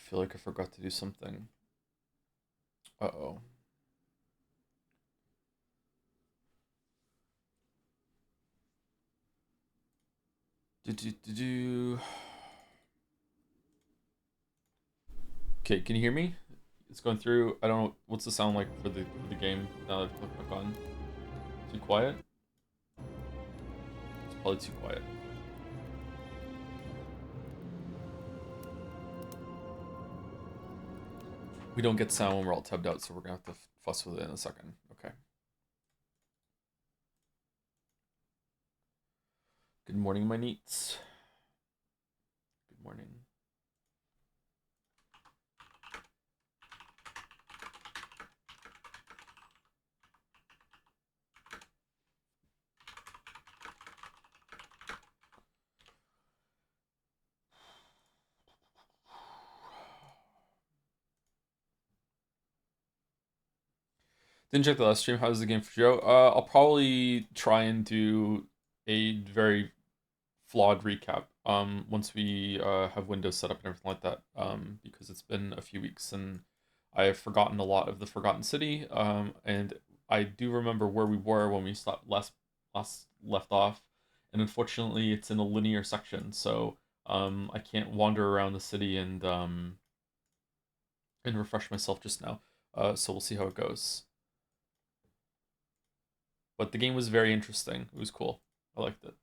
feel like I forgot to do something. Uh-oh. Do. Okay, can you hear me? It's going through. I don't know what's the sound like for the game now that I've clicked back on. Too quiet? It's probably too quiet. We don't get sound when we're all tubbed out, so we're gonna have to fuss with it in a second. Okay. Good morning, my neats. Good morning. Didn't check the last stream. How's the game for Joe? I'll probably try and do a very flawed recap once we have Windows set up and everything like that, because it's been a few weeks and I have forgotten a lot of the Forgotten City, and I do remember where we were when we last left off, and unfortunately it's in a linear section, so I can't wander around the city and refresh myself just now. So we'll see how it goes. But the game was very interesting. It was cool. I liked it.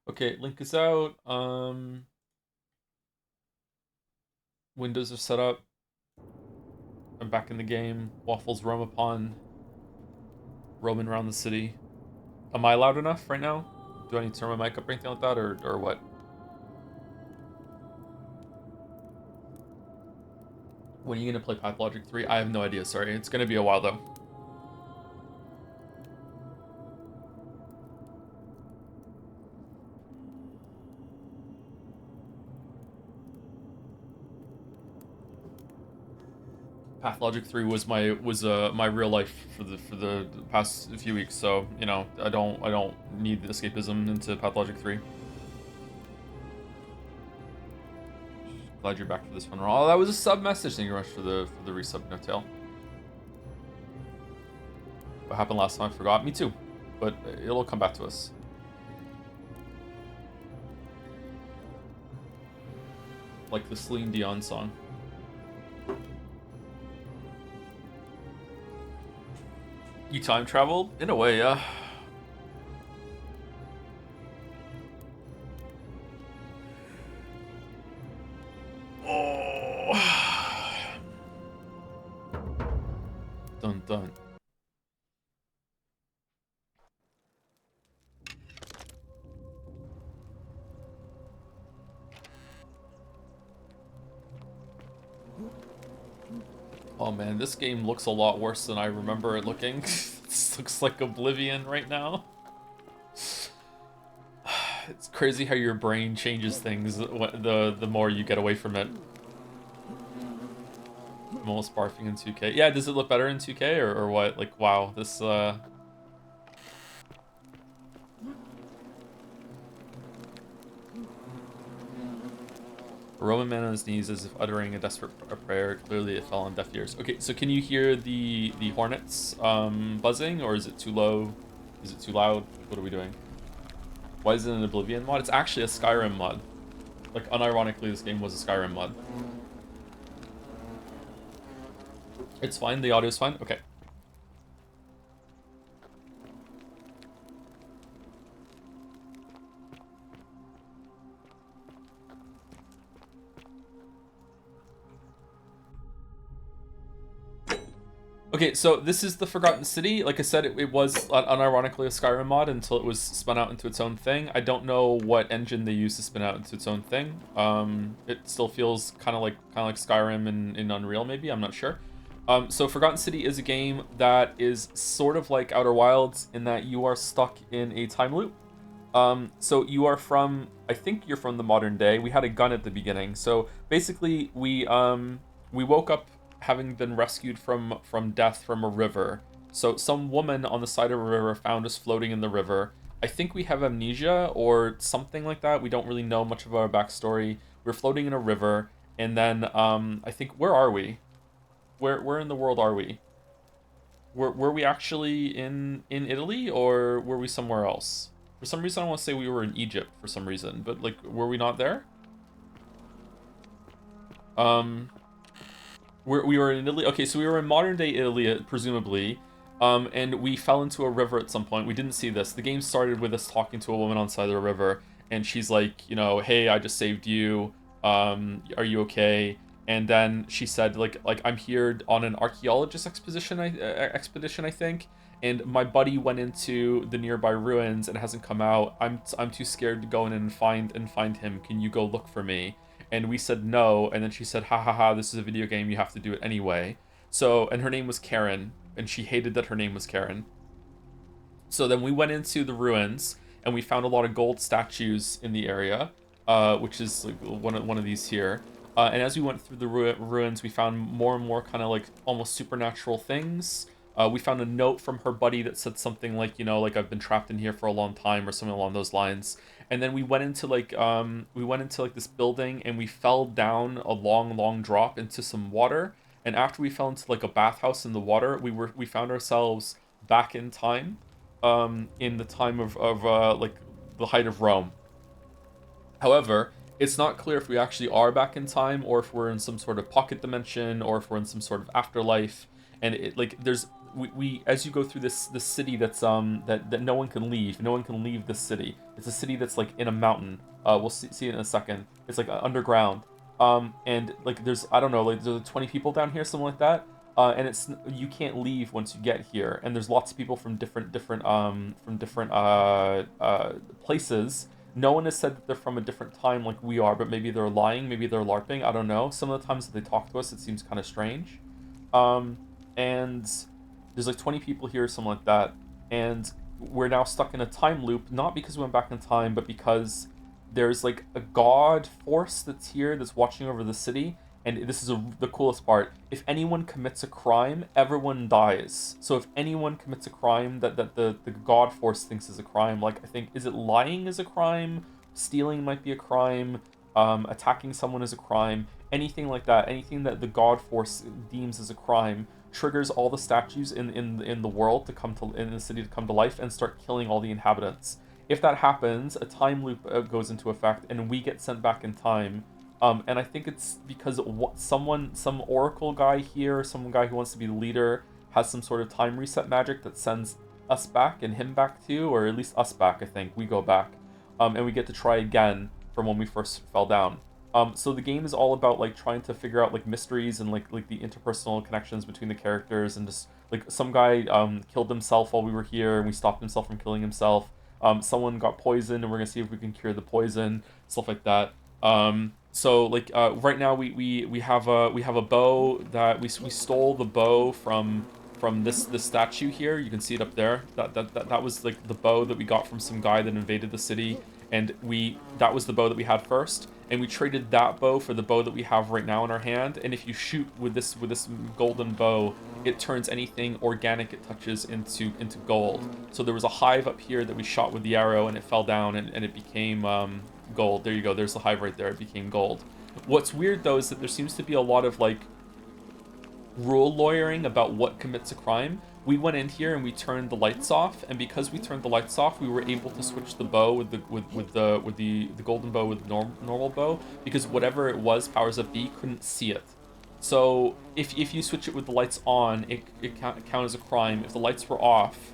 Okay, link is out. Windows are set up. I'm back in the game. Waffles roam upon, roaming around the city. Am I loud enough right now? Do I need to turn my mic up or anything like that, or what? When are you gonna play Pathologic 3? I have no idea, sorry. It's gonna be a while though. Pathologic 3 was my real life for the past few weeks, so you know, I don't need the escapism into Pathologic 3. Glad you're back for this one. Oh, that was a sub message. Thank you very much for the resub, No Tail. What happened last time? I forgot. Me too, but it'll come back to us. Like the Celine Dion song. You time traveled? In a way, yeah. Oh. Dun dun. Oh man, this game looks a lot worse than I remember it looking. This looks like Oblivion right now. It's crazy how your brain changes things the more you get away from it. I'm almost barfing in 2K. Yeah, does it look better in 2K or what? Like, wow, this A Roman man on his knees as if uttering a desperate prayer. Clearly it fell on deaf ears. Okay, so can you hear the hornets buzzing, or is it too low? Is it too loud? What are we doing? Why is it an Oblivion mod? It's actually a Skyrim mod. Like, unironically, this game was a Skyrim mod. It's fine, the audio's fine? Okay. Okay, so this is the Forgotten City. Like I said, it was unironically a Skyrim mod until it was spun out into its own thing. I don't know what engine they used to spin out into its own thing. It still feels kind of like Skyrim in Unreal, maybe. I'm not sure. So Forgotten City is a game that is sort of like Outer Wilds in that you are stuck in a time loop. So you are from, I think you're from the modern day. We had a gun at the beginning. So basically, we woke up having been rescued from death from a river. So some woman on the side of a river found us floating in the river. I think we have amnesia or something like that. We don't really know much of our backstory. We're floating in a river, and then I think, where are we? Where in the world are we? Were we actually in Italy, or were we somewhere else? For some reason, I want to say we were in Egypt for some reason, but like, were we not there? Um, we were in Italy. Okay, so we were in modern day Italy, presumably. And we fell into a river at some point. We didn't see this. The game started with us talking to a woman on the side of the river, and she's like, you know, hey, I just saved you. Are you okay? And then she said, like I'm here on an archaeologist expedition, I think. And my buddy went into the nearby ruins and hasn't come out. I'm too scared to go in and find him. Can you go look for me? And we said no, and then she said, ha ha ha, this is a video game, you have to do it anyway. So, and her name was Karen, and she hated that her name was Karen. So then we went into the ruins, and we found a lot of gold statues in the area, which is like one of these here. And as we went through the ruins, we found more and more kind of like almost supernatural things. We found a note from her buddy that said something like, you know, like, I've been trapped in here for a long time, or something along those lines. And then we went into like this building, and we fell down a long drop into some water. And after we fell into like a bathhouse in the water, we found ourselves back in time, in the time of like the height of Rome. However, it's not clear if we actually are back in time, or if we're in some sort of pocket dimension, or if we're in some sort of afterlife. And it, like, there's we as you go through this city that's that no one can leave. No one can leave this city. It's a city that's like in a mountain. We'll see it in a second. It's like underground. And like, there's, I don't know, like, there's 20 people down here, something like that. And it's, you can't leave once you get here. And there's lots of people from different places. No one has said that they're from a different time like we are, but maybe they're lying, maybe they're LARPing, I don't know. Some of the times that they talk to us, it seems kind of strange. And there's like 20 people here, something like that. And we're now stuck in a time loop, not because we went back in time, but because there's like a god force that's here, that's watching over the city. And this is the coolest part. If anyone commits a crime, everyone dies. So if anyone commits a crime that the god force thinks is a crime, like, I think, is it lying is a crime? Stealing might be a crime. Attacking someone is a crime. Anything like that, anything that the god force deems as a crime, triggers all the statues in the world to come to, in the city, to come to life and start killing all the inhabitants. If that happens, a time loop goes into effect, and we get sent back in time. And I think it's because some oracle guy here, some guy who wants to be the leader, has some sort of time reset magic that sends us back and him back too, or at least us back. I think we go back, and we get to try again from when we first fell down. So the game is all about like trying to figure out like mysteries and like the interpersonal connections between the characters, and just like, some guy killed himself while we were here, and we stopped himself from killing himself. Someone got poisoned, and we're gonna see if we can cure the poison, stuff like that. So like, right now we have a bow that we stole the bow from this statue here. You can see it up there. That was like the bow that we got from some guy that invaded the city, and that was the bow that we had first, and we traded that bow for the bow that we have right now in our hand. And if you shoot with this golden bow, it turns anything organic it touches into gold. So there was a hive up here that we shot with the arrow, and it fell down, and it became gold. There you go, there's the hive right there, it became gold. What's weird though is that there seems to be a lot of like rule lawyering about what commits a crime. We went in here and we turned the lights off, and because we turned the lights off, we were able to switch the bow with the golden bow with the normal bow, because whatever it was, powers up B couldn't see it. So if you switch it with the lights on, it count as a crime. If the lights were off,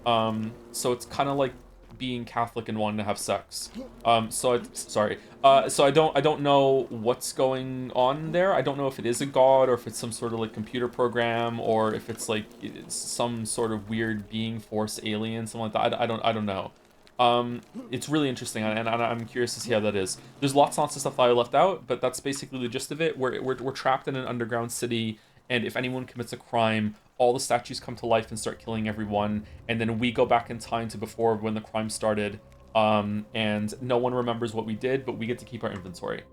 so it's kind of like being Catholic and wanting to have sex. So I don't know what's going on there. I don't know if it is a god, or if it's some sort of like computer program, or if it's like some sort of weird being force alien, something like that. I don't know. It's really interesting, and I'm curious to see how that is. There's lots and lots of stuff that I left out, but that's basically the gist of it. We're trapped in an underground city, and if anyone commits a crime, all the statues come to life and start killing everyone, and then we go back in time to before when the crime started, and no one remembers what we did, but we get to keep our inventory.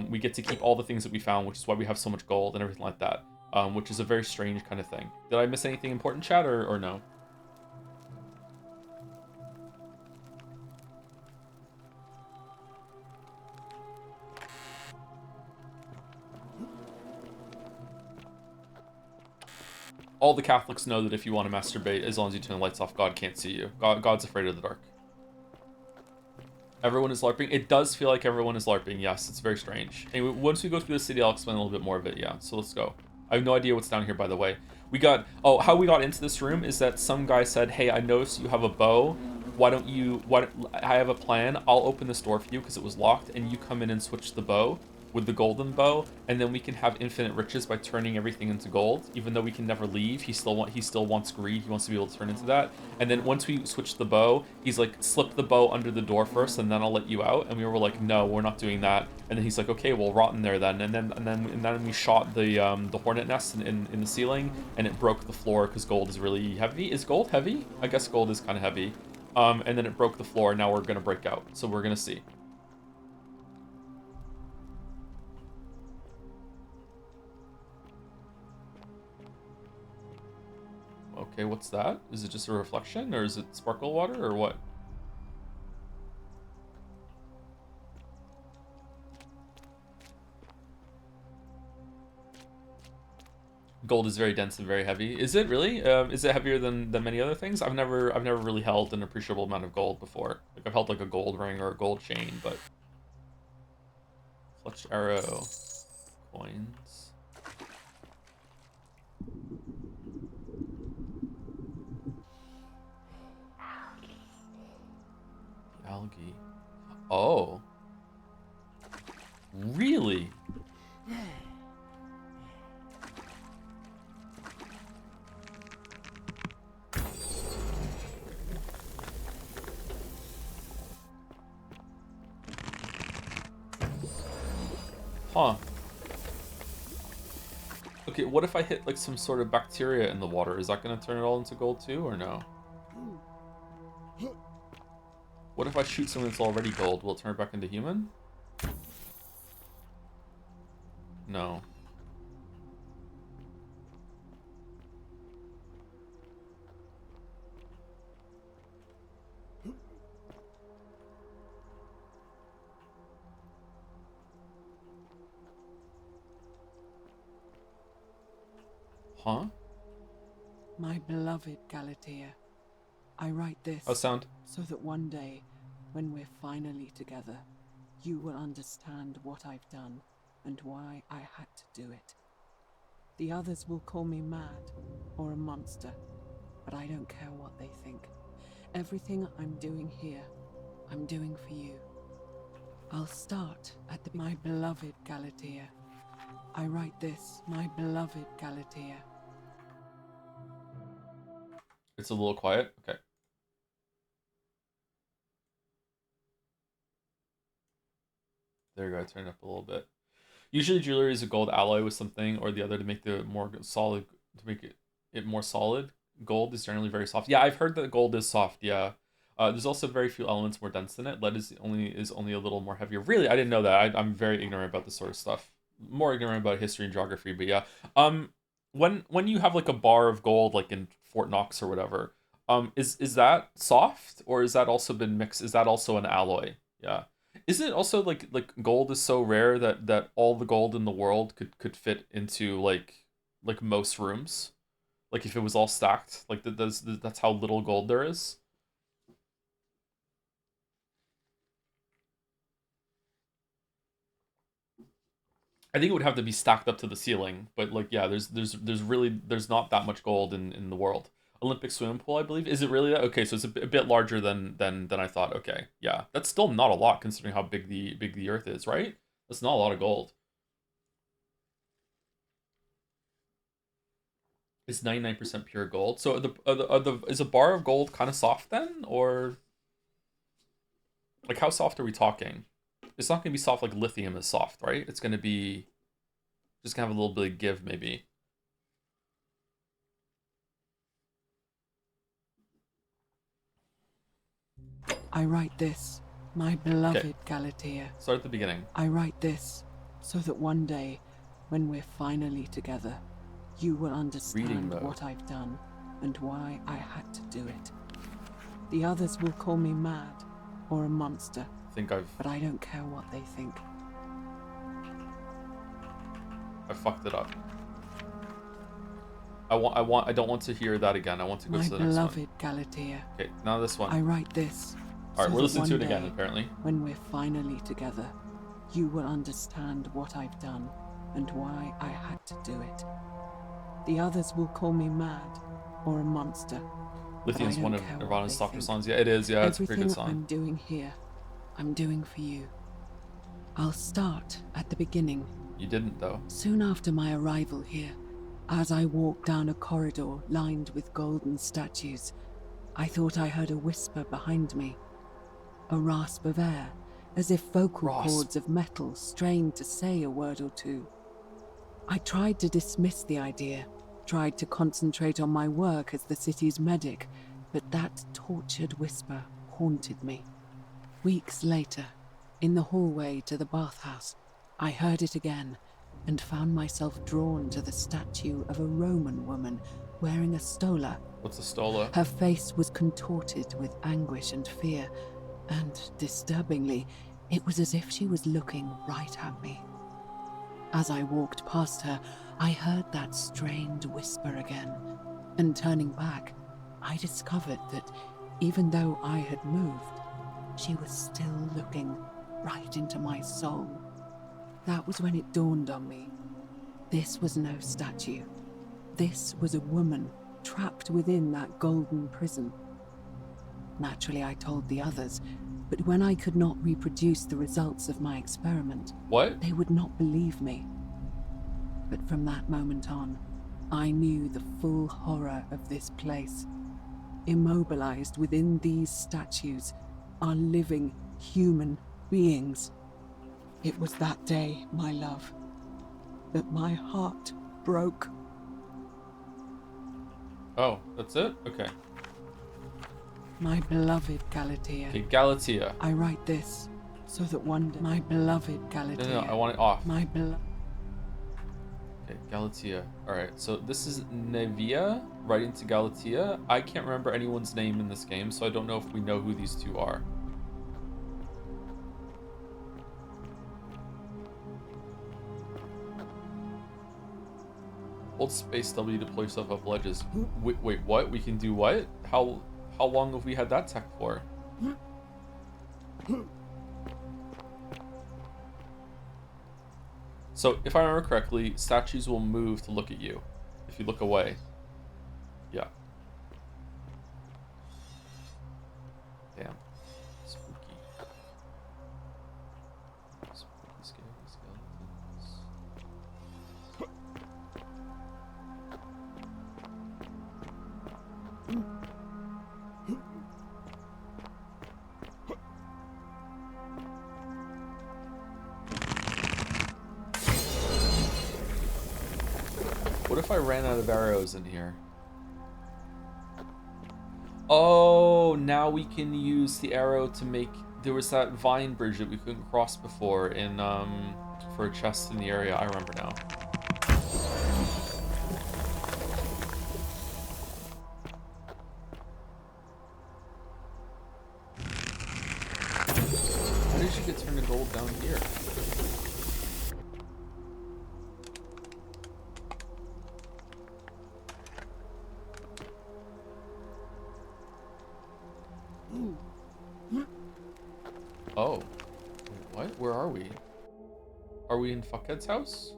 We get to keep all the things that we found, which is why we have so much gold and everything like that, which is a very strange kind of thing. Did I miss anything important, chat, or no? All the Catholics know that if you want to masturbate, as long as you turn the lights off, God can't see you. God's afraid of the dark. Everyone is LARPing. It does feel like everyone is LARPing. Yes, it's very strange. Anyway, once we go through the city, I'll explain a little bit more of it. Yeah, so let's go. I have no idea what's down here, by the way. We got... Oh, how we got into this room is that some guy said, hey, I noticed you have a bow. Why don't you... I have a plan. I'll open this door for you because it was locked, and you come in and switch the bow with the golden bow, and then we can have infinite riches by turning everything into gold. Even though we can never leave, he still wants greed. He wants to be able to turn into that. And then once we switch the bow, he's like, slip the bow under the door first, and then I'll let you out. And we were like, no, we're not doing that. And then he's like, okay, well, rot in there then. And then we shot the hornet nest in the ceiling, and it broke the floor because gold is really heavy. Is gold heavy? I guess gold is kind of heavy. And then it broke the floor. Now we're gonna break out. So we're gonna see. Okay, what's that? Is it just a reflection, or is it sparkle water, or what? Gold is very dense and very heavy. Is it really? Is it heavier than many other things? I've never really held an appreciable amount of gold before. Like I've held like a gold ring or a gold chain, but fletched arrow, coins. Algae. Oh. Really? Huh. Okay, what if I hit like some sort of bacteria in the water? Is that gonna turn it all into gold too, or no? What if I shoot something that's already gold? Will it turn it back into human? No. Huh? My beloved Galatea, I write this How's sound? so that one day, when we're finally together, you will understand what I've done and why I had to do it. The others will call me mad or a monster, but I don't care what they think. Everything I'm doing here, I'm doing for you. I'll start at my beloved Galatea. I write this, my beloved Galatea. It's a little quiet. Okay. There you go. I turned it up a little bit. Usually jewelry is a gold alloy with something or the other to make the more solid, to make it more solid. Gold is generally very soft. Yeah, I've heard that gold is soft. Yeah. There's also very few elements more dense than it. Lead is only a little more heavier. Really, I didn't know that. I'm very ignorant about this sort of stuff. More ignorant about history and geography, but yeah. When you have like a bar of gold, like in Fort Knox or whatever, is that soft, or is that also been mixed? Is that also an alloy? Yeah. Is it also like gold is so rare that all the gold in the world could fit into like most rooms? Like if it was all stacked, like that's how little gold there is. I think it would have to be stacked up to the ceiling, but like yeah, there's not that much gold in the world. Olympic swimming pool, I believe. Is it really that? Okay, so it's a bit larger than I thought. Okay, yeah, that's still not a lot considering how big the Earth is, right? That's not a lot of gold. It's 99% pure gold. So is a bar of gold kind of soft then, or like how soft are we talking? It's not gonna be soft like lithium is soft, right? It's gonna be just gonna have a little bit of give maybe. I write this, my beloved Okay. Galatea. Start at the beginning. I write this so that one day, when we're finally together, you will understand what I've done and why I had to do it. The others will call me mad or a monster, but I don't care what they think. I fucked it up. I don't want to hear that again. I want to go My to the next one. beloved Galatea, Okay, now this one. I write this. All right, so we're that listening to one it again, day, apparently. when we're finally together, you will understand what I've done and why I had to do it. The others will call me mad or a monster. Lithium's I one don't of care what Nirvana's they softer think. songs. Yeah, it is. Yeah, it's a pretty good Everything song. I'm doing here, I'm doing for you. I'll start at the beginning. You didn't, though. Soon after my arrival here, as I walked down a corridor lined with golden statues, I thought I heard a whisper behind me. A rasp of air, as if vocal Rasp. cords of metal strained to say a word or two. I tried to dismiss the idea, tried to concentrate on my work as the city's medic, but that tortured whisper haunted me. Weeks later, in the hallway to the bathhouse, I heard it again and found myself drawn to the statue of a Roman woman wearing a stola. What's a stola? Her face was contorted with anguish and fear, and disturbingly, it was as if she was looking right at me. As I walked past her, I heard that strained whisper again, and turning back, I discovered that even though I had moved, she was still looking right into my soul. That was when it dawned on me. This was no statue. This was a woman trapped within that golden prison. Naturally, I told the others, but when I could not reproduce the results of my experiment, What? they would not believe me. But from that moment on, I knew the full horror of this place. Immobilized within these statues are living human beings. It was that day, my love, that my heart broke. Oh, that's it? Okay. My beloved Galatea. Okay, Galatea. I write this so that one day, my beloved Galatea. No, I want it off. My beloved. Okay, Galatea. Alright, so this is Nevia writing to Galatea. I can't remember anyone's name in this game, so I don't know if we know who these two are. Hold space W to pull yourself up ledges. Wait, what? We can do what? How long have we had that tech for? So, if I remember correctly, statues will move to look at you. If you look away. Yeah. Damn. Spooky. Spooky, scary skeletons. What if I ran out of arrows in here? Oh, now we can use the arrow to make... There was that vine bridge that we couldn't cross before in, for a chest in the area. I remember now. How did she get turned to gold down here? Oh. Wait, what? Where are we? Are we in Fuckhead's house?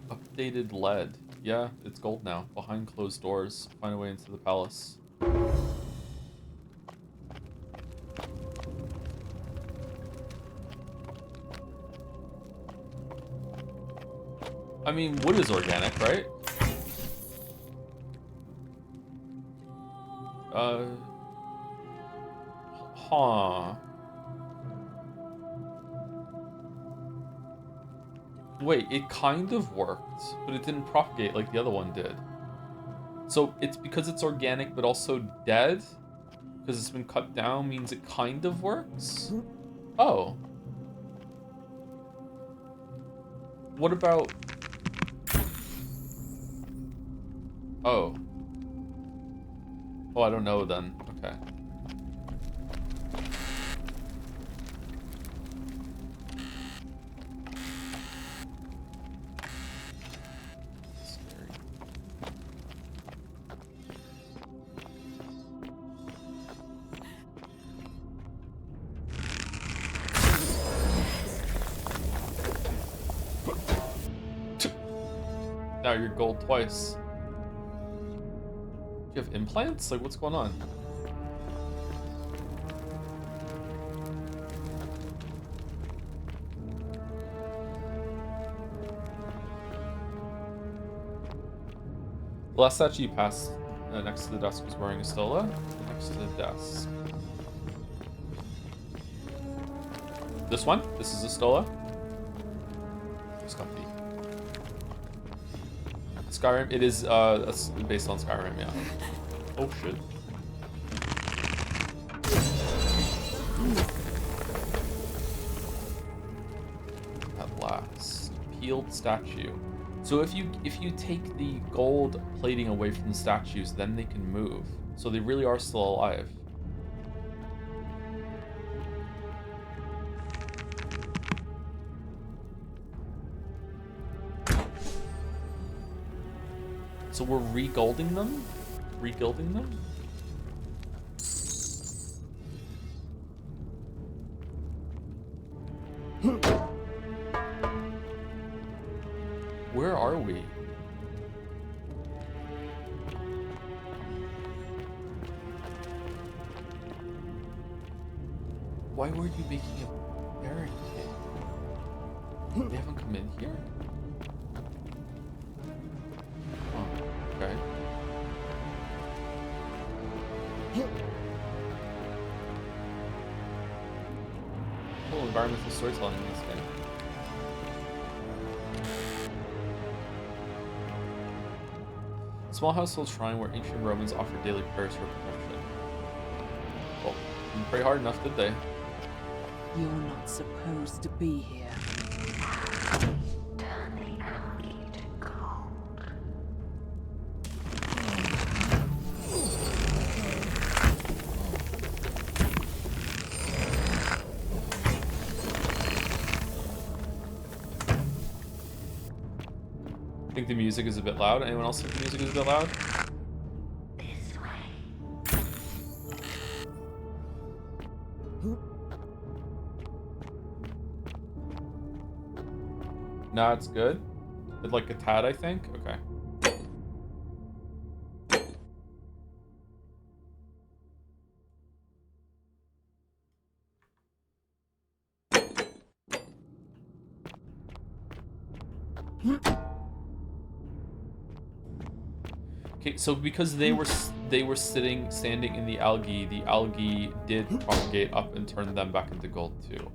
Updated lead. Yeah, it's gold now. Behind closed doors. Find a way into the palace. I mean, wood is organic, right? Huh. Wait, it kind of worked, but it didn't propagate like the other one did. So it's because it's organic but also dead? Because it's been cut down means it kind of works? Oh. What about... Oh. Oh, I don't know then. Okay. Now you're gold twice. Do you have implants? Like, what's going on? The last statue you passed next to the desk was wearing a stola. Next to the desk. This one? This is a stola? It's comfy. Skyrim? It is based on Skyrim, yeah. Oh shit. At last. Peeled statue. So if you take the gold plating away from the statues, then they can move. So they really are still alive. So we're re-golding them? Re-gilding them? Where are we? Why were you making a barricade? They haven't come in here? Oh, okay. Cool environmental storytelling in this game. Small household shrine where ancient Romans offered daily prayers for protection. Well, didn't pray hard enough, did they? You're not supposed to be here. Turn the algae to gold. I think the music is a bit loud. Anyone else think the music is a bit loud? This way. Nah, it's good. It's like a tad, I think. Okay. Okay, so because they were standing in the algae did propagate up and turn them back into gold too.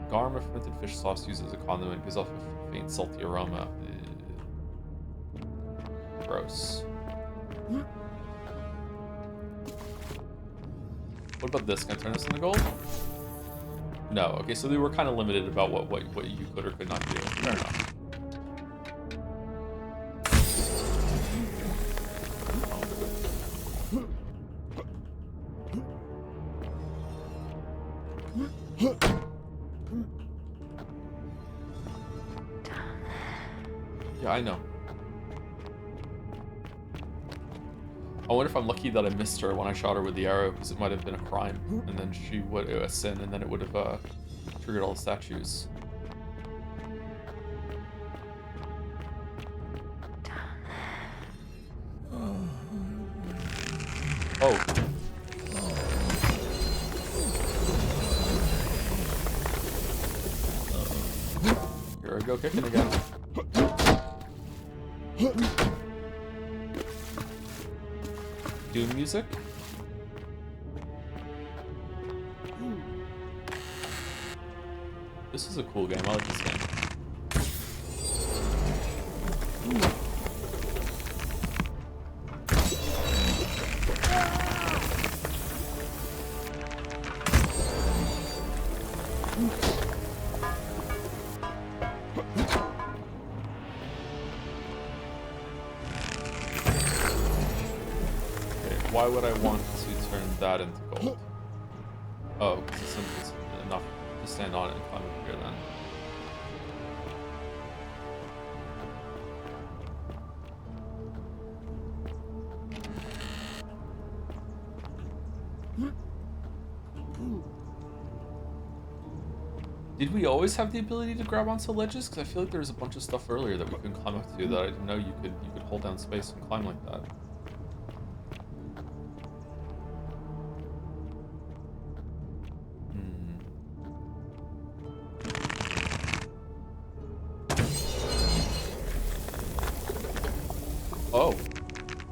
Garum of fermented fish sauce used as a condiment gives off a faint salty aroma. Gross. What about this? Can I turn this into gold? No. Okay, so they were kind of limited about what you could or could not do. Fair enough. Yeah, I know. I wonder if I'm lucky that I missed her when I shot her with the arrow, because it might have been a crime, and then she would a sin, and then it would have triggered all the statues. Oh. Here I go kicking again. Doom music? This is a cool game. I like this game. Why would I want to turn that into gold? Oh, because it's enough to stand on it and climb up here then. Did we always have the ability to grab onto ledges? Because I feel like there was a bunch of stuff earlier that we couldn't climb up to that I didn't know you could hold down space and climb like that. Oh,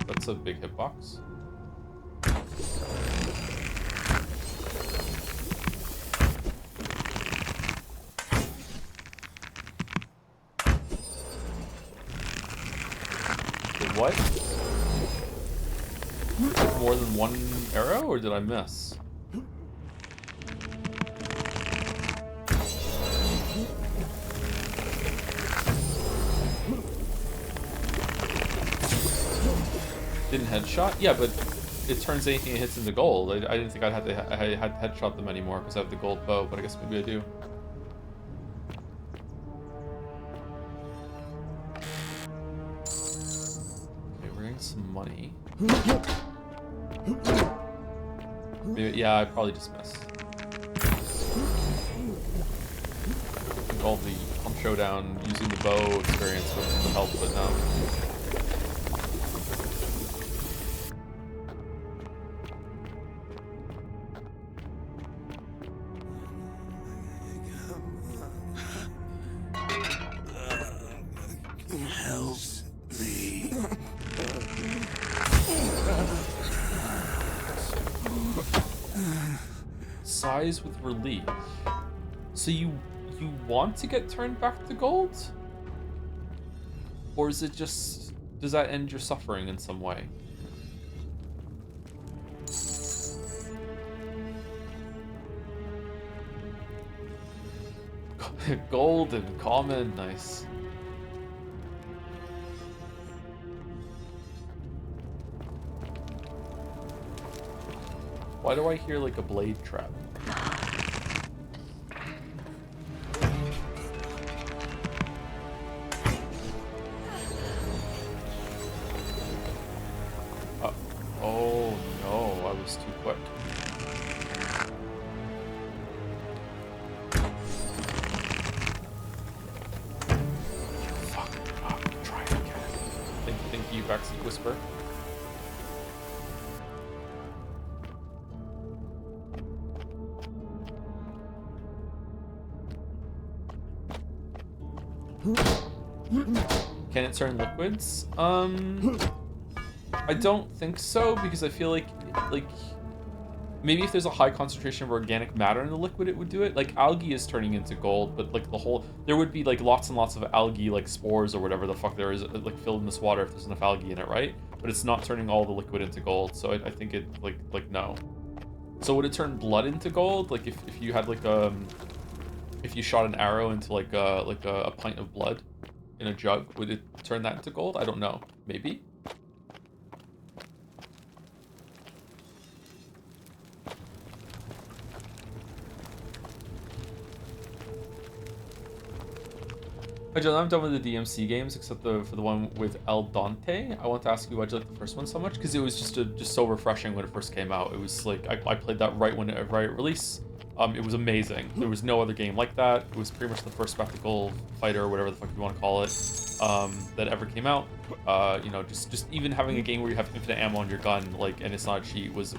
that's a big hitbox. Wait, what? More than one arrow, or did I miss? Didn't headshot? Yeah, but it turns anything it hits into gold. I didn't think I had headshot them anymore because I have the gold bow, but I guess maybe I do. Okay, we're getting some money. Maybe, yeah, I probably just missed. I think all the pump showdown using the bow experience would help, but no. Size with relief. So you want to get turned back to gold? Or is it just, does that end your suffering in some way? Gold and common, nice. Why do I hear like a blade trap? Oh no, I was too quick. Fuck up, try again. Thank you, Backseat Whisper. Can it turn liquids? I don't think so, because I feel like maybe if there's a high concentration of organic matter in the liquid, it would do it. Like algae is turning into gold, but like there would be like lots and lots of algae, like spores or whatever the fuck there is, like filled in this water if there's enough algae in it, right? But it's not turning all the liquid into gold, so I think it like no. So would it turn blood into gold? Like if you had like if you shot an arrow into like a pint of blood in a jug, would it turn that into gold? I don't know. Maybe. Hi John, I'm done with the DMC games except for the one with El Dante. I want to ask you why'd you like the first one so much? Because it was just so refreshing when it first came out. It was like I played that right at release. It was amazing. There was no other game like that. It was pretty much the first spectacle fighter, or whatever the fuck you want to call it, that ever came out. You know, just even having a game where you have infinite ammo on your gun, like, and it's not a cheat, was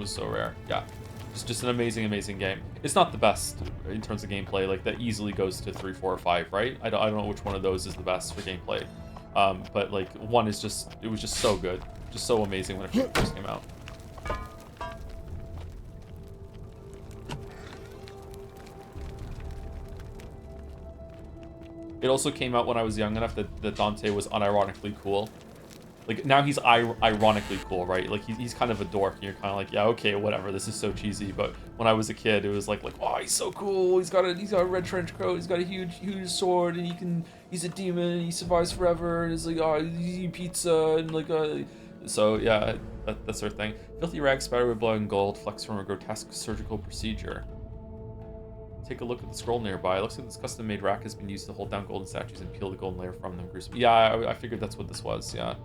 so rare. Yeah, just an amazing game. It's not the best in terms of gameplay. Like that easily goes to 3, 4, or 5, right? I don't know which one of those is the best for gameplay. But like one is it was just so good, just so amazing when it first came out. It also came out when I was young enough that Dante was unironically cool. Like, now he's ironically cool, right? Like, he's kind of a dork, and you're kind of like, yeah, okay, whatever, this is so cheesy. But when I was a kid, it was like, oh, he's so cool. He's got a red trench coat. He's got a huge sword, and he's a demon, and he survives forever. And it's like, oh, he's eating pizza, and like, so yeah, that's their thing. Filthy rags spattered with blood and gold, flecks from a grotesque surgical procedure. Take a look at the scroll nearby. It looks like this custom-made rack has been used to hold down golden statues and peel the golden layer from them. Yeah, I figured that's what this was, yeah.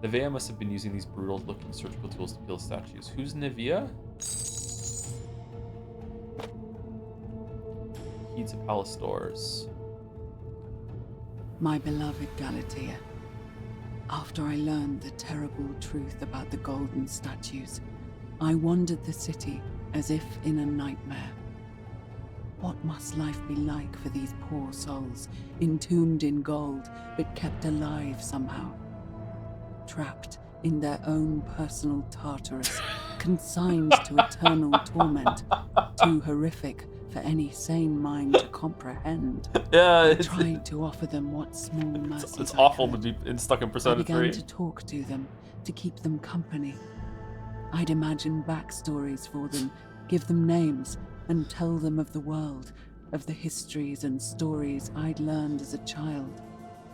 Nevea must have been using these brutal-looking surgical tools to peel statues. Who's Nevea? key to palace doors. My beloved Galatea, after I learned the terrible truth about the golden statues, I wandered the city as if in a nightmare. What must life be like for these poor souls, entombed in gold, but kept alive somehow? Trapped in their own personal Tartarus, consigned to eternal torment, too horrific for any sane mind to comprehend. Yeah, I tried to offer them what small mercy it's I awful could. to be stuck in I Persona began 3. to talk to them, to keep them company. I'd imagine backstories for them, give them names, and tell them of the world, of the histories and stories I'd learned as a child.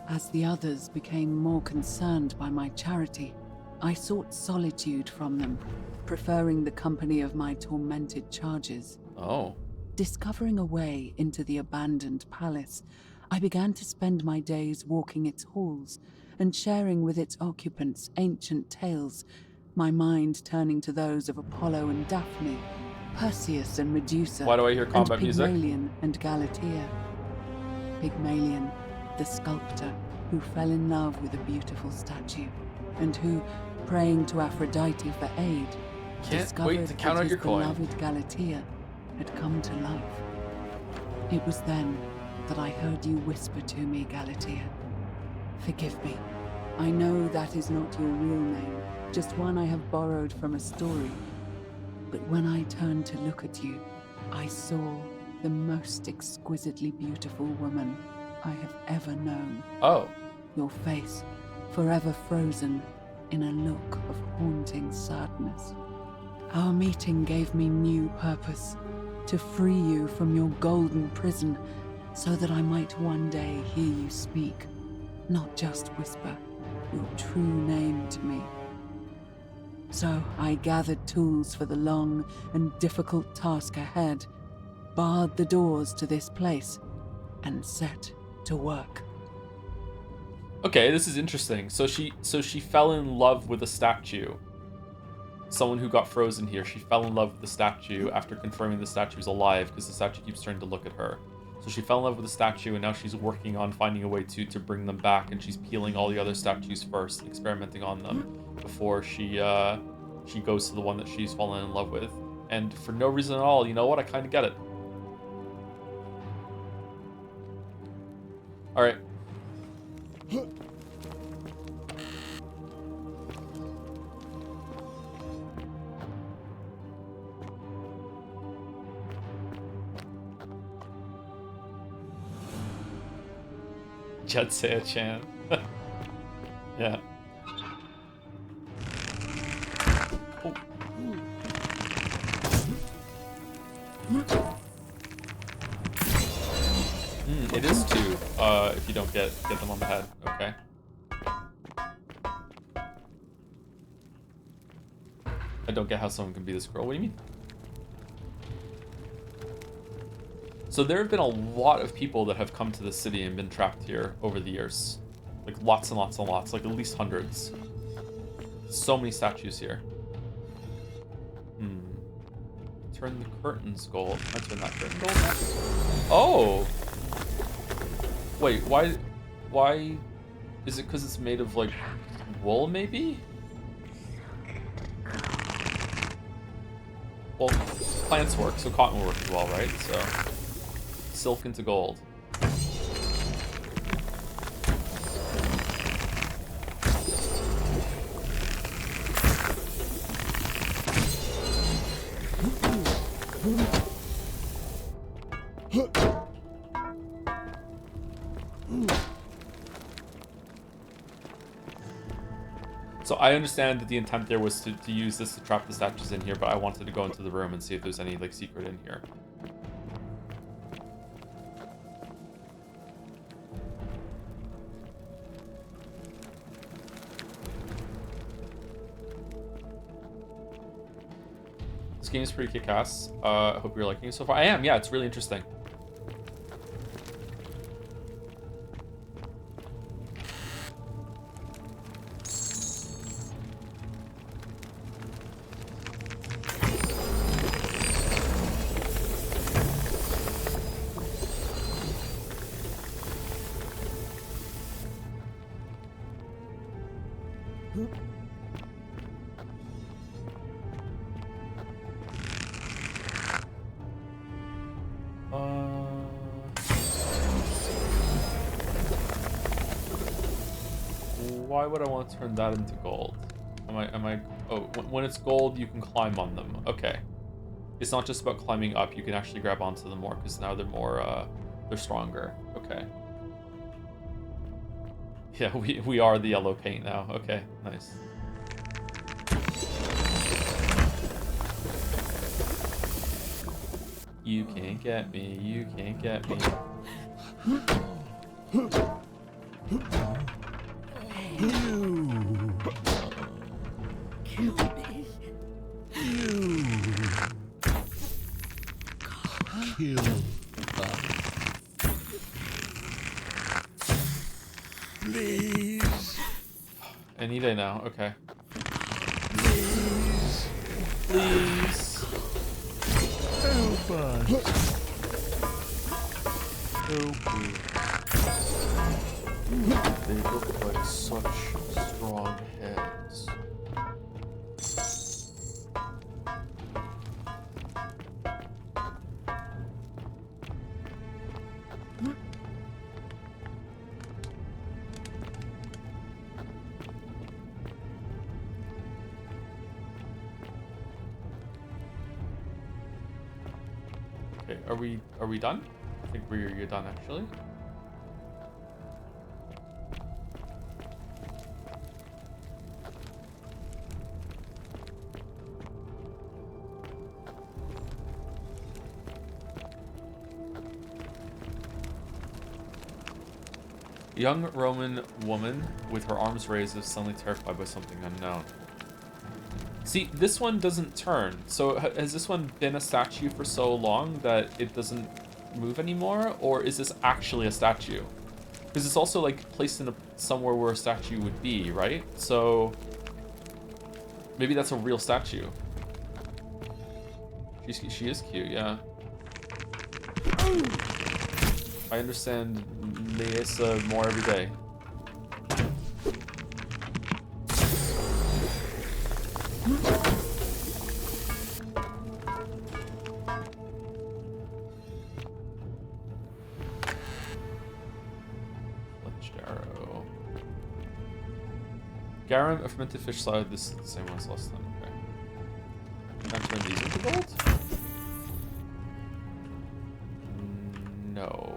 As the others became more concerned by my charity, I sought solitude from them, preferring the company of my tormented charges. Oh. Discovering a way into the abandoned palace, I began to spend my days walking its halls and sharing with its occupants ancient tales, my mind turning to those of Apollo and Daphne, Perseus and Medusa, Why do I hear and combat music? Pygmalion and Galatea. Pygmalion, the sculptor who fell in love with a beautiful statue, and who, praying to Aphrodite for aid, Can't discovered wait to count that on his your coin. beloved Galatea had come to life. It was then that I heard you whisper to me, Galatea. Forgive me. I know that is not your real name, just one I have borrowed from a story. But when I turned to look at you, I saw the most exquisitely beautiful woman I have ever known. Oh. Your face, forever frozen in a look of haunting sadness. Our meeting gave me new purpose, to free you from your golden prison, so that I might one day hear you speak, not just whisper your true name to me. So I gathered tools for the long and difficult task ahead, barred the doors to this place, and set to work. Okay, this is interesting. So she fell in love with a statue. Someone who got frozen here. She fell in love with the statue after confirming the statue is alive because the statue keeps turning to look at her. So she fell in love with the statue and now she's working on finding a way to bring them back, and she's peeling all the other statues first, experimenting on them before she goes to the one that she's fallen in love with. And for no reason at all, you know what? I kind of get it. All right. Jetsaya-chan. Yeah. Oh. It is two, if you don't get them on the head. Okay. I don't get how someone can be this girl. What do you mean? So there have been a lot of people that have come to the city and been trapped here over the years. Like lots and lots and lots, like at least hundreds. So many statues here. Turn the curtains gold. I turn that curtain gold next. Oh! Wait, why is it because it's made of like wool maybe? Well, plants work, so cotton will work as well, right? So silk into gold. So I understand that the intent there was to use this to trap the statues in here, but I wanted to go into the room and see if there's any like secret in here. This game is pretty kick-ass. I hope you're liking it so far. I am, yeah, it's really interesting. why would I want to turn that into gold? Am I? Oh, when it's gold, you can climb on them. Okay. It's not just about climbing up. You can actually grab onto them more because now they're more, they're stronger. Okay. Yeah, we are the yellow paint now. Okay, nice. You can't get me. You can't get me. Kill me. Kill Please. Any day now. Okay. Please. Please. Help us. Help me. They look like such strong heads. Okay, are we done? I think you're done actually. A young Roman woman with her arms raised is suddenly terrified by something unknown. See, this one doesn't turn. So has this one been a statue for so long that it doesn't move anymore? Or is this actually a statue? Because it's also like placed in somewhere where a statue would be, right? So maybe that's a real statue. She is cute, yeah. I understand Leesa more every day. Fletched arrow. Garum, a fermented fish salad. This is the same one as last time. Okay. Can I turn these into gold? No.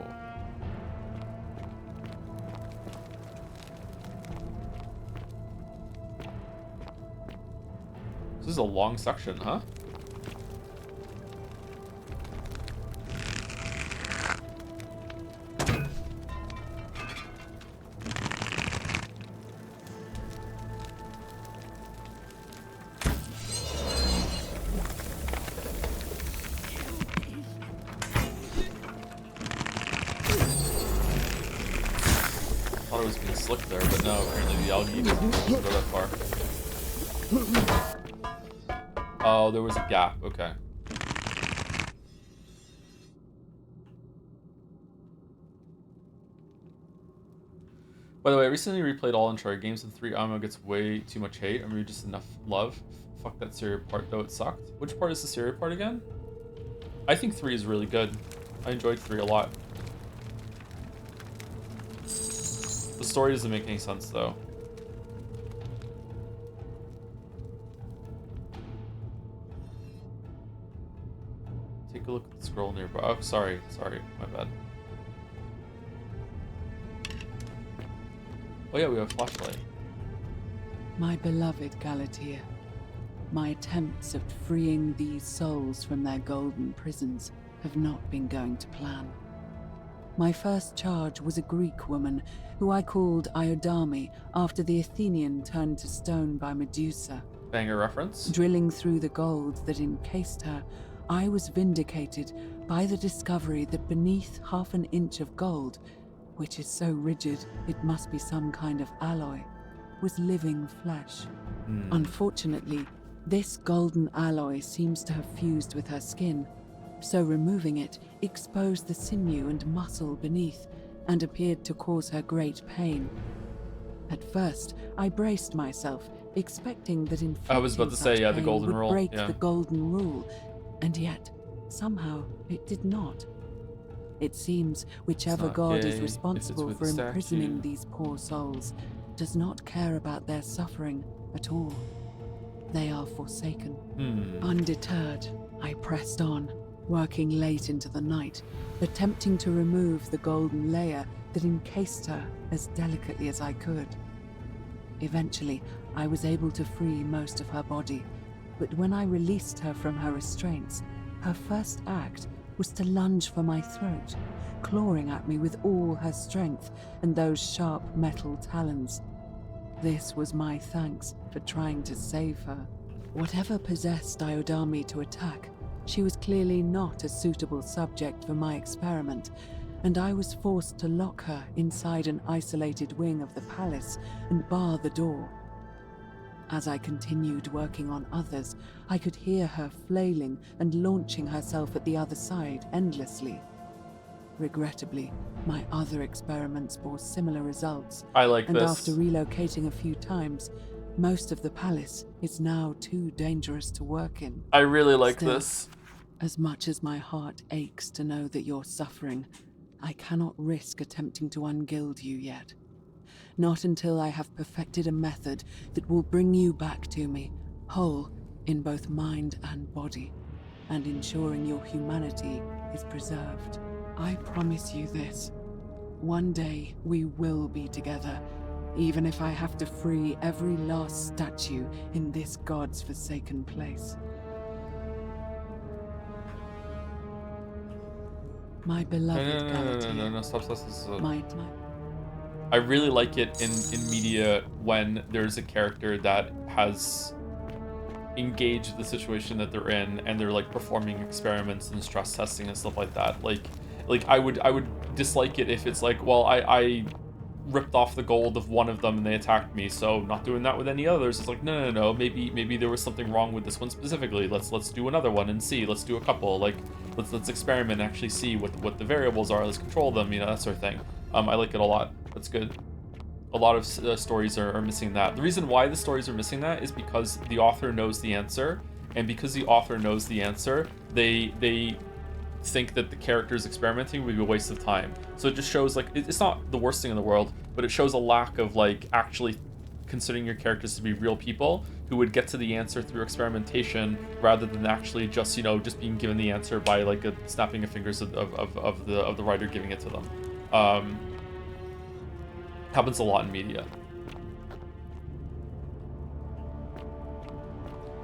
This is a long section, huh? Thought it was being slick there, but no, apparently the algae doesn't go that far. Oh, there was a gap. Okay. By the way, I recently replayed all Uncharted games and 3 ammo gets way too much hate, or maybe just enough love. Fuck that Syria part though, it sucked. Which part is the Syria part again? I think 3 is really good. I enjoyed 3 a lot. The story doesn't make any sense though. Take a look at the scroll nearby. Oh, sorry, my bad. Oh yeah, we have a flashlight. My beloved Galatea, my attempts at freeing these souls from their golden prisons have not been going to plan. My first charge was a Greek woman who I called Iodame after the Athenian turned to stone by Medusa. Banger reference. Drilling through the gold that encased her, I was vindicated by the discovery that beneath half an inch of gold, which is so rigid it must be some kind of alloy, was living flesh. Unfortunately, this golden alloy seems to have fused with her skin, so removing it exposed the sinew and muscle beneath and appeared to cause her great pain. At first, I braced myself, expecting that inflicting I was about to say, such yeah, the pain golden would rule, break yeah. the golden rule, and yet, somehow, it did not. It seems whichever not god gay is if it's responsible with for a statue. imprisoning these poor souls does not care about their suffering at all. They are forsaken. Undeterred, I pressed on, working late into the night, attempting to remove the golden layer that encased her as delicately as I could. Eventually, I was able to free most of her body, but when I released her from her restraints, her first act was to lunge for my throat, clawing at me with all her strength and those sharp metal talons. This was my thanks for trying to save her. Whatever possessed Diodami to attack, she was clearly not a suitable subject for my experiment, and I was forced to lock her inside an isolated wing of the palace and bar the door. As I continued working on others, I could hear her flailing and launching herself at the other side endlessly. Regrettably, my other experiments bore similar results. I like and this. after relocating a few times, most of the palace is now too dangerous to work in. I really like Still, this. As much as my heart aches to know that you're suffering, I cannot risk attempting to ungild you yet. Not until I have perfected a method that will bring you back to me, whole in both mind and body, and ensuring your humanity is preserved. I promise you this. One day we will be together, even if I have to free every last statue in this God's forsaken place. My beloved Galatea. No, stop. My I really like it in media when there's a character that has engaged the situation that they're in and they're like performing experiments and stress testing and stuff like that. Like I would dislike it if it's like, well, I ripped off the gold of one of them and they attacked me, so not doing that with any others. It's like, no, maybe there was something wrong with this one specifically. Let's do another one and see. Let's do a couple. Like let's experiment and actually see what the variables are. Let's control them, that sort of thing. I like it a lot. That's good. A lot of stories are missing that. The reason why the stories are missing that is because the author knows the answer, and because the author knows the answer, they think that the characters experimenting would be a waste of time. So it just shows, like, it's not the worst thing in the world, but it shows a lack of, like, actually considering your characters to be real people who would get to the answer through experimentation rather than actually just, just being given the answer by, like, a snapping of fingers of the writer giving it to them. Happens a lot in media.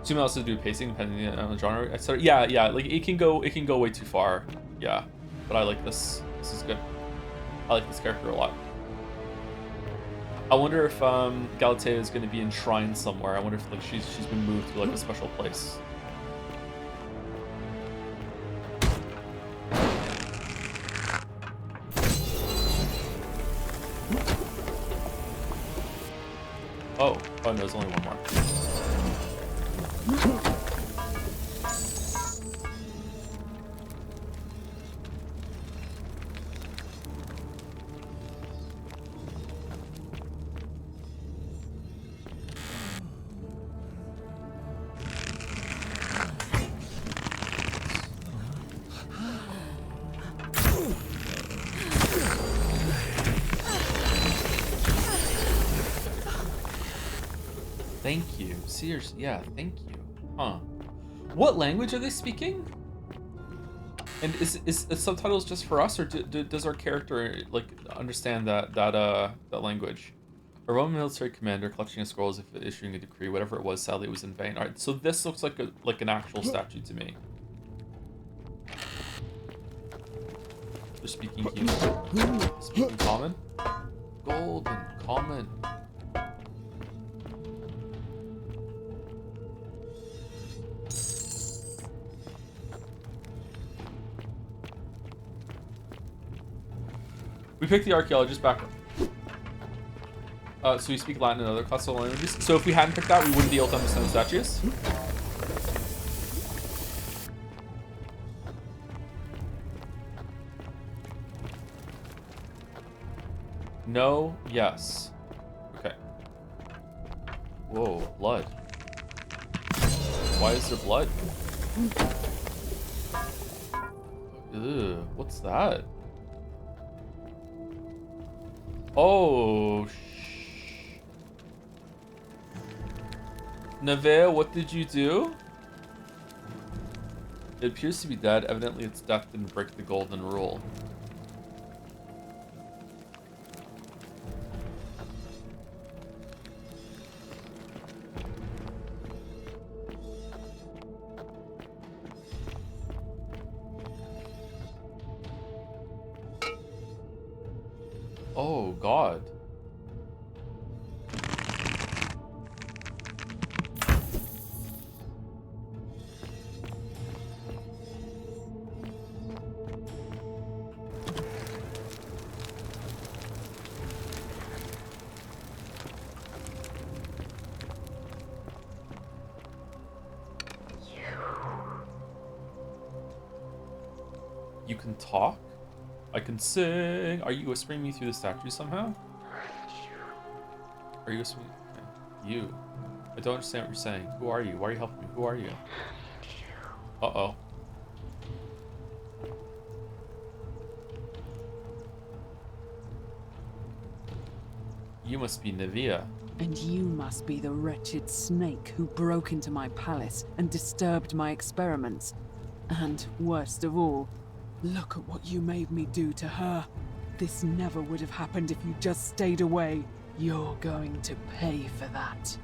Assuming also to do pacing depending on the genre, etc. Yeah, like it can go way too far. Yeah, but I like this. This is good. I like this character a lot. I wonder if Galatea is going to be enshrined somewhere. I wonder if like she's been moved to like a special place. Oh no, there's only one more. Thank you. Seriously, yeah, thank you. Huh. What language are they speaking? And is subtitles just for us, or does our character like understand that language? A Roman military commander collecting a scroll as if issuing a decree. Whatever it was, sadly, it was in vain. All right, so this looks like an actual statue to me. They're speaking human. Speaking common. Golden common. We picked the archaeologist back. So we speak Latin and other classical languages. So if we hadn't picked that, we wouldn't be able to understand the statues. No, yes. Okay. Whoa, blood. Why is there blood? Ugh, what's that? Oh, Nevea, what did you do? It appears to be dead. Evidently, its death didn't break the golden rule. Oh, God. You can talk? I can sing. Are you whispering me through the statue somehow? Are you whispering? Okay. You. I don't understand what you're saying. Who are you? Why are you helping me? Who are you? Uh-oh. You must be Nevea. And you must be the wretched snake who broke into my palace and disturbed my experiments. And worst of all, look at what you made me do to her. This never would have happened if you just stayed away. You're going to pay for that.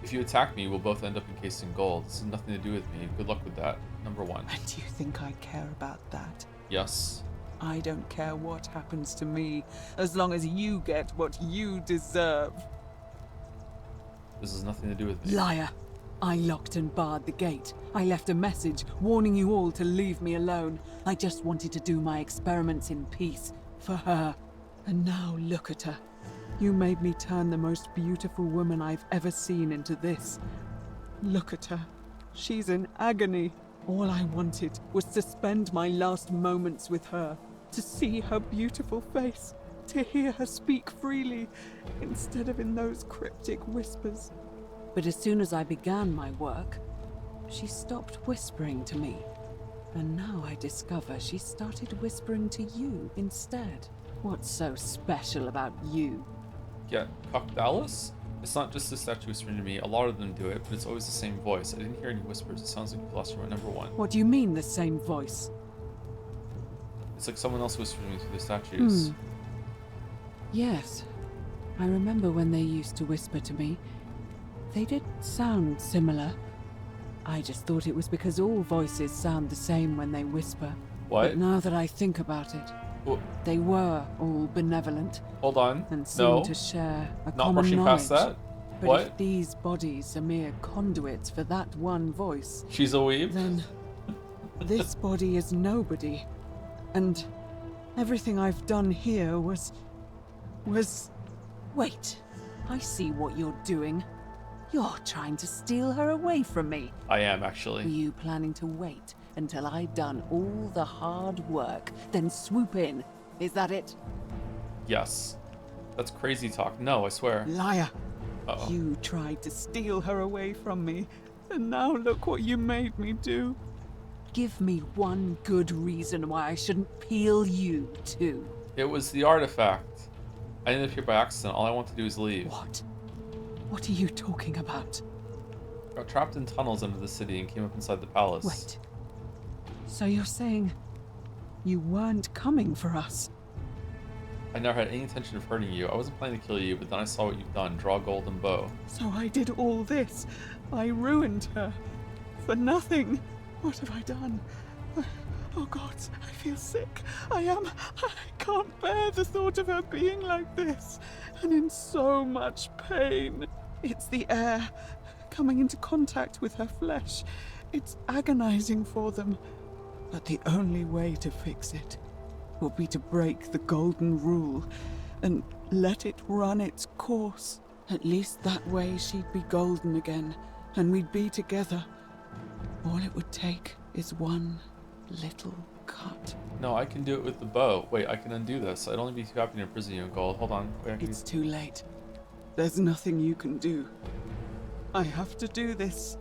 If you attack me, we'll both end up encased in gold. This has nothing to do with me. Good luck with that. Number one. And you think I care about that? Yes. I don't care what happens to me, as long as you get what you deserve. This has nothing to do with me. Liar! I locked and barred the gate. I left a message warning you all to leave me alone. I just wanted to do my experiments in peace, for her. And now look at her. You made me turn the most beautiful woman I've ever seen into this. Look at her. She's in agony. All I wanted was to spend my last moments with her, to see her beautiful face, to hear her speak freely, instead of in those cryptic whispers. But as soon as I began my work, she stopped whispering to me. And now I discover she started whispering to you instead. What's so special about you? Yeah, Cocdalis? It's not just the statue whispering to me. A lot of them do it, but it's always the same voice. I didn't hear any whispers. It sounds like you lost your number one. What do you mean, the same voice? It's like someone else whispering me through the statues. Yes. I remember when they used to whisper to me. They did sound similar. I just thought it was because all voices sound the same when they whisper. What? But now that I think about it, they were all benevolent Hold on. and seemed No. to share a Not common rushing knowledge. past that. But What? if these bodies are mere conduits for that one voice, She's a weeb? then this body is nobody. And everything I've done here was... Wait, I see what you're doing. You're trying to steal her away from me. I am, Were actually. you planning to wait until I'd done all the hard work, then swoop in? Is that it? Yes. That's crazy talk. No, I swear. Liar! Uh-oh. You tried to steal her away from me, and now look what you made me do. Give me one good reason why I shouldn't peel you too. It was the artifact. I ended up here by accident. All I want to do is leave. What? What are you talking about? Got trapped in tunnels under the city and came up inside the palace. Wait. So you're saying you weren't coming for us? I never had any intention of hurting you. I wasn't planning to kill you, but then I saw what you've done. Draw a golden bow. So I did all this. I ruined her. For nothing. What have I done? Oh God, I feel sick. I can't bear the thought of her being like this. And in so much pain. It's the air coming into contact with her flesh. It's agonizing for them. But the only way to fix it will be to break the golden rule and let it run its course. At least that way she'd be golden again, and we'd be together. All it would take is one little cut. No, I can do it with the bow. Wait, I can undo this. I'd only be too happy to imprison you in gold. Hold on. Wait, I can It's too late. There's nothing you can do. I have to do this.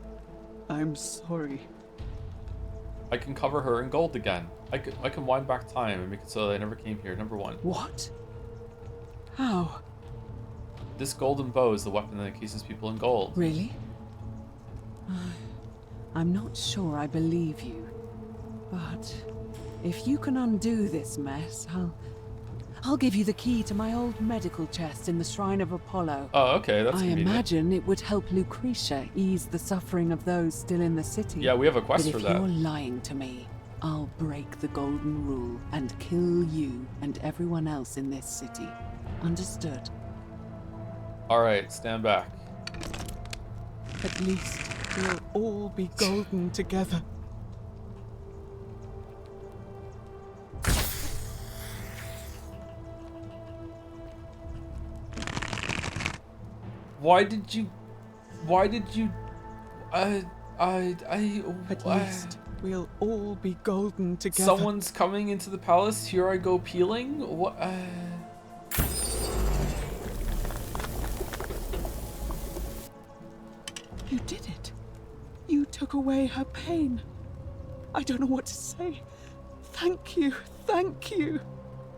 I'm sorry. I can cover her in gold again. I can wind back time and make it so that I never came here. Number one. What? How? This golden bow is the weapon that encases people in gold. Really? I'm not sure I believe you. But if you can undo this mess, I'll give you the key to my old medical chest in the Shrine of Apollo. Oh, okay, that's I convenient. imagine it would help Lucretia ease the suffering of those still in the city. Yeah, we have a quest but for if that. you're lying to me, I'll break the golden rule and kill you and everyone else in this city. Understood? Alright, stand back. At least we'll all be golden together. Why did you... At least we'll all be golden together. Someone's coming into the palace, here I go peeling? What, You did it. You took away her pain. I don't know what to say. Thank you. Thank you.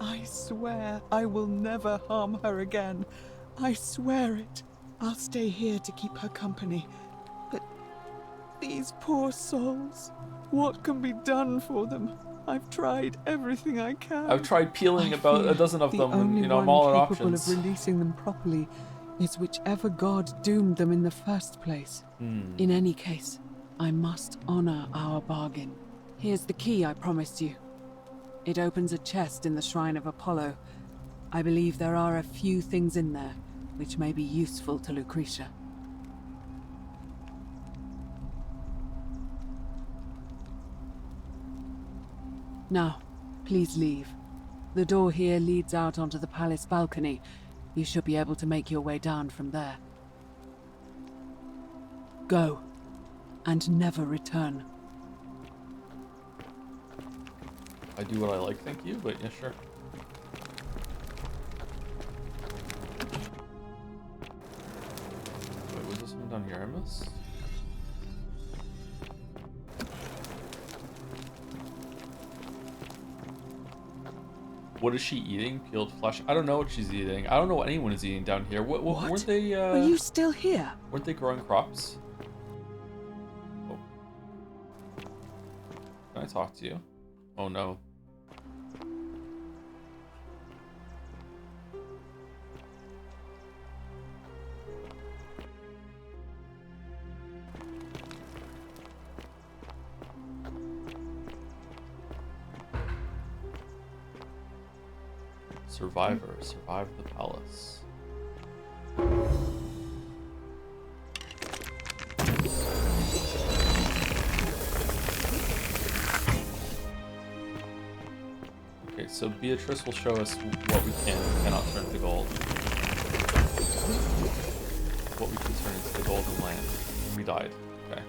I swear I will never harm her again. I swear it. I'll stay here to keep her company. But these poor souls, what can be done for them? I've tried everything I can. I've tried peeling I about a fear dozen of the them, and, only you know, I'm one all out capable options. of releasing them properly is whichever god doomed them in the first place. In any case, I must honor our bargain. Here's the key I promised you. It opens a chest in the Shrine of Apollo. I believe there are a few things in there which may be useful to Lucretia. Now, please leave. The door here leads out onto the palace balcony. You should be able to make your way down from there. Go, and never return. I do what I like, thank you, but yeah, sure. Wait, was this one down here I missed? What is she eating? Peeled flesh? I don't know what she's eating. I don't know what anyone is eating down here. What? Weren't they, Are you still here? weren't they growing crops? Oh. Can I talk to you? Oh no. Survivor, survive the palace. Okay, so Beatrice will show us what we can and cannot turn to gold. What we can turn into the golden land. We died. Okay.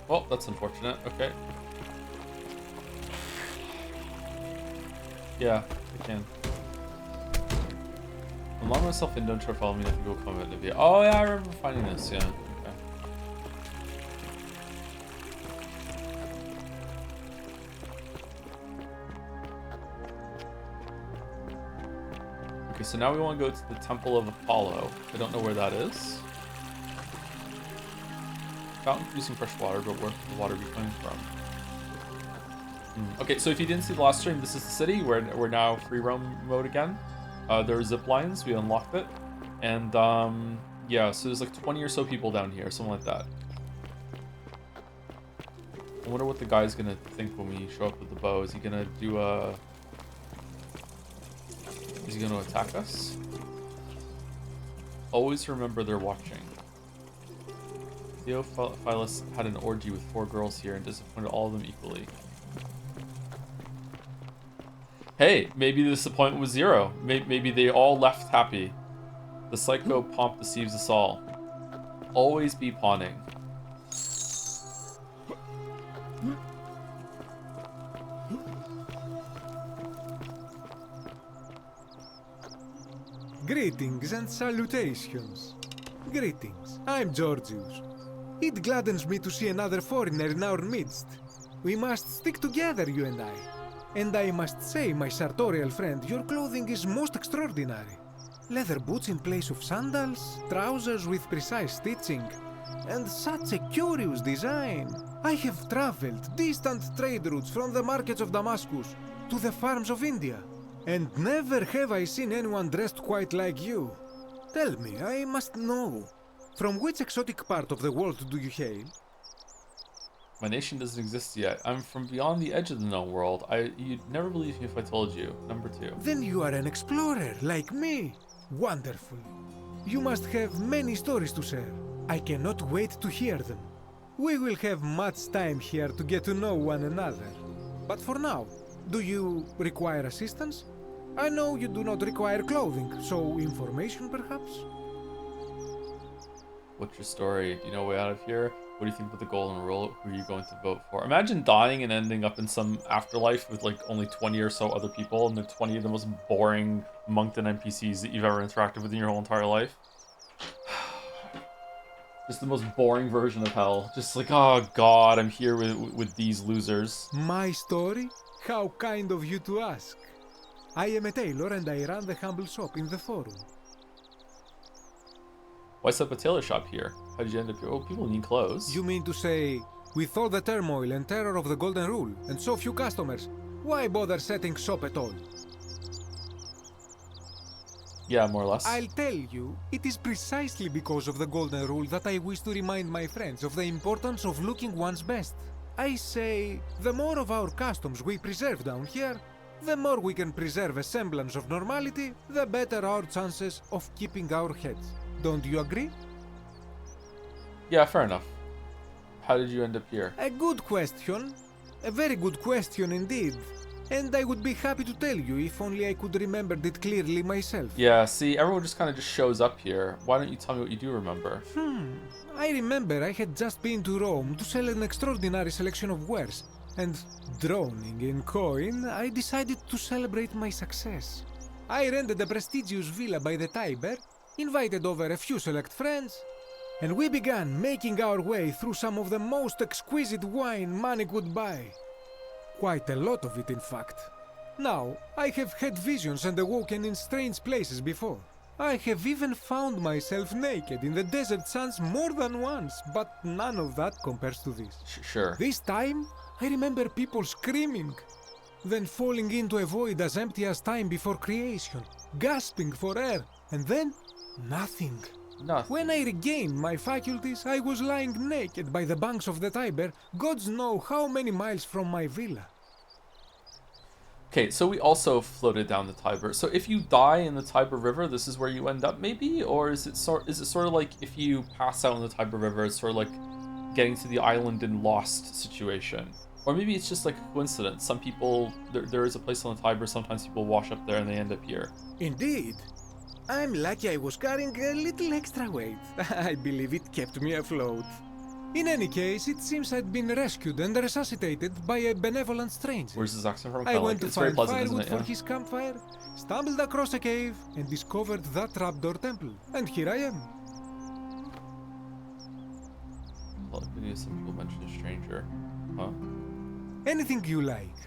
Well, that's unfortunate. Okay. Yeah, I can. Allow myself in, don't try to follow me, nothing will come out of it. Oh yeah, I remember finding this, yeah. Okay. Okay, so now we want to go to the Temple of Apollo. I don't know where that is. Fountain producing fresh water, but where could the water be coming from? Okay, so if you didn't see the last stream, this is the city. We're now free roam mode again. There are zip lines. We unlocked it. And, yeah, so there's like 20 or so people down here, something like that. I wonder what the guy's gonna think when we show up with the bow. Is he gonna do a... Is he gonna attack us? Always remember they're watching. Theophilus had an orgy with 4 girls here and disappointed all of them equally. Hey, maybe the disappointment was 0. Maybe they all left happy. The psycho pomp deceives us all. Always be pawning. Greetings and salutations. Greetings. I'm Georgius. It gladdens me to see another foreigner in our midst. We must stick together, you and I. And I must say, my sartorial friend, your clothing is most extraordinary. Leather boots in place of sandals, trousers with precise stitching, and such a curious design. I have traveled distant trade routes from the markets of Damascus to the farms of India, and never have I seen anyone dressed quite like you. Tell me, I must know, from which exotic part of the world do you hail? My nation doesn't exist yet. I'm from beyond the edge of the known world. You'd never believe me if I told you. Number 2. Then you are an explorer, like me. Wonderful. You must have many stories to share. I cannot wait to hear them. We will have much time here to get to know one another. But for now, do you require assistance? I know you do not require clothing, so information perhaps? What's your story? Do you know a way out of here? What do you think about the golden rule? Who are you going to vote for? Imagine dying and ending up in some afterlife with like only 20 or so other people, and they're 20 of the most boring Moncton NPCs that you've ever interacted with in your whole entire life. Just the most boring version of hell. Just like, oh god, I'm here with these losers. My story? How kind of you to ask. I am a tailor and I run the humble shop in the forum. Why set up a tailor shop here? How did you end up here? Oh, people need clothes. You mean to say, with all the turmoil and terror of the Golden Rule, and so few customers, why bother setting shop at all? Yeah, more or less. I'll tell you, it is precisely because of the Golden Rule that I wish to remind my friends of the importance of looking one's best. I say, the more of our customs we preserve down here, the more we can preserve a semblance of normality, the better our chances of keeping our heads. Don't you agree? Yeah, fair enough. How did you end up here? A good question. A very good question indeed. And I would be happy to tell you if only I could remember it clearly myself. Yeah, see, everyone just kind of just shows up here. Why don't you tell me what you do remember? I remember I had just been to Rome to sell an extraordinary selection of wares, and drowning in coin, I decided to celebrate my success. I rented a prestigious villa by the Tiber, invited over a few select friends, and we began making our way through some of the most exquisite wine money could buy. Quite a lot of it, in fact. Now, I have had visions and awoken in strange places before. I have even found myself naked in the desert sands more than once, but none of that compares to this. Sure. This time, I remember people screaming, then falling into a void as empty as time before creation, gasping for air, and then nothing. Nothing. When I regained my faculties, I was lying naked by the banks of the Tiber, gods know how many miles from my villa. Okay, so we also floated down the Tiber. So if you die in the Tiber River, this is where you end up, maybe, or is it sort of like if you pass out in the Tiber River, it's sort of like getting to the island in Lost situation, or maybe it's just like a coincidence. Some people there is a place on the Tiber. Sometimes people wash up there and they end up here. Indeed. I'm lucky I was carrying a little extra weight. I believe it kept me afloat. In any case, it seems I'd been rescued and resuscitated by a benevolent stranger. Where's this accent from? I went to it's very find pleasant, isn't firewood it? for Yeah. his campfire, stumbled across a cave, and discovered that trapdoor temple. And here I am. Well, maybe some people mentioned a stranger. Huh? Anything you like.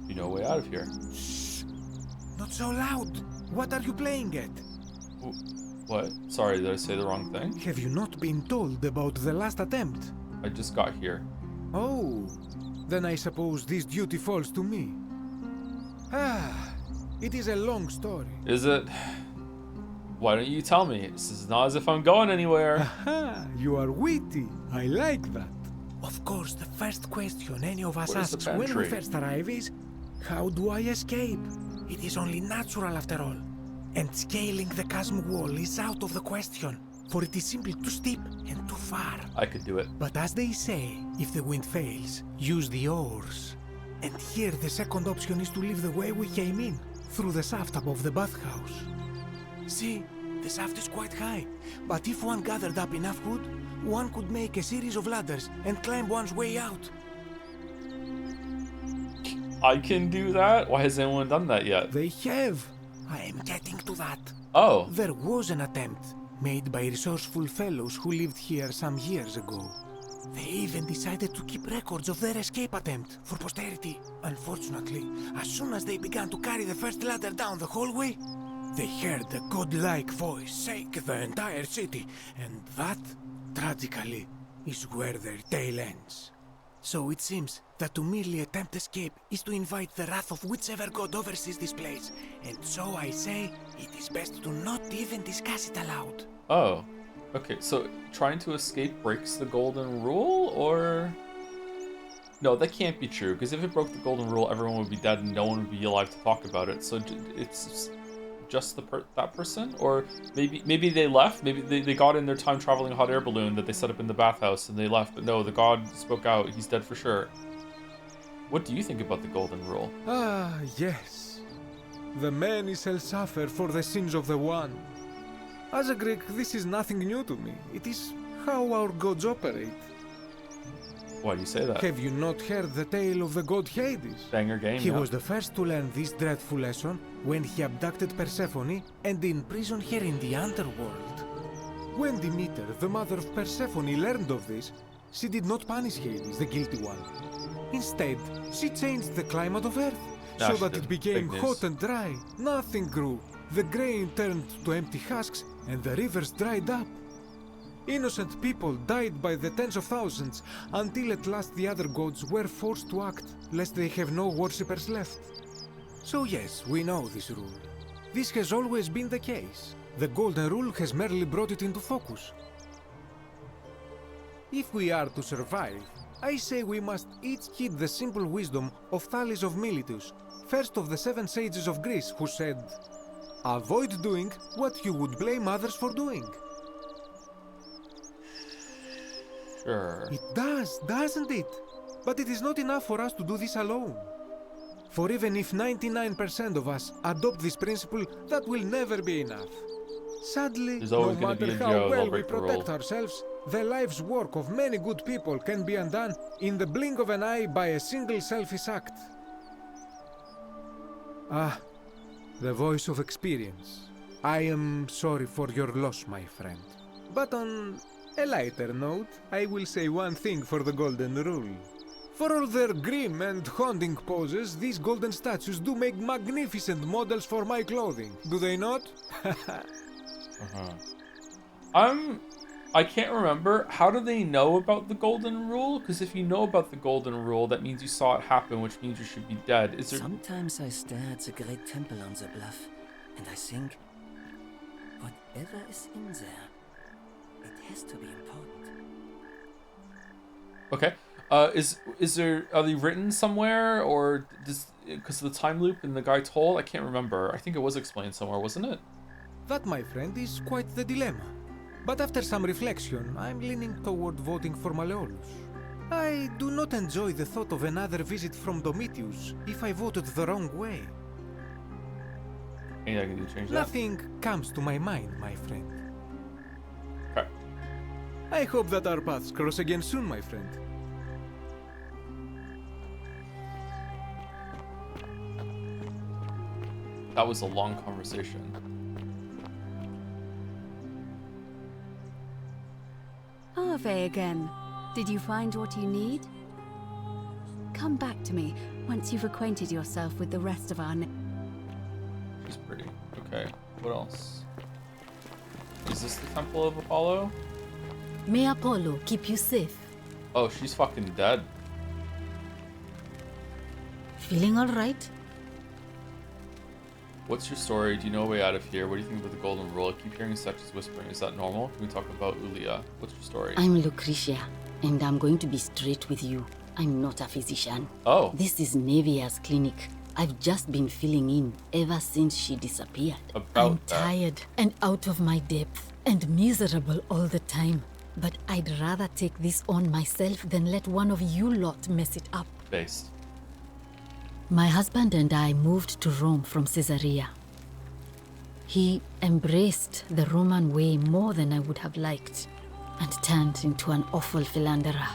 You know a way out of here. Shh! Not so loud. What are you playing at? What? Sorry, did I say the wrong thing? Have you not been told about the last attempt? I just got here. Oh, then I suppose this duty falls to me. Ah, it is a long story. Is it? Why don't you tell me? This is not as if I'm going anywhere. Aha, you are witty. I like that. Of course, the first question any of us Where's the asks when we pantry? first arrive is, how do I escape? It is only natural after all. And scaling the chasm wall is out of the question, for it is simply too steep and too far. I could do it. But as they say, if the wind fails, use the oars. And here the second option is to leave the way we came in, through the shaft above the bathhouse. See, the shaft is quite high, but if one gathered up enough wood, one could make a series of ladders and climb one's way out. I can do that? Why has anyone done that yet? They have. I am getting to that. Oh, There was an attempt made by resourceful fellows who lived here some years ago. They even decided to keep records of their escape attempt for posterity. Unfortunately, as soon as they began to carry the first ladder down the hallway, they heard a godlike voice shake the entire city, and that, tragically, is where their tale ends. So it seems that to merely attempt escape is to invite the wrath of whichever god oversees this place, and so I say it is best to not even discuss it aloud. oh. Okay, so trying to escape breaks the golden rule, or... No, that can't be true, because if it broke the golden rule, everyone would be dead and no one would be alive to talk about it. So it's just that person? Or maybe they left? Maybe they got in their time traveling hot air balloon that they set up in the bathhouse and they left, but no, the god spoke out. He's dead for sure. What do you think about the golden rule? Ah, yes. The many shall suffer for the sins of the one. As a Greek, this is nothing new to me. It is how our gods operate. Why do you say that? Have you not heard the tale of the god Hades? Banger game, He yeah. was the first to learn this dreadful lesson when he abducted Persephone and imprisoned her in the underworld. When Demeter, the mother of Persephone, learned of this, she did not punish Hades, the guilty one. Instead, she changed the climate of Earth Ah, so she that did. it became Big news. hot and dry. Nothing grew. The grain turned to empty husks and the rivers dried up. Innocent people died by the tens of thousands until at last the other gods were forced to act lest they have no worshippers left. So yes, we know this rule. This has always been the case. The golden rule has merely brought it into focus. If we are to survive, I say we must each heed the simple wisdom of Thales of Miletus, first of the 7 sages of Greece, who said, "Avoid doing what you would blame others for doing." Sure. It does, doesn't it? But it is not enough for us to do this alone. For even if 99% of us adopt this principle, that will never be enough. Sadly, There's no always gonna be matter a how Joe, well they'll we break the protect rule. ourselves, the life's work of many good people can be undone in the blink of an eye by a single selfish act. Ah, the voice of experience. I am sorry for your loss, my friend. But on a lighter note, I will say one thing for the Golden Rule. For all their grim and haunting poses, these golden statues do make magnificent models for my clothing, do they not? I can't remember. How do they know about the golden rule? Because if you know about the golden rule, that means you saw it happen, which means you should be dead. Is there... Sometimes I stare at the great temple on the bluff, and I think, whatever is in there, it has to be important. Okay. Is there, are they written somewhere, or does, because of the time loop in the guy told? I can't remember. I think it was explained somewhere, wasn't it? That, my friend, is quite the dilemma. But after some reflection, I'm leaning toward voting for Malleolus. I do not enjoy the thought of another visit from Domitius if I voted the wrong way. Anything I can do to change that? Nothing comes to my mind, my friend. Okay. I hope that our paths cross again soon, my friend. That was a long conversation. Ave again. Did you find what you need? Come back to me once you've acquainted yourself with the rest of our... She's pretty. Okay. What else? Is this the Temple of Apollo? May Apollo keep you safe. Oh, she's fucking dead. Feeling all right? What's your story? Do you know a way out of here? What do you think about the golden rule? I keep hearing Sex's whispering. Is that normal? Can we talk about Ulia? What's your story? I'm Lucretia, and I'm going to be straight with you. I'm not a physician. Oh. This is Nevia's clinic. I've just been filling in ever since she disappeared. About I'm that. tired and out of my depth and miserable all the time. But I'd rather take this on myself than let one of you lot mess it up. Based. My husband and I moved to Rome from Caesarea. He embraced the Roman way more than I would have liked and turned into an awful philanderer.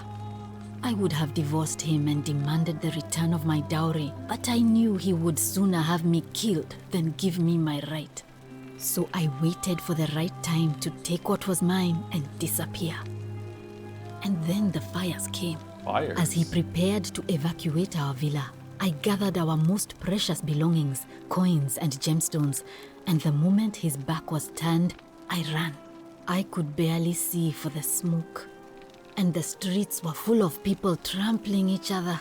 I would have divorced him and demanded the return of my dowry, but I knew he would sooner have me killed than give me my right. So I waited for the right time to take what was mine and disappear. And then the fires came. Fires? As he prepared to evacuate our villa, I gathered our most precious belongings, coins and gemstones, and the moment his back was turned, I ran. I could barely see for the smoke, and the streets were full of people trampling each other.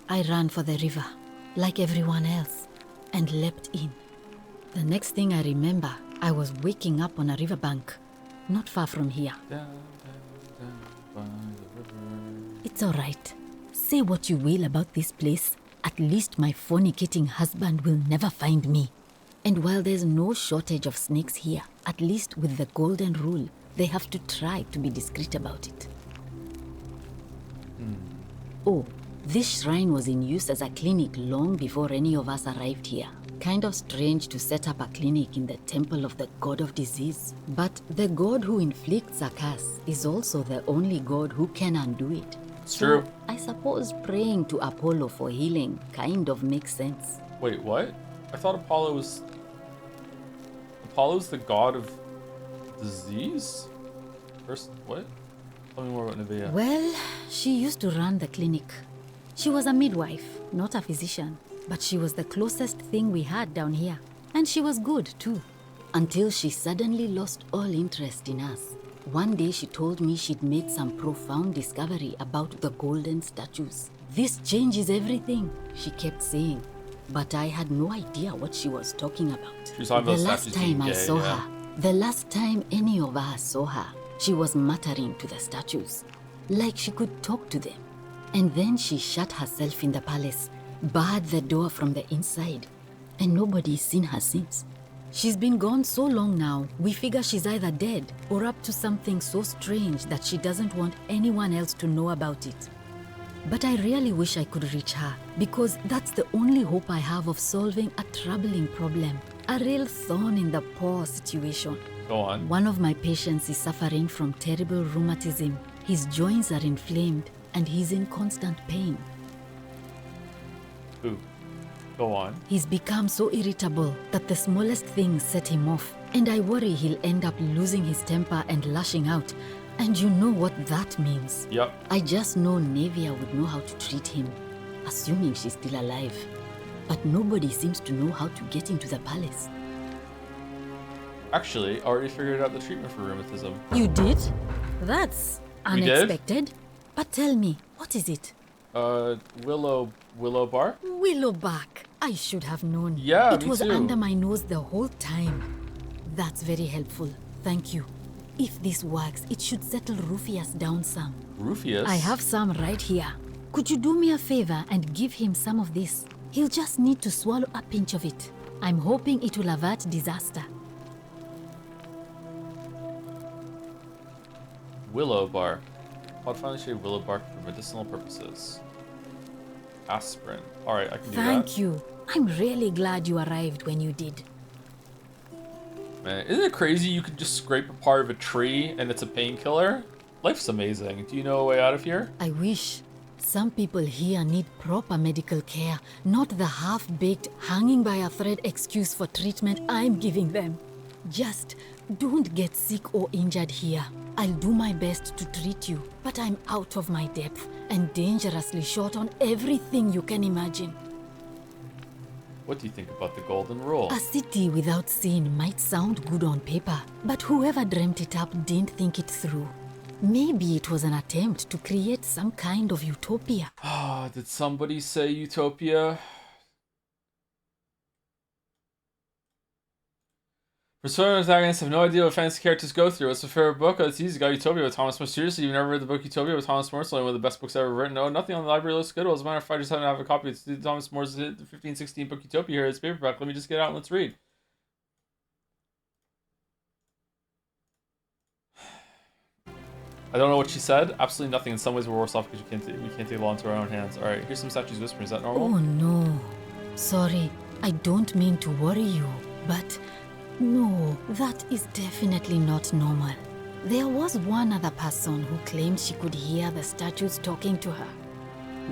I ran for the river, like everyone else, and leapt in. The next thing I remember, I was waking up on a riverbank, not far from here. Down by the river. It's all right. Say what you will about this place. At least my fornicating husband will never find me. And while there's no shortage of snakes here, at least with the golden rule, they have to try to be discreet about it. Oh, this shrine was in use as a clinic long before any of us arrived here. Kind of strange to set up a clinic in the temple of the god of disease. But the god who inflicts a curse is also the only god who can undo it. It's true. I suppose praying to Apollo for healing kind of makes sense. Wait, what? I thought Apollo's the god of disease? First, what? Tell me more about Nevaeh. Well, she used to run the clinic. She was a midwife, not a physician, but she was the closest thing we had down here. And she was good, too. Until she suddenly lost all interest in us. One day she told me she'd made some profound discovery about the golden statues. This changes everything, she kept saying. But I had no idea what she was talking about. She was talking The about last statues being time I gay, saw yeah. her, the last time any of us saw her, she was muttering to the statues, like she could talk to them. And then she shut herself in the palace, barred the door from the inside, and nobody's seen her since. She's been gone so long now, we figure she's either dead or up to something so strange that she doesn't want anyone else to know about it. But I really wish I could reach her, because that's the only hope I have of solving a troubling problem, a real thorn in the paw situation. Go on. One of my patients is suffering from terrible rheumatism. His joints are inflamed and he's in constant pain. Ooh. Go on. He's become so irritable that the smallest things set him off, and I worry he'll end up losing his temper and lashing out. And you know what that means. Yep. I just know Nevaeh would know how to treat him, assuming she's still alive. But nobody seems to know how to get into the palace. Actually, I already figured out the treatment for rheumatism. You did? That's We did? unexpected. But tell me, what is it? Willow bark? Willow bark. I should have known. Yeah, It me was too. under my nose the whole time. That's very helpful. Thank you. If this works, it should settle Rufius down some. Rufius? I have some right here. Could you do me a favor and give him some of this? He'll just need to swallow a pinch of it. I'm hoping it will avert disaster. Willow bark. I'll finally shade willow bark for medicinal purposes. Aspirin. Alright, I can do Thank you. I'm really glad you arrived when you did. that. Man, isn't it crazy you could just scrape a part of a tree and it's a painkiller? Life's amazing. Do you know a way out of here? I wish. Some people here need proper medical care, not the half-baked, hanging by a thread excuse for treatment I'm giving them. Just don't get sick or injured here. I'll do my best to treat you, but I'm out of my depth and dangerously short on everything you can imagine. What do you think about the golden rule? A city without sin might sound good on paper, but whoever dreamt it up didn't think it through. Maybe it was an attempt to create some kind of utopia. Ah, did somebody say utopia? Persona antagonists have no idea what fantasy characters go through. What's your favorite book? Oh, it's easy. Got Utopia with Thomas More. Seriously, you've never read the book Utopia with Thomas More? It's one of the best books ever written. No, nothing on the library looks good. Well, as a matter of fact, I just happen to have a copy. It's Thomas More's 1516 book Utopia here. It's paperback. Let me just get it out and let's read. I don't know what she said. Absolutely nothing. In some ways, we're worse off because we can't take the law into our own hands. All right, here's some statues whispering. Is that normal? Oh no. Sorry, I don't mean to worry you, but no, that is definitely not normal. There was one other person who claimed she could hear the statues talking to her.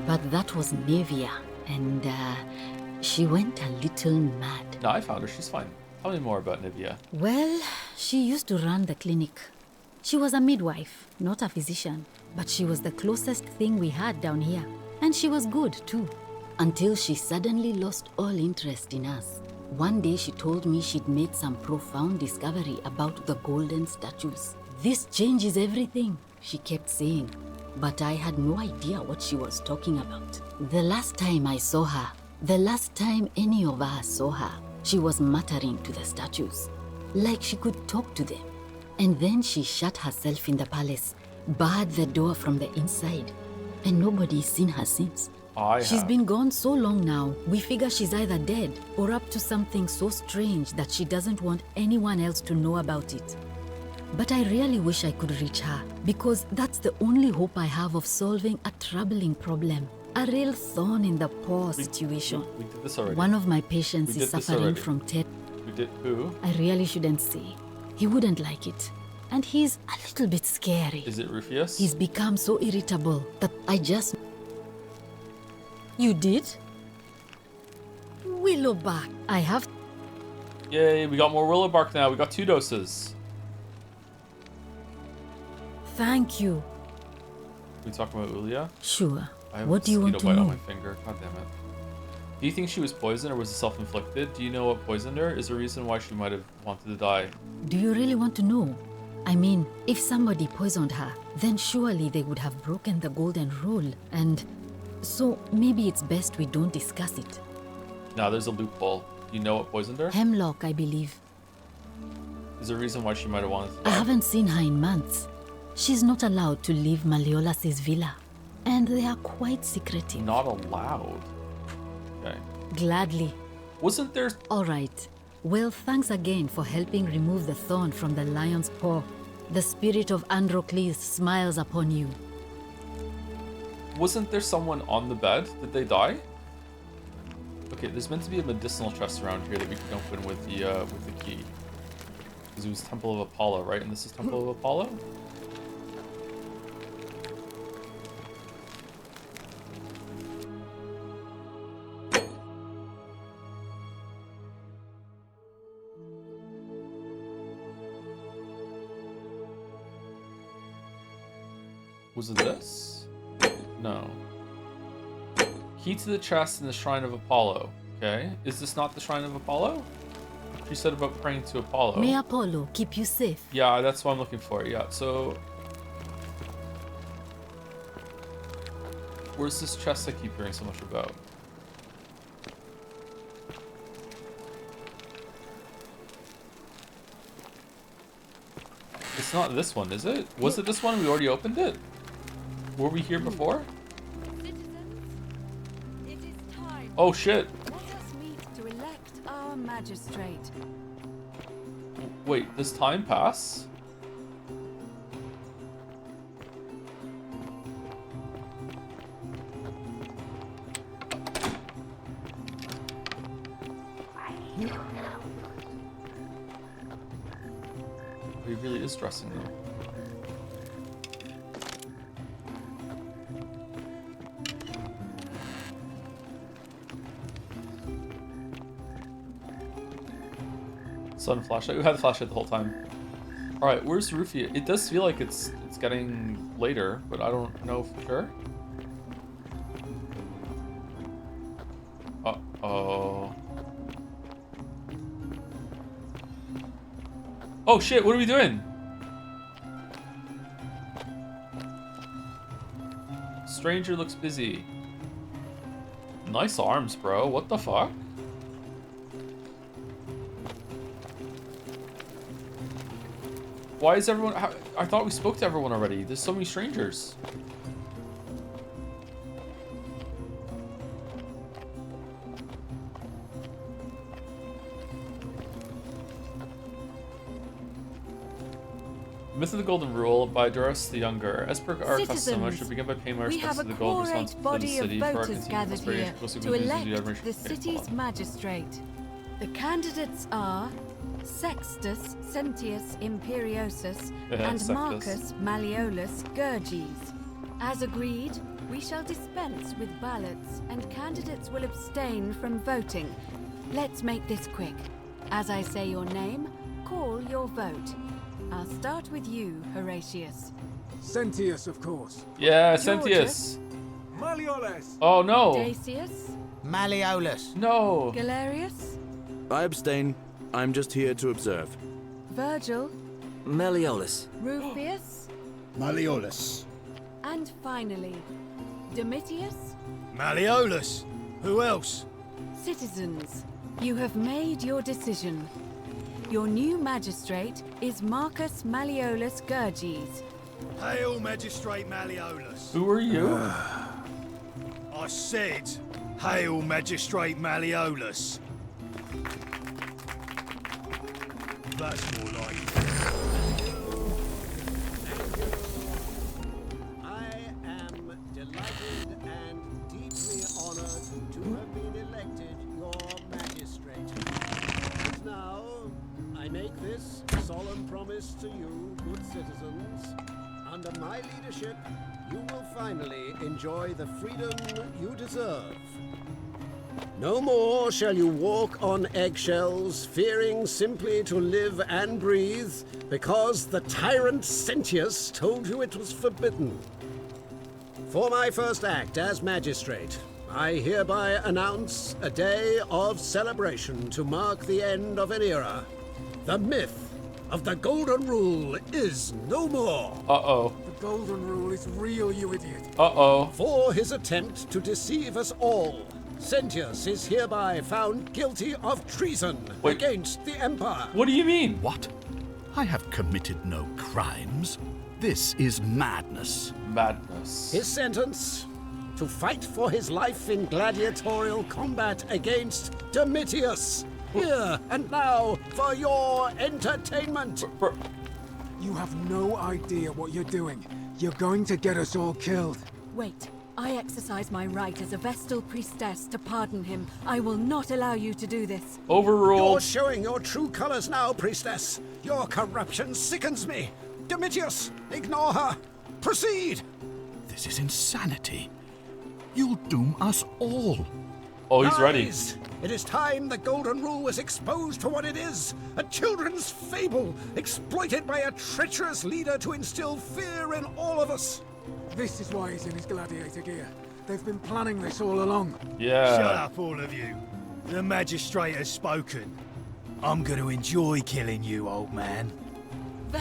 But that was Nevia, and she went a little mad. No, I found her. She's fine. Tell me more about Nivea. Well, she used to run the clinic. She was a midwife, not a physician, but she was the closest thing we had down here. And she was good, too. Until she suddenly lost all interest in us. One day she told me she'd made some profound discovery about the golden statues. This changes everything, she kept saying. But I had no idea what she was talking about. The last time I saw her, the last time any of us saw her, she was muttering to the statues, like she could talk to them. And then she shut herself in the palace, barred the door from the inside, and nobody's seen her since. She's been gone so long now, we figure she's either dead or up to something so strange that she doesn't want anyone else to know about it. But I really wish I could reach her, because that's the only hope I have of solving a troubling problem. A real thorn in the paw situation. We did this already. One of my patients is suffering from We did who? I really shouldn't say. He wouldn't like it. And he's a little bit scary. Is it Rufius? He's become so irritable that I just... You did? Willowbark. I have... Yay, we got more Willowbark now. We got 2 doses. Thank you. We talking about Ulia? Sure. I have What do you want to bite on know? my finger. God damn it. Do you think she was poisoned or was it self-inflicted? Do you know what poisoned her? Is there a reason why she might have wanted to die? Do you really want to know? I mean, if somebody poisoned her, then surely they would have broken the golden rule, and so maybe it's best we don't discuss it. Now there's a loophole. Do you know what poisoned her? Hemlock, I believe. Is there a reason why she might have wanted to die? I haven't seen her in months. She's not allowed to leave Malleolus' villa, and they are quite secretive. Not allowed. Okay. Gladly. Wasn't there... All right. Well, thanks again for helping remove the thorn from the lion's paw. The spirit of Androcles smiles upon you. Wasn't there someone on the bed? Did they die? Okay, there's meant to be a medicinal chest around here that we can open with the key. Because it was Temple of Apollo, right? And this is Temple of Apollo? Was it this? No. Key to the chest in the Shrine of Apollo. Okay. Is this not the Shrine of Apollo? You said about praying to Apollo. May Apollo keep you safe. Yeah, that's what I'm looking for. Yeah, so... Where's this chest I keep hearing so much about? It's not this one, is it? Was it this one? We already opened it? Were we here before? Citizens, it is time. Oh shit. Let us meet to elect our magistrate. Wait, does time pass? He really is dressing though. Sun flashlight. We had the flashlight the whole time. All right, where's Rufia? It does feel like it's getting later, but I don't know for sure. Uh-oh. Oh shit, what are we doing? Stranger looks busy. Nice arms, bro. What the fuck? Why is everyone... I thought we spoke to everyone already. There's so many strangers. Myth of the Golden Rule by Doris the Younger. As per our custom, I should begin by paying my respects to the gold responsible for the city for our continued gathered here prosperity, to elect the city's magistrate. The candidates are Sextus Sentius Imperiosus and Sextus. Marcus Malleolus Gurges. As agreed, we shall dispense with ballots and candidates will abstain from voting. Let's make this quick. As I say your name, call your vote. I'll start with you, Horatius. Sentius, of course. Yeah, Sentius. Malleolus! Oh no. Dacius? Malleolus. No. Galerius? I abstain. I'm just here to observe. Virgil? Malleolus. Rufius? Malleolus. And finally, Domitius? Malleolus. Who else? Citizens, you have made your decision. Your new magistrate is Marcus Malleolus Gurges. Hail, Magistrate Malleolus. Who are you? I said, hail, Magistrate Malleolus. That's more like it. I am delighted and deeply honored to have been elected your magistrate. And now, I make this solemn promise to you, good citizens. Under my leadership, you will finally enjoy the freedom you deserve. No more shall you walk on eggshells, fearing simply to live and breathe, because the tyrant Sentius told you it was forbidden. For my first act as magistrate, I hereby announce a day of celebration to mark the end of an era. The myth of the Golden Rule is no more. Uh-oh. The Golden Rule is real, you idiot. Uh-oh. For his attempt to deceive us all, Sentius is hereby found guilty of treason against the Empire. What do you mean? What? I have committed no crimes. This is madness. Madness. His sentence? To fight for his life in gladiatorial combat against Domitius. Here and now for your entertainment. You have no idea what you're doing. You're going to get us all killed. Wait, I exercise my right as a Vestal priestess to pardon him. I will not allow you to do this. Overruled. You're showing your true colors now, priestess. Your corruption sickens me. Domitius, ignore her. Proceed. This is insanity. You'll doom us all. Oh, he's ready. Lies. It is time the Golden Rule was exposed for what it is. A children's fable, exploited by a treacherous leader to instill fear in all of us. This is why he's in his gladiator gear. They've been planning this all along. Yeah. Shut up, all of you. The magistrate has spoken. I'm going to enjoy killing you, old man. The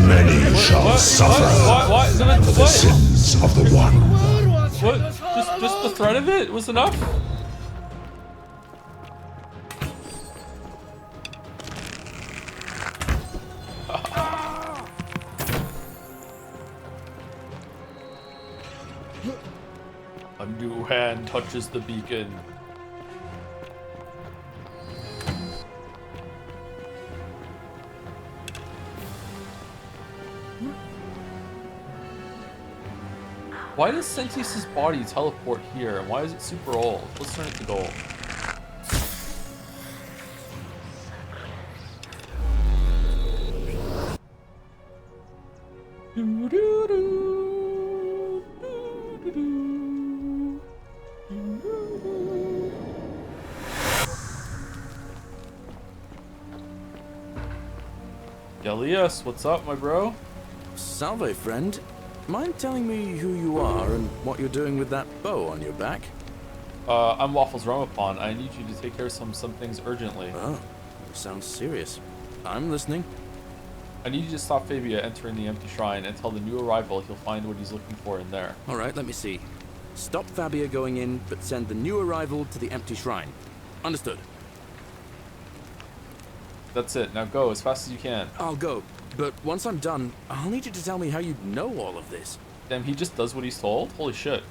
many shall suffer What? the sins of the one. What? Just the threat of it was enough? A new hand touches the beacon. Why does Sentius's body teleport here, and why is it super old? Let's turn it to gold. Elias, what's up, my bro? Salve, friend. Mind telling me who you are and what you're doing with that bow on your back? I'm Waffles Romapon. I need you to take care of some things urgently. Oh, sounds serious. I'm listening. I need you to stop Fabia entering the empty shrine and tell the new arrival he'll find what he's looking for in there. Alright, let me see. Stop Fabia going in, but send the new arrival to the empty shrine. Understood. That's it. Now go as fast as you can. I'll go, but once I'm done, I'll need you to tell me how you know all of this. Damn, he just does what he's told? Holy shit.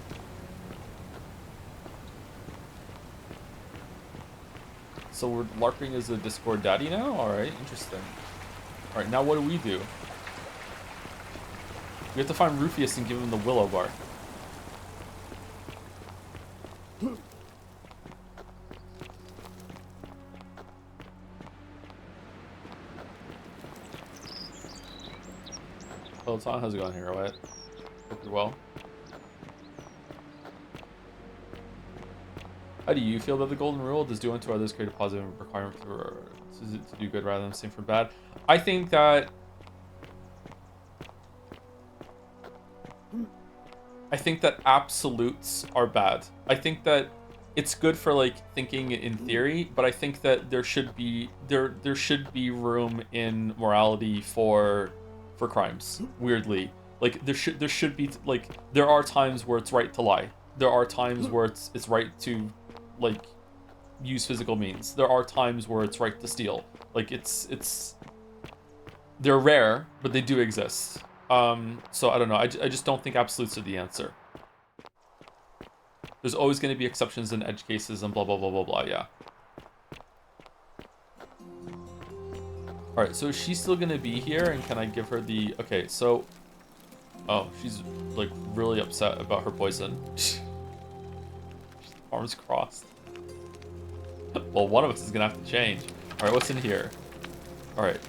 So we're LARPing as a Discord daddy now? Alright, interesting. Alright, now what do? We have to find Rufius and give him the Willow Bar. Tom. How's it going here, Wyatt? Hope you're well. How do you feel about the golden rule? Does do unto others create a positive requirement to do good rather than same for bad? I think that absolutes are bad. I think that it's good for like thinking in theory, but I think that there should be room in morality for crimes. Weirdly, like there should be like there are times where it's right to lie. There are times where it's right to like use physical means. There are times where it's right to steal. Like it's they're rare, but they do exist. So I don't know. I just don't think absolutes are the answer. There's always going to be exceptions in edge cases and blah, blah, blah, blah, blah, yeah. Alright, so is she still going to be here? And can I give her the... Okay, so... Oh, she's, like, really upset about her poison. Arms crossed. Well, one of us is going to have to change. Alright, what's in here? Alright.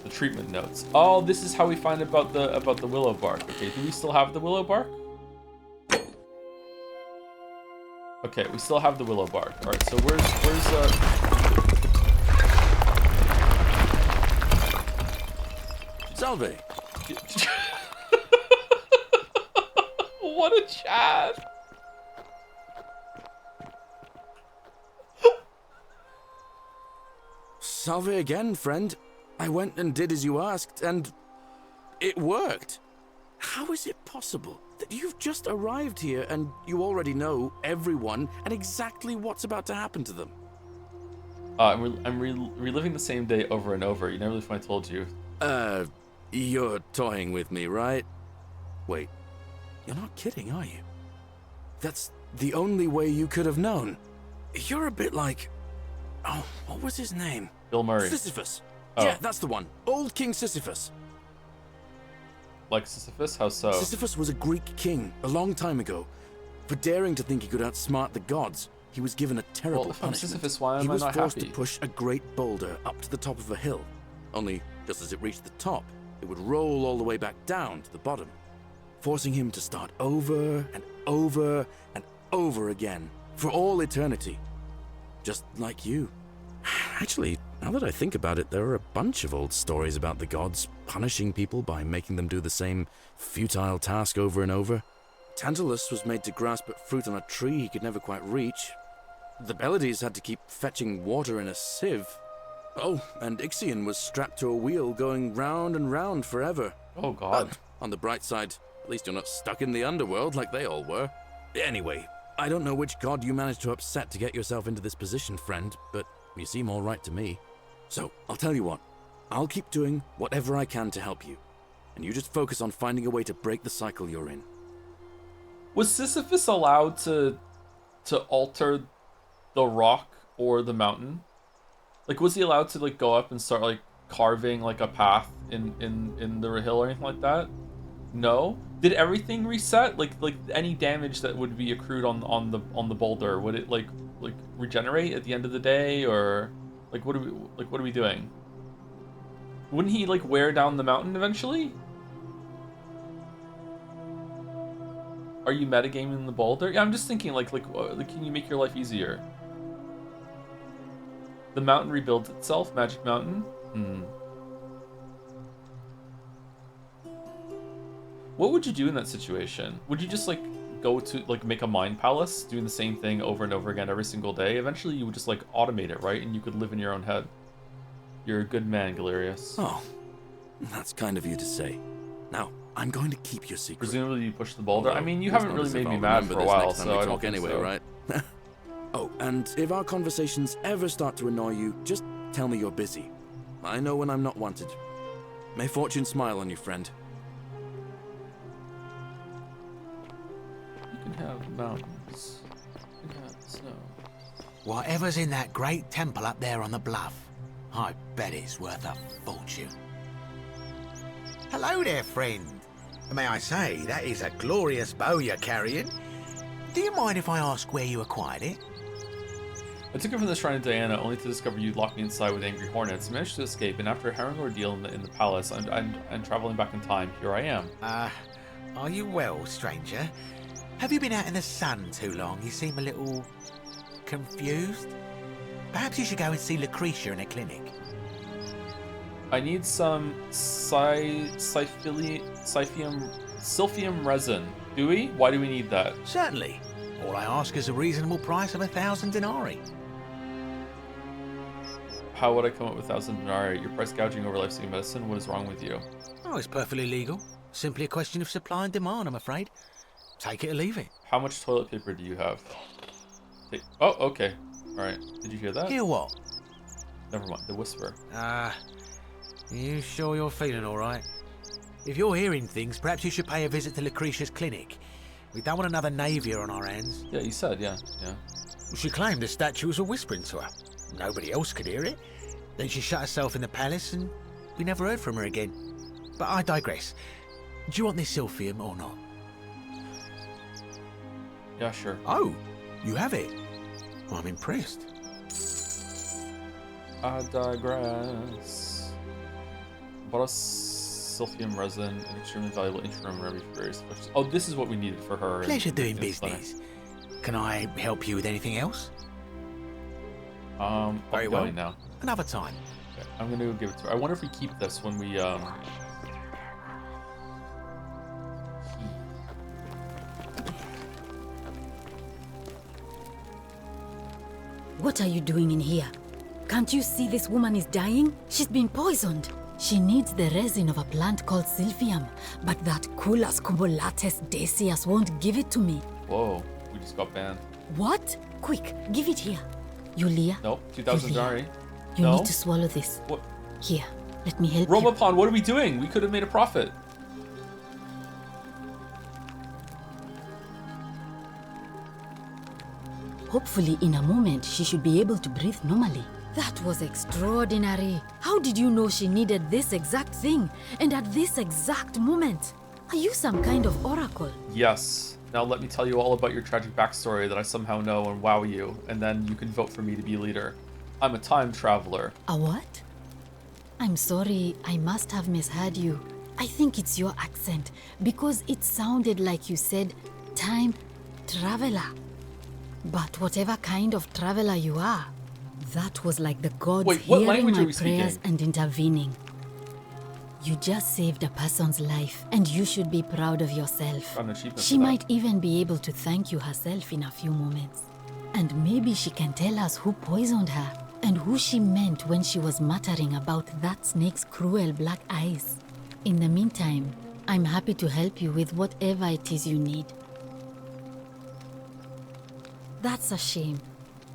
The treatment notes. Oh, this is how we find about the willow bark. Okay, do we still have the willow bark? Okay, we still have the willow bark. All right, so where's Salve. What a chat. Salve again, friend. I went and did as you asked, and it worked. How is it possible that you've just arrived here and you already know everyone and exactly what's about to happen to them? I'm reliving the same day over and over. You never believe when I told you. You're toying with me, right? Wait, you're not kidding, are you? That's the only way you could have known. You're a bit like... Oh, what was his name? Bill Murray. Sisyphus. Oh. Yeah, that's the one. Old King Sisyphus. Like Sisyphus? How so? Sisyphus was a Greek king a long time ago. For daring to think he could outsmart the gods, he was given a terrible Well, if I'm punishment. Sisyphus, why am I he was not forced happy? to push a great boulder up to the top of a hill. Only, just as it reached the top, it would roll all the way back down to the bottom, forcing him to start over and over and over again for all eternity. Just like you. Actually, now that I think about it, there are a bunch of old stories about the gods punishing people by making them do the same futile task over and over. Tantalus was made to grasp at fruit on a tree he could never quite reach. The Pleiades had to keep fetching water in a sieve. Oh, and Ixion was strapped to a wheel going round and round forever. Oh, God. But on the bright side, at least you're not stuck in the underworld like they all were. Anyway, I don't know which god you managed to upset to get yourself into this position, friend, but you seem all right to me. So, I'll tell you what. I'll keep doing whatever I can to help you. And you just focus on finding a way to break the cycle you're in. Was Sisyphus allowed to alter the rock or the mountain? Like, was he allowed to like go up and start like carving like a path in the hill or anything like that? No. Did everything reset? Like any damage that would be accrued on the boulder, would it like regenerate at the end of the day, or like what are we doing? Wouldn't he like wear down the mountain eventually? Are you metagaming the boulder? Yeah, I'm just thinking like can you make your life easier? The mountain rebuilds itself, Magic Mountain. What would you do in that situation? Would you just like go to like make a mind palace, doing the same thing over and over again every single day? Eventually you would just like automate it, right? And you could live in your own head. You're a good man, Galerius. Oh, that's kind of you to say. Now, I'm going to keep your secret. Presumably you push the boulder. I mean, you haven't really made me mad for a while, so I don't think anyway, so. Right? Oh, and if our conversations ever start to annoy you, just tell me you're busy. I know when I'm not wanted. May fortune smile on you, friend. You can have mountains. You can have snow. Whatever's in that great temple up there on the bluff, I bet it's worth a fortune. Hello there, friend. May I say, that is a glorious bow you're carrying. Do you mind if I ask where you acquired it? I took it from the Shrine of Diana, only to discover you'd locked me inside with angry hornets. I managed to escape, and after a harrowing ordeal in the palace, and traveling back in time, here I am. Are you well, stranger? Have you been out in the sun too long? You seem a little confused. Perhaps you should go and see Lucretia in a clinic. I need some Silphium resin. Do we? Why do we need that? Certainly. All I ask is a reasonable price of 1,000 denarii. How would I come up with 1,000 denarii? You're price gouging over life-saving medicine. What is wrong with you? Oh, it's perfectly legal. Simply a question of supply and demand, I'm afraid. Take it or leave it. How much toilet paper do you have? Oh, okay. Alright. Did you hear that? Hear what? Never mind. The whisper. You sure you're feeling alright? If you're hearing things, perhaps you should pay a visit to Lucretia's clinic. We don't want another Navia on our hands. Yeah, you said, yeah. She claimed the statues were whispering to her. Nobody else could hear it. Then she shut herself in the palace and we never heard from her again. But I digress. Do you want this Silphium or not? Yeah, sure. Oh, you have it? Well, I'm impressed. I digress. Bought us Silphium resin, an extremely valuable interim remedy for various afflictions. Oh, this is what we needed for her. Pleasure doing business. Can I help you with anything else? Very well. Now. Another time. Okay, I'm gonna go give it to her. I wonder if we keep this when we What are you doing in here? Can't you see this woman is dying? She's been poisoned. She needs the resin of a plant called Silphium, but that Culus cumulatus decius won't give it to me. Whoa, we just got banned. What? Quick, give it here. Yulia? Nope, 2,000 denarii. You need to swallow this. What? Here, let me help you. Romapon, what are we doing? We could have made a profit. Hopefully, in a moment, she should be able to breathe normally. That was extraordinary. How did you know she needed this exact thing, and at this exact moment? Are you some kind of oracle? Yes. Now let me tell you all about your tragic backstory that I somehow know and wow you, and then you can vote for me to be leader. I'm a time traveler. A what? I'm sorry, I must have misheard you. I think it's your accent, because it sounded like you said time traveler. But whatever kind of traveler you are, that was like the gods hearing my prayers and intervening. You just saved a person's life, and you should be proud of yourself. She might even be able to thank you herself in a few moments. And maybe she can tell us who poisoned her, and who she meant when she was muttering about that snake's cruel black eyes. In the meantime, I'm happy to help you with whatever it is you need. That's a shame.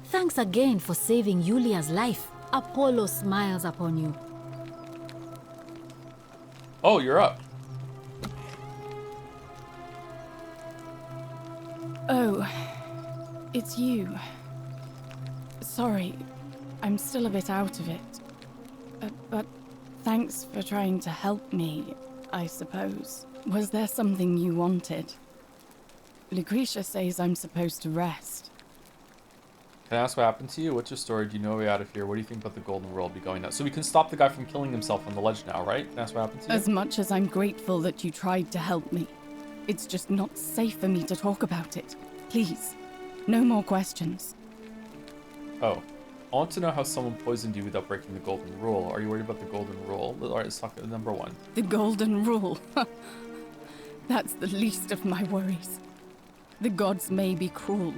Thanks again for saving Yulia's life. Apollo smiles upon you. Oh, you're up. Oh, it's you. Sorry, I'm still a bit out of it. But thanks for trying to help me, I suppose. Was there something you wanted? Lucretia says I'm supposed to rest. Can I ask what happened to you? What's your story? Do you know a way out of here? What do you think about the Golden Rule? Be going now. So we can stop the guy from killing himself on the ledge now, right? Can I ask what happened to you? As much as I'm grateful that you tried to help me, it's just not safe for me to talk about it. Please, no more questions. Oh. I want to know how someone poisoned you without breaking the Golden Rule. Are you worried about the Golden Rule? Alright, let's talk about number one. The Golden Rule. That's the least of my worries. The gods may be cruel,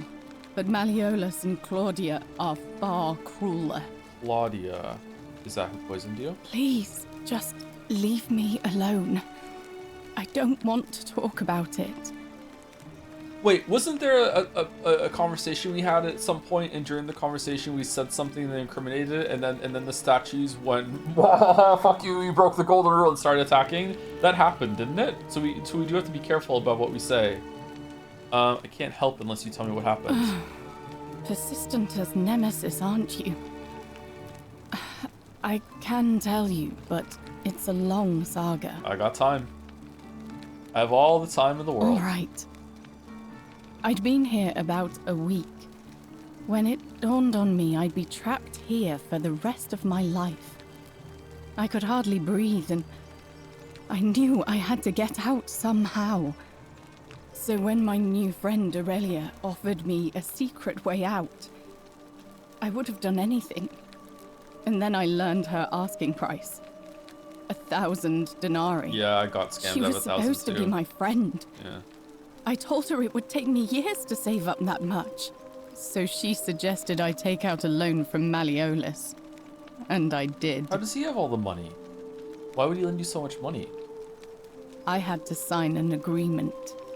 but Malleolus and Claudia are far crueler. Claudia? Is that who poisoned you? Please, just leave me alone. I don't want to talk about it. Wait, wasn't there a conversation we had at some point, and during the conversation we said something that incriminated it, and then the statues went, fuck you, you broke the Golden Rule, and started attacking? That happened, didn't it? So we do have to be careful about what we say. I can't help unless you tell me what happened. Persistent as Nemesis, aren't you? I can tell you, but it's a long saga. I got time. I have all the time in the world. All right. I'd been here about a week. When it dawned on me I'd be trapped here for the rest of my life, I could hardly breathe, and I knew I had to get out somehow. So when my new friend Aurelia offered me a secret way out, I would have done anything. And then I learned her asking price. 1,000 denarii. Yeah, I got scammed She out of was 1,000 supposed to be my friend. Yeah. I told her it would take me years to save up that much. So she suggested I take out a loan from Malleolus. And I did. How does he have all the money? Why would he lend you so much money? I had to sign an agreement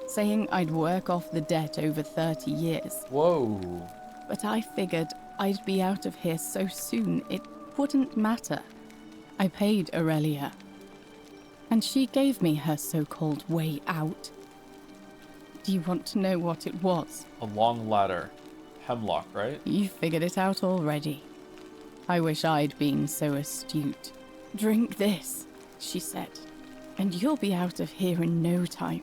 saying I'd work off the debt over 30 years. Whoa. But I figured I'd be out of here so soon it wouldn't matter. I paid Aurelia, and she gave me her so-called way out. Do you want to know what it was? A long ladder. Hemlock, right? You figured it out already. I wish I'd been so astute. Drink this, she said, and you'll be out of here in no time.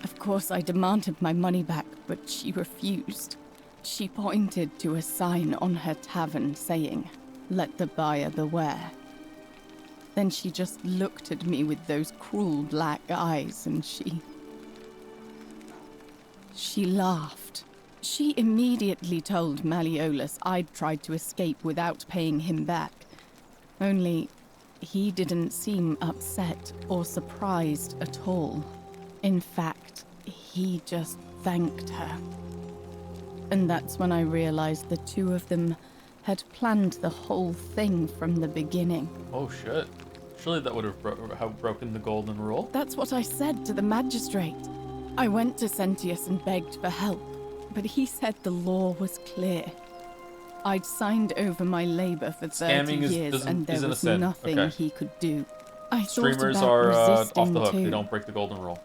Of course, I demanded my money back, but she refused. She pointed to a sign on her tavern saying, "Let the buyer beware." Then she just looked at me with those cruel black eyes, and she laughed. She immediately told Malleolus I'd tried to escape without paying him back. Only, he didn't seem upset or surprised at all. In fact, he just thanked her. And that's when I realized the two of them had planned the whole thing from the beginning. Oh shit. Surely that would have broken the golden rule. That's what I said to the magistrate. I went to Sentius and begged for help, but he said the law was clear. I'd signed over my labor for 30 years and there was nothing he could do. I thought Streamers about are off resisting the hook. too. They don't break the golden rule.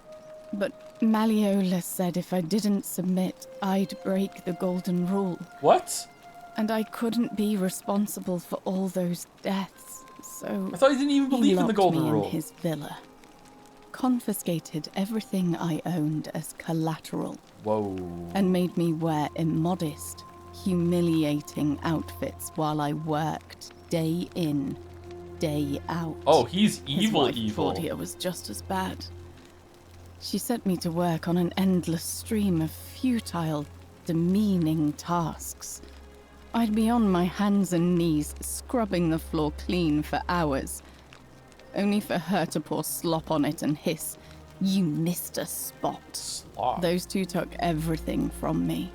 But Malleolus said if I didn't submit, I'd break the golden rule. What? And I couldn't be responsible for all those deaths, so I thought you didn't even believe in the golden he locked me rule. in his villa. Confiscated everything I owned as collateral. Whoa. And made me wear immodest, humiliating outfits while I worked day in, day out. Oh, he's evil, His wife evil. Claudia was just as bad. She sent me to work on an endless stream of futile, demeaning tasks. I'd be on my hands and knees, scrubbing the floor clean for hours, only for her to pour slop on it and hiss, "You missed a spot." Slop. Those two took everything from me.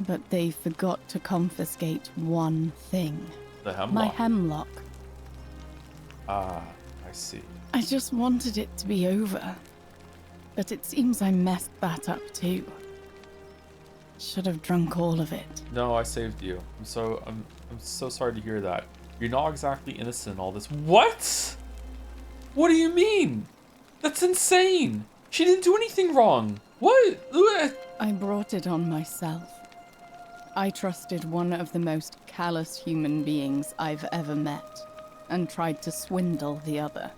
But they forgot to confiscate one thing. The hemlock. My hemlock. Ah, I see. I just wanted it to be over. But it seems I messed that up too. Should have drunk all of it. No, I saved you. I'm so sorry to hear that. You're not exactly innocent in all this. What? What do you mean? That's insane. She didn't do anything wrong. What? I brought it on myself. I trusted one of the most callous human beings I've ever met, and tried to swindle the other.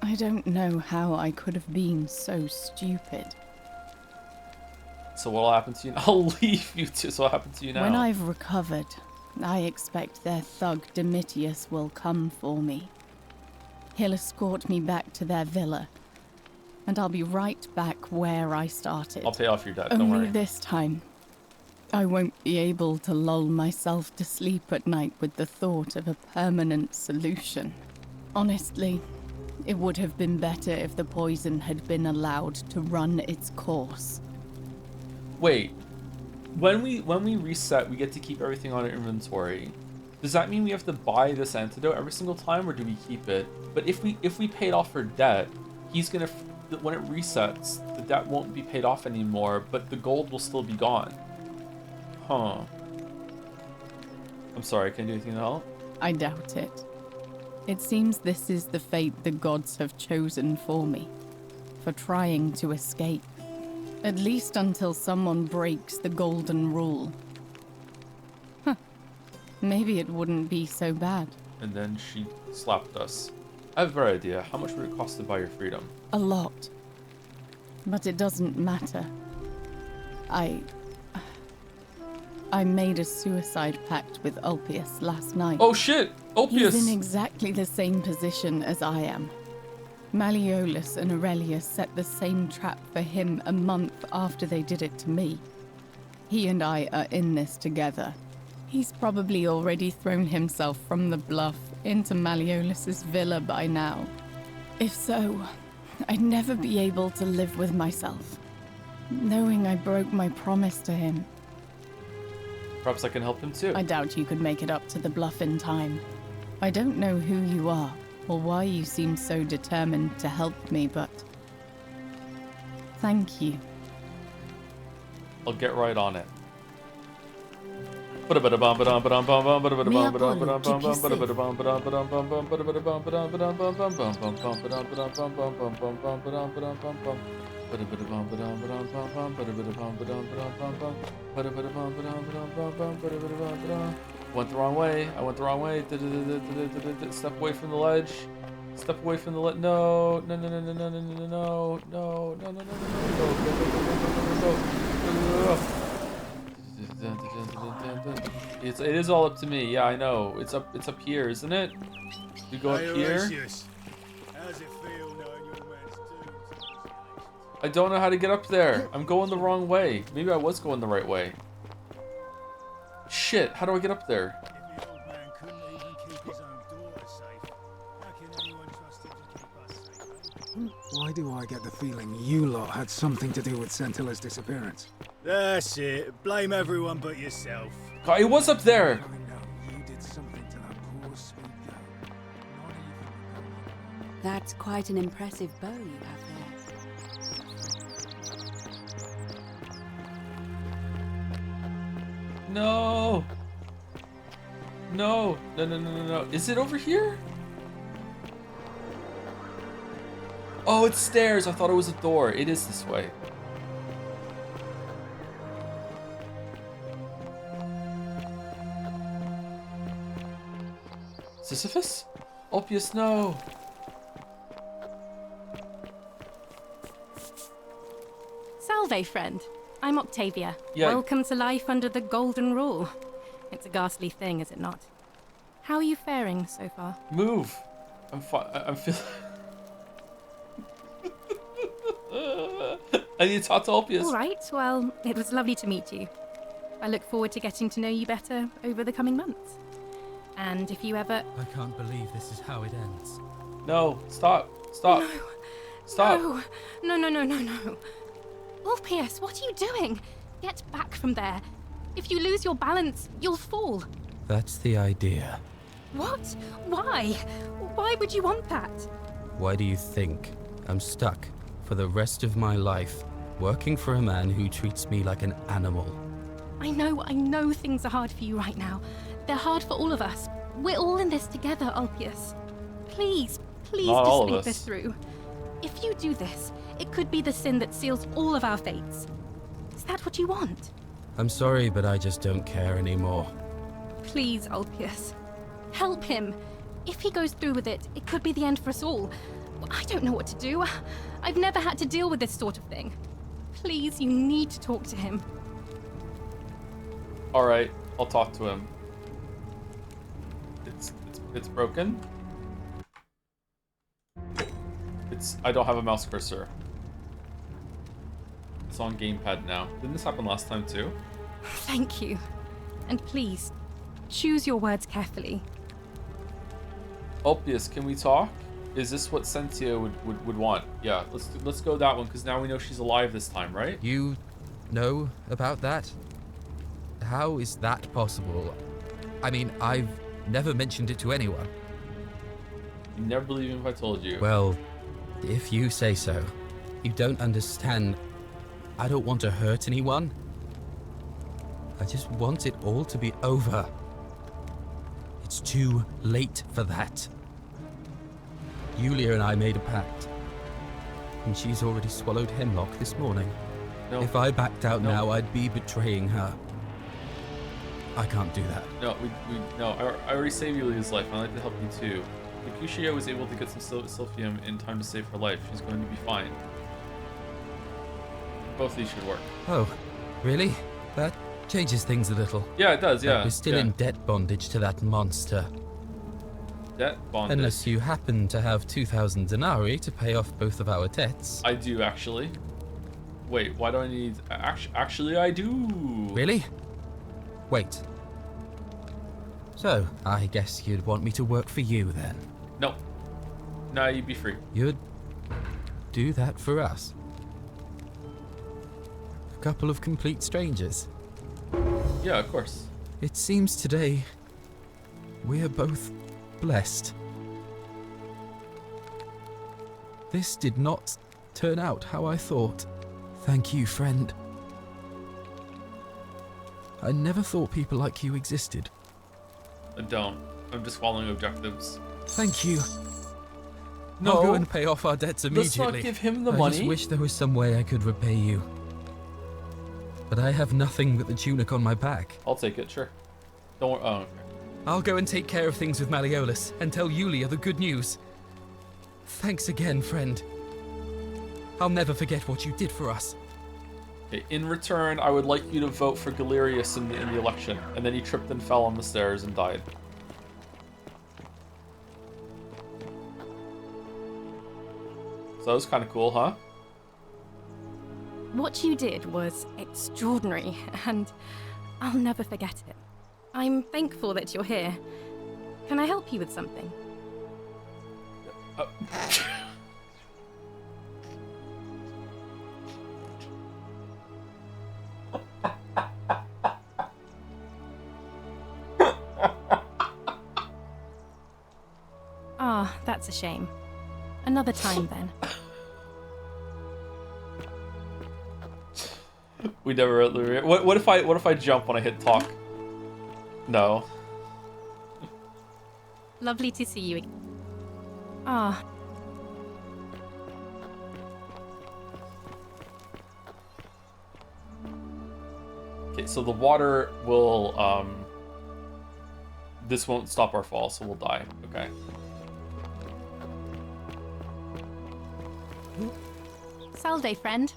I don't know how I could have been so stupid. So what'll happen to you? I'll leave you to. So what happened to you now? When I've recovered, I expect their thug Domitius will come for me. He'll escort me back to their villa, and I'll be right back where I started. I'll pay off your debt. Don't Only worry. this time, I won't be able to lull myself to sleep at night with the thought of a permanent solution. Honestly, it would have been better if the poison had been allowed to run its course. Wait. When we reset, we get to keep everything on our inventory. Does that mean we have to buy this antidote every single time, or do we keep it? But if we paid off our debt, he's gonna when it resets, the debt won't be paid off anymore, but the gold will still be gone. Huh. I'm sorry, can I do anything to help? I doubt it. It seems this is the fate the gods have chosen for me, for trying to escape. At least until someone breaks the golden rule. Huh. Maybe it wouldn't be so bad. And then she slapped us. I have a better idea. How much would it cost to buy your freedom? A lot. But it doesn't matter. I made a suicide pact with Ulpius last night. Oh shit! Ulpius! He's in exactly the same position as I am. Malleolus and Aurelius set the same trap for him a month after they did it to me. He and I are in this together. He's probably already thrown himself from the bluff into Malleolus's villa by now. If so, I'd never be able to live with myself, knowing I broke my promise to him. Perhaps I can help him too. I doubt you could make it up to the bluff in time. I don't know who you are, or why you seem so determined to help me, but thank you. I'll get right on it. Went the wrong way. I went the wrong way. Step away from the ledge. Step away from the ledge. No. No. No. No. No. No. No. No. No. No. No. No. No. It is all up to me. Yeah, I know. It's up here, isn't it? We go up here. How's it feel knowing your man's too? I don't know how to get up there. I'm going the wrong way. Maybe I was going the right way. Shit, how do I get up there? If the old man couldn't even keep his own daughter safe, how can anyone trust him to keep us safe? Why do I get the feeling you lot had something to do with Scintilla's disappearance? That's it. Blame everyone but yourself. God, it was up there. You did something to that poor sweet girl. That's quite an impressive bow you have there. No. No. No, no, no, no, no. Is it over here? Oh, it's stairs. I thought it was a door. It is this way. Sisyphus? Ulpius, no. Salve, friend. I'm Octavia. Yeah. Welcome to life under the Golden Rule. It's a ghastly thing, is it not? How are you faring so far? Move. I'm feeling... I need to talk to Ulpius. All right, well, it was lovely to meet you. I look forward to getting to know you better over the coming months. And if you ever... I can't believe this is how it ends. No, stop. Stop. No. Stop. No. No. Ulpius, what are you doing? Get back from there. If you lose your balance, you'll fall. That's the idea. What? Why? Why would you want that? Why do you think I'm stuck for the rest of my life working for a man who treats me like an animal? I know things are hard for you right now. They're hard for all of us. We're all in this together, Ulpius. Please just think this through. If you do this, it could be the sin that seals all of our fates. Is that what you want? I'm sorry, but I just don't care anymore. Please, Ulpius. Help him. If he goes through with it, it could be the end for us all. I don't know what to do. I've never had to deal with this sort of thing. Please, you need to talk to him. Alright, I'll talk to him. It's broken. I don't have a mouse cursor. It's on gamepad now. Didn't this happen last time too? Thank you. And please, choose your words carefully. Ulpius, can we talk? Is this what Cynthia would want? Yeah, let's go that one, because now we know she's alive this time, right? You know about that? How is that possible? I mean, I've never mentioned it to anyone. You never believe me if I told you. Well, if you say so. You don't understand. I don't want to hurt anyone. I just want it all to be over. It's too late for that. Yulia and I made a pact, and she's already swallowed hemlock this morning. No. If I backed out now, I'd be betraying her. I can't do that. No, I already saved Yulia's life, and I'd like to help you too. Mercutio was able to get some silphium in time to save her life. She's going to be fine. Both of these should work. Oh, Really? That changes things a little. Yeah, it does, yeah. We're still in debt bondage to that monster. Debt bondage? Unless you happen to have 2,000 denarii to pay off both of our debts. I do, actually. Wait, why do I need... Actually, I do. Really? Wait. So, I guess you'd want me to work for you then? No. No, you'd be free. You'd do that for us? A couple of complete strangers? Yeah, of course. It seems today we're both blessed. This did not turn out how I thought. Thank you, friend. I never thought people like you existed. I don't. I'm just following objectives. Thank you. No. I'll go and pay off our debts immediately. Let's not give him the I money. just wish there was some way I could repay you. But I have nothing but the tunic on my back. I'll take it, sure. Don't worry. Oh, okay. I'll go and take care of things with Malleolus and tell Yulia the good news. Thanks again, friend. I'll never forget what you did for us. Okay, in return, I would like you to vote for Galerius in the election. And then he tripped and fell on the stairs and died. So that was kind of cool, huh? What you did was extraordinary, and I'll never forget it. I'm thankful that you're here. Can I help you with something? Ah, that's a shame. Another time then. We never. What if I jump when I hit talk? No. Lovely to see you. Ah. Okay, so the water will this won't stop our fall, so we'll die. Okay. Salve, friend.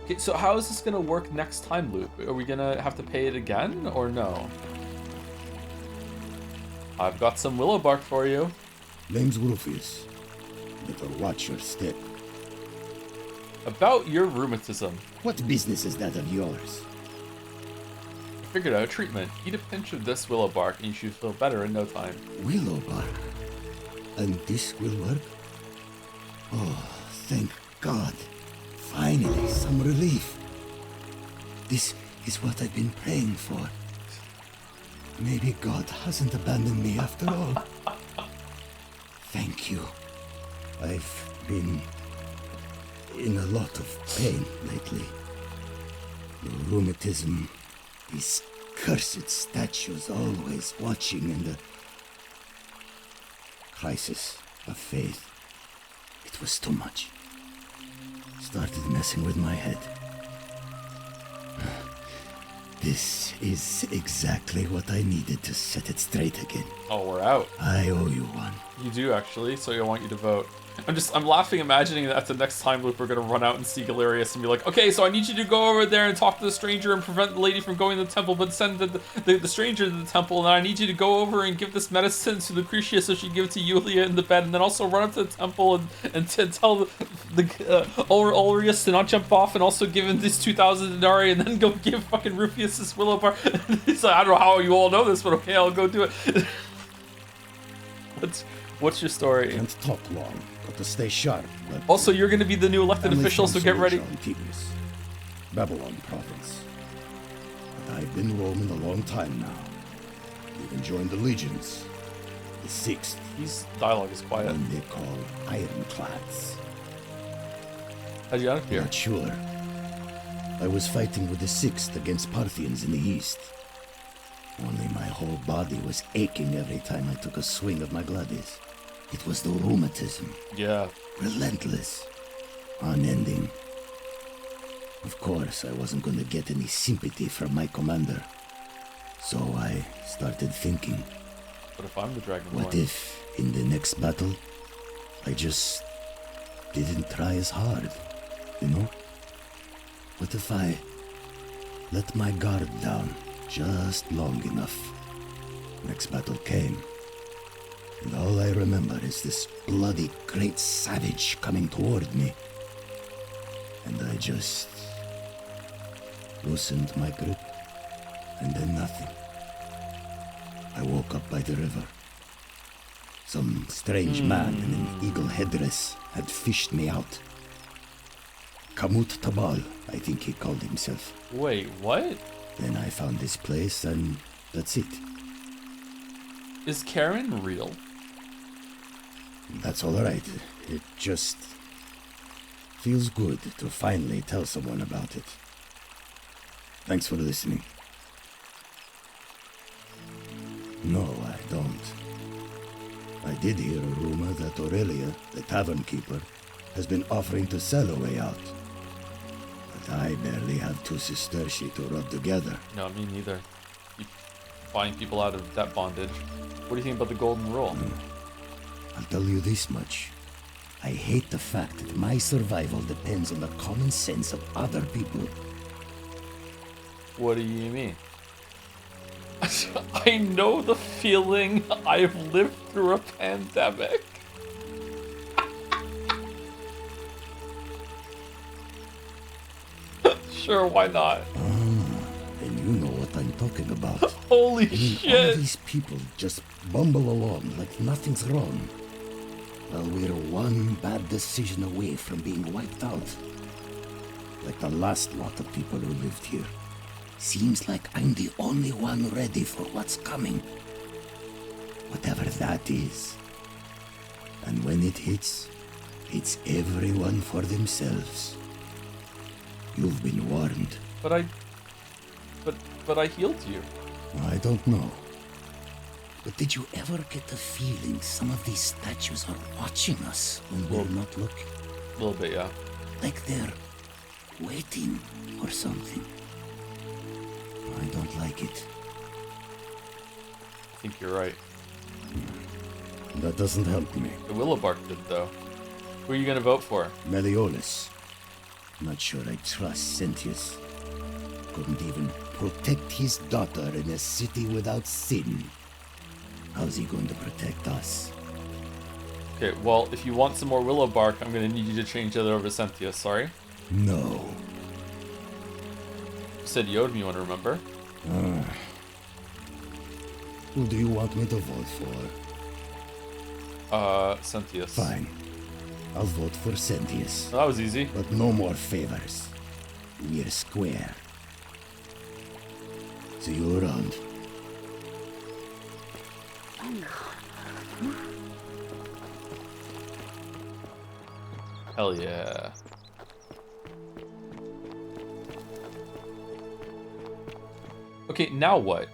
Okay, so how is this gonna work next time, Luke? Are we gonna have to pay it again, or no? I've got some willow bark for you. Name's Rufius. Better watch your step. About your rheumatism. What business is that of yours? I figured out a treatment. Eat a pinch of this willow bark and you should feel better in no time. Willow bark? And this will work? Oh, thank God. Finally, some relief. This is what I've been praying for. Maybe God hasn't abandoned me after all. Thank you. I've been in a lot of pain lately. The rheumatism, these cursed statues always watching, and the crisis of faith. It was too much. Started messing with my head. This is exactly what I needed to set it straight again. Oh, we're out. I owe you one. You do, actually, so I want you to vote. I'm laughing imagining that the next time loop we're gonna run out and see Galerius and be like, okay, so I need you to go over there and talk to the stranger and prevent the lady from going to the temple, but send the stranger to the temple, and I need you to go over and give this medicine to Lucretia so she can give it to Yulia in the bed, and then also run up to the temple and tell Ulrius to not jump off, and also give him this 2,000 denarii, and then go give fucking Rufius this willow bar. He's like, I don't know how you all know this, but okay, I'll go do it. What's your story? Can't talk long, got to stay sharp. But also, you're going to be the new elected official, so get ready. Tigris, Babylon province. But I've been roaming a long time now. Even joined the legions. The 6th. His dialogue is quiet. One they call Ironclads. How'd you get up here? Not sure. I was fighting with the 6th against Parthians in the east. Only my whole body was aching every time I took a swing of my gladius. It was the rheumatism. Yeah. Relentless. Unending. Of course, I wasn't going to get any sympathy from my commander. So I started thinking. What if I'm the Dragonborn? What if, in the next battle, I just didn't try as hard, you know? What if I let my guard down just long enough? Next battle came, and all I remember is this bloody great savage coming toward me. And I just loosened my grip, and then nothing. I woke up by the river. Some strange man in an eagle headdress had fished me out. Kamut Tabal, I think he called himself. Wait, what? Then I found this place, and that's it. Is Karen real? That's alright. It just feels good to finally tell someone about it. Thanks for listening. No, I don't. I did hear a rumor that Aurelia, the tavern keeper, has been offering to sell a way out. But I barely have two sesterci to rub together. No, me neither. Keep buying people out of debt bondage. What do you think about the golden rule? I'll tell you this much. I hate the fact that my survival depends on the common sense of other people. What do you mean? I know the feeling. I've lived through a pandemic. Sure, why not? Then you know what I'm talking about. Holy shit! All these people just bumble along like nothing's wrong. Well, we're one bad decision away from being wiped out. Like the last lot of people who lived here. Seems like I'm the only one ready for what's coming. Whatever that is. And when it hits, it's everyone for themselves. You've been warned. But I healed you. I don't know. But did you ever get the feeling some of these statues are watching us when we're not looking? A little bit, yeah. Like they're waiting or something. I don't like it. I think you're right. That doesn't help me. The Willowbark did, though. Who are you gonna vote for? Meliodas. Not sure I trust Sentius. Couldn't even protect his daughter in a city without sin. How's he going to protect us? Okay, well, if you want some more Willowbark, I'm gonna need you to change that over to Sentius, sorry? No. You said you owed me one, remember? Who do you want me to vote for? Sentius. Fine. I'll vote for Sentius. That was easy. But no more favors. We're square. See you around. Hell yeah. Okay, now what?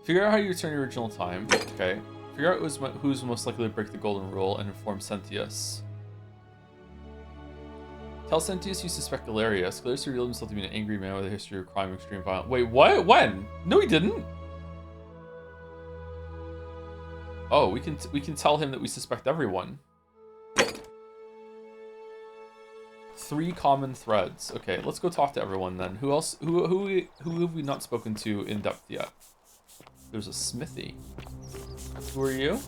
Figure out how you return your original time. Okay. Figure out who's most likely to break the golden rule and inform Sentius. Tell Sentius you suspect Galerius. Galerius revealed himself to be an angry man with a history of crime, extreme violence. Wait, what? When? No, he didn't. Oh, we can tell him that we suspect everyone. 3 common threads. Okay, let's go talk to everyone then. Who else? Who have we not spoken to in depth yet? There's a smithy. Who are you?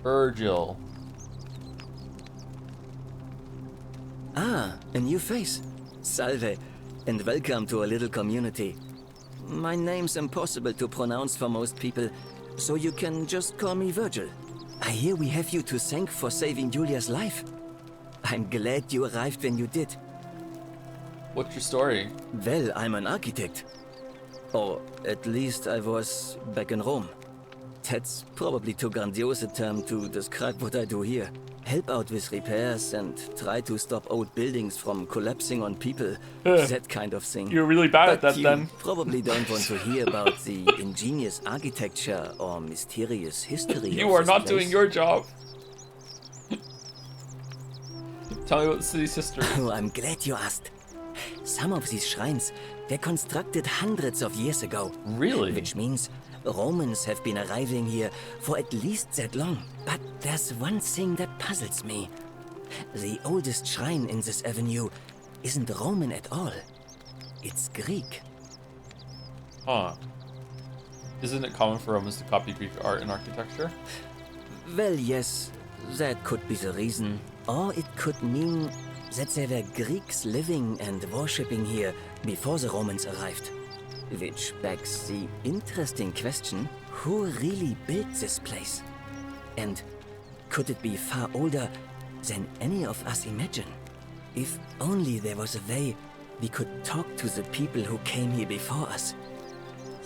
Virgil. Ah, a new face. Salve, and welcome to a little community. My name's impossible to pronounce for most people, so you can just call me Virgil. I hear we have you to thank for saving Julia's life. I'm glad you arrived when you did. What's your story? Well, I'm an architect. Or at least I was back in Rome. That's probably too grandiose a term to describe what I do here. Help out with repairs and try to stop old buildings from collapsing on people. That kind of thing. You're really bad at that you then. Probably don't want to hear about the ingenious architecture or mysterious history You of are this not place. doing your job. Tell me about the city's history. Oh, I'm glad you asked. Some of these shrines were constructed hundreds of years ago. Really? Which means Romans have been arriving here for at least that long. But there's one thing that puzzles me. The oldest shrine in this avenue isn't Roman at all. It's Greek. Huh. Isn't it common for Romans to copy Greek art and architecture? Well, yes, that could be the reason. Or it could mean that there were Greeks living and worshipping here before the Romans arrived. Which begs the interesting question, who really built this place? And could it be far older than any of us imagine? If only there was a way we could talk to the people who came here before us.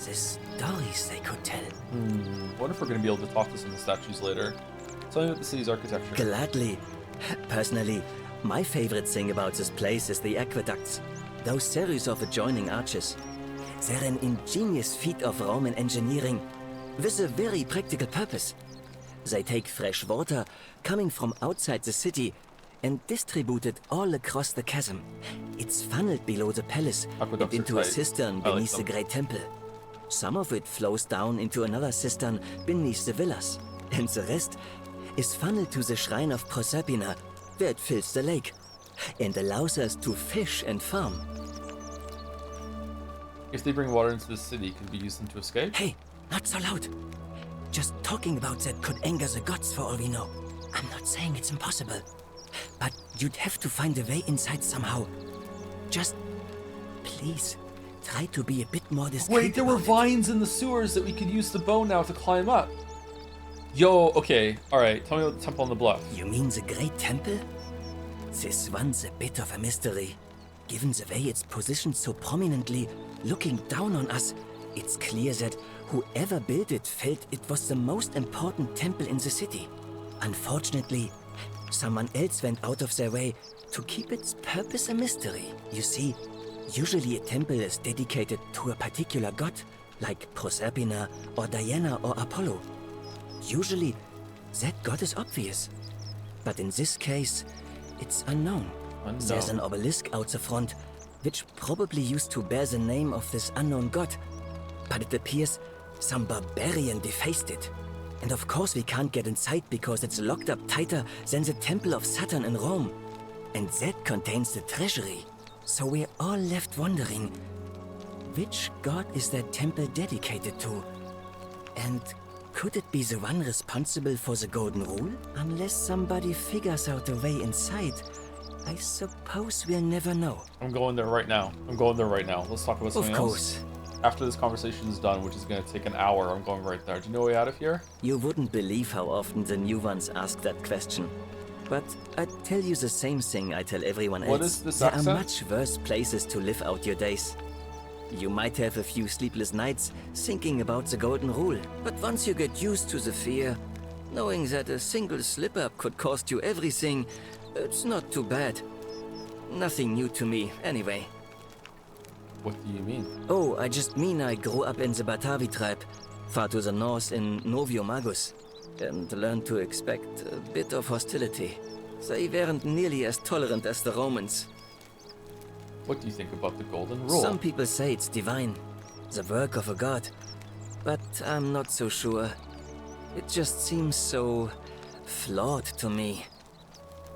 The stories they could tell. What if we're going to be able to talk to some of the statues later? Tell me about the city's architecture. Gladly. Personally, my favorite thing about this place is the aqueducts. Those series of adjoining arches. They're an ingenious feat of Roman engineering with a very practical purpose. They take fresh water coming from outside the city and distribute it all across the chasm. It's funneled below the palace and into a cistern beneath the Great Temple. Some of it flows down into another cistern beneath the villas, and the rest is funneled to the shrine of Proserpina, where it fills the lake and allows us to fish and farm. If they bring water into the city, can we use them to escape? Hey, not so loud. Just talking about that could anger the gods for all we know. I'm not saying it's impossible, but you'd have to find a way inside somehow. Just, please, try to be a bit more discreet. Wait, there were vines in the sewers that we could use the bow now to climb up. Yo, okay, alright, tell me about the temple on the bluff. You mean the Great Temple? This one's a bit of a mystery. Given the way it's positioned so prominently, looking down on us, it's clear that whoever built it felt it was the most important temple in the city. Unfortunately, someone else went out of their way to keep its purpose a mystery. You see, usually a temple is dedicated to a particular god, like Proserpina or Diana or Apollo. Usually, that god is obvious. But in this case, it's unknown. There's an obelisk out the front, which probably used to bear the name of this unknown god. But it appears some barbarian defaced it. And of course we can't get inside because it's locked up tighter than the Temple of Saturn in Rome. And that contains the treasury. So we're all left wondering, which god is that temple dedicated to? And could it be the one responsible for the Golden Rule? Unless somebody figures out a way inside, I suppose we'll never know. I'm going there right now. Let's talk about something else. Of course. After this conversation is done, which is going to take an hour, I'm going right there. Do you know a way out of here? You wouldn't believe how often the new ones ask that question. But I'd tell you the same thing I tell everyone else. What is this There accent? are much worse places to live out your days. You might have a few sleepless nights thinking about the Golden Rule, but once you get used to the fear, knowing that a single slip-up could cost you everything, it's not too bad. Nothing new to me, anyway. What do you mean? Oh, I just mean I grew up in the Batavi tribe, far to the north in Noviomagus, and learned to expect a bit of hostility. They weren't nearly as tolerant as the Romans. What do you think about the Golden Rule? Some people say it's divine, the work of a god, but I'm not so sure. It just seems so flawed to me.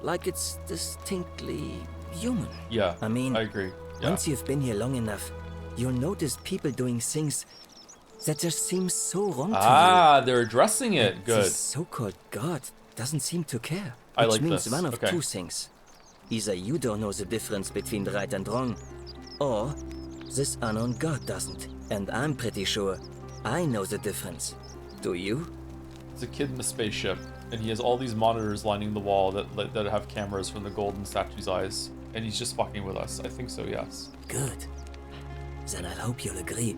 Like it's distinctly human. Yeah, I mean, I agree. Yeah. Once you've been here long enough, you'll notice people doing things that just seem so wrong to you. Ah, they're addressing it. Good. This so-called god doesn't seem to care. I Which like means this. one of Okay. two things. Either you don't know the difference between right and wrong, or this unknown god doesn't. And I'm pretty sure I know the difference. Do you? It's a kid in a spaceship, and he has all these monitors lining the wall that have cameras from the golden statue's eyes, and he's just fucking with us. I think so, yes. Good. Then I hope you'll agree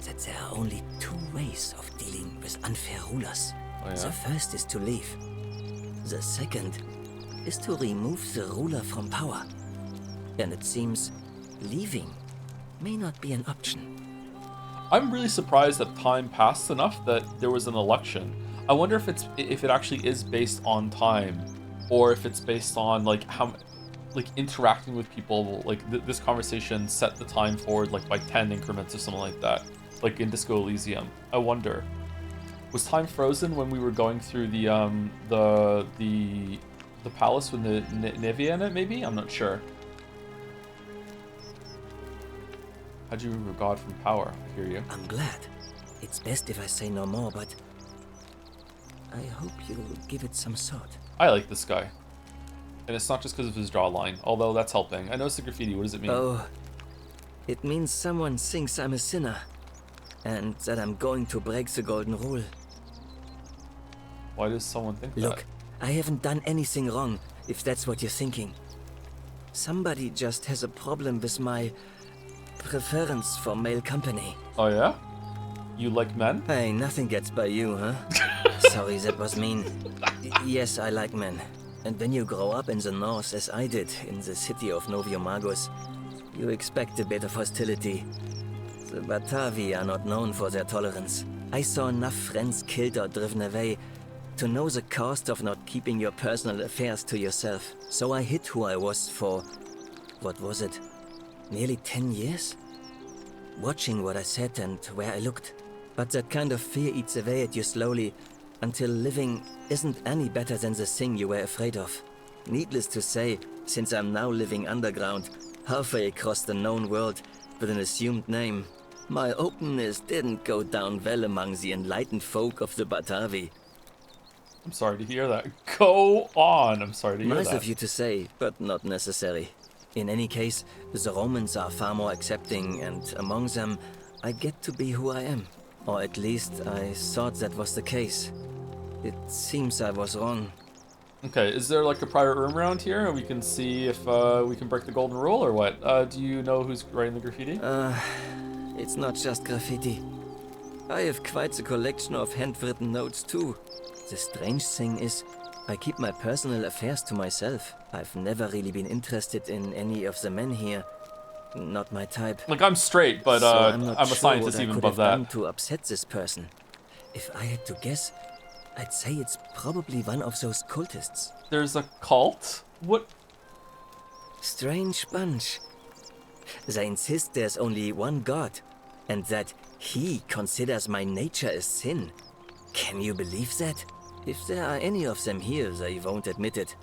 that there are only two ways of dealing with unfair rulers. Oh, yeah? The first is to leave. The second is to remove the ruler from power. And it seems leaving may not be an option. I'm really surprised that time passed enough that there was an election. I wonder if it actually is based on time, or if it's based on like like interacting with people, like this conversation set the time forward like by 10 increments or something like that, like in Disco Elysium. I wonder, was time frozen when we were going through the palace with the Nivea in it? Maybe, I'm not sure. How'd you remove God from power? I hear you. I'm glad. It's best if I say no more, but I hope you'll give it some thought. I like this guy. And it's not just because of his jawline, although that's helping. I noticed the graffiti. What does it mean? Oh, it means someone thinks I'm a sinner, and that I'm going to break the golden rule. Why does someone think that? Look, I haven't done anything wrong, if that's what you're thinking. Somebody just has a problem with my preference for male company. Oh yeah? You like men? Hey, nothing gets by you, huh? Sorry, that was mean. Yes, I like men. And when you grow up in the north, as I did, in the city of Noviomagos, you expect a bit of hostility. The Batavi are not known for their tolerance. I saw enough friends killed or driven away to know the cost of not keeping your personal affairs to yourself. So I hid who I was for, what was it, nearly 10 years? Watching what I said and where I looked. But that kind of fear eats away at you slowly, until living isn't any better than the thing you were afraid of. Needless to say, since I'm now living underground, halfway across the known world, with an assumed name, my openness didn't go down well among the enlightened folk of the Batavi. I'm sorry to hear that. Go on. I'm sorry to hear that. Nice of you to say, but not necessary. In any case, the Romans are far more accepting, and among them, I get to be who I am. Or at least, I thought that was the case. It seems I was wrong. Okay, is there like a private room around here and we can see if we can break the golden rule or what? Do you know who's writing the graffiti? It's not just graffiti. I have quite the collection of handwritten notes too. The strange thing is, I keep my personal affairs to myself. I've never really been interested in any of the men here. Not my type. Like, I'm straight, but so I'm a scientist even above that. To upset this person. If I had to guess, I'd say it's probably one of those cultists. There's a cult? What? Strange bunch. They insist there's only one god, and that he considers my nature a sin. Can you believe that? If there are any of them here, they won't admit it.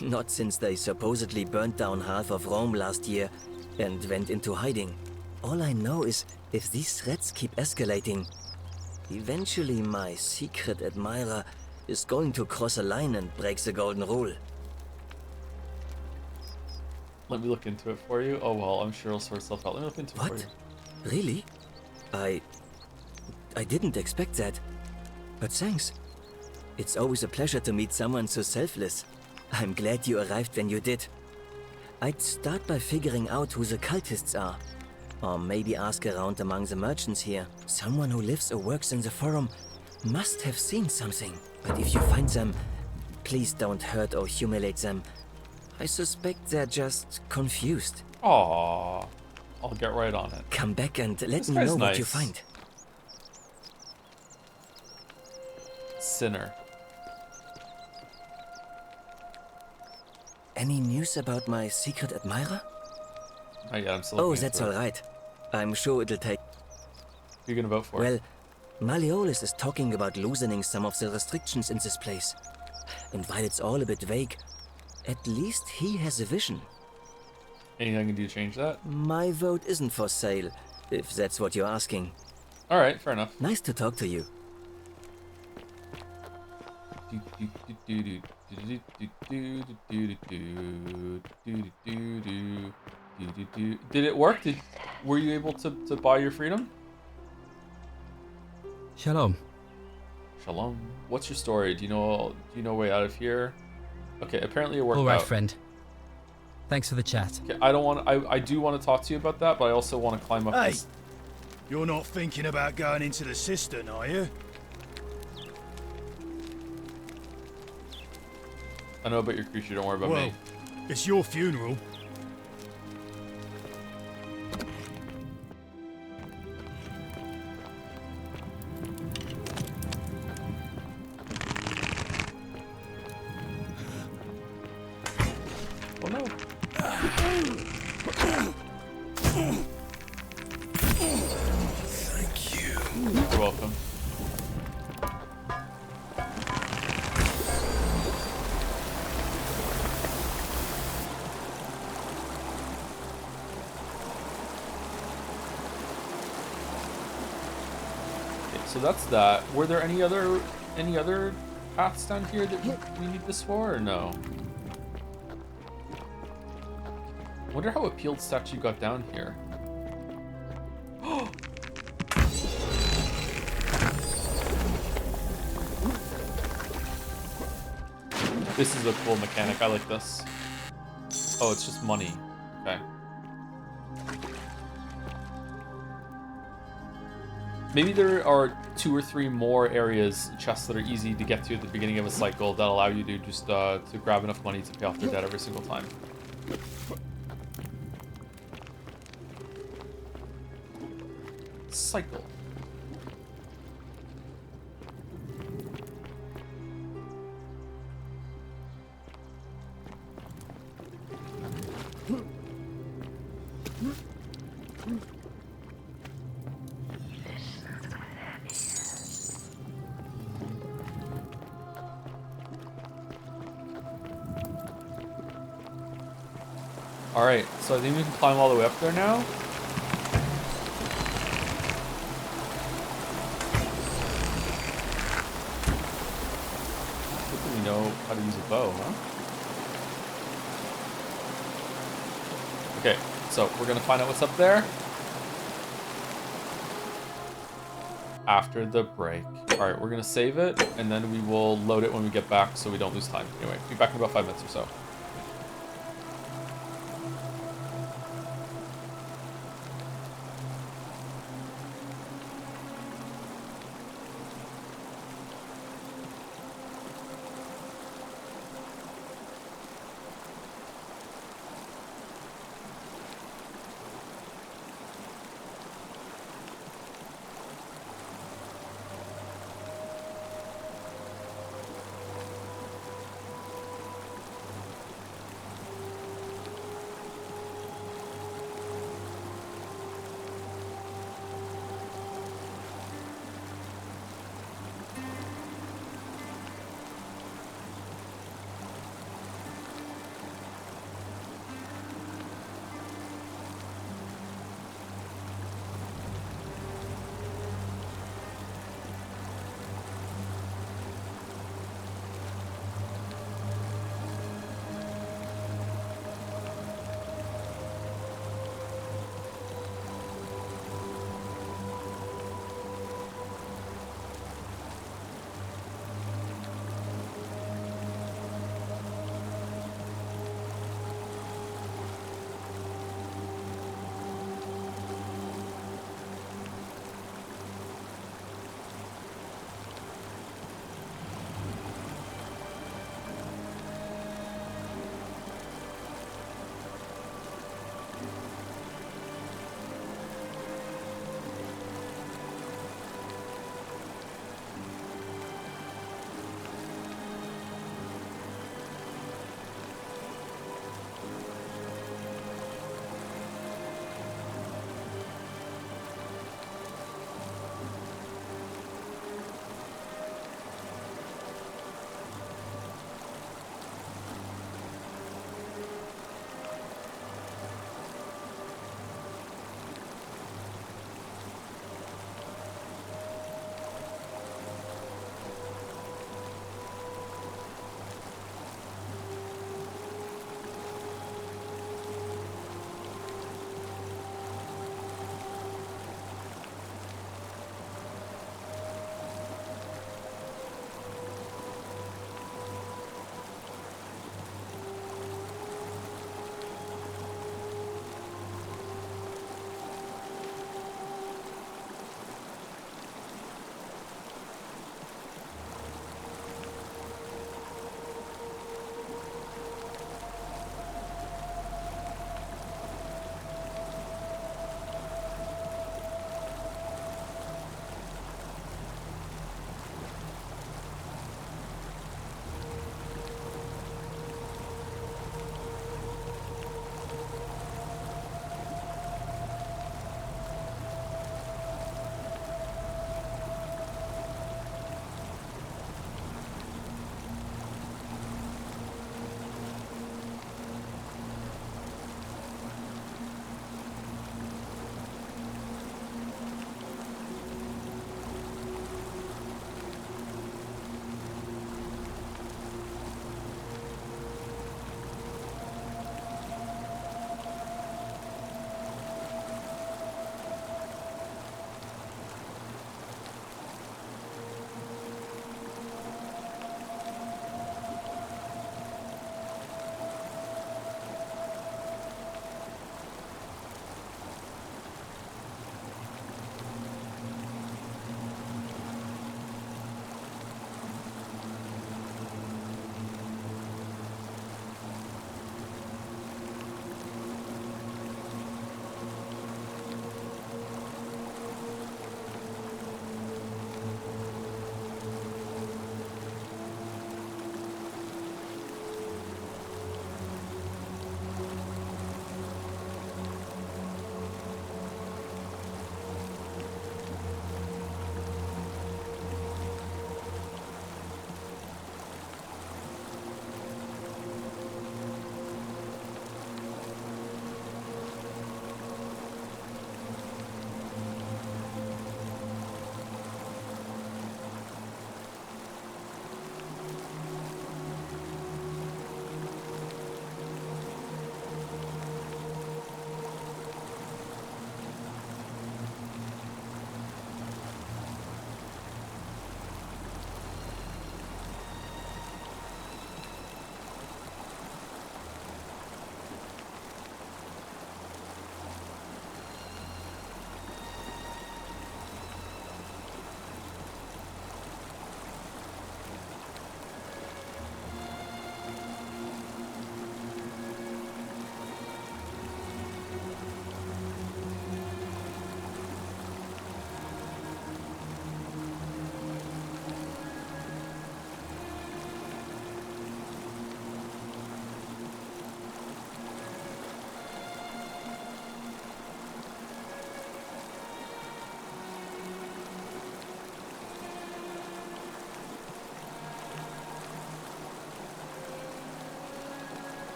Not since they supposedly burnt down half of Rome last year and went into hiding. All I know is, if these threats keep escalating, eventually my secret admirer is going to cross a line and break the golden rule. Let me look into it for you. Oh well, I'm sure it'll sort itself out. Let me look into it for you. Really? I didn't expect that. But thanks. It's always a pleasure to meet someone so selfless. I'm glad you arrived when you did. I'd start by figuring out who the cultists are. Or maybe ask around among the merchants here. Someone who lives or works in the forum must have seen something. But if you find them, please don't hurt or humiliate them. I suspect they're just confused. Aww. I'll get right on it. Come back and let me know what you find. Sinner. Any news about my secret admirer? Not yet, I'm still Oh, that's all right. I'm sure it'll take... Who are you gonna vote for? Well, Malleolus is talking about loosening some of the restrictions in this place. And while it's all a bit vague, at least he has a vision. Anything I can do to change that? My vote isn't for sale, if that's what you're asking. Alright, fair enough. Nice to talk to you. Did it work? Were you able to buy your freedom? Shalom. Shalom. What's your story? Do you know a way out of here? Okay, apparently it worked out. All right, friend. Thanks for the chat. Okay, I do want to talk to you about that, but I also want to climb up Hey, this. you're not thinking about going into the cistern, are you? I know about your creature, don't worry about me. It's your funeral. Oh no. welcome. Okay, so that's that. Were there any other paths down here that we need this for, or no? I wonder how a peeled statue got down here. This is a cool mechanic. I like this. Oh, it's just money. Okay. Maybe there are 2 or 3 more areas, chests that are easy to get to at the beginning of a cycle that allow you to just to grab enough money to pay off their debt every single time. Cycle. Alright, so I think we can climb all the way up there now. Good thing we know how to use a bow, huh? Okay, so we're gonna find out what's up there after the break. Alright, we're gonna save it, and then we will load it when we get back so we don't lose time. Anyway, be back in about 5 minutes or so.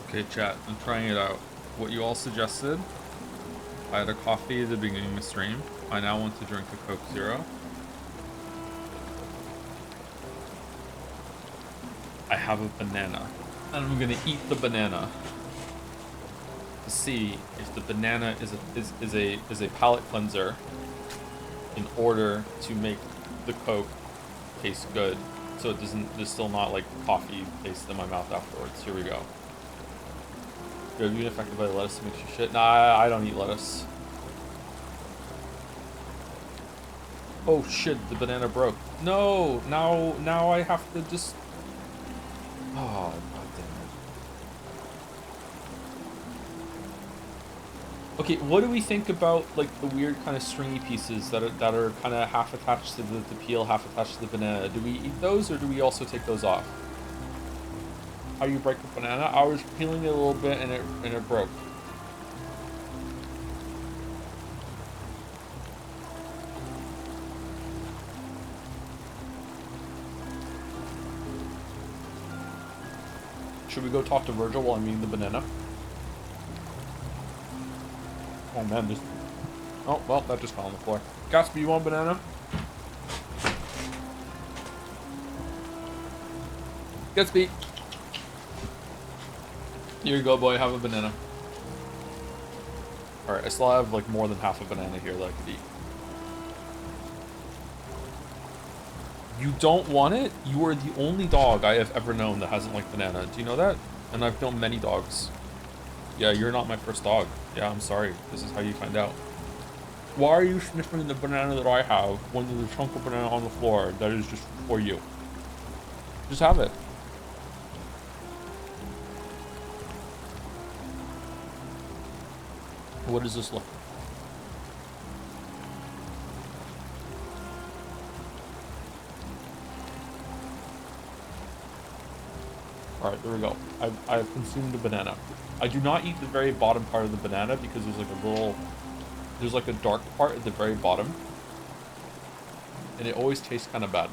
Okay, chat, I'm trying it out. What you all suggested, I had a coffee at the beginning of the stream. I now want to drink a Coke Zero. I have a banana, and I'm gonna eat the banana to see if the banana is a palate cleanser in order to make the Coke taste good, so it doesn't. There's still not like coffee taste in my mouth afterwards. Here we go. You're being affected by lettuce makes you shit. Nah, I don't eat lettuce. Oh shit, the banana broke. No, now I have to just... Oh, god damn it. Okay, what do we think about like the weird kind of stringy pieces that are kind of half attached to the peel, half attached to the banana? Do we eat those, or do we also take those off? How you break a banana? I was peeling it a little bit and it broke. Should we go talk to Virgil while I'm eating the banana? Oh man, this... Oh, well, that just fell on the floor. Gatsby, you want a banana? Gatsby! Here you go, boy, have a banana. Alright, I still have like more than half a banana here that I could eat. You don't want it? You are the only dog I have ever known that hasn't liked banana. Do you know that? And I've known many dogs. Yeah, you're not my first dog. Yeah, I'm sorry. This is how you find out. Why are you sniffing the banana that I have when there's a chunk of banana on the floor that is just for you? Just have it. What does this look like? Alright, there we go. I've consumed a banana. I do not eat the very bottom part of the banana because there's like a little... There's like a dark part at the very bottom. And it always tastes kind of bad.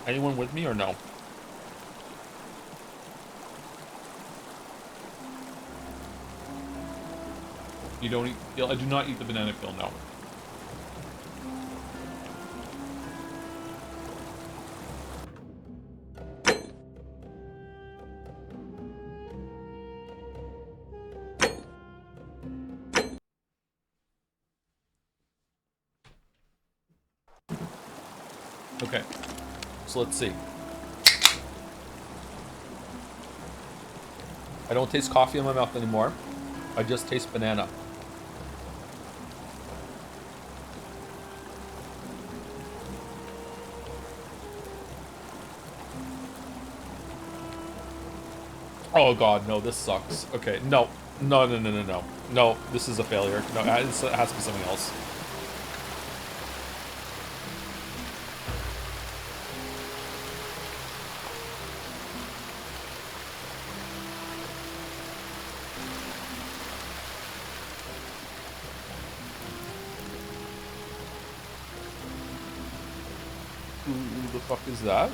Anyone with me or no? You don't eat... I do not eat the banana peel, no. Okay, so let's see. I don't taste coffee in my mouth anymore. I just taste banana. Oh god, no, this sucks. Okay, no. No, no, no, no, no. No, this is a failure. No, it has to be something else. Who the fuck is that?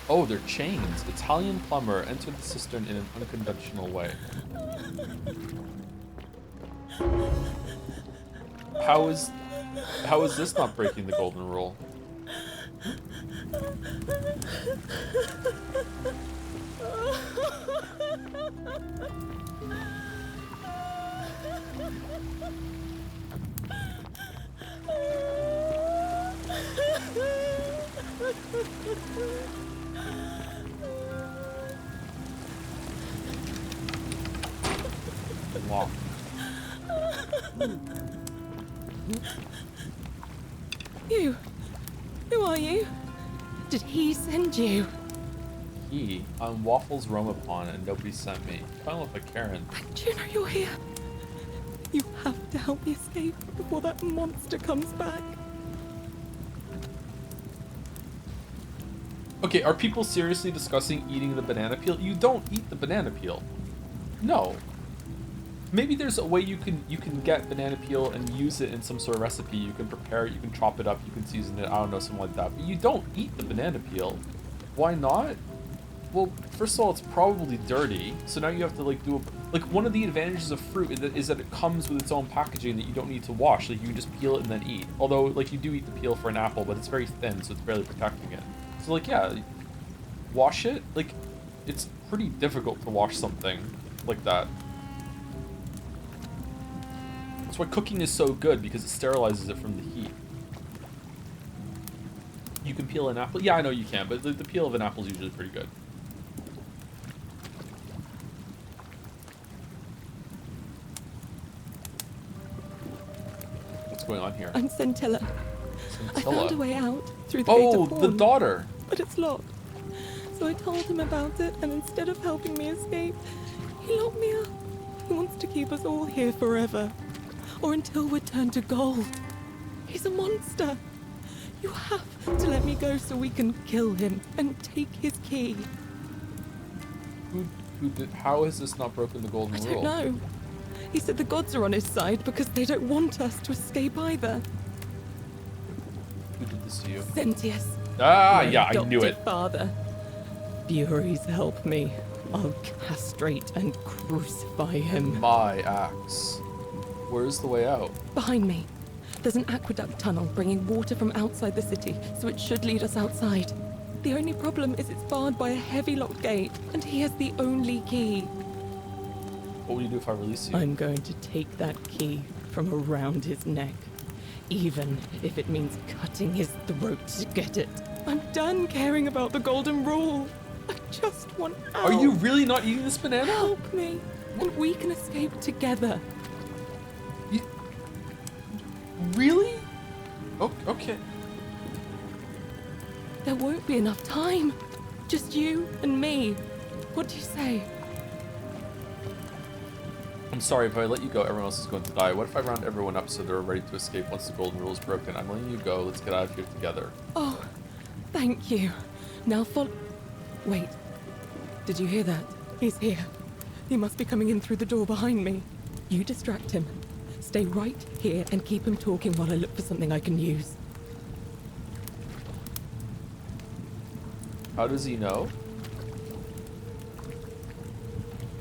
Oh, they're chains. Italian plumber entered the cistern in an unconventional way. How is this not breaking the golden rule? Wow. You? Who are you? Did he send you? He? I'm Waffles Romapon and nobody sent me. I look like Karen. Do you know you're here? You have to help me escape before that monster comes back. Okay, are people seriously discussing eating the banana peel? You don't eat the banana peel. No. Maybe there's a way you can get banana peel and use it in some sort of recipe. You can prepare it, you can chop it up, you can season it, I don't know, something like that. But you don't eat the banana peel. Why not? Well, first of all, it's probably dirty. So now you have to like do one of the advantages of fruit is that it comes with its own packaging that you don't need to wash. Like you can just peel it and then eat. Although like you do eat the peel for an apple, but it's very thin, so it's barely protecting it. So like yeah, wash it. Like it's pretty difficult to wash something like that. That's why cooking is so good, because it sterilizes it from the heat. You can peel an apple. Yeah, I know you can, but the peel of an apple is usually pretty good. What's going on here? I'm Scintilla. I found a way out through the Oh, gate of the Pawn, daughter. but it's locked. So I told him about it, and instead of helping me escape, he locked me up. He wants to keep us all here forever, or until we're turned to gold. He's a monster. You have to let me go so we can kill him and take his key. How has this not broken the golden I rule? don't know. He said the gods are on his side because they don't want us to escape either. Who did this to you? Sentius. Ah, my yeah, I knew adopted it. Father. Furies, help me. I'll castrate and crucify him. My axe. Where's the way out? Behind me. There's an aqueduct tunnel bringing water from outside the city, so it should lead us outside. The only problem is it's barred by a heavy locked gate, and he has the only key. What will you do if I release you? I'm going to take that key from around his neck, even if it means cutting his throat to get it. I'm done caring about the golden rule. I just want out. Are you really not eating this banana? Help me, and we can escape together. Really? Oh, okay. There won't be enough time. Just you and me. What do you say? I'm sorry, if I let you go, everyone else is going to die. What if I round everyone up so they're ready to escape once the golden rule is broken? I'm letting you go. Let's get out of here together. Oh, thank you. Now follow. Wait. Did you hear that? He's here. He must be coming in through the door behind me. You distract him. Stay right here and keep him talking while I look for something I can use. How does he know?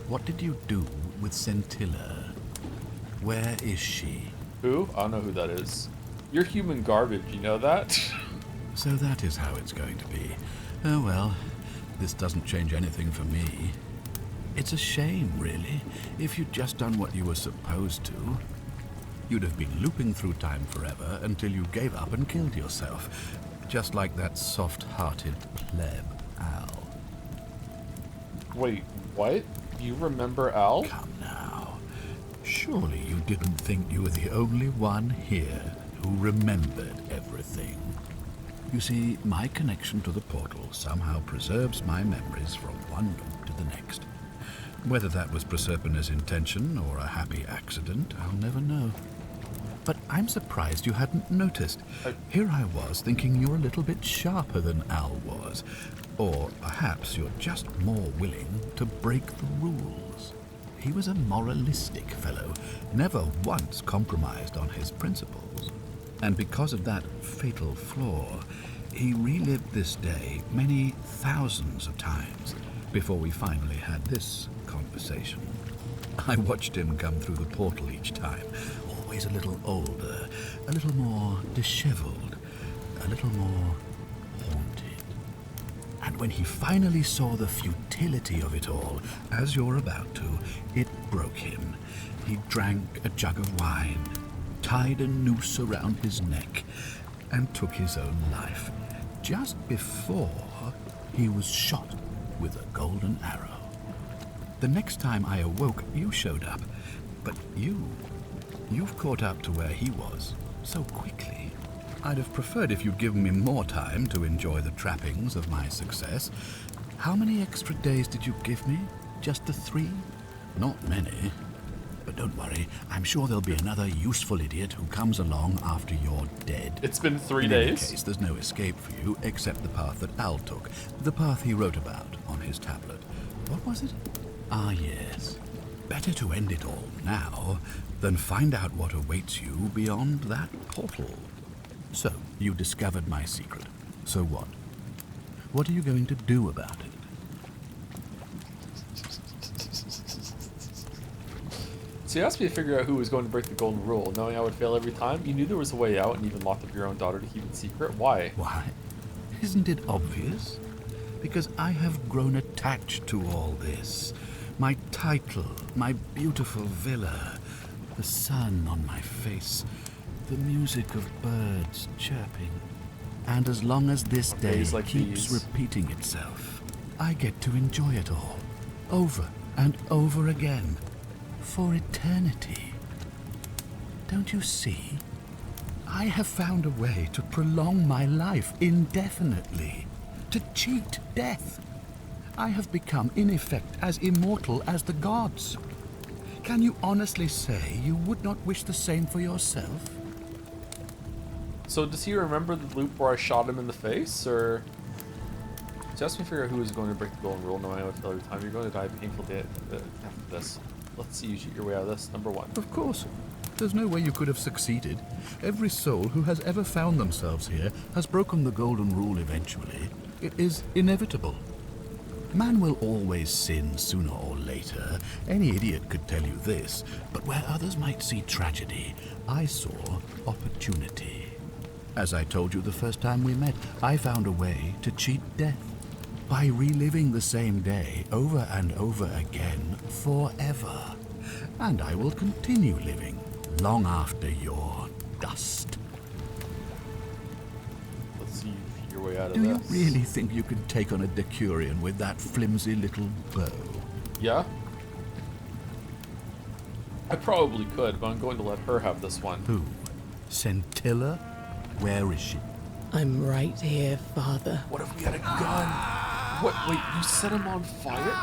What did you do with Scintilla? Where is she? Who? I don't know who that is. You're human garbage, you know that? So that is how it's going to be. Oh well, this doesn't change anything for me. It's a shame, really. If you'd just done what you were supposed to, you'd have been looping through time forever until you gave up and killed yourself. Just like that soft-hearted pleb, Al. Wait, what? You remember Al? Come now. Surely you didn't think you were the only one here who remembered everything. You see, my connection to the portal somehow preserves my memories from one loop to the next. Whether that was Proserpina's intention or a happy accident, I'll never know. But I'm surprised you hadn't noticed. Here I was thinking you're a little bit sharper than Al was. Or perhaps you're just more willing to break the rules. He was a moralistic fellow, never once compromised on his principles. And because of that fatal flaw, he relived this day many thousands of times before we finally had this conversation. I watched him come through the portal each time, always a little older, a little more disheveled, a little more haunted. And when he finally saw the futility of it all, as you're about to, it broke him. He drank a jug of wine, tied a noose around his neck, and took his own life, just before he was shot with a golden arrow. The next time I awoke, you showed up, but you've caught up to where he was so quickly. I'd have preferred if you'd given me more time to enjoy the trappings of my success. How many extra days did you give me? Just the 3? Not many. But don't worry, I'm sure there'll be another useful idiot who comes along after you're dead. It's been 3 In days. any case, there's no escape for you except the path that Al took, the path he wrote about on his tablet. What was it? Ah, yes. Better to end it all now than find out what awaits you beyond that portal. So, you discovered my secret. So what? What are you going to do about it? So you asked me to figure out who was going to break the golden rule, knowing I would fail every time. You knew there was a way out and even locked up your own daughter to keep it secret. Why? Why? Isn't it obvious? Because I have grown attached to all this. My title, my beautiful villa, the sun on my face, the music of birds chirping. And as long as this day like keeps these. repeating itself, I get to enjoy it all, over and over again, for eternity. Don't you see? I have found a way to prolong my life indefinitely, to cheat death. I have become, in effect, as immortal as the gods. Can you honestly say you would not wish the same for yourself? So does he remember the loop where I shot him in the face, or... Just me figure out who was going to break the golden rule, knowing I would fail every time. You're going to die a painful death after this. Let's see you shoot your way out of this. Number 1. Of course. There's no way you could have succeeded. Every soul who has ever found themselves here has broken the golden rule eventually. It is inevitable. Man will always sin sooner or later. Any idiot could tell you this. But where others might see tragedy, I saw opportunity. As I told you the first time we met, I found a way to cheat death. By reliving the same day over and over again forever. And I will continue living long after your dust. Let's see you shoot your way out of Do this. you really think you can take on a Decurion with that flimsy little bow? Yeah? I probably could, but I'm going to let her have this one. Who? Scintilla? Where is she? I'm right here, Father. What if we had a gun? What? Wait, you set him on fire?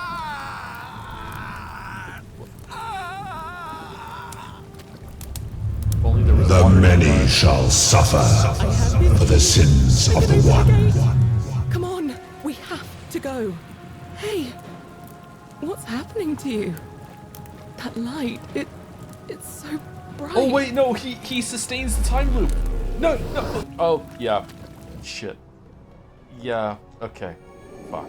If only there was The water many nearby. shall suffer for the sins of the one. Come on, we have to go. Hey, what's happening to you? That light, it's so bright. Oh wait, no, he sustains the time loop. No. Oh, yeah. Shit. Yeah, okay. Fuck.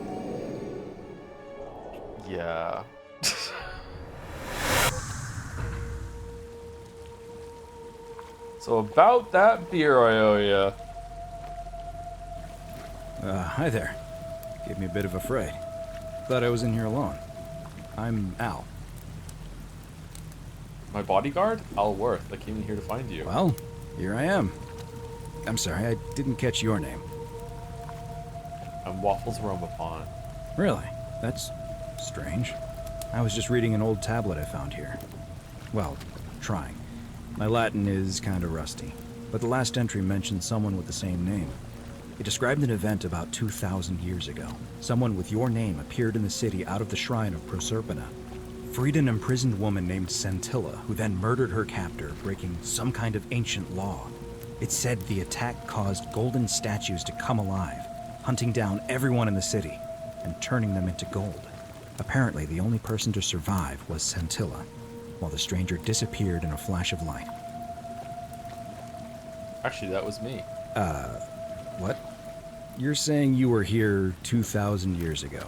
Yeah. So about that beer I owe ya. Hi there. Gave me a bit of a fright. Thought I was in here alone. I'm Al. My bodyguard? Al Worth. I came in here to find you. Well, here I am. I'm sorry, I didn't catch your name. I'm Waffles Romapon. Really? That's strange. I was just reading an old tablet I found here. Well, trying. My Latin is kind of rusty, but the last entry mentioned someone with the same name. It described an event about 2,000 years ago. Someone with your name appeared in the city out of the shrine of Proserpina. Freed an imprisoned woman named Scintilla, who then murdered her captor, breaking some kind of ancient law. It said the attack caused golden statues to come alive, hunting down everyone in the city and turning them into gold. Apparently, the only person to survive was Scintilla, while the stranger disappeared in a flash of light. Actually, that was me. What? You're saying you were here 2,000 years ago?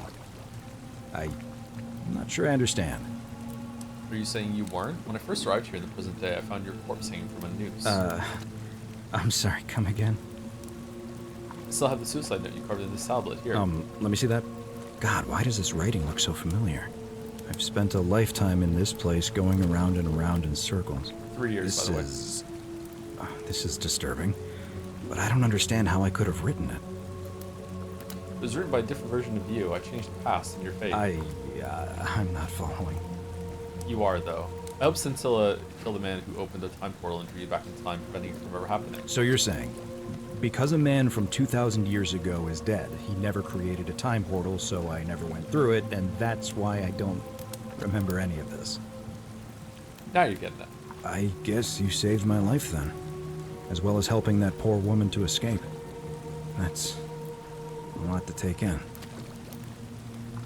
I'm not sure I understand. Are you saying you weren't? When I first arrived here in the present day, I found your corpse hanging from a noose. I'm sorry, come again? I still have the suicide note you carved in this tablet. Here. Let me see that. God, why does this writing look so familiar? I've spent a lifetime in this place going around and around in circles. 3 years, by the way. This is disturbing, but I don't understand how I could have written it. It was written by a different version of you. I changed the past in your fate. I'm not following. You are, though. I hope Scintilla killed the man who opened the time portal and drew you back in time, preventing it from ever happening. So you're saying, because a man from 2,000 years ago is dead, he never created a time portal, so I never went through it, and that's why I don't remember any of this. Now you're getting it. I guess you saved my life then, as well as helping that poor woman to escape. That's a lot to take in.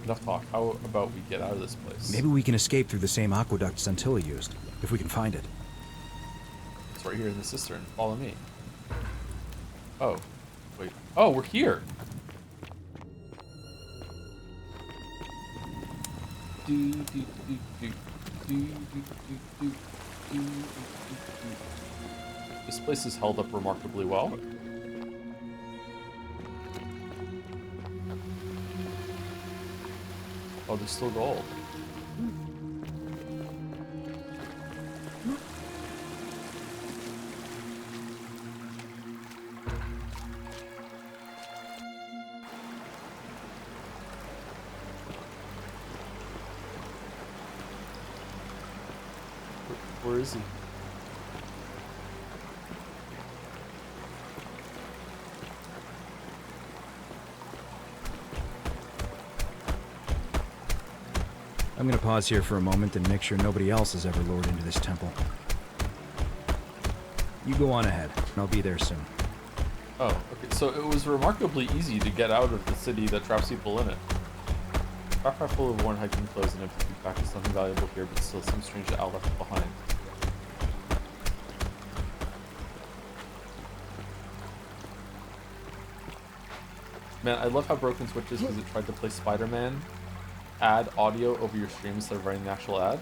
Enough talk. How about we get out of this place? Maybe we can escape through the same aqueduct Scintilla used, if we can find it. It's right here in the cistern. Follow me. Oh. Wait. Oh, we're here! This place is held up remarkably well. Oh, there's still gold. Where is he? I'm gonna pause here for a moment and make sure nobody else has ever lured into this temple. You go on ahead, and I'll be there soon. Oh, okay. So it was remarkably easy to get out of the city that traps people in it. Backpack full of worn hiking clothes and empty pack is nothing valuable here, but still seems strange that Al left it behind. Man, I love how Broken Switch is because it tried to play Spider-Man ad audio over your stream instead of writing the actual ad.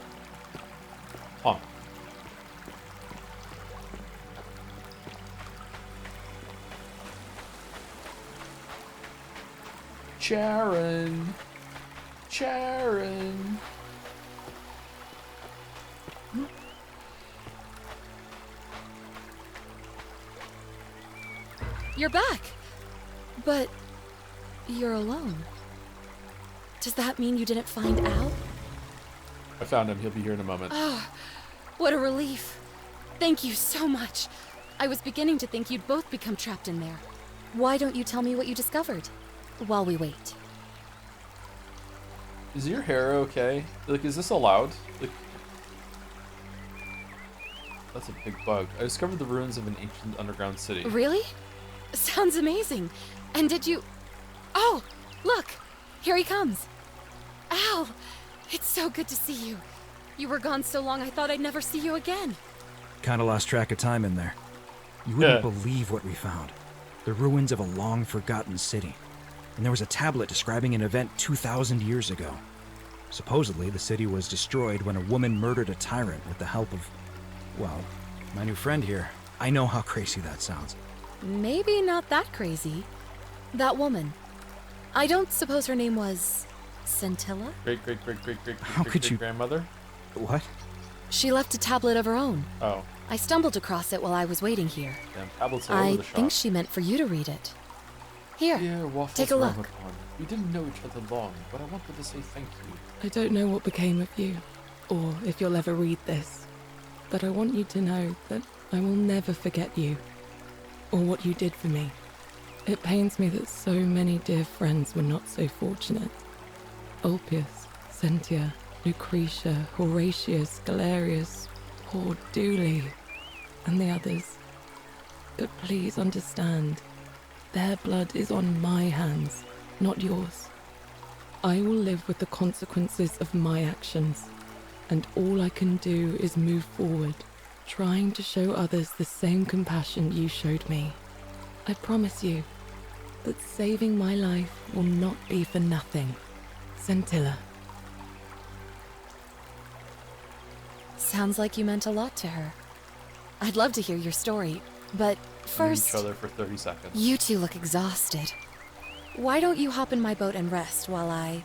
Huh. Charon. Charon. You're back! But you're alone. Does that mean you didn't find Al? I found him. He'll be here in a moment. Oh, what a relief. Thank you so much. I was beginning to think you'd both become trapped in there. Why don't you tell me what you discovered while we wait? Is your hair okay? Like, is this allowed? Like, that's a big bug. I discovered the ruins of an ancient underground city. Really? Sounds amazing. And did you... Oh, look! Here he comes. Al! It's so good to see you. You were gone so long I thought I'd never see you again. Kinda lost track of time in there. You wouldn't believe what we found. The ruins of a long-forgotten city. And there was a tablet describing an event 2,000 years ago. Supposedly, the city was destroyed when a woman murdered a tyrant with the help of, well, my new friend here. I know how crazy that sounds. Maybe not that crazy. That woman. I don't suppose her name was... Scintilla? Grandmother? What? She left a tablet of her own. Oh. I stumbled across it while I was waiting here. Damn, tablets all over the shop. I think she meant for you to read it. Here, take a look. We didn't know each other long, but I wanted to say thank you. I don't know what became of you, or if you'll ever read this, but I want you to know that I will never forget you, or what you did for me. It pains me that so many dear friends were not so fortunate. Ulpius, Sentia, Lucretia, Horatius, Galerius, poor Dooley, and the others. But please understand, their blood is on my hands, not yours. I will live with the consequences of my actions, and all I can do is move forward, trying to show others the same compassion you showed me. I promise you that saving my life will not be for nothing. Scintilla. Sounds like you meant a lot to her. I'd love to hear your story, but first... Each other for 30 seconds. You two look exhausted. Why don't you hop in my boat and rest while I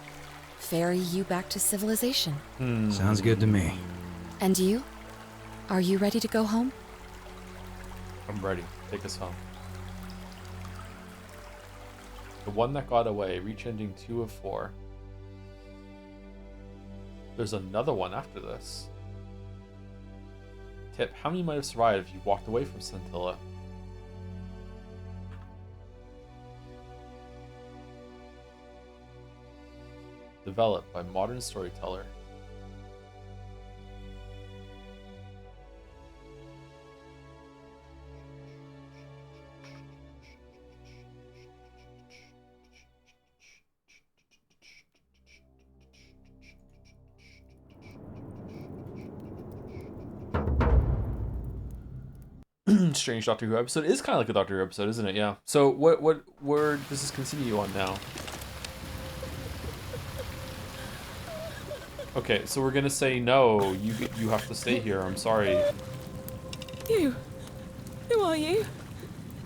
ferry you back to civilization? Sounds good to me. And you? Are you ready to go home? I'm ready. Take us home. The one that got away, reach ending 2 of 4. There's another one after this. Tip, how many might have survived if you walked away from Scintilla? Developed by Modern Storyteller. strange Doctor Who episode. It is kind of like a Doctor Who episode, isn't it? Yeah. So what word does this continue on now? Okay, so we're gonna say no. You have to stay here. I'm sorry. You. Who are you?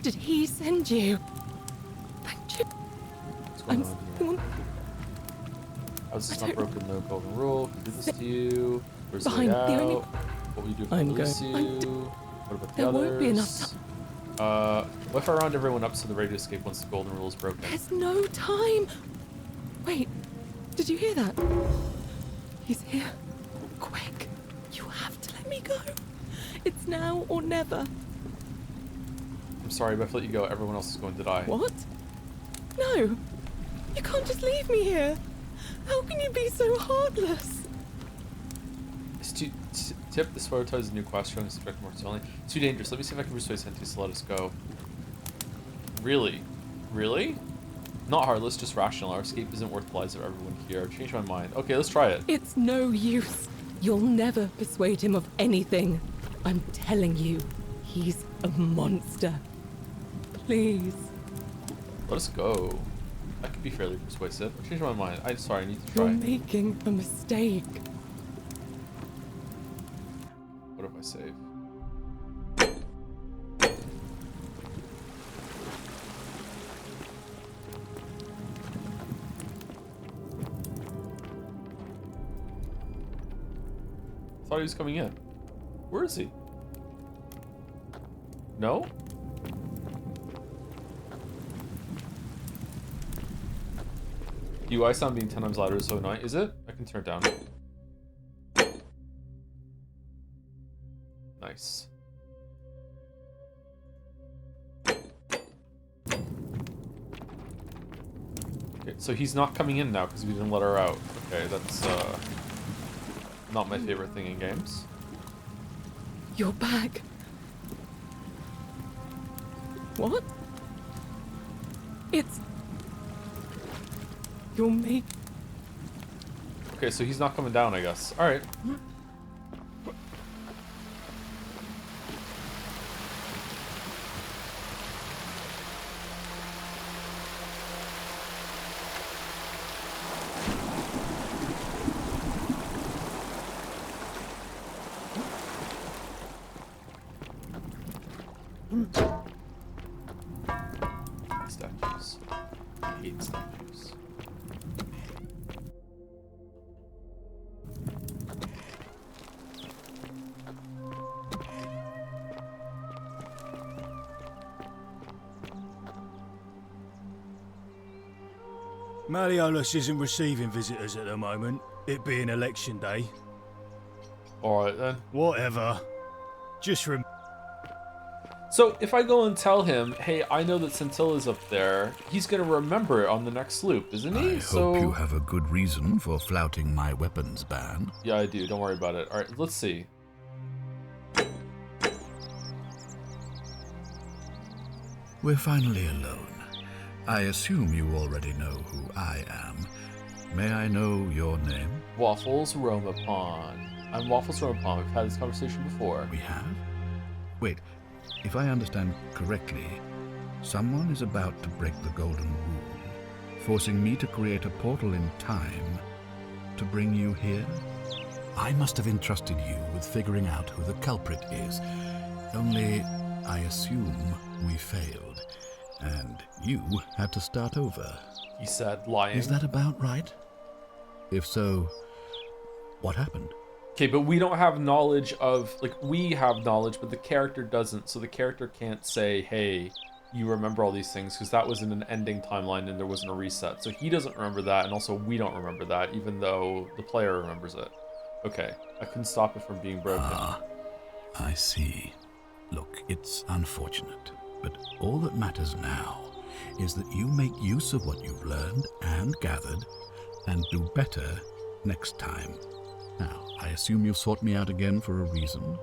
Did he send you? Thank you. What's going on here? How's this not broken? No golden rule. Can do this to you. Where's the way out? What will you do if I release you? What about the others? There won't be enough time. What if I round everyone up so they're ready to escape once the golden rule is broken? There's no time. Wait, did you hear that? He's here. Quick, you have to let me go. It's now or never. I'm sorry, but if I let you go, everyone else is going to die. What? No, you can't just leave me here. How can you be so heartless? Tip, this photo is a new quest showing suspect more only. Too dangerous. Let me see if I can persuade Sentius to let us go. Really? Really? Not heartless, just rational. Our escape isn't worth the lives of everyone here. I've changed my mind. Okay, let's try it. It's no use. You'll never persuade him of anything. I'm telling you, he's a monster. Please. Let us go. That could be fairly persuasive. I've changed my mind. I'm sorry, I need to try. You're making a mistake. What if I save? I thought he was coming in. Where is he? No? UI sound being 10 times louder is so annoying. Is it? I can turn it down. Nice. Okay, so he's not coming in now because we didn't let her out. Okay, that's not my favorite thing in games. You're back. What? It's... You're me. Okay, so he's not coming down, I guess. Alright. Statues. I hate statues. Malleolus isn't receiving visitors at the moment, it being election day. Alright then. Whatever. Just So if I go and tell him, hey, I know that Scintilla's up there, he's gonna remember it on the next loop, isn't he? I hope you have a good reason for flouting my weapons ban. Yeah, I do. Don't worry about it. Alright, let's see. We're finally alone. I assume you already know who I am. May I know your name? Waffles Romapon. I'm Waffles Romapon. We've had this conversation before. We have? Wait, if I understand correctly, someone is about to break the Golden Rule, forcing me to create a portal in time to bring you here? I must have entrusted you with figuring out who the culprit is. Only, I assume we failed, and you had to start over. He said, lying. Is that about right? If so, what happened? Okay, but we don't have knowledge of, like, we have knowledge, but the character doesn't, so the character can't say, hey, you remember all these things, because that was in an ending timeline and there wasn't a reset. So he doesn't remember that, and also we don't remember that, even though the player remembers it. Okay, I couldn't stop it from being broken. Ah, I see. Look, it's unfortunate, but all that matters now is that you make use of what you've learned and gathered, and do better next time. Now, I assume you've sought me out again for a reason.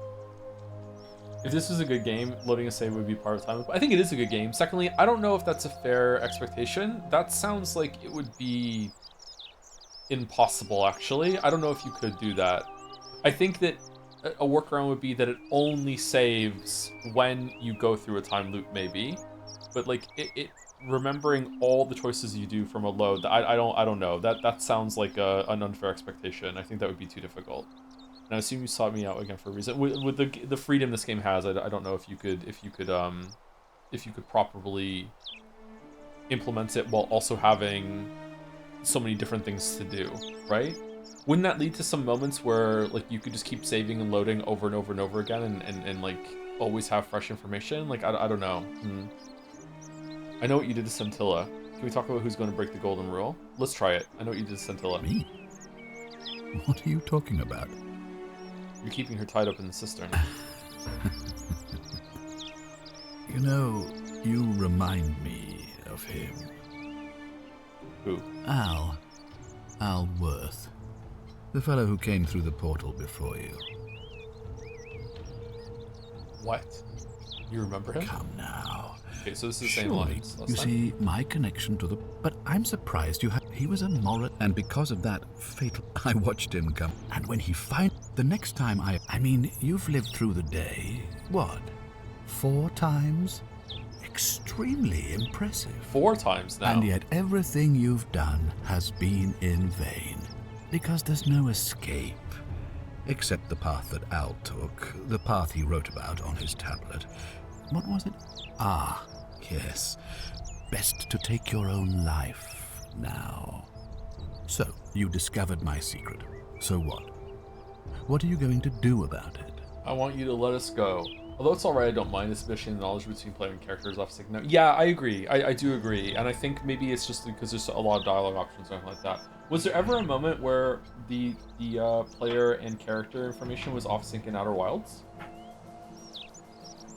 If this was a good game, loading a save would be part of the time. I think it is a good game. Secondly, I don't know if that's a fair expectation. That sounds like it would be impossible, actually. I don't know if you could do that. I think that a workaround would be that it only saves when you go through a time loop, maybe. But like it remembering all the choices you do from a load, I don't know. That sounds like an unfair expectation. I think that would be too difficult. And I assume you sought me out again for a reason. With the freedom this game has, I don't know if you could properly implement it while also having so many different things to do, right? Wouldn't that lead to some moments where like you could just keep saving and loading over and over and over again and like always have fresh information? Like I don't know. I know what you did to Scintilla. Can we talk about who's going to break the golden rule? Let's try it. I know what you did to Scintilla. Me? What are you talking about? You're keeping her tied up in the cistern. You know, you remind me of him. Who? Al Worth. The fellow who came through the portal before you. What? You remember him? Come now. Okay, so this is the same lines. You see, my connection to the... But I'm surprised you had... He was a moral... And because of that fatal... I watched him come. And when he the next time I mean, you've lived through the day. What? 4 times? Extremely impressive. 4 times now. And yet everything you've done has been in vain. Because there's no escape. Except the path that Al took. The path he wrote about on his tablet. What was it? Ah, yes. Best to take your own life now. So, you discovered my secret. So what? What are you going to do about it? I want you to let us go. Although it's alright, I don't mind, especially the knowledge between player and characters off sync now. Yeah, I agree. I do agree. And I think maybe it's just because there's a lot of dialogue options or something like that. Was there ever a moment where the player and character information was off sync in Outer Wilds?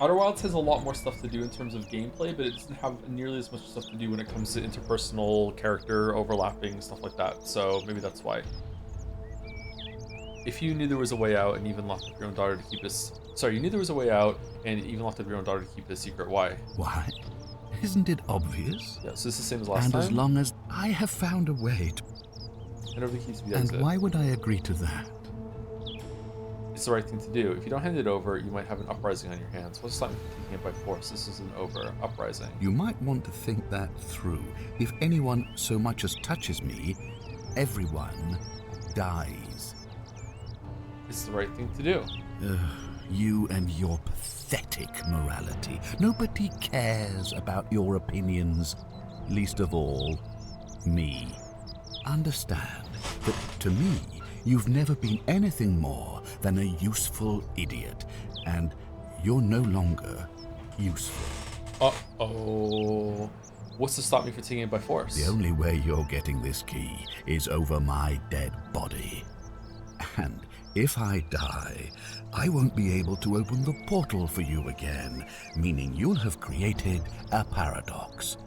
Outer Wilds has a lot more stuff to do in terms of gameplay, but it doesn't have nearly as much stuff to do when it comes to interpersonal character overlapping, stuff like that. So maybe that's why. If you knew there was a way out and even locked up your own daughter to keep this... Sorry, you knew there was a way out and even locked up your own daughter to keep it a secret. Why? Why? Isn't it obvious? Yeah, so it's the same as last And time? as long as I have found a way to... And everything keeps the And exit. why would I agree to that? It's the right thing to do. If you don't hand it over, you might have an uprising on your hands. What's stopping you from taking it by force? This isn't over. Uprising. You might want to think that through. If anyone so much as touches me, everyone dies. It's the right thing to do. You and your pathetic morality. Nobody cares about your opinions, least of all, me. Understand that, to me, you've never been anything more than a useful idiot, and you're no longer useful. Uh-oh. What's to stop me from taking it by force? The only way you're getting this key is over my dead body. And if I die, I won't be able to open the portal for you again, meaning you'll have created a paradox.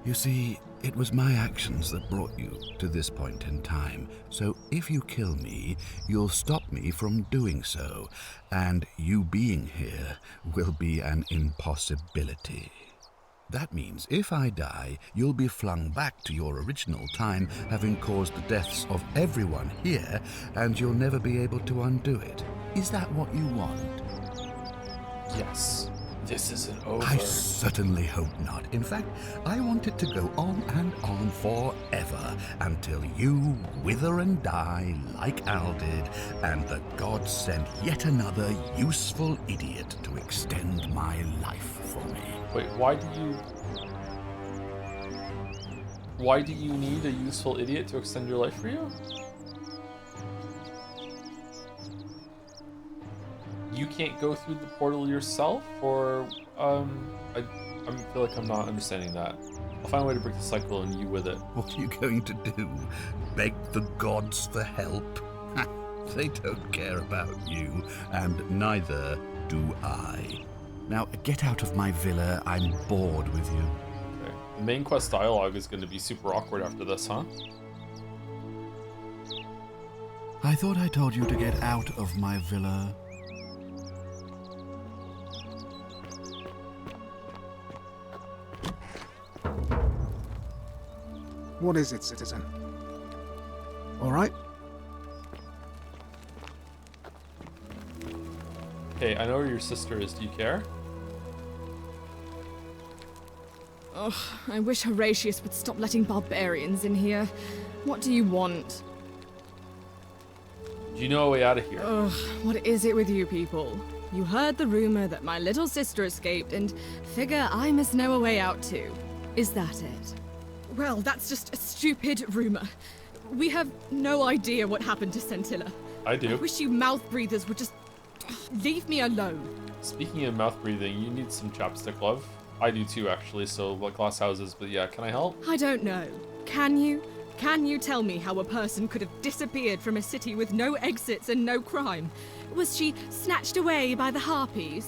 You see, it was my actions that brought you to this point in time, so if you kill me, you'll stop me from doing so, and you being here will be an impossibility. That means if I die, you'll be flung back to your original time, having caused the deaths of everyone here, and you'll never be able to undo it. Is that what you want? Yes. This isn't over. I certainly hope not. In fact, I want it to go on and on forever, until you wither and die like Al did, and the gods send yet another useful idiot to extend my life for me. Wait, why do you need a useful idiot to extend your life for you? You can't go through the portal yourself, or I feel like I'm not understanding that. I'll find a way to break the cycle and you with it. What are you going to do? Beg the gods for help? They don't care about you, and neither do I. Now, get out of my villa. I'm bored with you. Okay. The main quest dialogue is going to be super awkward after this, huh? I thought I told you to get out of my villa. What is it, citizen? All right? Hey, I know where your sister is. Do you care? Ugh, I wish Horatius would stop letting barbarians in here. What do you want? Do you know a way out of here? Ugh, what is it with you people? You heard the rumor that my little sister escaped and figure I must know a way out too. Is that it? Well, that's just a stupid rumor. We have no idea what happened to Scintilla. I do. I wish you mouth breathers would just leave me alone. Speaking of mouth breathing, you need some chapstick, love. I do too, actually, so like glass houses, but yeah, can I help? I don't know. Can you? Can you tell me how a person could have disappeared from a city with no exits and no crime? Was she snatched away by the harpies?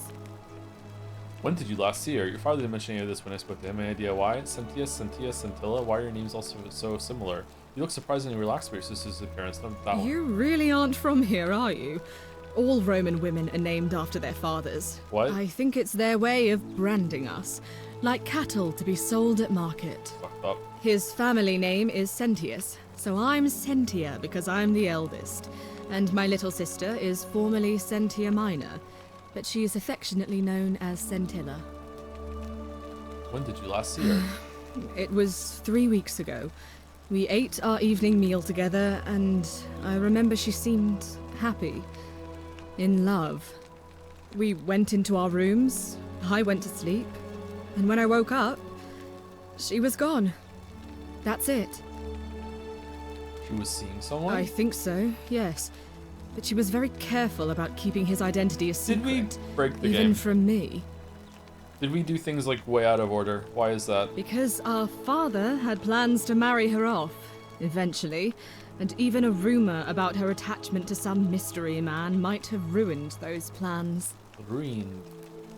When did you last see her? Your father didn't mention any of this when I spoke to him. Any idea why? Cynthia, Scintilla? Why are your names also so similar? You look surprisingly relaxed for your sister's appearance. Not that one. You really aren't from here, are you? All Roman women are named after their fathers. What? I think it's their way of branding us, like cattle to be sold at market. Fucked up. His family name is Sentius, so I'm Sentia because I'm the eldest. And my little sister is formerly Sentia Minor, but she is affectionately known as Scintilla. When did you last see her? It was 3 weeks ago. We ate our evening meal together, and I remember she seemed happy. In love. We went into our rooms, I went to sleep, and when I woke up, she was gone. That's it. She was seeing someone? I think so, yes. But she was very careful about keeping his identity a secret. Did we break the even game? from me. Did we do things like way out of order? Why is that? Because our father had plans to marry her off, eventually, and even a rumor about her attachment to some mystery man might have ruined those plans. Ruined.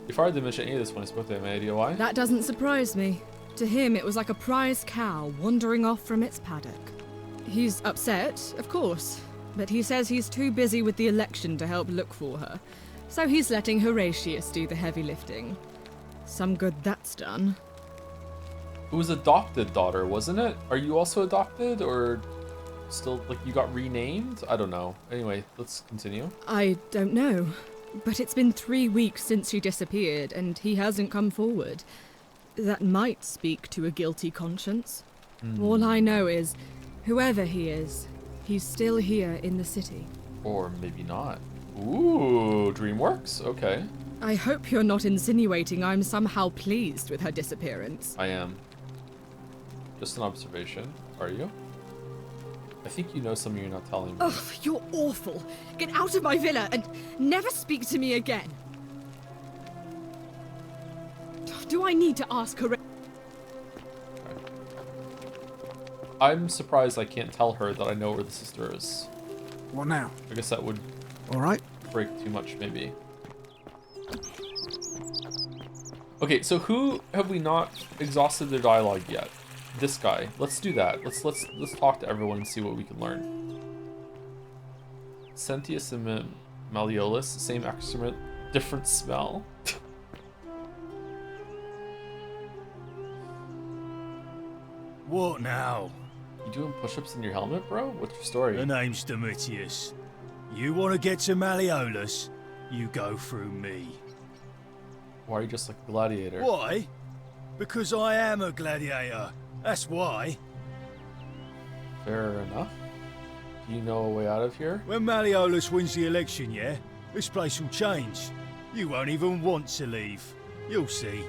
Your father didn't mention any of this when I spoke to him. Any idea why? That doesn't surprise me. To him, it was like a prize cow wandering off from its paddock. He's upset, of course, but he says he's too busy with the election to help look for her, so he's letting Horatius do the heavy lifting. Some good that's done. It was adopted daughter, wasn't it? Are you also adopted, or still, like, you got renamed? I don't know. Anyway, let's continue. I don't know, but it's been 3 weeks since she disappeared, and he hasn't come forward. That might speak to a guilty conscience. All I know is, whoever he is, he's still here in the city. Or maybe not. Ooh, DreamWorks? Okay. I hope you're not insinuating I'm somehow pleased with her disappearance. I am. Just an observation. Are you? I think you know something you're not telling me. Ugh, you're awful. Get out of my villa and never speak to me again. Do I need to ask her? I'm surprised I can't tell her that I know where the sister is. What now? I guess that would All right. break too much, maybe. Okay, so who have we not exhausted their dialogue yet? This guy. Let's do that. Let's talk to everyone and see what we can learn. Sentius and Malleolus, same excrement, different smell. What now? You doing push-ups in your helmet, bro? What's your story? The name's Domitius. You want to get to Malleolus? You go through me. Why are you just like a gladiator? Why? Because I am a gladiator. That's why. Fair enough. Do you know a way out of here? When Malleolus wins the election, yeah, this place will change. You won't even want to leave. You'll see.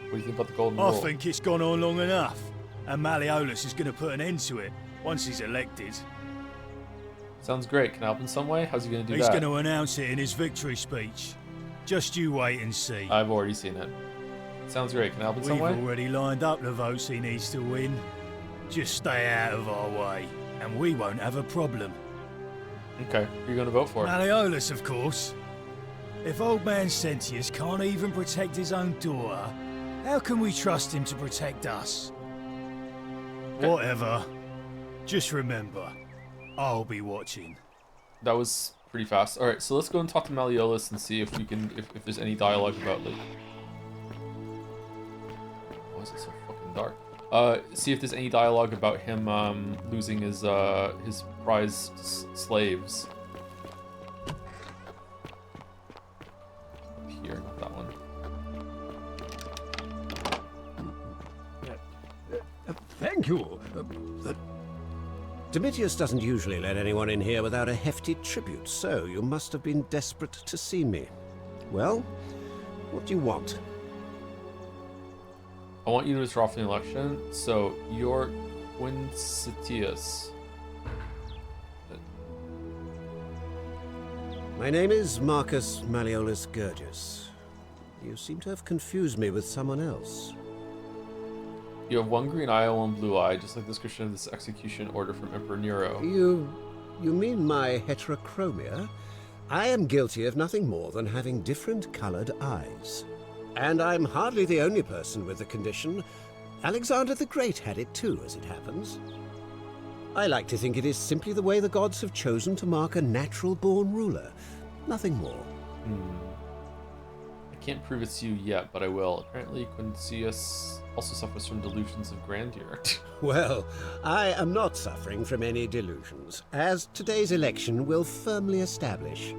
What do you think about the golden I rule? think it's gone on long enough, and Malleolus is going to put an end to it once he's elected. Sounds great. Can I help in some way? How's he going to do He's that? going to announce it in his victory speech. Just you wait and see. I've already seen it. Sounds great. Can I help in some We've way? already lined up the votes he needs to win. Just stay out of our way, and we won't have a problem. Okay, who are you going to vote for? Malleolus, of course. If old man Sentius can't even protect his own daughter, how can we trust him to protect us? Okay. Whatever. Just remember, I'll be watching. That was pretty fast. All right, so let's go and talk to Malleolus and see if we can, if there's any dialogue about like. Why is it so fucking dark? See if there's any dialogue about him losing his prize slaves. thank you. Domitius doesn't usually let anyone in here without a hefty tribute, so you must have been desperate to see me. Well, what do you want? I want you to withdraw from the election, so you're Quincitius. My name is Marcus Malleolus Gurgis. You seem to have confused me with someone else. You have one green eye, one blue eye, just like the description of this execution order from Emperor Nero. You mean my heterochromia? I am guilty of nothing more than having different colored eyes. And I'm hardly the only person with the condition. Alexander the Great had it too, as it happens. I like to think it is simply the way the gods have chosen to mark a natural-born ruler. Nothing more. I can't prove it's you yet, but I will. Apparently, Quincitius also suffers from delusions of grandeur. Well, I am not suffering from any delusions, as today's election will firmly establish.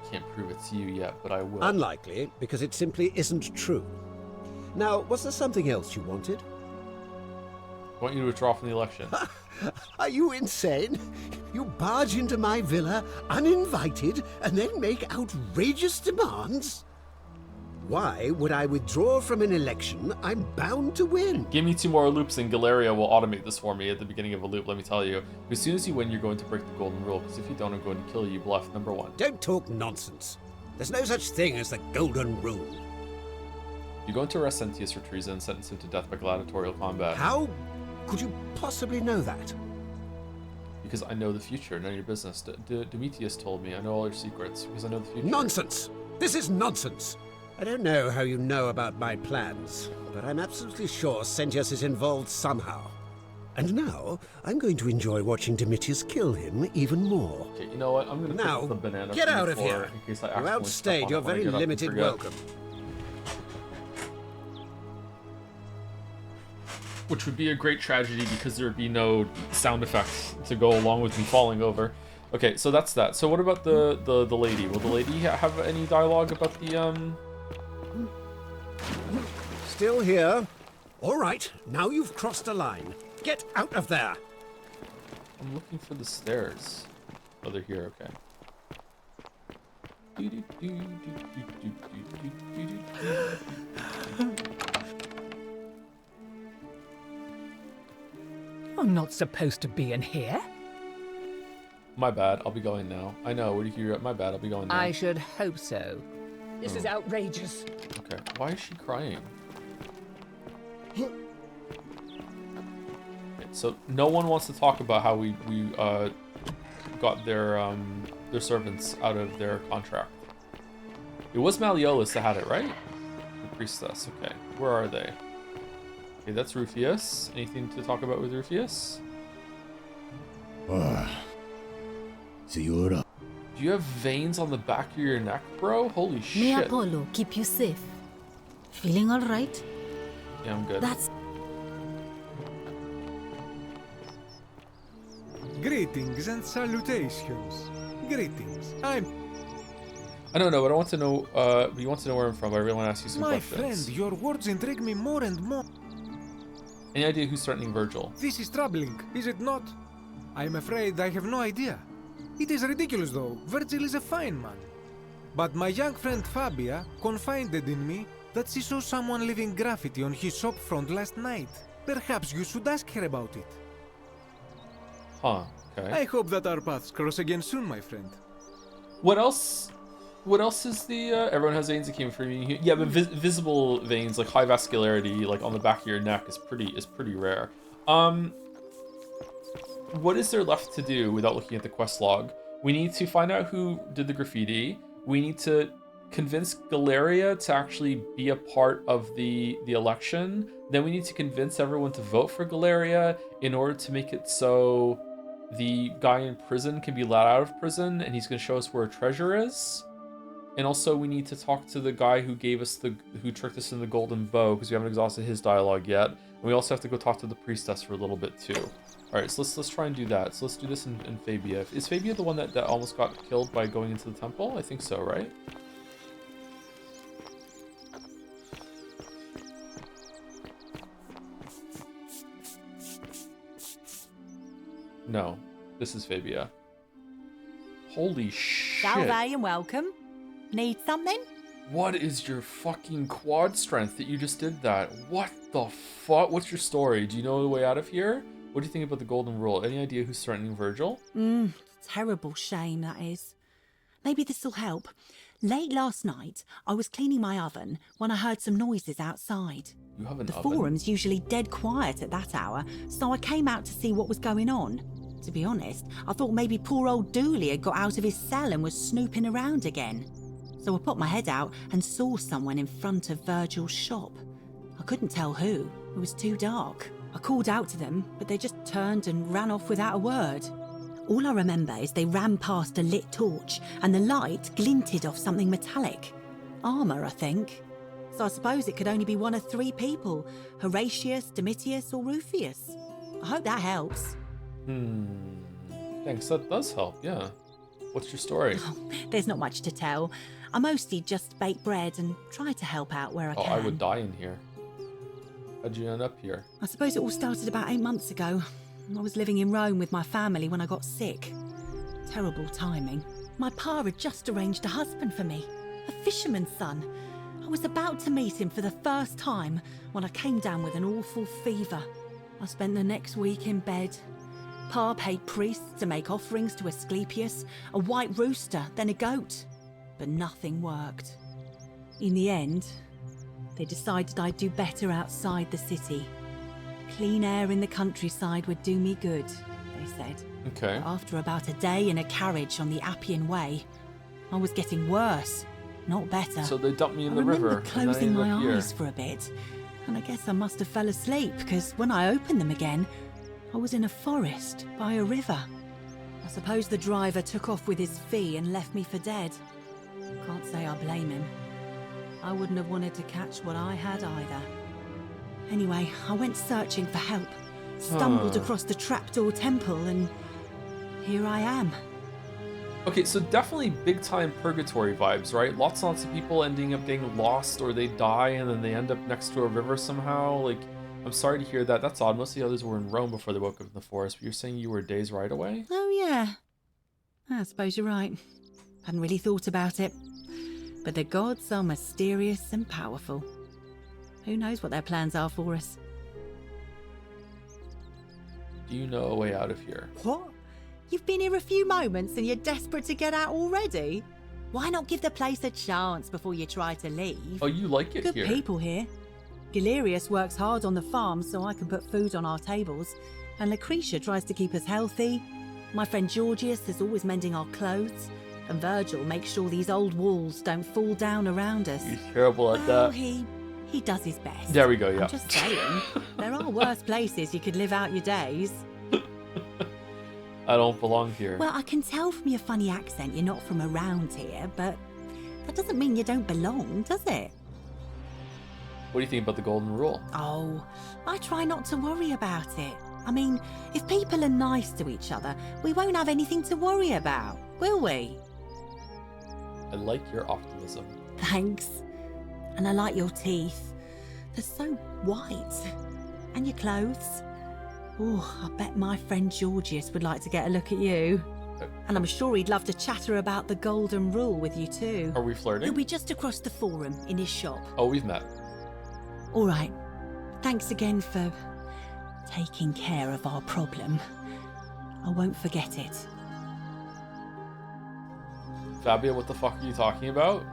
Can't prove it's you yet, but I will. Unlikely, because it simply isn't true. Now, was there something else you wanted? I want you to withdraw from the election. Are you insane? You barge into my villa uninvited and then make outrageous demands? Why would I withdraw from an election I'm bound to win? Give me 2 more loops and Galeria will automate this for me at the beginning of a loop, let me tell you. As soon as you win, you're going to break the golden rule, because if you don't, I'm going to kill you, bluff number 1. Don't talk nonsense. There's no such thing as the golden rule. You're going to arrest Sentius for treason and sentence him to death by gladiatorial combat. How could you possibly know that? Because I know the future, none of your business. Domitius told me, I know all your secrets, because I know the future. Nonsense! This is nonsense! I don't know how you know about my plans, but I'm absolutely sure Sentius is involved somehow. And now, I'm going to enjoy watching Domitius kill him even more. Okay, you know what? I'm going to now, pick up the banana get from the out of floor here! in case I You accidentally outstayed step your on it when I very get up and limited forget. welcome. Which would be a great tragedy because there would be no sound effects to go along with me falling over. Okay, so that's that. So what about the lady? Will the lady have any dialogue about the Still here. All right, now you've crossed a line. Get out of there! I'm looking for the stairs. Oh, they're here, okay. I'm not supposed to be in here. My bad, I'll be going now. I know, where do you hear? My bad, I'll be going now. I should hope so. This is outrageous. Okay, why is she crying? Okay, so no one wants to talk about how we got their servants out of their contract. It was Malleolus that had it, right? The priestess. Okay, where are they? Okay, that's Rufius. Anything to talk about with Rufius? Signora. Do you have veins on the back of your neck, bro? Holy May shit. Apollo keep you safe. Feeling all right? Yeah, I'm good. That's... Greetings and salutations. Greetings. I don't know, but I want to know, you want to know where I'm from, but I really want to ask you some My questions. friend, your words intrigue me more and more. Any idea who's threatening Virgil? This is troubling, is it not? I'm afraid I have no idea. It is ridiculous though, Virgil is a fine man. But my young friend Fabia confided in me that she saw someone leaving graffiti on his shop front last night. Perhaps you should ask her about it. Huh, okay. I hope that our paths cross again soon, my friend. What else? What else is the, everyone has veins that came from you? Yeah, but visible veins, like high vascularity, like on the back of your neck is pretty rare. What is there left to do without looking at the quest log? We need to find out who did the graffiti. We need to convince Galeria to actually be a part of the election. Then we need to convince everyone to vote for Galeria in order to make it so the guy in prison can be let out of prison and he's going to show us where a treasure is. And also we need to talk to the guy who gave us who tricked us in the golden bow, because we haven't exhausted his dialogue yet. And we also have to go talk to the priestess for a little bit too. All right, so let's try and do that. So let's do this in Fabia. Is Fabia the one that almost got killed by going into the temple? I think so, right? No, this is Fabia. Holy shit. Salve and welcome. Need something? What is your fucking quad strength that you just did that? What the fuck? What's your story? Do you know the way out of here? What do you think about the Golden Rule? Any idea who's threatening Virgil? Terrible shame, that is. Maybe this'll help. Late last night, I was cleaning my oven when I heard some noises outside. You have an The oven? forum's usually dead quiet at that hour, so I came out to see what was going on. To be honest, I thought maybe poor old Dooley had got out of his cell and was snooping around again. So I put my head out and saw someone in front of Virgil's shop. I couldn't tell who. It was too dark. I called out to them, but they just turned and ran off without a word. All I remember is they ran past a lit torch and the light glinted off something metallic. Armour, I think. So I suppose it could only be one of three people. Horatius, Domitius or Rufius. I hope that helps. Thanks, that does help, yeah. What's your story? There's not much to tell. I mostly just bake bread and try to help out where I Oh, can. I would die in here. How'd you end up here? I suppose it all started about 8 months ago. I was living in Rome with my family when I got sick. Terrible timing. My pa had just arranged a husband for me, a fisherman's son. I was about to meet him for the first time when I came down with an awful fever. I spent the next week in bed. Pa paid priests to make offerings to Asclepius, a white rooster, then a goat. But nothing worked. In the end, they decided I'd do better outside the city. Clean air in the countryside would do me good, they said. Okay. But after about a day in a carriage on the Appian Way, I was getting worse, not better. So they dumped me in the I river. remember closing and I my ended up eyes for a bit, and I guess I must have fell asleep, because when I opened them again, I was in a forest by a river. I suppose the driver took off with his fee and left me for dead. Can't say I blame him. I wouldn't have wanted to catch what I had either. Anyway, I went searching for help, stumbled across the trapdoor temple, and here I am. Okay, so definitely big time purgatory vibes, right? Lots and lots of people ending up getting lost or they die and then they end up next to a river somehow. Like, I'm sorry to hear that. That's odd. Most of the others were in Rome before they woke up in the forest, but you're saying you were a day's ride away? Oh, yeah. I suppose you're right. Hadn't really thought about it. But the gods are mysterious and powerful. Who knows what their plans are for us? Do you know a way out of here? What? You've been here a few moments and you're desperate to get out already? Why not give the place a chance before you try to leave? Oh, you like it Good here? people here. Galerius works hard on the farm so I can put food on our tables, and Lucretia tries to keep us healthy. My friend Georgius is always mending our clothes, and Virgil makes sure these old walls don't fall down around us. He's terrible at Well, that. he does his best. There we go, yeah. I'm just saying, there are worse places you could live out your days. I don't belong here. Well, I can tell from your funny accent you're not from around here, but that doesn't mean you don't belong, does it? What do you think about the Golden Rule? Oh, I try not to worry about it. I mean, if people are nice to each other, we won't have anything to worry about, will we? I like your optimism. Thanks. And I like your teeth. They're so white. And your clothes. Oh, I bet my friend Georgius would like to get a look at you. And I'm sure he'd love to chatter about the Golden Rule with you too. Are we flirting? He'll be just across the forum in his shop. Oh, we've met. All right. Thanks again for taking care of our problem. I won't forget it. Fabia, what the fuck are you talking about?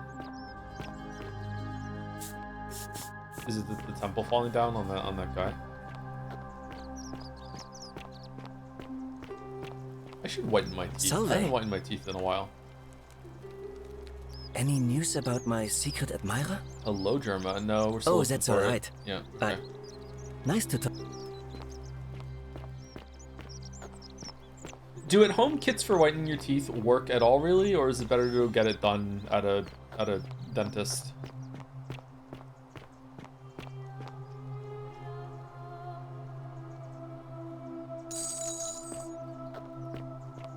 Is it the temple falling down on that guy? I should whiten my teeth. Salve. I haven't whitened my teeth in a while. Any news about my secret admirer? Hello, Germa. No, we're still Oh, looking that's for it. alright. Yeah. Bye. Okay. Nice to talk. Do at-home kits for whitening your teeth work at all, really, or is it better to get it done at a dentist?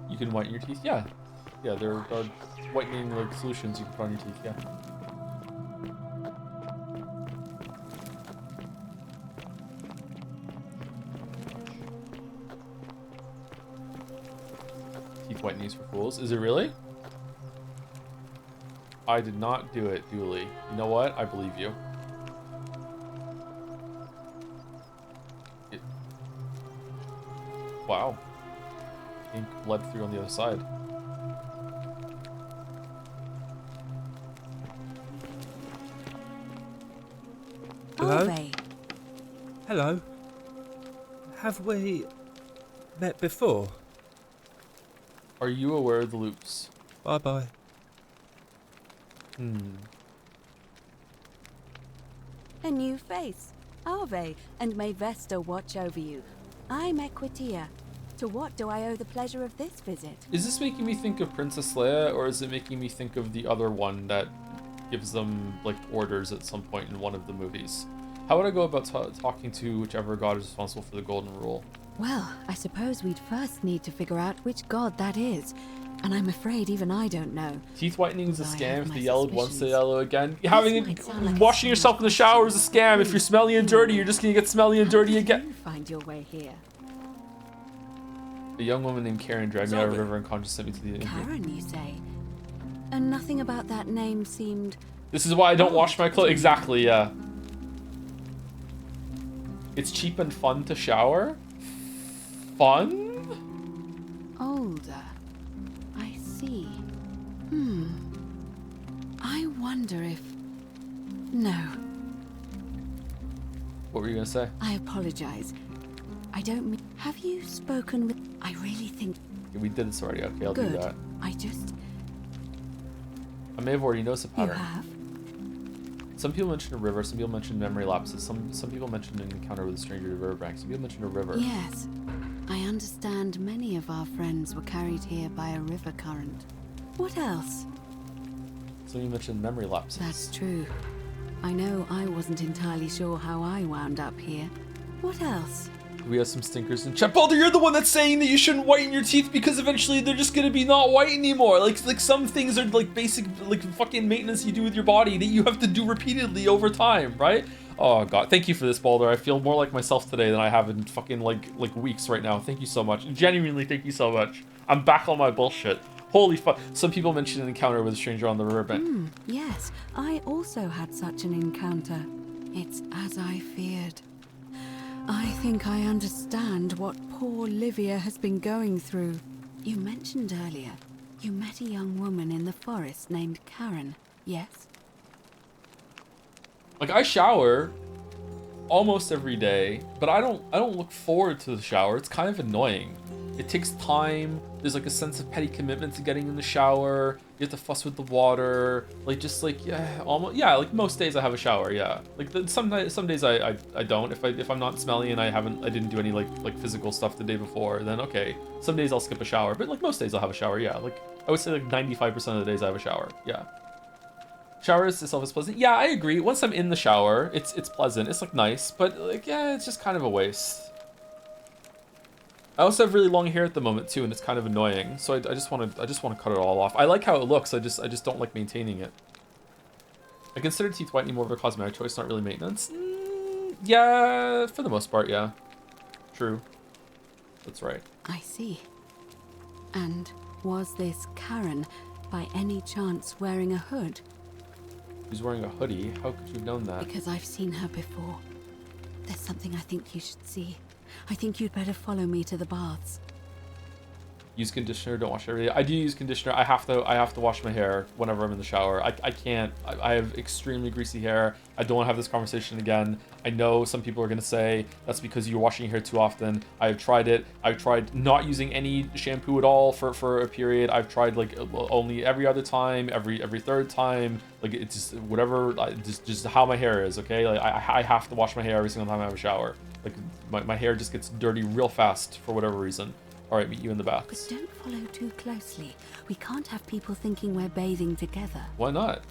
You can whiten your teeth, yeah. Yeah, there are whitening like solutions you can put on your teeth, yeah. teeth whitenings for fools. Is it really? I did not do it, Dooley. You know what? I believe you. Wow. Ink bled through on the other side. Hello? Hello. Have we met before? Are you aware of the loops? Bye-bye. A new face. Ave, and may Vesta watch over you. I'm Equitia. To what do I owe the pleasure of this visit? Is this making me think of Princess Leia, or is it making me think of the other one that gives them, like, orders at some point in one of the movies? How would I go about talking to whichever god is responsible for the Golden Rule? Well, I suppose we'd first need to figure out which god that is. And I'm afraid even I don't know. Teeth whitening's a scam. If they yellowed once, they suspicions. yellow again. Washing yourself in the shower is a scam. If you're smelly and dirty, you're just gonna get smelly and dirty again. Find your way here. A young woman named Karen dragged me out of the river and Conjure sent me to the Karen, you say? And nothing about that name seemed... This is why I don't wash my clothes. Exactly, yeah. It's cheap and fun to shower? Fun? Older. I see. I wonder if... No. What were you gonna say? I apologize. I don't mean... Have you spoken with... I really think... Yeah, we did this already. Okay, I'll Good. do that. I just... I may have already noticed a You pattern. have? Some people mentioned a river, some people mentioned memory lapses, some people mentioned an encounter with a stranger at a riverbank, some people mentioned a river. Yes. I understand many of our friends were carried here by a river current. What else? Some you mentioned memory lapses. That's true. I know I wasn't entirely sure how I wound up here. What else? We have some stinkers in chat. Baldur, you're the one that's saying that you shouldn't whiten your teeth because eventually they're just gonna be not white anymore. Like some things are like basic, like fucking maintenance you do with your body that you have to do repeatedly over time, right? Oh god, thank you for this, Baldur. I feel more like myself today than I have in fucking like weeks right now. Thank you so much. Genuinely, thank you so much. I'm back on my bullshit. Holy fuck. Some people mentioned an encounter with a stranger on the riverbank. Yes, I also had such an encounter. It's as I feared. I think I understand what poor Livia has been going through. You mentioned earlier, you met a young woman in the forest named Karen, yes? Like, I shower almost every day, but I don't look forward to the shower. It's kind of annoying. It takes time. There's like a sense of petty commitment to getting in the shower. You have to fuss with the water. Like, just like, like most days I have a shower, yeah. Like some days I don't. If I'm not smelly and I didn't do any like physical stuff the day before, then okay. Some days I'll skip a shower, but like most days I'll have a shower, yeah. Like I would say like 95% of the days I have a shower, yeah. Shower itself is pleasant. Yeah, I agree. Once I'm in the shower, it's pleasant. It's like nice, but like yeah, it's just kind of a waste. I also have really long hair at the moment too, and it's kind of annoying. So I just want to cut it all off. I like how it looks. I just don't like maintaining it. I consider teeth whitening more of a cosmetic choice, not really maintenance. Yeah, for the most part, yeah. True. That's right. I see. And was this Karen, by any chance, wearing a hood? She's wearing a hoodie. How could you have known that? Because I've seen her before. There's something I think you should see. I think you'd better follow me to the baths. Use conditioner, don't wash every day. I do use conditioner. I have to wash my hair whenever I'm in the shower. I can't. I have extremely greasy hair. I don't want to have this conversation again. I know some people are going to say that's because you're washing your hair too often. I've tried it. I've tried not using any shampoo at all for a period. I've tried like only every other time, every third time. Like it's just whatever, just how my hair is, okay? Like I have to wash my hair every single time I have a shower. Like my hair just gets dirty real fast for whatever reason. All right, meet you in the baths. But don't follow too closely. We can't have people thinking we're bathing together. Why not?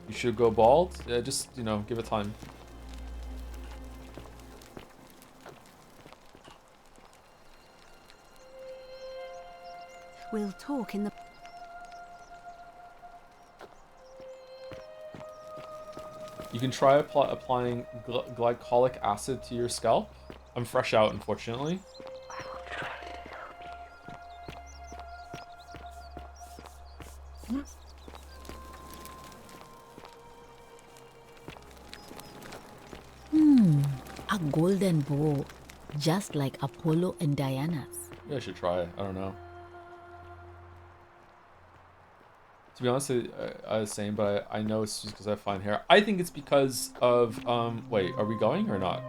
You should go bald? Yeah, just, give it time. We'll talk in the... You can try applying glycolic acid to your scalp. I'm fresh out, unfortunately. A golden bow, just like Apollo and Diana's. Maybe I should try it. I don't know. To be honest, I was saying, but I know it's just because I have fine hair. I think it's because of, wait, are we going or not?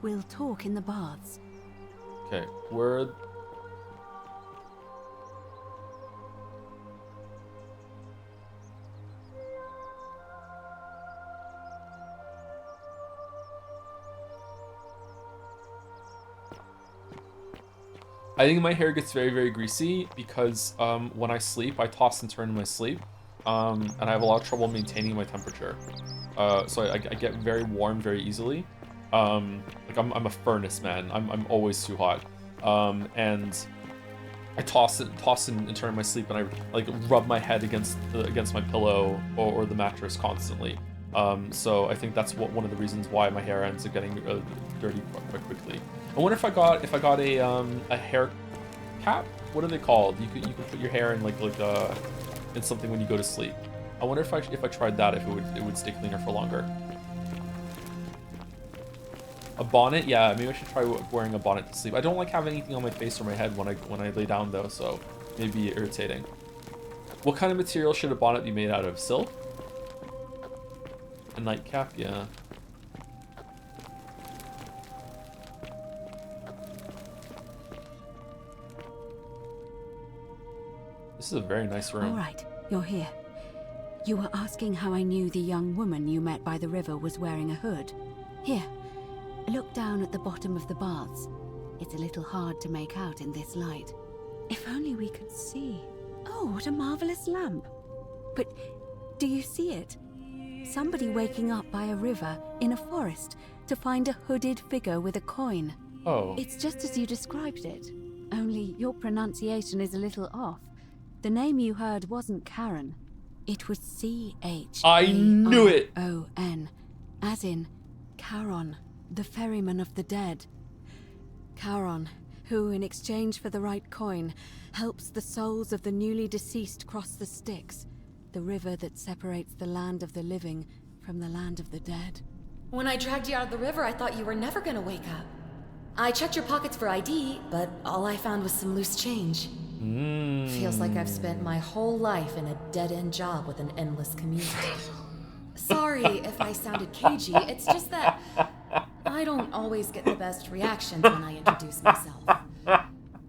We'll talk in the baths. Okay, we're... I think my hair gets very, very greasy because when I sleep, I toss and turn in my sleep, and I have a lot of trouble maintaining my temperature. So I get very warm very easily. Like I'm a furnace, man. I'm always too hot, and I toss and turn in my sleep, and I like rub my head against my pillow or the mattress constantly. So I think that's one of the reasons why my hair ends up getting dirty quite quickly. I wonder if I got a hair cap. What are they called? You could put your hair in like in something when you go to sleep. I wonder if I tried that, if it would stay cleaner for longer. A bonnet? Yeah, maybe I should try wearing a bonnet to sleep. I don't like having anything on my face or my head when I lay down though, so maybe irritating. What kind of material should a bonnet be made out of? Silk? A nightcap? Yeah. This is a very nice room. All right, you're here. You were asking how I knew the young woman you met by the river was wearing a hood. Here, look down at the bottom of the baths. It's a little hard to make out in this light. If only we could see. Oh, what a marvelous lamp. But do you see it? Somebody waking up by a river in a forest to find a hooded figure with a coin. Oh. It's just as you described it, only your pronunciation is a little off. The name you heard wasn't Karen. It was C-H-A-R-O-N. I knew it! O-N, as in Charon, the ferryman of the dead. Charon, who in exchange for the right coin, helps the souls of the newly deceased cross the Styx, the river that separates the land of the living from the land of the dead. When I dragged you out of the river, I thought you were never gonna wake up. I checked your pockets for ID, but all I found was some loose change. Feels like I've spent my whole life in a dead-end job with an endless commute. Sorry if I sounded cagey, it's just that I don't always get the best reactions when I introduce myself.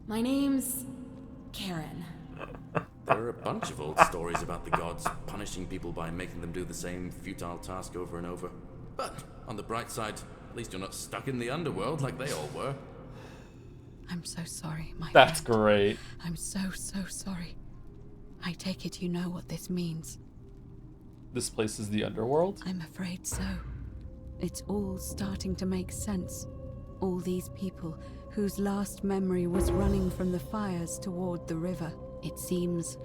My name's Karen. There are a bunch of old stories about the gods punishing people by making them do the same futile task over and over. But on the bright side, at least you're not stuck in the underworld like they all were. I'm so sorry, my That's friend. great. I'm so sorry. I take it you know what this means. This place is the underworld? I'm afraid so. It's all starting to make sense. All these people whose last memory was running from the fires toward the river. It seems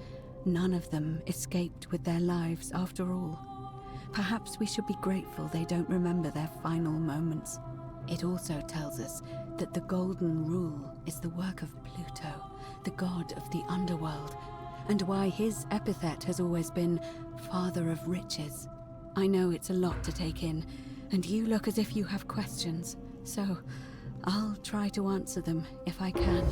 none of them escaped with their lives after all. Perhaps we should be grateful they don't remember their final moments. It also tells us that the Golden Rule is the work of Pluto, the god of the underworld, and why his epithet has always been Father of Riches. I know it's a lot to take in, and you look as if you have questions, so I'll try to answer them if I can.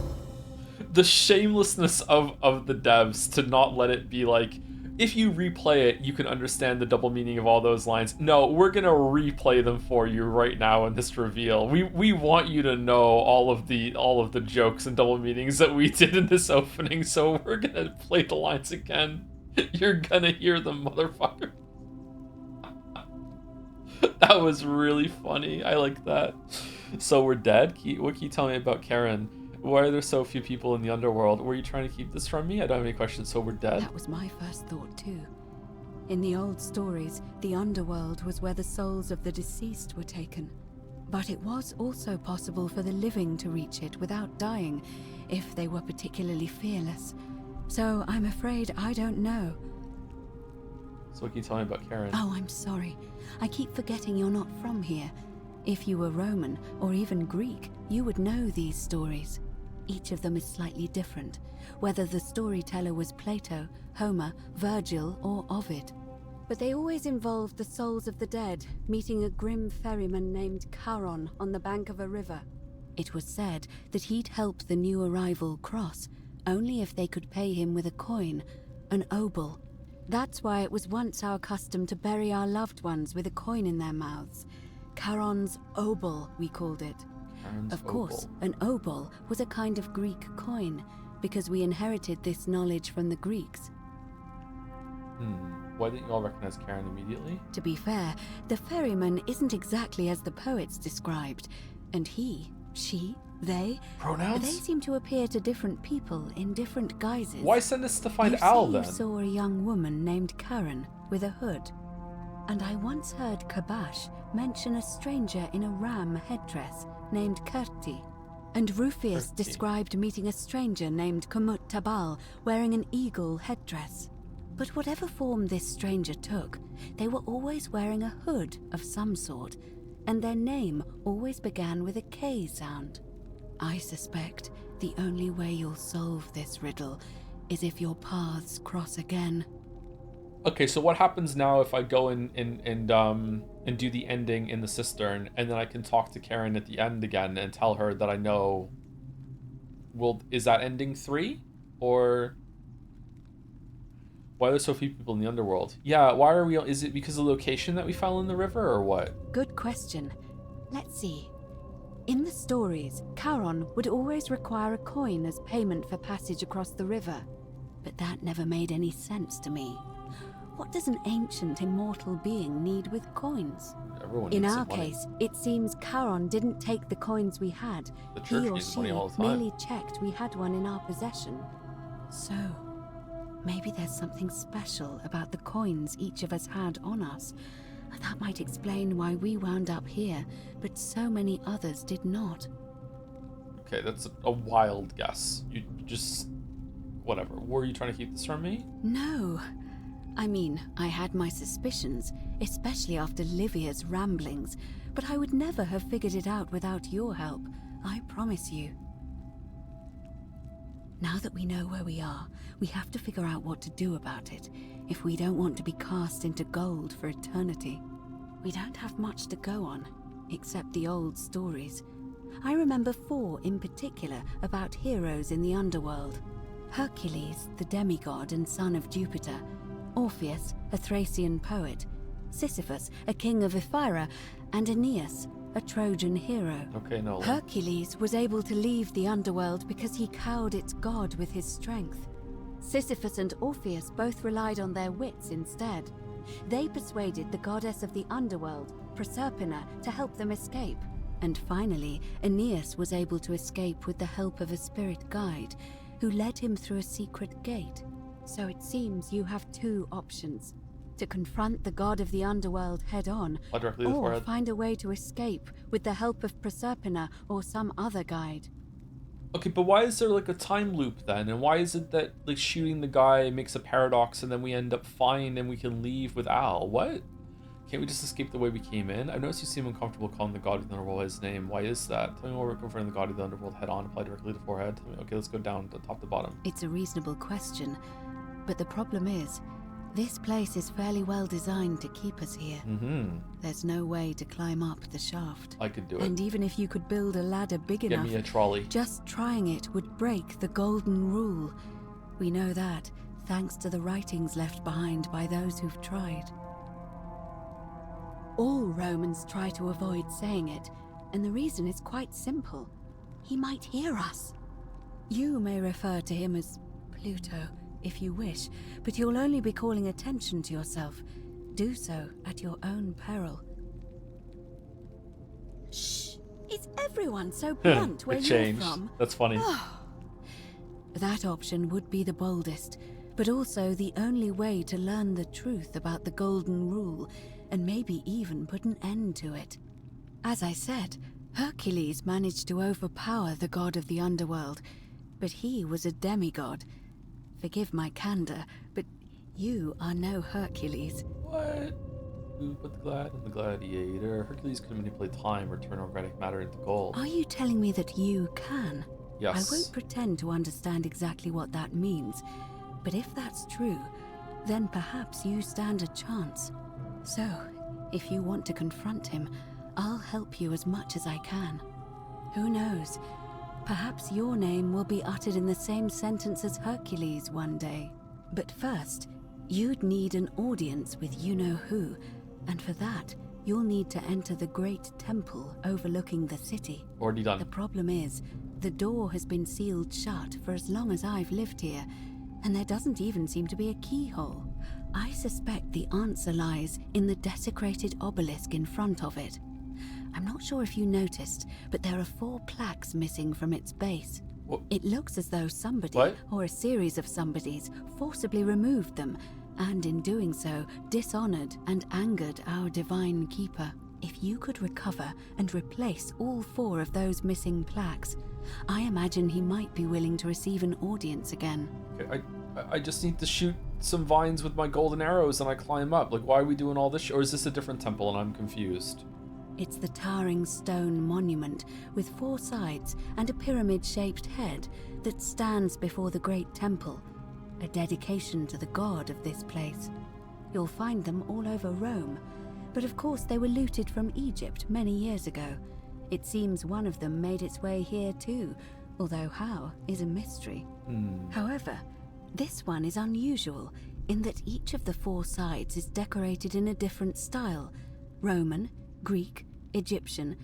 The shamelessness of the devs to not let it be like, if you replay it, you can understand the double meaning of all those lines. No, we're gonna replay them for you right now in this reveal. We want you to know all of the jokes and double meanings that we did in this opening, so we're gonna play the lines again. You're gonna hear them, motherfucker. That was really funny. I like that. So we're dead? What can you tell me about Karen? Why are there so few people in the underworld? Were you trying to keep this from me? I don't have any questions, so we're dead? That was my first thought too. In the old stories, the underworld was where the souls of the deceased were taken. But it was also possible for the living to reach it without dying, if they were particularly fearless. So I'm afraid I don't know. So what can you tell me about Karen? Oh, I'm sorry. I keep forgetting you're not from here. If you were Roman, or even Greek, you would know these stories. Each of them is slightly different, whether the storyteller was Plato, Homer, Virgil, or Ovid. But they always involved the souls of the dead meeting a grim ferryman named Charon on the bank of a river. It was said that he'd help the new arrival cross only if they could pay him with a coin, an obol. That's why it was once our custom to bury our loved ones with a coin in their mouths. Charon's obol, we called it. Of course, an obol was a kind of Greek coin, because we inherited this knowledge from the Greeks. Why didn't you all recognize Karen immediately? To be fair, the ferryman isn't exactly as the poets described, and he, she, they... Pronouns? They seem to appear to different people in different guises. Why send us to find You Al say then? You saw a young woman named Karen with a hood. And I once heard Kabash mention a stranger in a ram headdress named Kerti. And Rufius described meeting a stranger named Kumut Tabal wearing an eagle headdress. But whatever form this stranger took, they were always wearing a hood of some sort, and their name always began with a K sound. I suspect the only way you'll solve this riddle is if your paths cross again. Okay, so what happens now if I go and do the ending in the cistern, and then I can talk to Karen at the end again and tell her that I know... Is that ending 3? Or... Why are there so few people in the underworld? Yeah, why are we... Is it because of the location that we fell in the river, or what? Good question. Let's see. In the stories, Charon would always require a coin as payment for passage across the river. But that never made any sense to me. What does an ancient immortal being need with coins? Everyone In needs our some money. case, it seems Charon didn't take the coins we had. The church He or needs she money all the time. merely checked we had one in our possession. So, maybe there's something special about the coins each of us had on us. That might explain why we wound up here, but so many others did not. Okay, that's a wild guess. You just... Whatever. Were you trying to keep this from me? No. I mean, I had my suspicions, especially after Livia's ramblings, but I would never have figured it out without your help, I promise you. Now that we know where we are, we have to figure out what to do about it, if we don't want to be cast into gold for eternity. We don't have much to go on, except the old stories. I remember 4 in particular about heroes in the underworld. Hercules, the demigod and son of Jupiter, Orpheus, a Thracian poet, Sisyphus, a king of Ephyra, and Aeneas, a Trojan hero. Okay, Nolan. Hercules was able to leave the underworld because he cowed its god with his strength. Sisyphus and Orpheus both relied on their wits instead. They persuaded the goddess of the underworld, Proserpina, to help them escape. And finally, Aeneas was able to escape with the help of a spirit guide, who led him through a secret gate. So it seems you have 2 options. To confront the god of the underworld head-on, or find a way to escape with the help of Proserpina or some other guide. Okay, but why is there like a time loop then? And why is it that like shooting the guy makes a paradox and then we end up fine and we can leave with Al? What? Can't we just escape the way we came in? I noticed you seem uncomfortable calling the god of the underworld by his name. Why is that? Tell me why we're confronting the god of the underworld head on, apply directly to the forehead. Tell me, okay, let's go down to top to bottom. It's a reasonable question, but the problem is, this place is fairly well designed to keep us here. There's no way to climb up the shaft. I could do it. And even if you could build a ladder big Get enough, me a trolley. just trying it would break the golden rule. We know that, thanks to the writings left behind by those who've tried. All Romans try to avoid saying it, and the reason is quite simple. He might hear us. You may refer to him as Pluto, if you wish, but you'll only be calling attention to yourself. Do so at your own peril. Shh! Is everyone so blunt where It you're changed. from? That's funny. That option would be the boldest, but also the only way to learn the truth about the Golden Rule, and maybe even put an end to it. As I said, Hercules managed to overpower the god of the underworld, but he was a demigod. Forgive my candor, but you are no Hercules. What? Who put the glad in the gladiator? Hercules can manipulate time or turn organic matter into gold. Are you telling me that you can? Yes. I won't pretend to understand exactly what that means, but if that's true, then perhaps you stand a chance. So, if you want to confront him, I'll help you as much as I can. Who knows? Perhaps your name will be uttered in the same sentence as Hercules one day. But first, you'd need an audience with you-know-who, and for that, you'll need to enter the great temple overlooking the city. Already done. The problem is, the door has been sealed shut for as long as I've lived here, and there doesn't even seem to be a keyhole. I suspect the answer lies in the desecrated obelisk in front of it. I'm not sure if you noticed, but there are 4 plaques missing from its base. What? It looks as though somebody, What? or a series of somebodies, forcibly removed them, and in doing so, dishonored and angered our divine keeper. If you could recover and replace all 4 of those missing plaques, I imagine he might be willing to receive an audience again. Okay, I just need to shoot some vines with my golden arrows and I climb up. Like, why are we doing all this? Or is this a different temple and I'm confused? It's the towering stone monument with 4 sides and a pyramid-shaped head that stands before the great temple, a dedication to the god of this place. You'll find them all over Rome, but of course they were looted from Egypt many years ago. It seems one of them made its way here too, although how is a mystery. However, this one is unusual in that each of the 4 sides is decorated in a different style: Roman, Greek, Egyptian,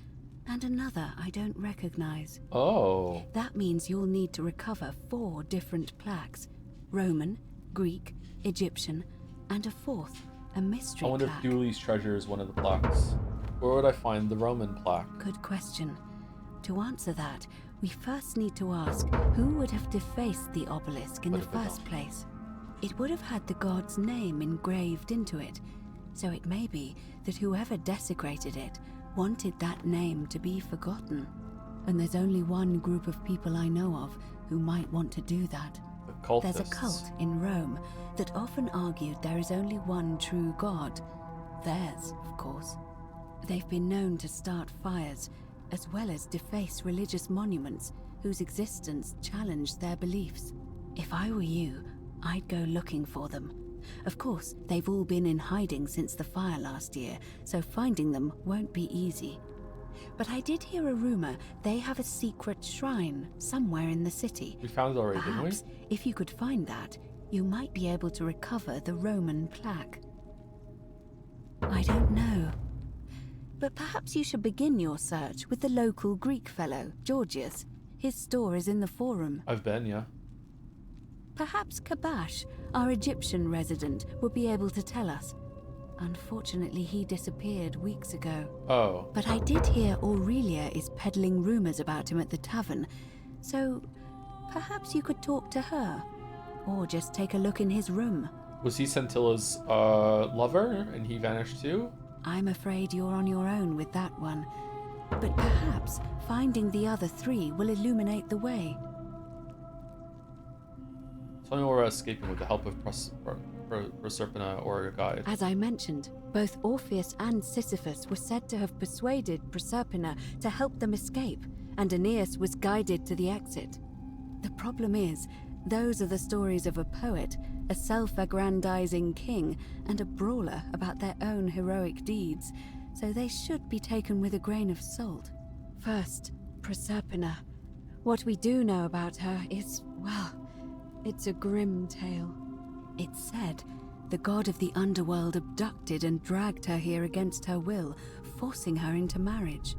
and another I don't recognize. Oh. That means you'll need to recover 4 different plaques: Roman, Greek, Egyptian, and a 4th, a mystery I wonder plaque. if Dooley's treasure is one of the plaques. Where would I find the Roman plaque? Good question. To answer that, we first need to ask who would have defaced the obelisk in the first place. It would have had the god's name engraved into it, so it may be that whoever desecrated it wanted that name to be forgotten. And there's only one group of people I know of who might want to do that. Cultists. There's a cult in Rome that often argued there is only one true god. Theirs, of course. They've been known to start fires, as well as deface religious monuments whose existence challenged their beliefs. If I were you, I'd go looking for them. Of course, they've all been in hiding since the fire last year, so finding them won't be easy. But I did hear a rumor they have a secret shrine somewhere in the city. We found it already, Perhaps, didn't we? if you could find that, you might be able to recover the Roman plaque. I don't know. But perhaps you should begin your search with the local Greek fellow, Georgius. His store is in the Forum. I've been, yeah. Perhaps Kabash, our Egyptian resident, would be able to tell us. Unfortunately, he disappeared weeks ago. Oh. But I did hear Aurelia is peddling rumors about him at the tavern, so perhaps you could talk to her, or just take a look in his room. Was he Scintilla's lover and he vanished too? I'm afraid you're on your own with that one, but perhaps finding the other 3 will illuminate the way. Tell me where we're escaping with the help of Proserpina or your guide. As I mentioned, both Orpheus and Sisyphus were said to have persuaded Proserpina to help them escape, and Aeneas was guided to the exit. The problem is, those are the stories of a poet, a self-aggrandizing king, and a brawler about their own heroic deeds, so they should be taken with a grain of salt. First, Proserpina. What we do know about her is, well, it's a grim tale. It's said the god of the underworld abducted and dragged her here against her will, forcing her into marriage.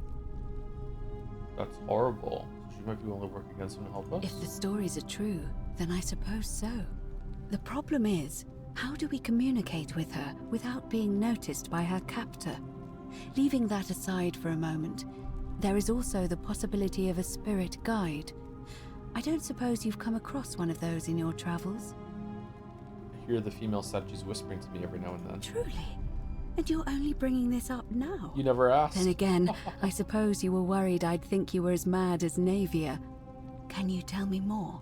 That's horrible. She might be willing to work against him to help us. If the stories are true, then I suppose so. The problem is, how do we communicate with her without being noticed by her captor? Leaving that aside for a moment, there is also the possibility of a spirit guide. I don't suppose you've come across one of those in your travels? I hear the female statues whispering to me every now and then. Truly? And you're only bringing this up now? You never asked. Then again, I suppose you were worried I'd think you were as mad as Navia. Can you tell me more?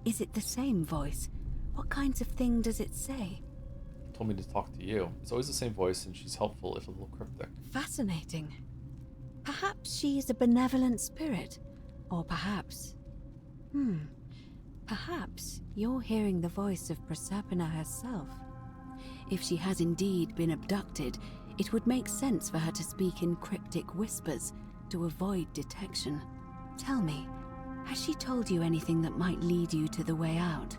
Is it the same voice? What kinds of thing does it say? It told me to talk to you. It's always the same voice and she's helpful if a little cryptic. Fascinating. Perhaps she is a benevolent spirit. Or perhaps Perhaps you're hearing the voice of Proserpina herself. If she has indeed been abducted, it would make sense for her to speak in cryptic whispers to avoid detection. Tell me, has she told you anything that might lead you to the way out?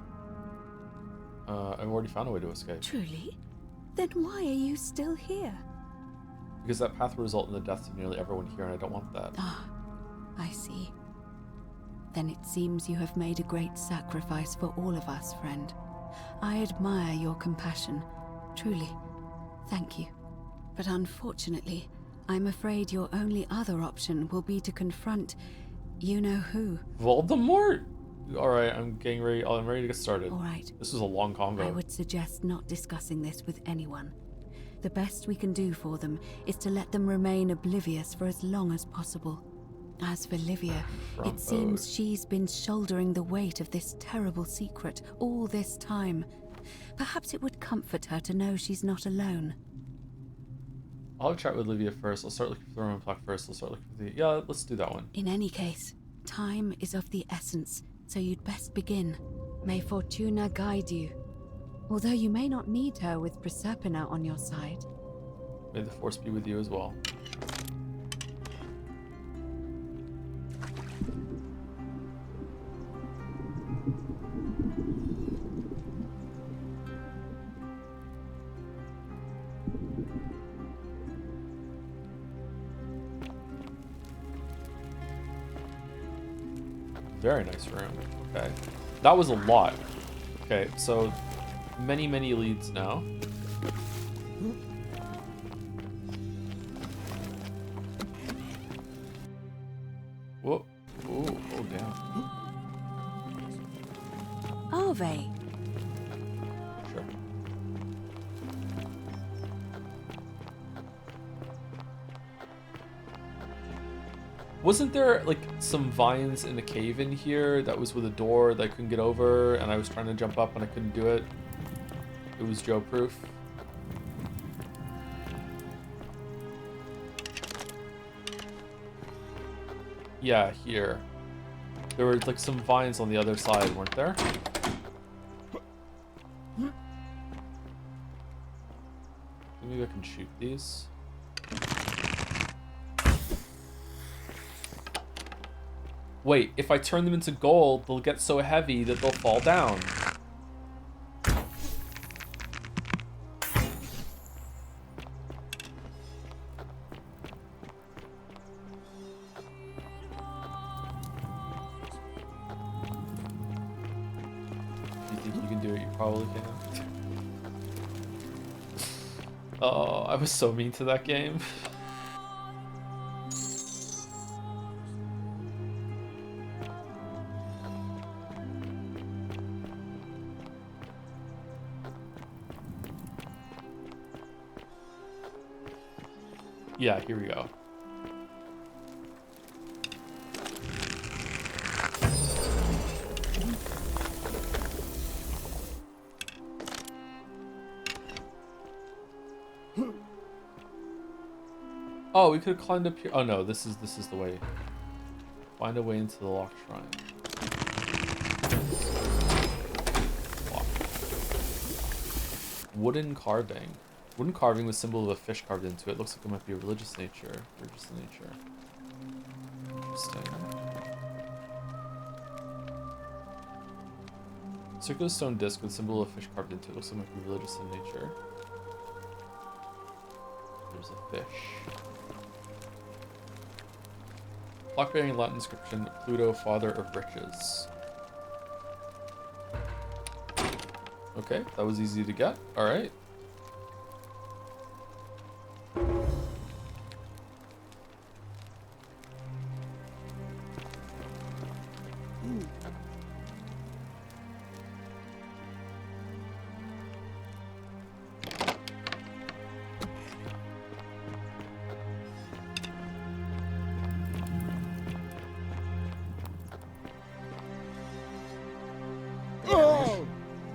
I've already found a way to escape. Truly? Then why are you still here? Because that path will result in the deaths of nearly everyone here, and I don't want that. Ah, I see. Then it seems you have made a great sacrifice for all of us, friend. I admire your compassion. Truly, thank you. But unfortunately, I'm afraid your only other option will be to confront you-know-who. Voldemort? Alright, I'm ready to get started. Alright. This was a long convo. I would suggest not discussing this with anyone. The best we can do for them is to let them remain oblivious for as long as possible. As for Livia, it seems she's been shouldering the weight of this terrible secret all this time. Perhaps it would comfort her to know she's not alone. I'll have a chat with Livia first. I'll start looking for the Roman plaque first. I'll start looking for the... Yeah, let's do that one. In any case, time is of the essence, so you'd best begin. May Fortuna guide you. Although you may not need her with Proserpina on your side. May the Force be with you as well. Very nice room. Okay. That was a lot. Okay, so many leads now. Whoa. Ooh, oh damn. Arve. Sure. Wasn't there like some vines in a cave in here that was with a door that I couldn't get over, and I was trying to jump up and I couldn't do it? It was Joe proof. Yeah, here. There were like some vines on the other side, weren't there? Maybe I can shoot these. Wait, if I turn them into gold, they'll get so heavy that they'll fall down. You think you can do it? You probably can. Oh, I was so mean to that game. Yeah, here we go. Oh, we could have climbed up here. Oh no, this is the way. Find a way into the locked shrine. Lock. Wooden carving. Wooden carving with symbol of a fish carved into it. Looks like it might be a religious nature. Interesting. Circular stone disc with symbol of a fish carved into it. Looks like it might be religious in nature. There's a fish. Plaque bearing Latin inscription, Pluto, father of riches. Okay, that was easy to get. Alright.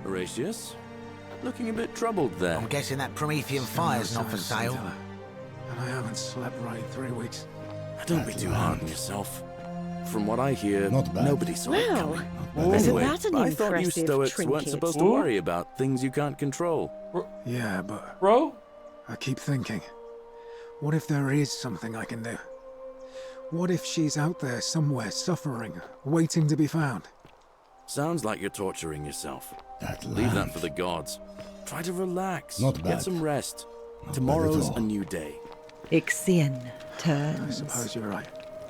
Horatius? Looking a bit troubled there. I'm guessing that Promethean fire's not for sale. And I haven't slept right in 3 weeks. Don't be too hard on yourself. from what I hear, Not bad. nobody saw it Well, coming. isn't Anyway, that an I thought you impressive Stoics weren't trinket? supposed to worry about things you can't control. Yeah, but... Bro? I keep thinking, what if there is something I can do? What if she's out there somewhere suffering, waiting to be found? Sounds like you're torturing yourself. That Leave that lamp. for the gods. Try to relax. Not bad. Get some rest. Not Tomorrow's bad at a all. new day. Ixion turns. I suppose you're right.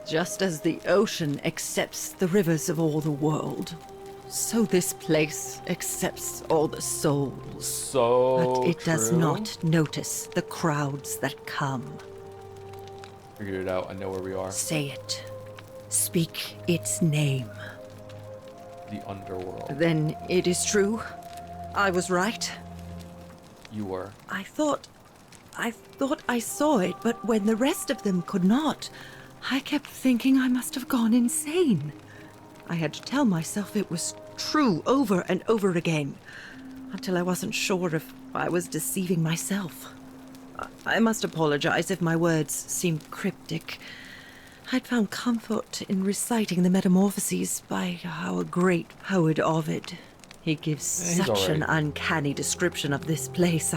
Just as the ocean accepts the rivers of all the world, so this place accepts all the souls. So But it does true. not notice the crowds that come. Figured it out. I know where we are. Say it. Speak its name. The underworld. Then it is true. I was right. You were. I thought I saw it, but when the rest of them could not, I kept thinking I must have gone insane. I had to tell myself it was true over and over again, until I wasn't sure if I was deceiving myself. I must apologize if my words seemed cryptic. I'd found comfort in reciting the Metamorphoses by our great poet Ovid. He gives Yeah, he's such an alright. uncanny description of this place.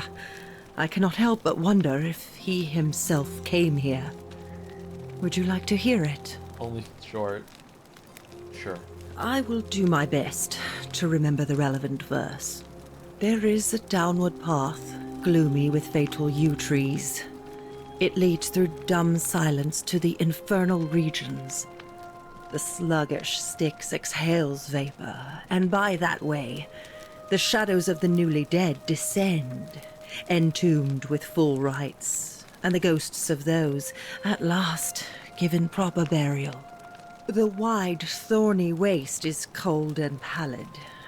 I cannot help but wonder if he himself came here. Would you like to hear it? Only short. Sure. I will do my best to remember the relevant verse. There is a downward path, gloomy with fatal yew trees. It leads through dumb silence to the infernal regions. The sluggish Styx exhales vapor, and by that way, the shadows of the newly dead descend, entombed with full rites, and the ghosts of those, at last, given proper burial. The wide, thorny waste is cold and pallid,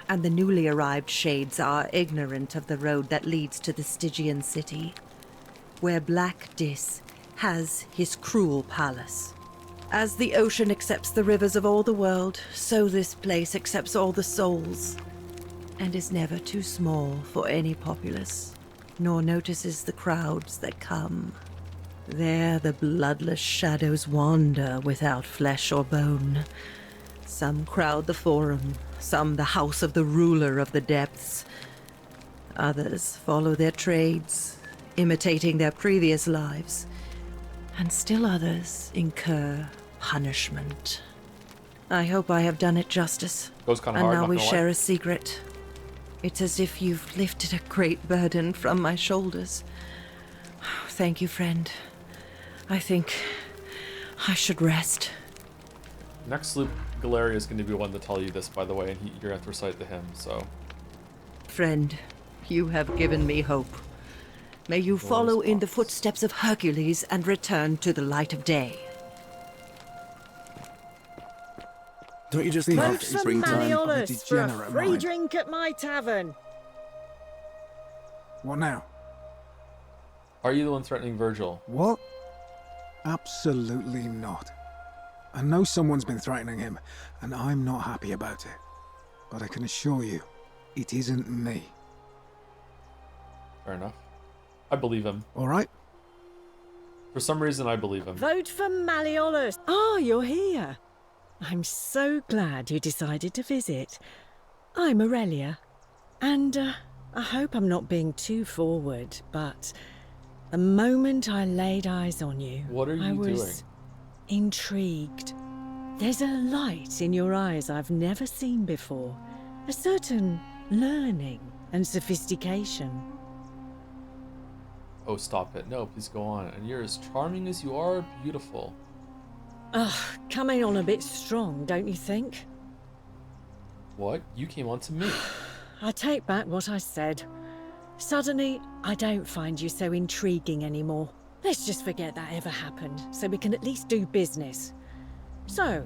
and the newly arrived shades are ignorant of the road that leads to the Stygian city, where Black Dis has his cruel palace. As the ocean accepts the rivers of all the world, so this place accepts all the souls, and is never too small for any populace, nor notices the crowds that come. There the bloodless shadows wander without flesh or bone. Some crowd the forum, some the house of the ruler of the depths. Others follow their trades, imitating their previous lives. And still others incur punishment. I hope I have done it justice. Goes kinda and hard, now not we gonna share lie. a secret. It's as if you've lifted a great burden from my shoulders. Thank you, friend. I think I should rest. Next loop, Galeria is going to be one to tell you this, by the way, and you're going to have to recite the hymn, so. Friend, you have given me hope. May you follow in the footsteps of Hercules and return to the light of day. Don't you just Vote love for springtime? Malleolus for a degenerate free mind. drink at my tavern. What now? Are you the one threatening Virgil? What? Absolutely not. I know someone's been threatening him, and I'm not happy about it. But I can assure you, it isn't me. Fair enough. I believe him. All right? For some reason, I believe him. Vote for Malleolus. Ah, you're here. I'm so glad you decided to visit. I'm Aurelia, and I hope I'm not being too forward, but the moment I laid eyes on you, What are you I was doing? intrigued. There's a light in your eyes I've never seen before, a certain learning and sophistication. Oh, stop it. No, please go on. And you're as charming as you are beautiful. Ugh, coming on a bit strong, don't you think? What? You came on to me. I take back what I said. Suddenly, I don't find you so intriguing anymore. Let's just forget that ever happened, so we can at least do business. So,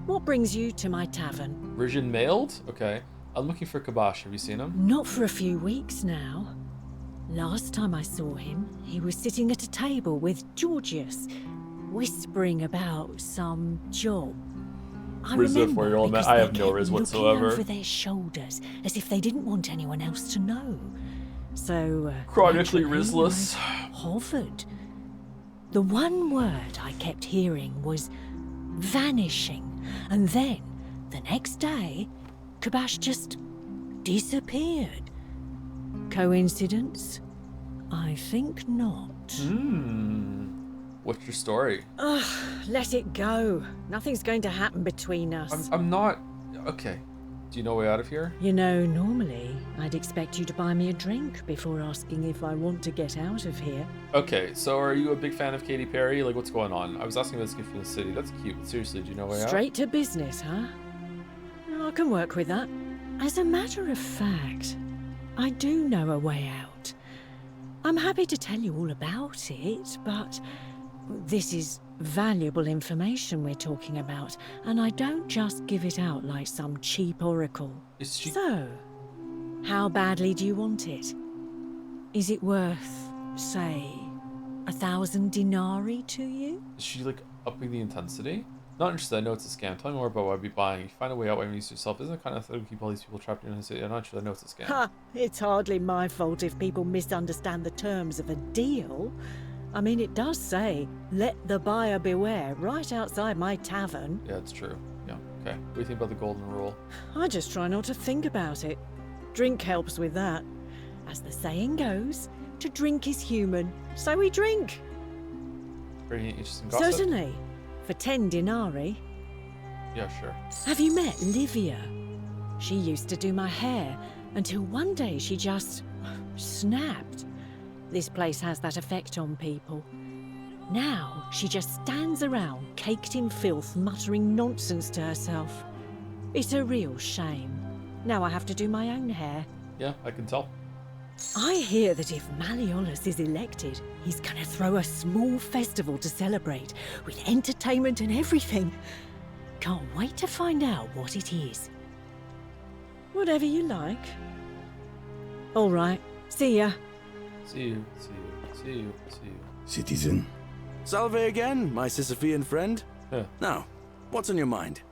what brings you to my tavern? Virgin mailed? Okay. I'm looking for Kabash. Have you seen him? Not for a few weeks now. Last time I saw him, he was sitting at a table with Georgius, whispering about some job. I Riz, remember for your old man. because I they have no kept Riz looking whatsoever. over their shoulders as if they didn't want anyone else to know. So, Chronically naturally, Rizless. I hovered. The one word I kept hearing was vanishing. And then, the next day, Kabash just disappeared. Coincidence? I think not. What's your story? Ugh, let it go. Nothing's going to happen between us. I'm not... Okay. Do you know a way out of here? You know, normally, I'd expect you to buy me a drink before asking if I want to get out of here. Okay, so are you a big fan of Katy Perry? Like, what's going on? I was asking about this gift from the city. That's cute. Seriously, do you know a way out? Straight to business, huh? I can work with that. As a matter of fact, I do know a way out. I'm happy to tell you all about it, but this is valuable information we're talking about, and I don't just give it out like some cheap oracle. So, how badly do you want it? Is it worth, say, 1,000 denarii to you? Is she, like, upping the intensity? Not interested. I know it's a scam. Tell me more about what I'd be buying. If you find a way out, why use yourself? Isn't it kind of thing to keep all these people trapped in the city? I'm not sure. I know it's a scam. Ha! It's hardly my fault if people misunderstand the terms of a deal. I mean, it does say, let the buyer beware, right outside my tavern. Yeah, it's true. Yeah, okay. What do you think about the golden rule? I just try not to think about it. Drink helps with that. As the saying goes, to drink is human, so we drink. Very interesting gossip. Certainly. For 10 denarii. Yeah, sure. Have you met Livia? She used to do my hair, until one day she just snapped. This place has that effect on people. Now, she just stands around, caked in filth, muttering nonsense to herself. It's a real shame. Now I have to do my own hair. Yeah, I can tell. I hear that if Malleolus is elected, he's gonna throw a small festival to celebrate, with entertainment and everything. Can't wait to find out what it is. Whatever you like. All right, see ya. See you, see you, see you, see you. Citizen. Salve again, my Sisyphean friend. Now, what's on your mind?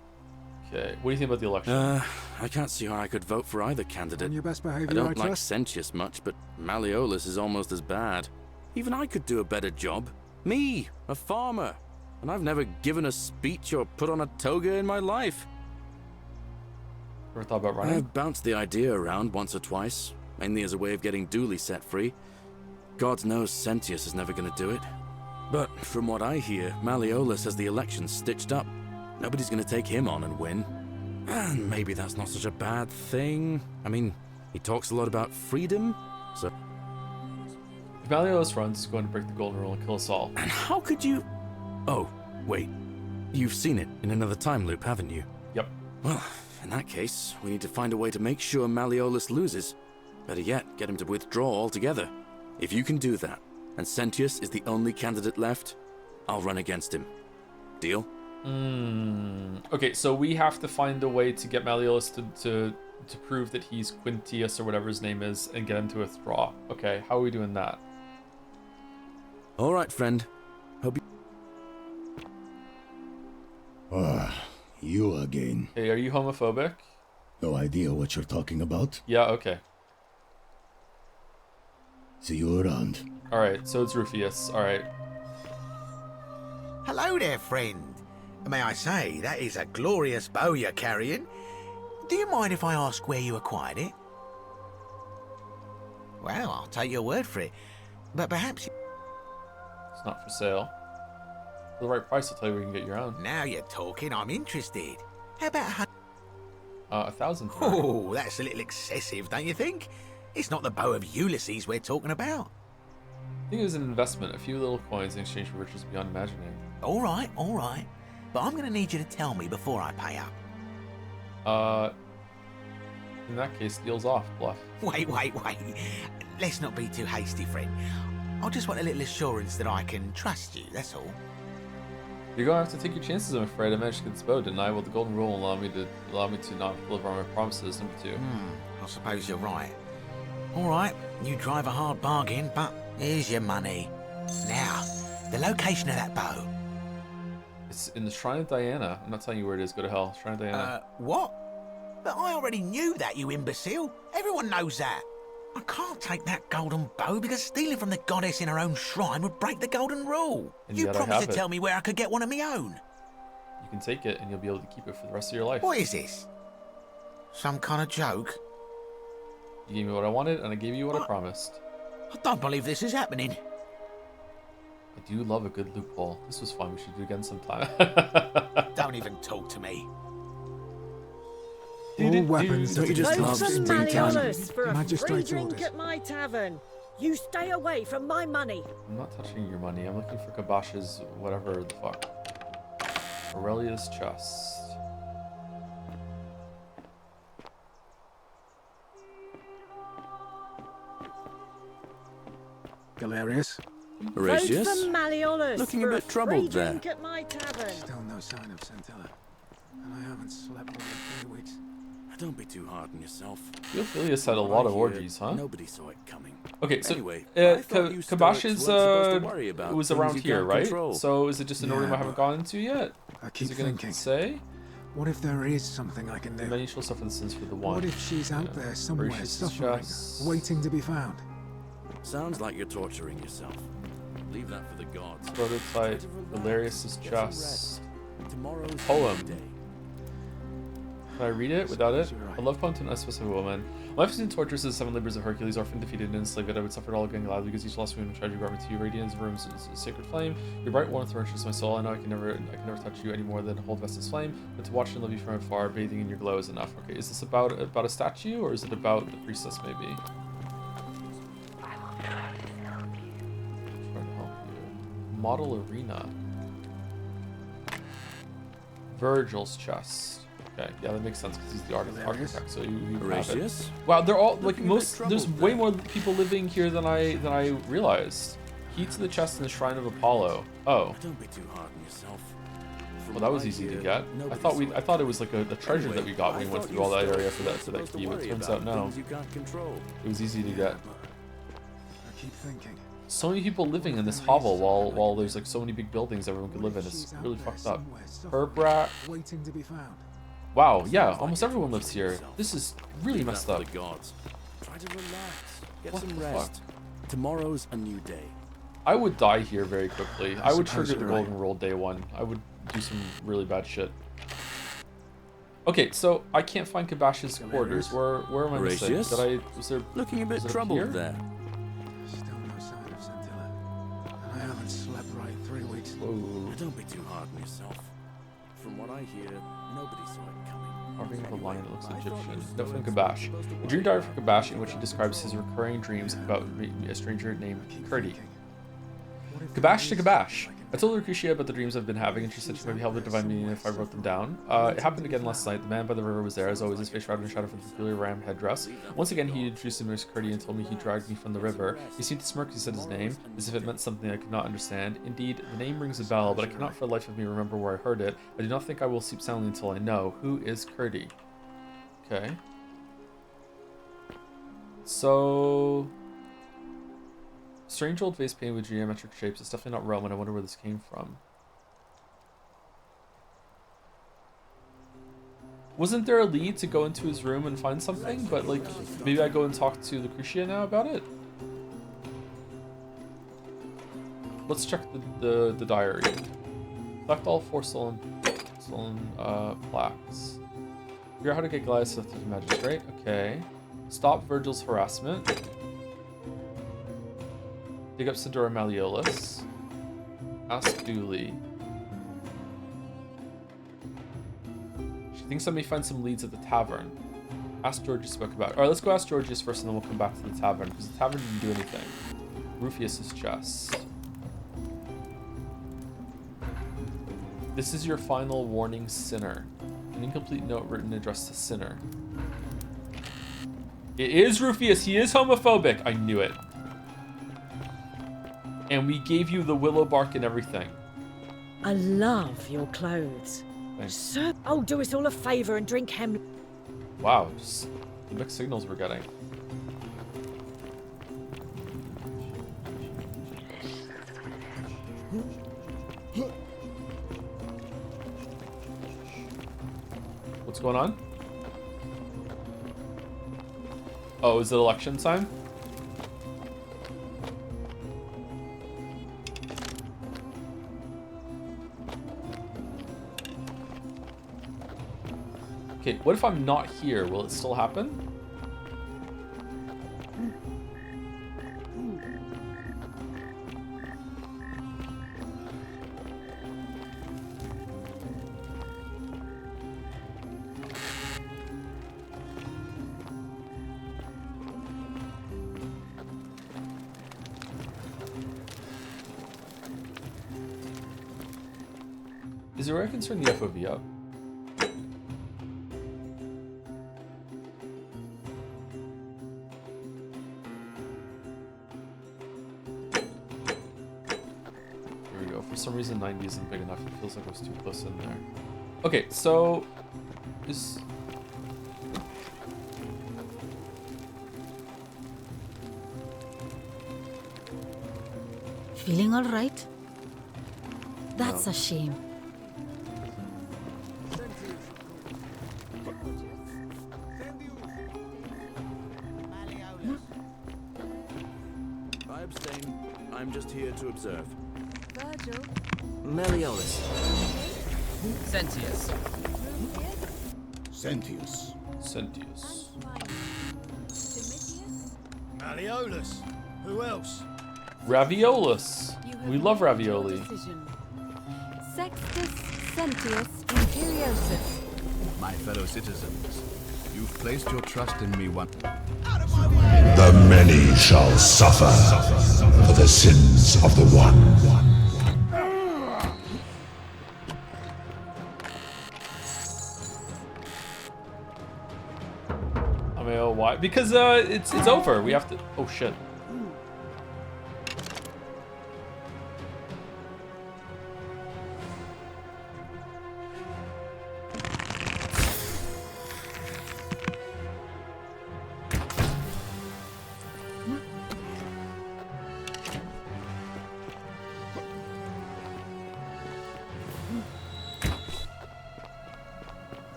Okay, what do you think about the election? I can't see how I could vote for either candidate. On your best behavior, I don't I like trust. Sentius much, but Malleolus is almost as bad. Even I could do a better job. Me, a farmer. And I've never given a speech or put on a toga in my life. Ever thought about running? I've bounced the idea around once or twice, mainly as a way of getting Dooley set free. God knows Sentius is never going to do it. But from what I hear, Malleolus has the election stitched up. Nobody's going to take him on and win. And maybe that's not such a bad thing. I mean, he talks a lot about freedom, so... If Malleolus runs, he's going to break the golden rule and kill us all. And how could you... Oh, wait. You've seen it in another time loop, haven't you? Yep. Well, in that case, we need to find a way to make sure Malleolus loses. Better yet, get him to withdraw altogether. If you can do that, and Sentius is the only candidate left, I'll run against him. Deal? Okay, so we have to find a way to get Malleolus to prove that he's Quintius or whatever his name is and get him to withdraw. Okay, how are we doing that? All right, friend. Hope you... Ah, you again. Hey, are you homophobic? No idea what you're talking about. Yeah, okay. See you around. Alright, so it's Rufius. Alright. Hello there, friend. May I say, that is a glorious bow you're carrying. Do you mind if I ask where you acquired it? Well, I'll take your word for it. But perhaps... It's not for sale. For the right price, I'll tell you where you can get your own. Now you're talking, I'm interested. How about 1,000. Oh, that's a little excessive, don't you think? It's not the bow of Ulysses we're talking about. I think it was an investment. A few little coins in exchange for riches beyond imagining. All right. But I'm going to need you to tell me before I pay up. In that case, deal's off, bluff. Wait. Let's not be too hasty, friend. I just want a little assurance that I can trust you, that's all. You're going to have to take your chances, I'm afraid. I managed to get this bow, didn't I? Well, the golden rule will allow me to not deliver on my promises, number 2. I suppose you're right. All right, you drive a hard bargain, but here's your money. Now, the location of that bow. It's in the Shrine of Diana. I'm not telling you where it is. Go to hell. Shrine of Diana. What? But I already knew that, you imbecile. Everyone knows that. I can't take that golden bow because stealing from the goddess in her own shrine would break the golden rule. And You yet I promised have to it. tell me where I could get one of my own. you can take it and you'll be able to keep it for the rest of your life. What is this? Some kind of joke? You gave me what I wanted, and I gave you what I promised. I don't believe this is happening. I do love a good loophole. This was fun. We should do it again sometime. Don't even talk to me. All weapons that are Vote discharged for in due Malleolus time. for a free Magistrate's drink orders. at my tavern. You stay away from my money. I'm not touching your money. I'm looking for Kabash's whatever the fuck. Aurelia's chest. Galerius. Horatius? Vote for Malleolus Looking a for bit free troubled there. drink at my tavern. Still no sign of Centilla. And I haven't slept in 3 weeks. Don't be too hard on yourself. Theophilius had a lot of orgies, huh? Nobody saw it coming. Okay, so Anyway, I thought you Kabash Stoics is weren't supposed to worry about was things around you here, can't right? control. So is it just an Yeah, room I haven't gone into yet? I keep Is it gonna thinking. say? What if there is something I can do? Then you shall suffer the sins for the one. What if she's out there somewhere Horatius' suffering, chest. waiting to be found? Sounds like you're torturing yourself. Leave that for the gods. Prototype, Valerius's chest. Tomorrow's Poem. day. Can I read it without it? I love poem to an unspecified woman. Life is in tortures as the 7 labors of Hercules, orphaned, defeated, and enslaved. I would suffer it all again gladly because each lost wound and tragedy brought me to you. Radiance of rooms is a sacred flame. Your bright warmth nourishes my soul. I know I can never touch you any more than hold Vestas flame, but to watch and love you from afar, bathing in your glow is enough. Okay, is this about a statue or is it about the priestess maybe? Trying to help you. Model arena. Virgil's chest. Okay, yeah, that makes sense because he's the architect. So you have it. Horatius? Wow, they're all like Looking a bit most. There's troubled way there. more people living here than I realized. Key to the chest in the Shrine of Apollo. Oh, Don't be too hard on yourself. From well, that what was I easy to hear, get. nobody I thought it was like a treasure that we got when we went through all that area for that Supposed to key, but worry it turns about out no. things you can't control. It was easy to get. I keep thinking. So many people living in this hovel while there's like so many big buildings everyone could live in. It's really fucked up. Herbrat. Waiting to be found. Wow, yeah, almost everyone lives here. This is really Leave messed that up. for the gods. Try to relax. Get What some the rest. Tomorrow's a new day. I would die here very quickly. I would suppose trigger the you're right. golden roll day one. I would do some really bad shit. Okay, so I can't find Kabash's quarters. Where am I missing? Horatius? Was there Looking a bit was it up troubled here? there. Still no sign of Centilla. And I haven't slept right 3 weeks. Whoa. Don't be too hard on yourself. From what I hear, nobody saw it coming. Carving of a lion that looks I thought Egyptian. you Note from Stoics Kabash. weren't supposed to A worry dream diary about from Kabash in which he describes his recurring dreams about a stranger named Kurdi. Kabash to Kabash. I told Lucretia about the dreams I've been having, and she said she might be helping divine meaning if I wrote them down. It happened again last night. The man by the river was there, as always, his face shrouded in shadow from the peculiar ram headdress. Once again, he introduced him as Kurdi and told me he dragged me from the river. He seemed to smirk as he said his name, as if it meant something I could not understand. Indeed, the name rings a bell, but I cannot for the life of me remember where I heard it. I do not think I will sleep soundly until I know. Who is Kurdi? Okay. So... Strange old vase painted with geometric shapes. It's definitely not Roman. I wonder where this came from. Wasn't there a lead to go into his room and find something? But like, maybe I go and talk to Lucretia now about it? Let's check the diary. Collect all 4 stolen plaques. Figure out how to get Gaius to the magistrate. Okay. Stop Virgil's harassment. Dig up Sidora Malleolus. Ask Dooley. She thinks I may find some leads at the tavern. Ask Georgius about Kabash. Alright, let's go ask Georgius first and then we'll come back to the tavern, because the tavern didn't do anything. Rufius's chest. This is your final warning, Sinner. An incomplete note written addressed to Sinner. It is Rufius. He is homophobic. I knew it. And we gave you the willow bark and everything. I love your clothes. Thanks. Sir, oh, do us all a favour and drink hem. Wow, just the mixed signals we're getting. What's going on? Oh, is it election time? Okay, what if I'm not here? Will it still happen? Is there a way I can turn the FOV up? Here we go. For some reason 90 isn't big enough. It feels like I was too close in there. Okay, so is Feeling all right? That's No. a shame. I abstain. I'm just here to observe. Virgil. Malleolus. Sentius. Sentius. Sentius. Malleolus. Who else? Raviolus. We love ravioli. Sextus Sentius Imperiosus. My fellow citizens, you've placed your trust in me one. The many shall suffer for the sins of the one. I mean, oh, why? Because it's over. We have to. Oh shit.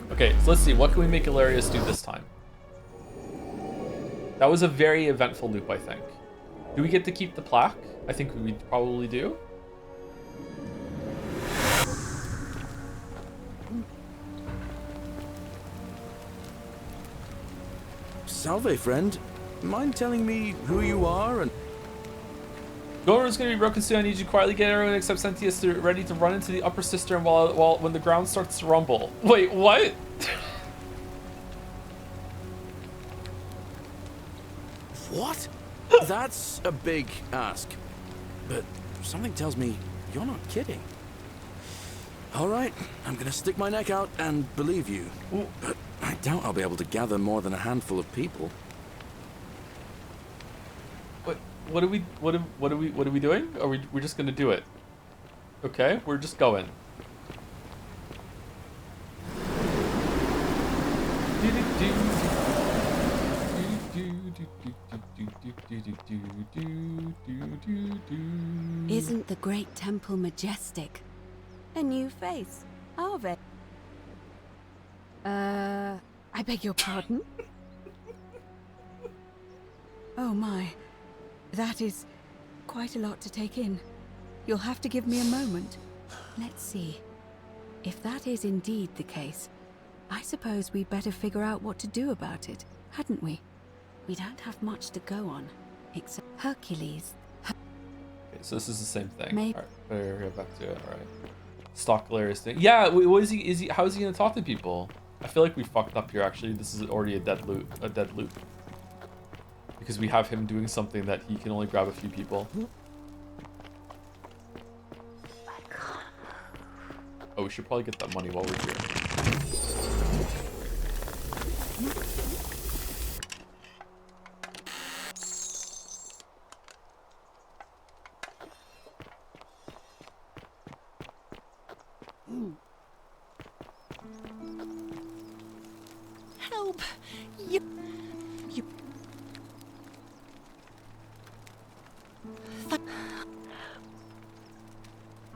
Okay, so let's see. What can we make Ilarius do this time? That was a very eventful loop, I think. Do we get to keep the plaque? I think we probably do. Salve, friend. Mind telling me who you are and... Gomer's gonna be broken soon. I need you to quietly get everyone except Sentius ready to run into the upper cistern when the ground starts to rumble. Wait, what? What? That's a big ask. But something tells me you're not kidding. All right, I'm gonna stick my neck out and believe you. But I doubt I'll be able to gather more than a handful of people. What are we doing? We're just gonna do it? Okay, we're just going. Isn't the great temple majestic? A new face, are they? I beg your pardon? Oh my. That is quite a lot to take in. You'll have to give me a moment. Let's see. If that is indeed the case, I suppose we'd better figure out what to do about it, hadn't we? We don't have much to go on, except Hercules. Okay, so this is the same thing. Maybe. Alright, we're back to it. Alright. Stock Ilarius thing. Yeah, what is he? How is he gonna talk to people? I feel like we fucked up here. Actually, this is already a dead loop. Because we have him doing something that he can only grab a few people. Oh, we should probably get that money while we're here. Help!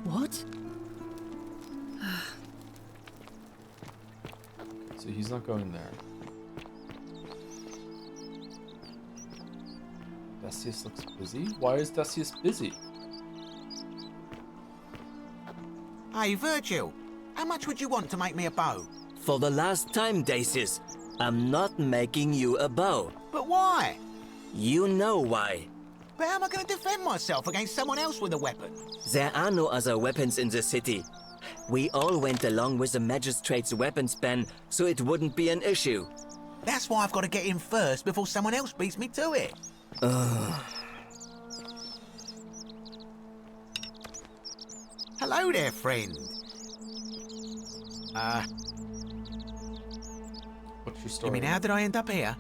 What? So he's not going there. Decius looks busy? Why is Decius busy? Hey, Virgil, how much would you want to make me a bow? For the last time, Dacius, I'm not making you a bow. But why? You know why. But how am I going to defend myself against someone else with a weapon? There are no other weapons in the city. We all went along with the magistrate's weapons ban, so it wouldn't be an issue. That's why I've got to get in first before someone else beats me to it. Hello there, friend. What's your story? You mean, how did I end up here?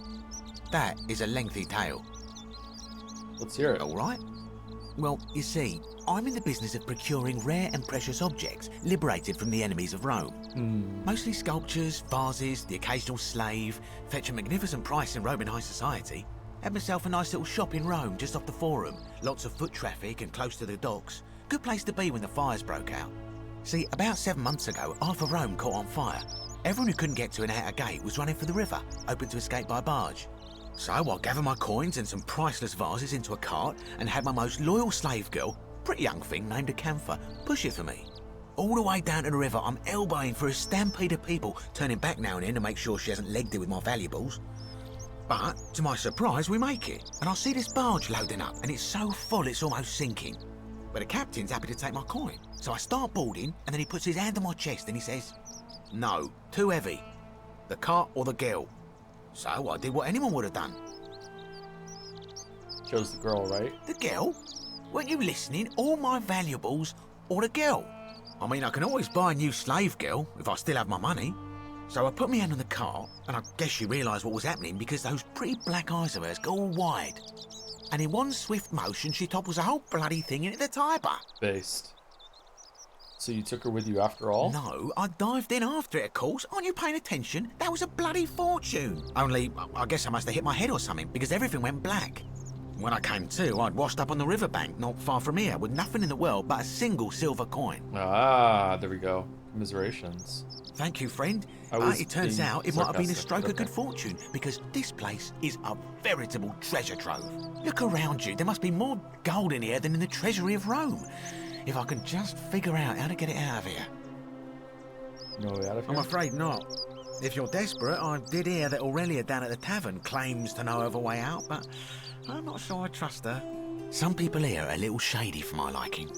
That is a lengthy tale. Let's hear it. All right. Well, you see, I'm in the business of procuring rare and precious objects liberated from the enemies of Rome. Mostly sculptures, vases, the occasional slave, fetch a magnificent price in Roman high society. Had myself a nice little shop in Rome just off the Forum. Lots of foot traffic and close to the docks. Good place to be when the fires broke out. See, about 7 months ago, half of Rome caught on fire. Everyone who couldn't get to an outer gate was running for the river, open to escape by barge. So I gathered my coins and some priceless vases into a cart and had my most loyal slave girl, pretty young thing named Acantha, push it for me. All the way down to the river, I'm elbowing for a stampede of people, turning back now and then to make sure she hasn't legged it with my valuables. But, to my surprise, we make it, and I see this barge loading up, and it's so full it's almost sinking. But the captain's happy to take my coin, so I start boarding, and then he puts his hand on my chest and he says, "No, too heavy. The cart or the girl." So I did what anyone would have done. Chose the girl, right? The girl? Weren't you listening? All my valuables or the girl? I mean, I can always buy a new slave girl if I still have my money. So I put my hand on the cart, and I guess she realised what was happening because those pretty black eyes of hers go all wide. And in one swift motion, she topples the whole bloody thing into the Tiber. Based. So you took her with you after all? No, I dived in after it, of course. Aren't you paying attention? That was a bloody fortune. Only, I guess I must have hit my head or something, because everything went black. When I came to, I'd washed up on the riverbank, not far from here, with nothing in the world but a single silver coin. Ah, there we go. Commiserations. Thank you, friend. It turns out it might have been a stroke of good fortune, because this place is a veritable treasure trove. Look around you. There must be more gold in here than in the treasury of Rome. If I can just figure out how to get it out of here. No way out of here? I'm afraid not. If you're desperate, I did hear that Aurelia down at the tavern claims to know of a way out, but I'm not sure I trust her. Some people here are a little shady for my liking.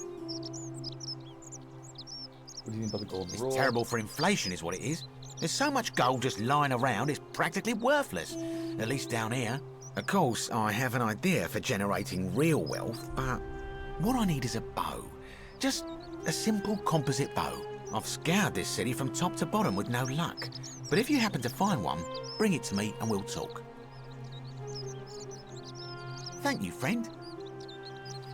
What do you mean by the golden rule? It's terrible for inflation is what it is. There's so much gold just lying around, it's practically worthless. At least down here. Of course, I have an idea for generating real wealth, but what I need is a bow. Just a simple composite bow. I've scoured this city from top to bottom with no luck. But if you happen to find one, bring it to me and we'll talk. Thank you, friend.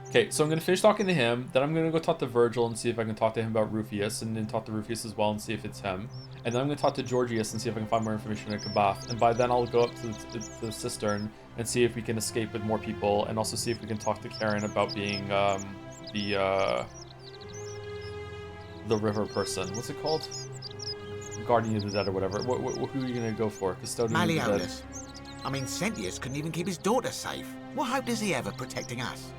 Okay, so I'm going to finish talking to him, then I'm going to go talk to Virgil and see if I can talk to him about Rufius, and then talk to Rufius as well and see if it's him. And then I'm going to talk to Georgius and see if I can find more information at Kabath. And by then I'll go up to the cistern and see if we can escape with more people, and also see if we can talk to Karen about being the river person. What's it called? Guardian of the Dead or whatever. Who are you going to go for? Custodian of the Dead? Malleolus. I mean, Sentius couldn't even keep his daughter safe. What hope does he have of protecting us?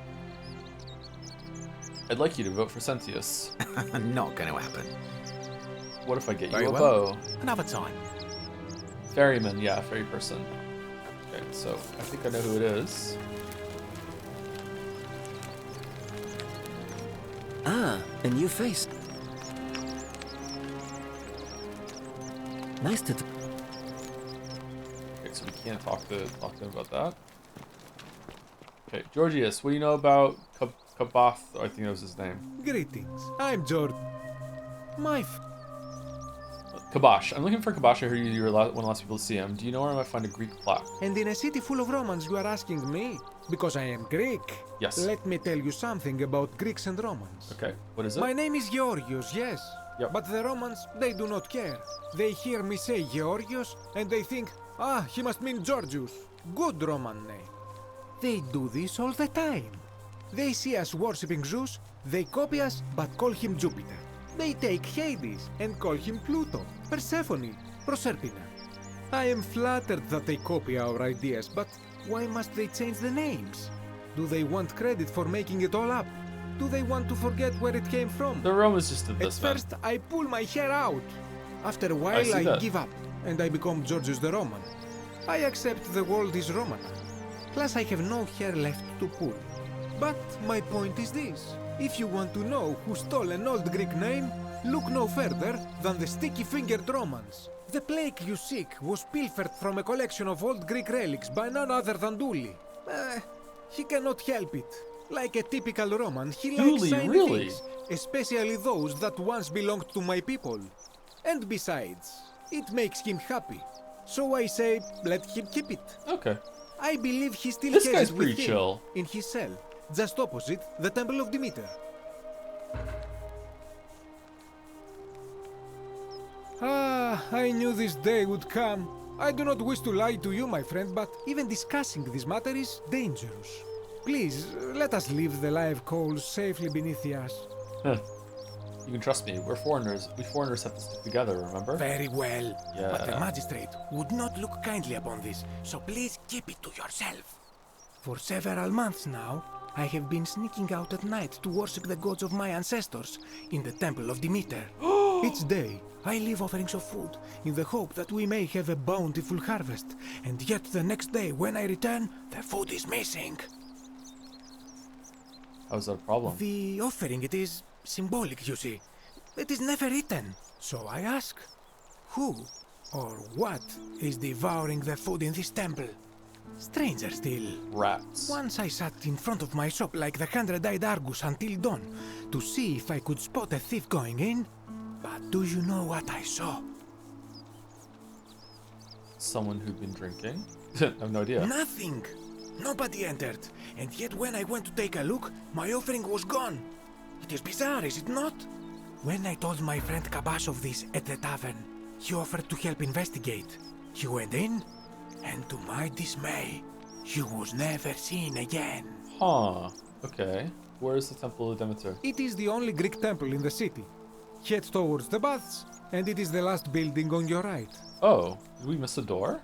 I'd like you to vote for Sentius. Not going to happen. What if I get Very you a well. bow? Another time. Ferryman, yeah, ferry person. Okay, so I think I know who it is. Ah, a new face. Nice to... Okay, so we can't talk to him about that. Okay, Georgius, what do you know about Kabath? I think that was his name. Greetings. I'm George. Kabash. I'm looking for Kabash. I heard you were one of the last people to see him. Do you know where I might find a Greek plaque? And in a city full of Romans, you are asking me? Because I am Greek. Yes. Let me tell you something about Greeks and Romans. Okay, what is it? My name is Georgios, yes. Yep. But the Romans, they do not care. They hear me say Georgios, and they think, ah, he must mean Georgius. Good Roman name. They do this all the time. They see us worshipping Zeus, they copy us, but call him Jupiter. They take Hades and call him Pluto, Persephone, Proserpina. I am flattered that they copy our ideas, but why must they change the names? Do they want credit for making it all up? do they want to forget where it came from? The Romans just did At this, man. first, I pull my hair out. After a while, see I that. give up, and I become Georgius the Roman. I accept the world is Roman. Plus, I have no hair left to pull. But my point is this. If you want to know who stole an old Greek name, look no further than the sticky-fingered Romans. The plague you seek was pilfered from a collection of old Greek relics by none other than Dooley. He cannot help it. Like a typical Roman, he likes Dooley, shiny really? things, especially those that once belonged to my people. And besides, it makes him happy. So I say, let him keep it. Okay. I believe he still This has guy's it with pretty him, chill. in his cell, just opposite the Temple of Demeter. I knew this day would come. I do not wish to lie to you, my friend, but even discussing this matter is dangerous. Please, let us leave the live coals safely beneath us. Huh. You can trust me. We're foreigners. We foreigners have to stick together, remember? Very well. Yeah. But the magistrate would not look kindly upon this, so please keep it to yourself. For several months now, I have been sneaking out at night to worship the gods of my ancestors in the Temple of Demeter. Each day, I leave offerings of food in the hope that we may have a bountiful harvest, and yet the next day when I return, the food is missing. How's that a problem? The offering, it is symbolic, you see. It is never eaten. So I ask, who or what is devouring the food in this temple? Stranger still. Rats. Once I sat in front of my shop like the 100-eyed Argus until dawn to see if I could spot a thief going in. But do you know what I saw? Someone who'd been drinking? I have no idea. Nothing. Nobody entered. And yet when I went to take a look, my offering was gone. It is bizarre, is it not? When I told my friend Kabash of this at the tavern, he offered to help investigate. He went in, and to my dismay, he was never seen again. Huh. Okay. Where is the Temple of Demeter? It is the only Greek temple in the city. Head towards the baths, and it is the last building on your right. Oh, did we miss a door?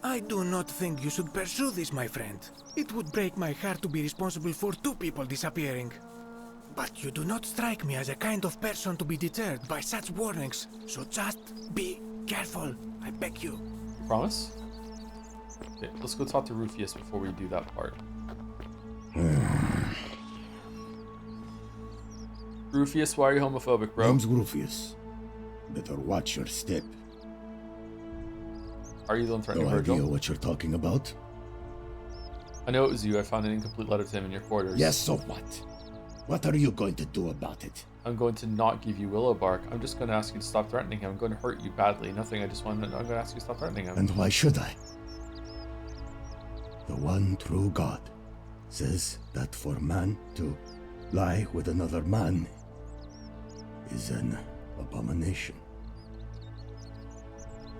I do not think you should pursue this, my friend. It would break my heart to be responsible for 2 people disappearing. But you do not strike me as a kind of person to be deterred by such warnings, so just be careful, I beg you. You promise? Okay, let's go talk to Rufius before we do that part. Rufius, why are you homophobic, bro? Name's Rufius. Better watch your step. Are you the one threatening No Virgil? idea what you're talking about? I know it was you. I found an incomplete letter to him in your quarters. Yes, so what? What are you going to do about it? I'm going to not give you willow bark. I'm just going to ask you to stop threatening him. I'm going to hurt you badly. Nothing. I just want to. I'm going to ask you to stop threatening him. And why should I? The one true God says that for man to lie with another man is an abomination.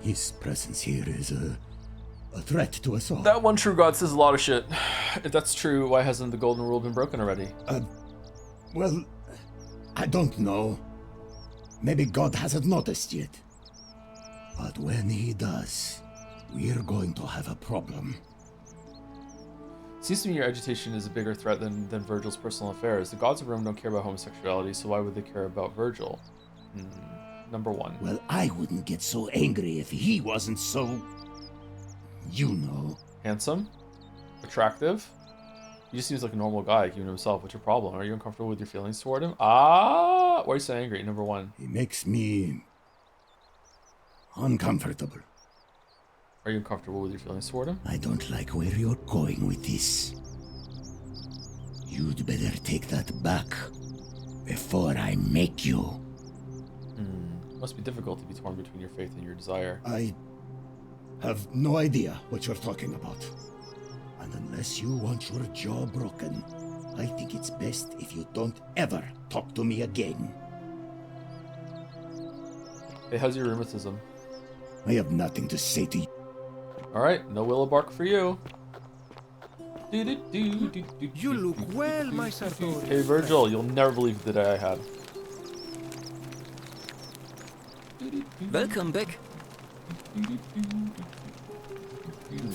His presence here is a threat to us all. That one true God says a lot of shit. If that's true, why hasn't the golden rule been broken already? Well, I don't know. Maybe God hasn't noticed yet. But when he does, we're going to have a problem. Seems to me your agitation is a bigger threat than Virgil's personal affairs. The gods of Rome don't care about homosexuality, so why would they care about Virgil? Number 1. Well, I wouldn't get so angry if he wasn't so... you know. Handsome? Attractive? He just seems like a normal guy, like you and himself. What's your problem? Are you uncomfortable with your feelings toward him? Why are you so angry? Number 1. He makes me... uncomfortable. Are you uncomfortable with your feelings toward him? I don't like where you're going with this. You'd better take that back before I make you. Must be difficult to be torn between your faith and your desire. I have no idea what you're talking about. And unless you want your jaw broken, I think it's best if you don't ever talk to me again. Hey, how's your rheumatism? I have nothing to say to you. Alright, no willow bark for you. You look well, my Sartorius. Hey, Virgil, you'll never believe the day I had. Welcome back.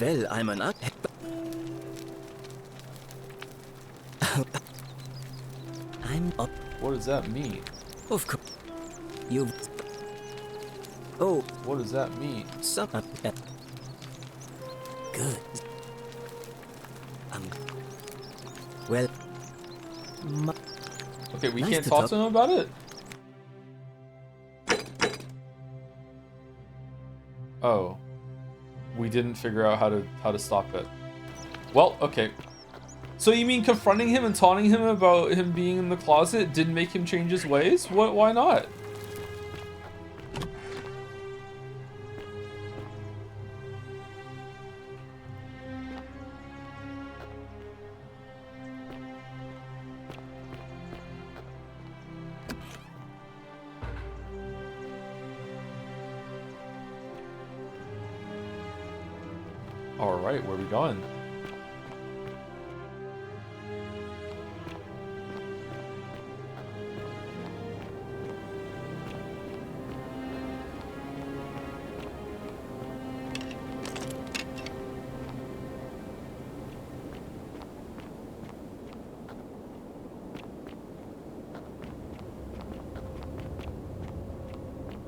Well, I'm an I'm up. What does that mean? Of course. You. Oh. What does that mean? Good. Well. Okay, we Nice can't to talk talk- to him about it? Oh. We didn't figure out how to stop it. Well, okay. So you mean confronting him and taunting him about him being in the closet didn't make him change his ways? What? Why not? All right, where are we going?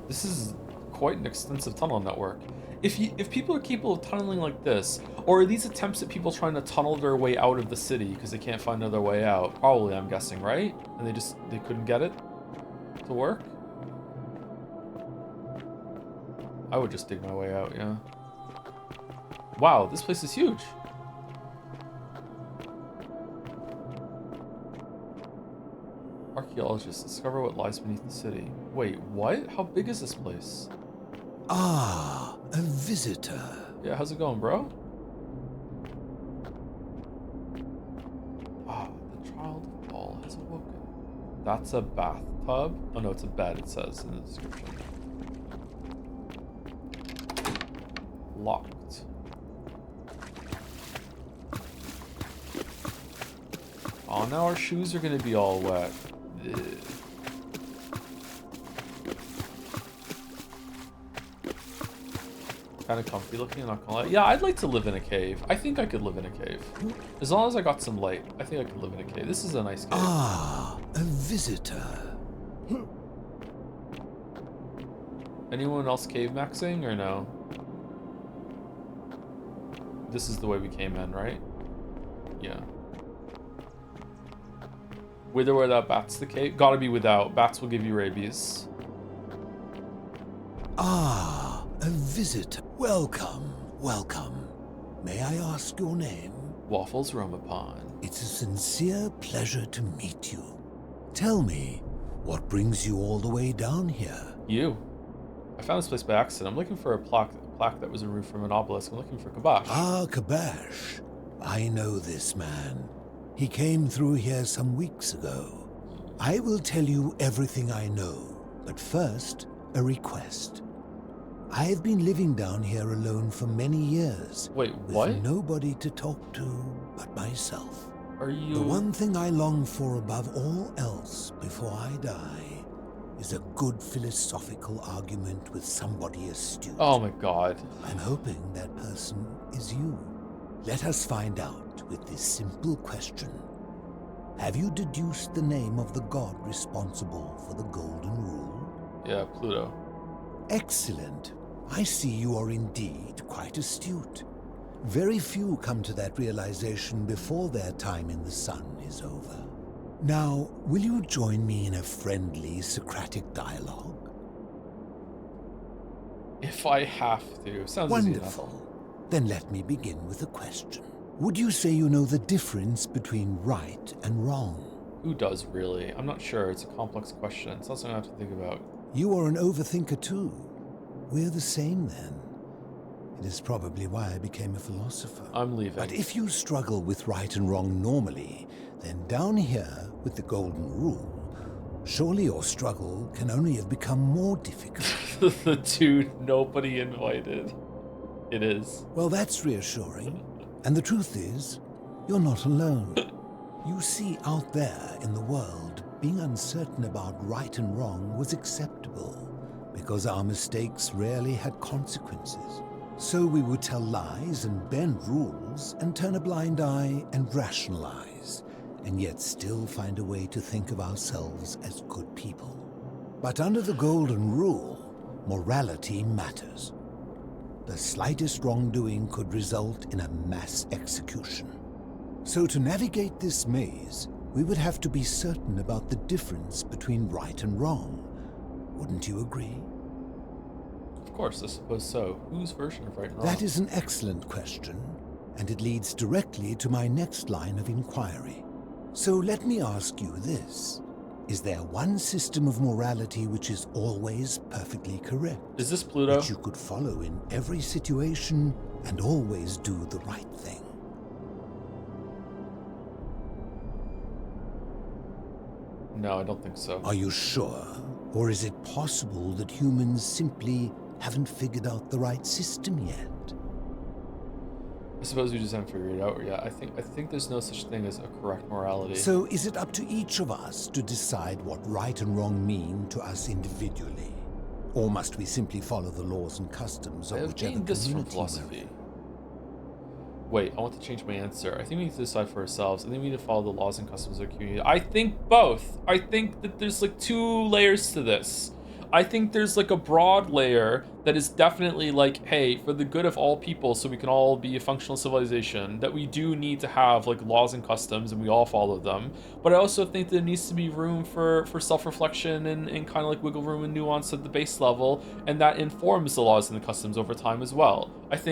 This is quite an extensive tunnel network. If people are capable of tunneling like this, or are these attempts at people trying to tunnel their way out of the city because they can't find another way out? Probably, I'm guessing, right? And they couldn't get it to work? I would just dig my way out, yeah. Wow, this place is huge. Archaeologists discover what lies beneath the city. Wait, what? How big is this place? Ah, a visitor. Yeah, how's it going, bro? Ah, the child of Paul has awoken. That's a bathtub? Oh no, it's a bed, it says in the description. Locked. Oh, now our shoes are gonna be all wet. Ugh. Kind of comfy looking, I'm not gonna lie. Yeah, I'd like to live in a cave. I think I could live in a cave. As long as I got some light, I think I could live in a cave. This is a nice cave. Ah, a visitor. Anyone else cave maxing or no? This is the way we came in, right? Yeah. With or without bats, the cave? Gotta be without. Bats will give you rabies. Ah, a visitor. Welcome, welcome. May I ask your name? Waffles Romapon. It's a sincere pleasure to meet you. Tell me, what brings you all the way down here? You. I found this place by accident. I'm looking for a plaque that was removed from an obelisk. I'm looking for Kabash. Ah, Kabash. I know this man. He came through here some weeks ago. I will tell you everything I know, but first, a request. I have been living down here alone for many years. Wait, what? With nobody to talk to but myself. Are you... The one thing I long for above all else before I die is a good philosophical argument with somebody astute. Oh my god. I'm hoping that person is you. Let us find out with this simple question. Have you deduced the name of the god responsible for the Golden Rule? Yeah, Pluto. Excellent. I see you are indeed quite astute. Very few come to that realization before their time in the sun is over. Now, will you join me in a friendly Socratic dialogue? If I have to. Sounds easy enough. Wonderful. Then let me begin with a question. Would you say you know the difference between right and wrong? Who does, really? I'm not sure. It's a complex question. It's also something I have to think about. You are an overthinker too. We're the same then. It is probably why I became a philosopher. I'm leaving. But if you struggle with right and wrong normally, then down here with the Golden Rule, surely your struggle can only have become more difficult. The dude nobody invited. It is. Well, that's reassuring. And the truth is, you're not alone. You see, out there in the world, being uncertain about right and wrong was acceptable, because our mistakes rarely had consequences. So we would tell lies and bend rules and turn a blind eye and rationalize. and yet still find a way to think of ourselves as good people. But under the Golden Rule, morality matters. The slightest wrongdoing could result in a mass execution. So to navigate this maze, we would have to be certain about the difference between right and wrong. Wouldn't you agree? Of course, I suppose so. Whose version of right and wrong? That is an excellent question, and it leads directly to my next line of inquiry. So let me ask you this. Is there one system of morality which is always perfectly correct? Is this Pluto? Which you could follow in every situation and always do the right thing? No, I don't think so. Are you sure? Or is it possible that humans simply haven't figured out the right system yet? I suppose we just haven't figured it out yet. I think there's no such thing as a correct morality. So is it up to each of us to decide what right and wrong mean to us individually? Or must we simply follow the laws and customs of whichever gained this from community we're philosophy. in? Wait, I want to change my answer. I think we need to decide for ourselves. I think we need to follow the laws and customs of the community. I think both. I think that there's like 2 layers to this. I think there's like a broad layer that is definitely like, hey, for the good of all people, so we can all be a functional civilization, that we do need to have like laws and customs and we all follow them. But I also think there needs to be room for self-reflection and kind of like wiggle room and nuance at the base level, and that informs the laws and the customs over time as well. This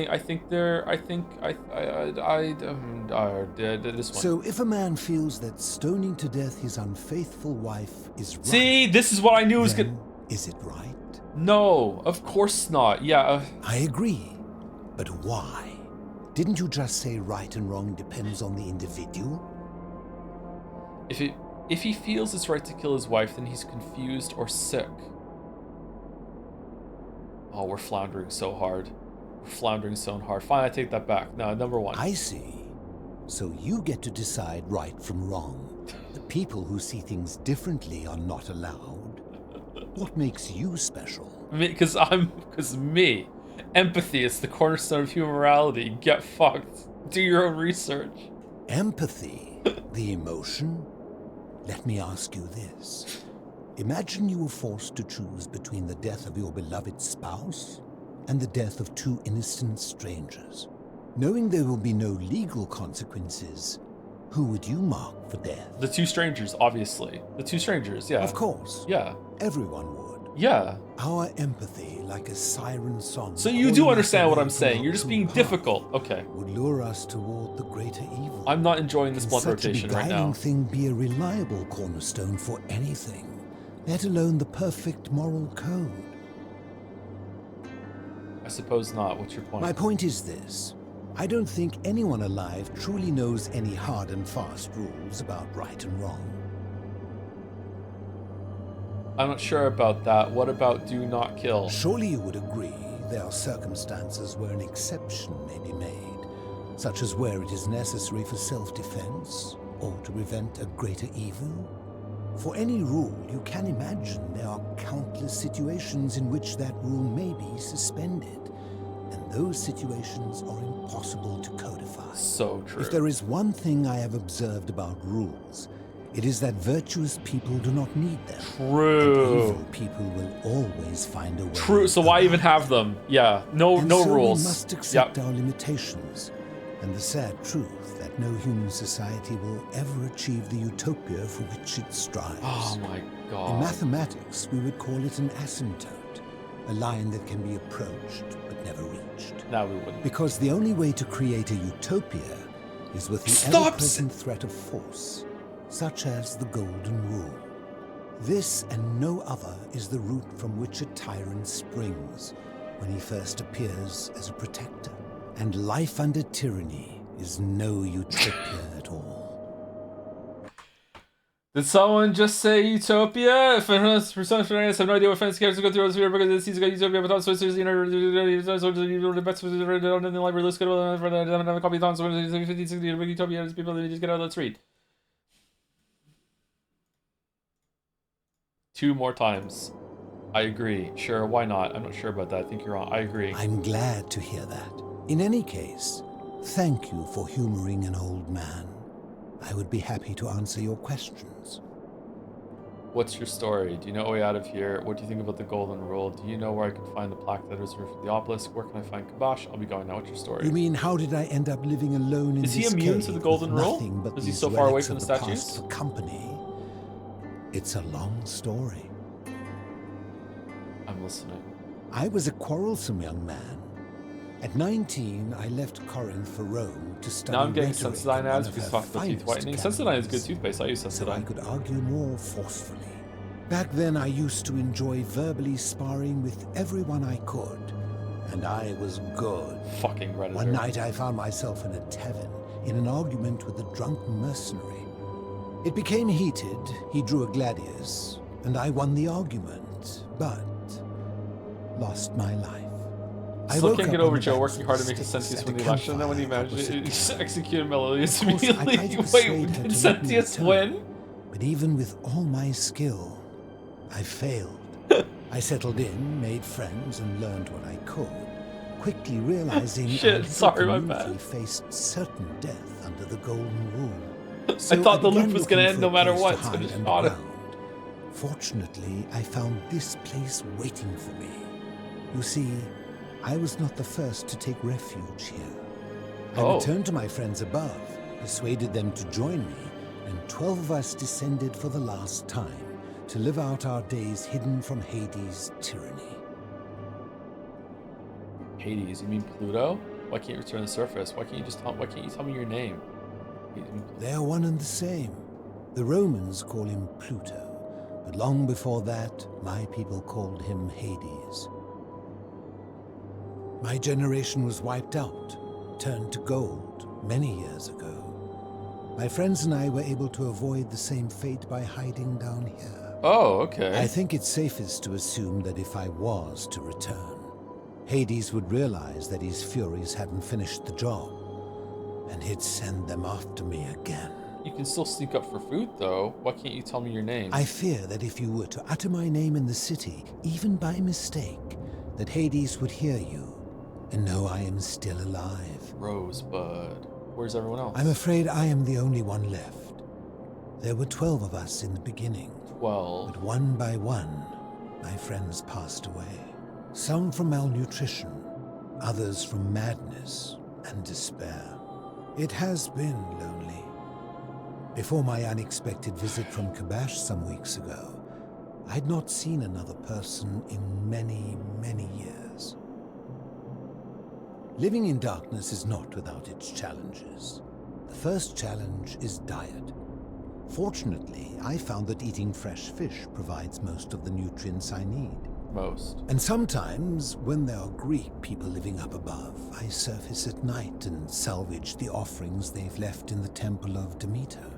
one. So if a man feels that stoning to death his unfaithful wife is right... See, this is what I knew was good. Is it right? No, of course not. Yeah. I agree. But why? Didn't you just say right and wrong depends on the individual? If he feels it's right to kill his wife, then he's confused or sick. Oh, we're floundering so hard. We're floundering so hard. Fine, I take that back. No, number 1. I see. So you get to decide right from wrong. The people who see things differently are not allowed. What makes you special? Because me. Empathy is the cornerstone of human morality. Get fucked. Do your own research. Empathy? The emotion? Let me ask you this. Imagine you were forced to choose between the death of your beloved spouse and the death of 2 innocent strangers. Knowing there will be no legal consequences, who would you mark for death? The 2 strangers, obviously. The 2 strangers, yeah. Of course. Yeah. Everyone would. Yeah. Our empathy, like a siren song... So you do understand what I'm saying. You're just being difficult. Okay. ...would lure us toward the greater evil. I'm not enjoying this blunt rotation right now. Such a beguiling thing be a reliable cornerstone for anything, let alone the perfect moral code? I suppose not. What's your point? My point is this. I don't think anyone alive truly knows any hard and fast rules about right and wrong. I'm not sure about that. What about do not kill? Surely you would agree there are circumstances where an exception may be made, such as where it is necessary for self-defense or to prevent a greater evil. For any rule, you can imagine there are countless situations in which that rule may be suspended, and those situations are impossible to codify. So true. If there is one thing I have observed about rules, it is that virtuous people do not need them. True. And evil people will always find a way. True. So why even have them? Yeah. No rules. We must accept our limitations, and the sad truth that no human society will ever achieve the utopia for which it strives. Oh my God. In mathematics, we would call it an asymptote, a line that can be approached but never reached. No, we wouldn't. Because the only way to create a utopia is with the ever-present threat of force, such as the Golden Rule. This and no other is the root from which a tyrant springs when he first appears as a protector. And life under tyranny is no utopia at all. Did someone just say utopia? If I have no idea what fancy characters go through this video because this season got utopia, but also seriously, the best in the library. Let's go for the copy of so 50, 60 utopia. People that just get out. Let's read. 2 more times. I agree. Sure, why not? I'm not sure about that. I think you're wrong. I agree. I'm glad to hear that. In any case, thank you for humoring an old man. I would be happy to answer your questions. What's your story? Do you know a way out of here? What do you think about the Golden Rule? Do you know where I can find the plaque that is reserved for the obelisk? Where can I find Kabash? I'll be going now. What's your story? You mean, how did I end up living alone in this Is he immune to cave the Golden with Rule? nothing but Is he these so far away relics from of the past statues? for company? It's a long story. I'm listening. I was a quarrelsome young man. At 19, I left Corinth for Rome to study Now I'm getting rhetoric Sensodyne in ads one of because her talking about teeth finest whitening. academies, Sensodyne is good toothpaste. I use so I Sensodyne. could argue more forcefully. Back then, I used to enjoy verbally sparring with everyone I could, and I was good. Fucking Redditor. One night, I found myself in a tavern in an argument with a drunk mercenary. It became heated. He drew a gladius, and I won the argument, but lost my life. Still can't get over Joe banks working of hard the to make a Styx Sentius at win a the election, and then when he campfire managed opposite he just town. executed Melilius Of course, I immediately. tried to persuade Wait, her did to let me Sentius return. win? But even with all my skill, I failed. I settled in, made friends, and learned what I could, quickly realizing Shit, I sorry, my bad. community faced certain death under the Golden Rule. I So thought the began loop was gonna looking end for no a matter place what, to so I hide just and shot it. ground. Fortunately, I found this place waiting for me. You see, I was not the first to take refuge here. I Oh. returned to my friends above, persuaded them to join me, and 12 of us descended for the last time to live out our days hidden from Hades' tyranny. Hades, you mean Pluto? Why can't you return to the surface? Why can't you tell me your name? They are one and the same. The Romans call him Pluto, but long before that, my people called him Hades. My generation was wiped out, turned to gold, many years ago. My friends and I were able to avoid the same fate by hiding down here. Oh, okay. I think it's safest to assume that if I was to return, Hades would realize that his furies hadn't finished the job, and he'd send them after me again. You can still sneak up for food, though. Why can't you tell me your name? I fear that if you were to utter my name in the city, even by mistake, that Hades would hear you and know I am still alive. Rosebud. Where's everyone else? I'm afraid I am the only one left. There were 12 of us in the beginning. 12. But one by one, my friends passed away. Some from malnutrition, others from madness and despair. It has been lonely. Before my unexpected visit from Kabash some weeks ago, I'd not seen another person in many, many years. Living in darkness is not without its challenges. The first challenge is diet. Fortunately, I found that eating fresh fish provides most of the nutrients I need. Most. And sometimes, when there are Greek people living up above, I surface at night and salvage the offerings they've left in the temple of Demeter.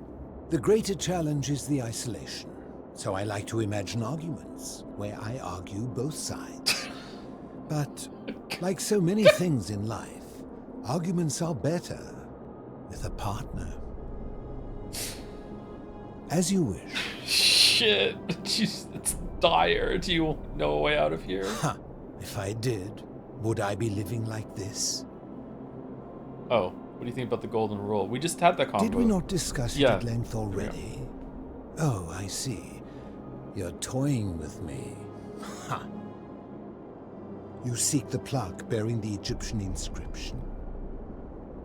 The greater challenge is the isolation, so I like to imagine arguments, where I argue both sides. But, like so many things in life, arguments are better with a partner. As you wish. Shit. Jeez, it's dire. Do you know a way out of here? Huh. If I did, would I be living like this? Oh, what do you think about the Golden Rule? We just had that convo. Did we not discuss it Yeah. at length already? Oh, I see. You're toying with me. Ha! You seek the plaque bearing the Egyptian inscription.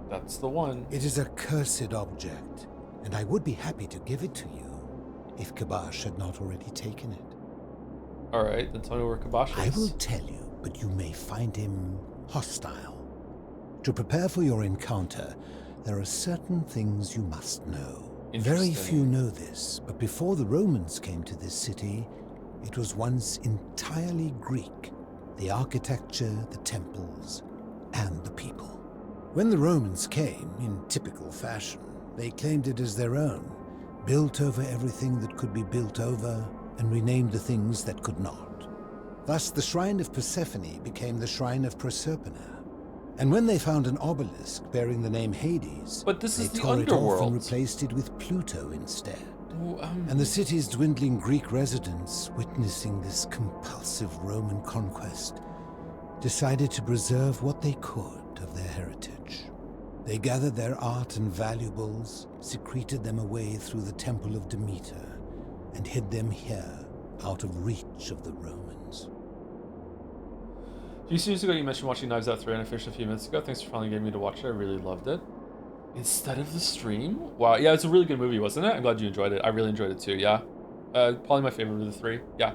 That's the one. It is a cursed object, and I would be happy to give it to you if Kabash had not already taken it. Alright, then tell me where Kabash is. I will tell you, but you may find him hostile. To prepare for your encounter, there are certain things you must know. Very few know this, but before the Romans came to this city, it was once entirely Greek. The architecture, the temples, and the people. When the Romans came, in typical fashion, they claimed it as their own, built over everything that could be built over, and renamed the things that could not. Thus, the Shrine of Persephone became the Shrine of Proserpina. And when they found an obelisk bearing the name Hades, but this is they the tore it off underworld. and replaced it with Pluto instead. And And the city's dwindling Greek residents, witnessing this compulsive Roman conquest, decided to preserve what they could of their heritage. They gathered their art and valuables, secreted them away through the Temple of Demeter, and hid them here, out of reach of the Romans. A few seasons ago, you mentioned watching Knives Out 3 and I finished a few minutes ago. Thanks for finally getting me to watch it. I really loved it. Instead of the stream? Wow, yeah, it's a really good movie, wasn't it? I'm glad you enjoyed it. I really enjoyed it too, yeah. Probably my favorite of the three, yeah.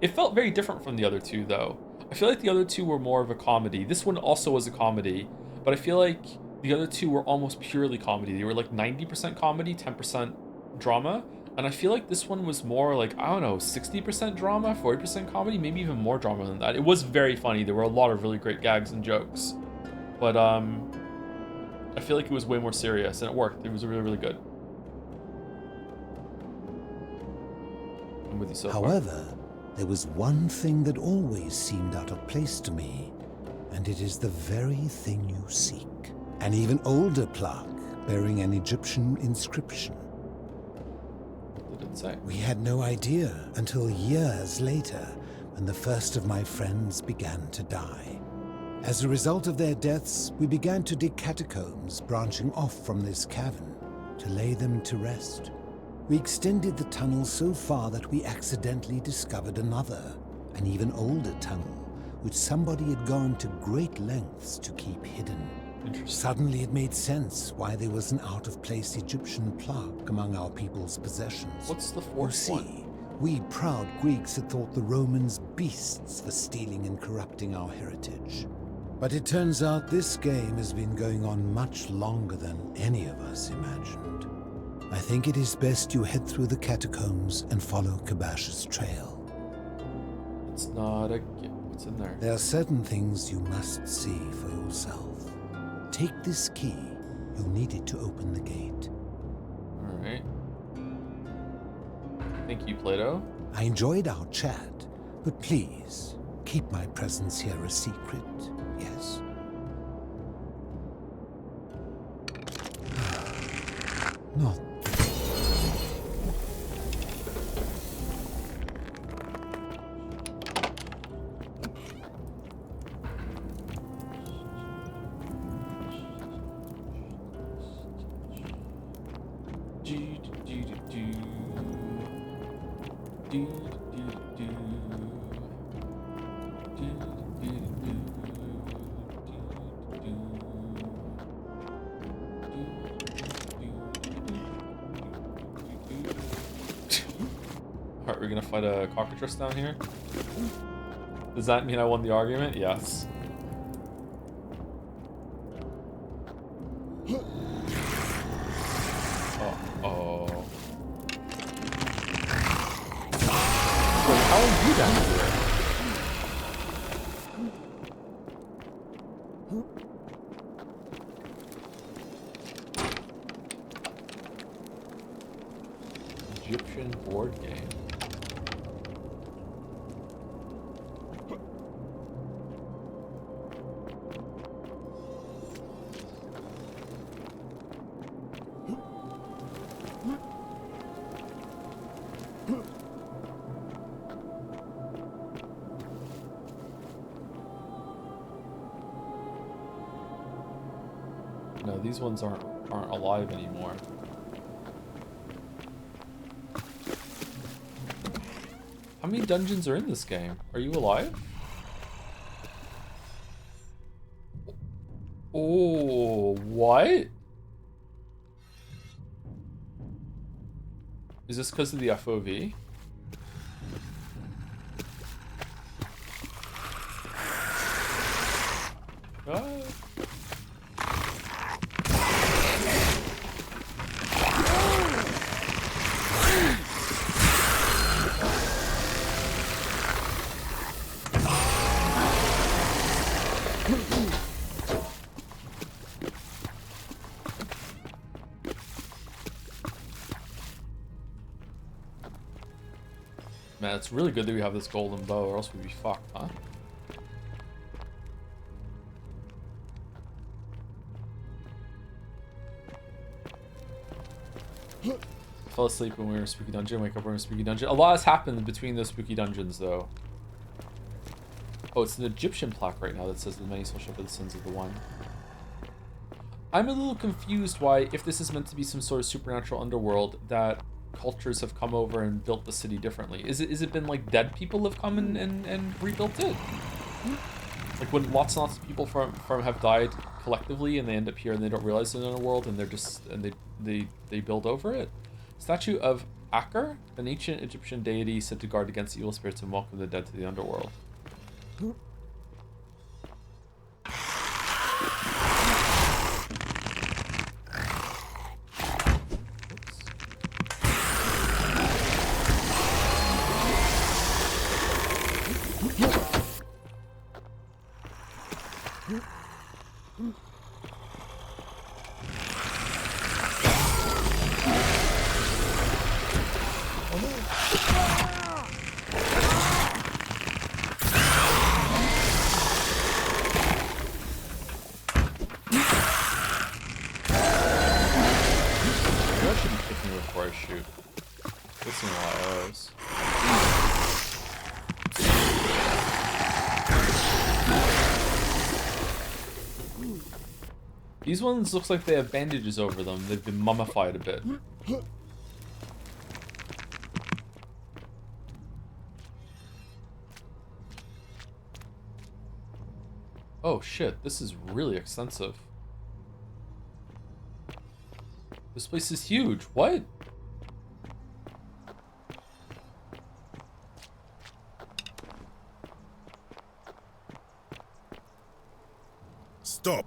It felt very different from the other two, though. I feel like the other two were more of a comedy. This one also was a comedy, but I feel like the other two were almost purely comedy. They were like 90% comedy, 10% drama. And I feel like this one was more like, I don't know, 60% drama, 40% comedy, maybe even more drama than that. It was very funny. There were a lot of really great gags and jokes. But I feel like it was way more serious, and it worked. It was really, really good. I'm with you so far. However, there was one thing that always seemed out of place to me, and it is the very thing you seek. An even older plaque bearing an Egyptian inscription. What did it say? We had no idea until years later, when the first of my friends began to die. As a result of their deaths, we began to dig catacombs branching off from this cavern to lay them to rest. We extended the tunnel so far that we accidentally discovered another, an even older tunnel, which somebody had gone to great lengths to keep hidden. Suddenly it made sense why there was an out-of-place Egyptian plaque among our people's possessions. What's the fourth one? We proud Greeks had thought the Romans beasts for stealing and corrupting our heritage. But it turns out this game has been going on much longer than any of us imagined. I think it is best you head through the catacombs and follow Kabash's trail. It's not a gift. What's in there? There are certain things you must see for yourself. Take this key. You'll need it to open the gate. Alright. Thank you, Plato. I enjoyed our chat, but please, keep my presence here a secret, yes? Not Alright, we're gonna fight a cockatrice down here. Does that mean I won the argument? Yes. Uh-oh. Wait, how are you down here? Egyptian board game. No, these ones aren't alive anymore. How many dungeons are in this game? Are you alive? Oh, what? Is this because of the FOV? Man, it's really good that we have this golden bow, or else we'd be fucked, huh? Fell asleep when we were in a spooky dungeon, wake up when we were in a spooky dungeon. A lot has happened between those spooky dungeons, though. Oh, it's an Egyptian plaque right now that says the many shall suffer the sins of the one. I'm a little confused why, if this is meant to be some sort of supernatural underworld, that cultures have come over and built the city differently. Is it been like dead people have come and rebuilt it? Like when lots and lots of people from have died collectively and they end up here and they don't realize they're in a world and they're just and they build over it. Statue of Aker, an ancient Egyptian deity said to guard against evil spirits and welcome the dead to the underworld. These ones looks like they have bandages over them. They've been mummified a bit. Oh shit, this is really extensive. This place is huge. What? Stop.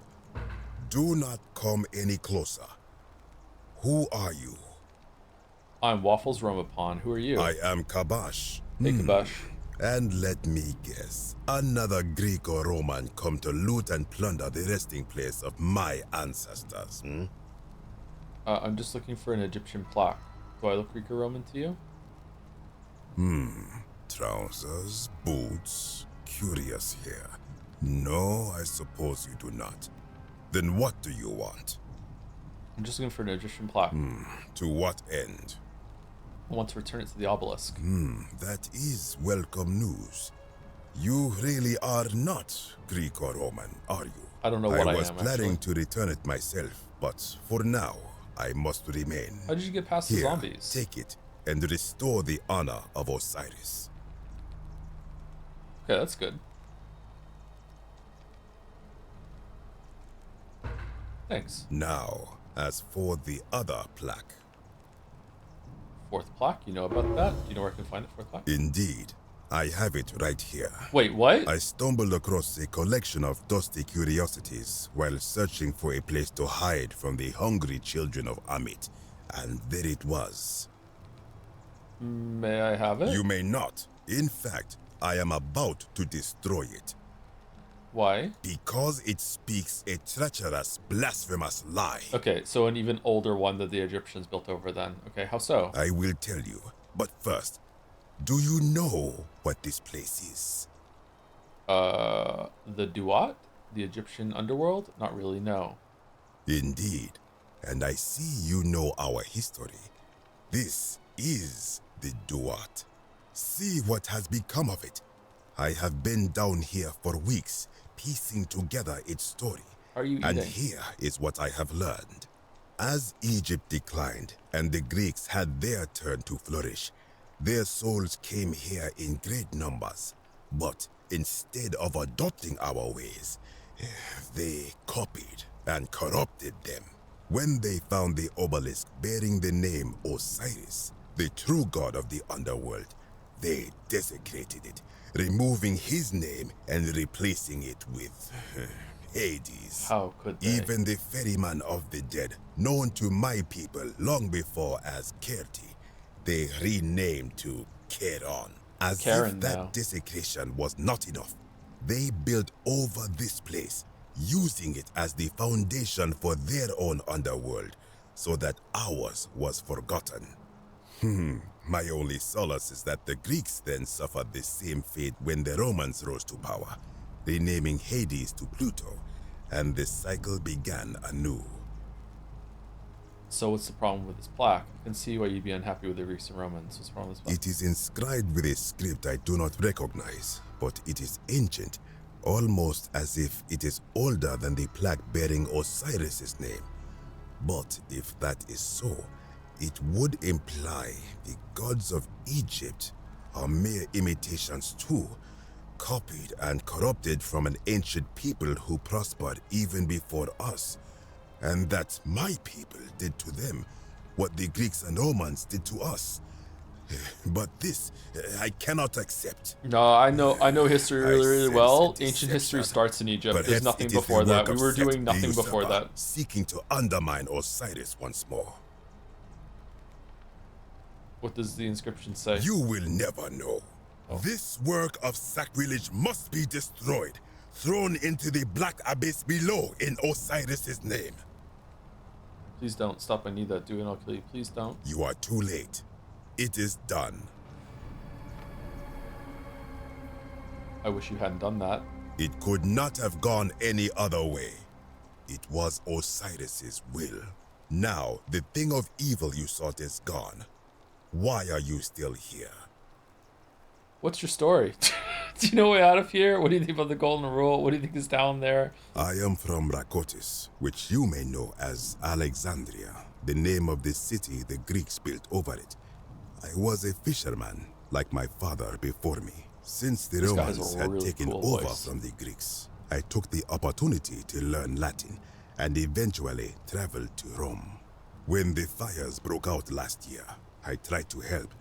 Do not come any closer. Who are you? I'm Waffles Romapon. Who are you? I am Kabash. Hey, Kabash. And let me guess, another Greco-Roman come to loot and plunder the resting place of my ancestors, hmm? I'm just looking for an Egyptian plaque. Do I look Greco-Roman to you? Trousers, boots, curious here. No, I suppose you do not. Then what do you want? I'm just looking for an Egyptian plaque. To what end? I want to return it to the obelisk. That is welcome news. You really are not Greco-Roman, are you? I don't know what I am, was planning to return it myself, but for now, I must remain. How did you get past the zombies? Take it and restore the honor of Osiris. Okay, that's good. Thanks. Now, as for the other plaque. Fourth plaque? You know about that? Do you know where I can find the fourth plaque? Indeed. I have it right here. Wait, what? I stumbled across a collection of dusty curiosities while searching for a place to hide from the hungry children of Amit. And there it was. May I have it? You may not. In fact, I am about to destroy it. Why? Because it speaks a treacherous, blasphemous lie. Okay, so an even older one that the Egyptians built over then. Okay, how so? I will tell you. But first, do you know what this place is? The Duat? The Egyptian underworld? Not really, no. Indeed. And I see you know our history. This is the Duat. See what has become of it. I have been down here for weeks, piecing together its story. Are you eating? And here is what I have learned. As Egypt declined and the Greeks had their turn to flourish, their souls came here in great numbers. But instead of adopting our ways, they copied and corrupted them. When they found the obelisk bearing the name Osiris, the true god of the underworld, they desecrated it, removing his name and replacing it with Hades. How could they? Even the ferryman of the dead, known to my people long before as Kerti, they renamed to Charon. As Charon if that now. desecration was not enough, they built over this place, using it as the foundation for their own underworld, so that ours was forgotten. My only solace is that the Greeks then suffered the same fate when the Romans rose to power, renaming Hades to Pluto, and the cycle began anew. So what's the problem with this plaque? I can see why you'd be unhappy with the Greeks and Romans. What's wrong with this plaque? It is inscribed with a script I do not recognize, but it is ancient, almost as if it is older than the plaque bearing Osiris's name. But if that is so, it would imply the gods of Egypt are mere imitations too, copied and corrupted from an ancient people who prospered even before us, and that my people did to them what the Greeks and Romans did to us. But this, I cannot accept. No, I know history really well. Ancient history starts in Egypt. There's nothing before that. We were doing nothing before that. Seeking to undermine Osiris once more. What does the inscription say? You will never know. This work of sacrilege must be destroyed, thrown into the black abyss below in Osiris's name. Please don't stop. I need that. Do it, I'll kill you. Please don't. You are too late. It is done. I wish you hadn't done that. It could not have gone any other way. It was Osiris's will. Now, the thing of evil you sought is gone. Why are you still here? What's your story? Do you know a way out of here? What do you think about the Golden Rule? What do you think is down there? I am from Rakotis, which you may know as Alexandria, the name of the city the Greeks built over it. I was a fisherman, like my father before me. Since the Romans had taken over from the Greeks, I took the opportunity to learn Latin and eventually traveled to Rome. When the fires broke out last year, I tried to help.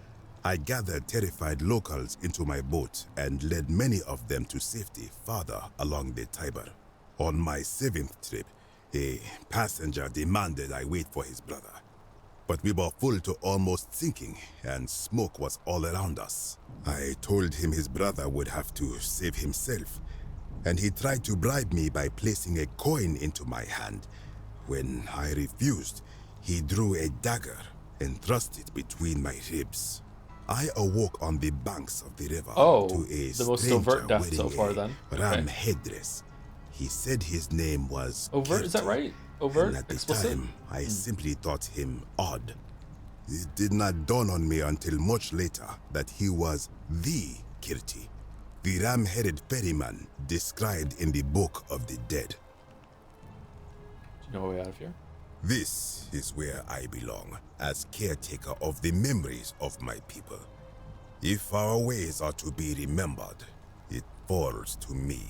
I gathered terrified locals into my boat and led many of them to safety farther along the Tiber. On my 7th trip, a passenger demanded I wait for his brother. But we were full to almost sinking, and smoke was all around us. I told him his brother would have to save himself, and he tried to bribe me by placing a coin into my hand. When I refused, he drew a dagger and thrust it between my ribs. I awoke on the banks of the river to a the most overt death so far then. Ram headdress. He said his name was Overt, is that right? Overt? And at the Explicit? time, I simply thought him odd. It did not dawn on me until much later that he was the Kirti, the ram-headed ferryman described in the Book of the Dead. Do you know a way out of here? This is where I belong, as caretaker of the memories of my people. If our ways are to be remembered, it falls to me.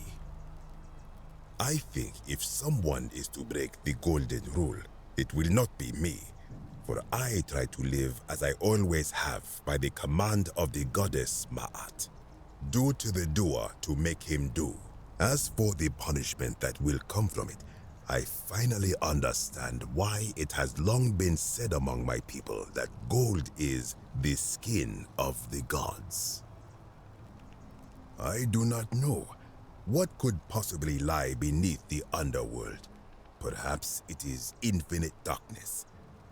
I think if someone is to break the Golden Rule, it will not be me, for I try to live as I always have by the command of the goddess Ma'at. Do to the doer to make him do. As for the punishment that will come from it, I finally understand why it has long been said among my people that gold is the skin of the gods. I do not know. What could possibly lie beneath the underworld? Perhaps it is infinite darkness.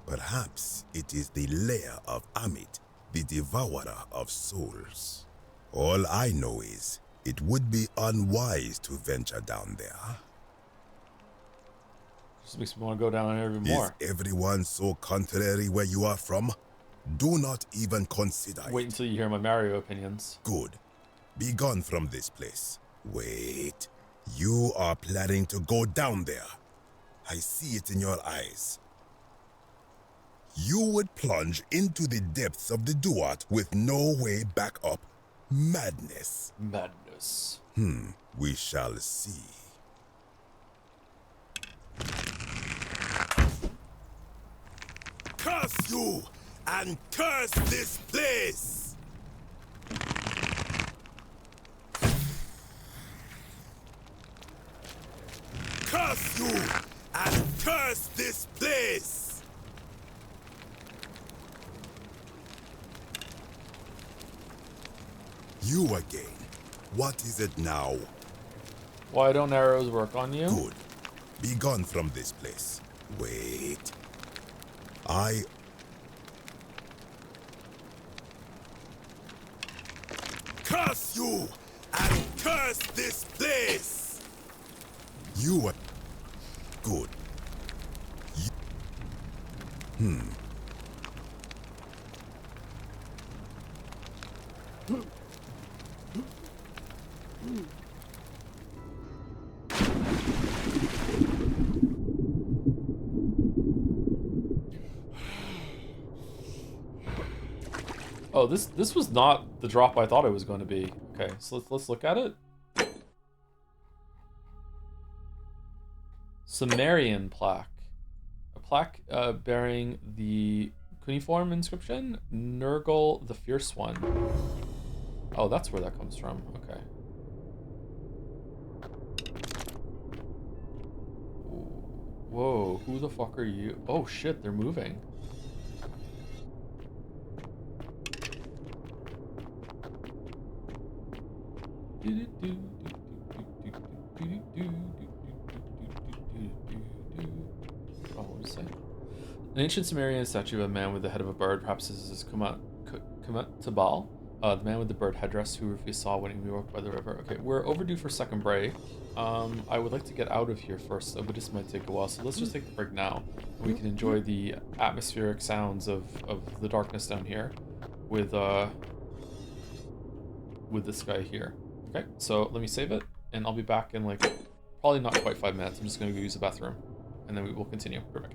Perhaps it is the lair of Amit, the devourer of souls. All I know is, it would be unwise to venture down there. Just makes me want to go down there even more. Is everyone so contrary where you are from? Do not even consider Wait until you hear my Mario opinions. Good. Be gone from this place. Wait. You are planning to go down there. I see it in your eyes. You would plunge into the depths of the Duat with no way back up. Madness. Madness. We shall see. Curse you and curse this place! Curse you and curse this place! You again. What is it now? Why don't arrows work on you? Good. Be gone from this place. Wait. Curse you and curse this place! You are good. Oh, this was not the drop I thought it was going to be. Okay, so let's look at it. Sumerian plaque. A plaque bearing the cuneiform inscription, Nergal the Fierce One. Oh, that's where that comes from. Okay. Whoa, who the fuck are you? Oh shit, they're moving. Oh, what is it? An ancient Sumerian statue of a man with the head of a bird, perhaps this is Kumat Tabal, the man with the bird headdress who we saw when we walked by the river. Okay, we're overdue for second break. I would like to get out of here first, but this might take a while, so let's just take the break now. We can enjoy the atmospheric sounds of the darkness down here with this guy here. Okay, so let me save it, and I'll be back in like probably not quite 5 minutes. I'm just gonna go use the bathroom, and then we will continue. Perfect.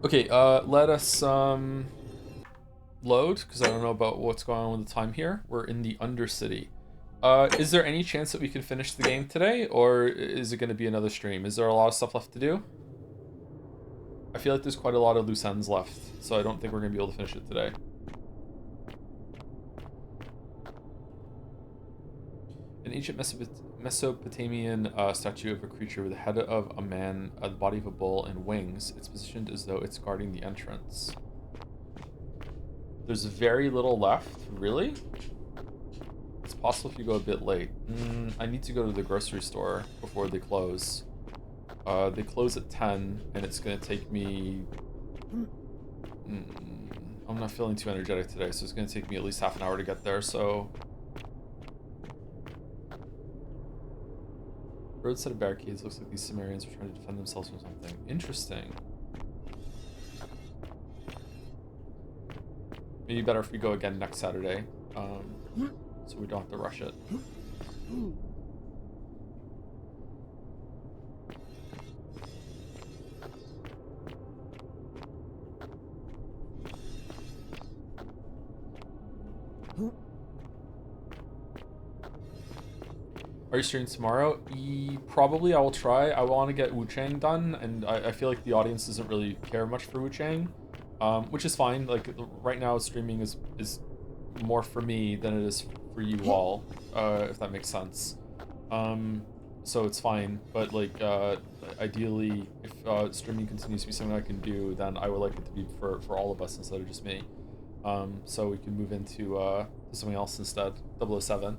Okay, let us load, because I don't know about what's going on with the time here. We're in the Undercity. Is there any chance that we can finish the game today, or is it going to be another stream? Is there a lot of stuff left to do? I feel like there's quite a lot of loose ends left, so I don't think we're going to be able to finish it today. An ancient Mesopotamian statue of a creature with the head of a man, the body of a bull, and wings. It's positioned as though it's guarding the entrance. There's very little left, really? It's possible if you go a bit late. I need to go to the grocery store before they close. They close at 10, and it's going to take me... I'm not feeling too energetic today, so it's going to take me at least half an hour to get there, so... Roadside of barricades. Looks like these Cimmerians are trying to defend themselves from something. Interesting. Maybe better if we go again next Saturday, so we don't have to rush it. Are you streaming tomorrow? Probably. I will try. I want to get Wu Chang done, and I feel like the audience doesn't really care much for Wu Chang, which is fine. Like right now, streaming is more for me than it is for you all, if that makes sense. So it's fine. But like ideally, if streaming continues to be something I can do, then I would like it to be for all of us instead of just me. So we can move into something else instead. 007.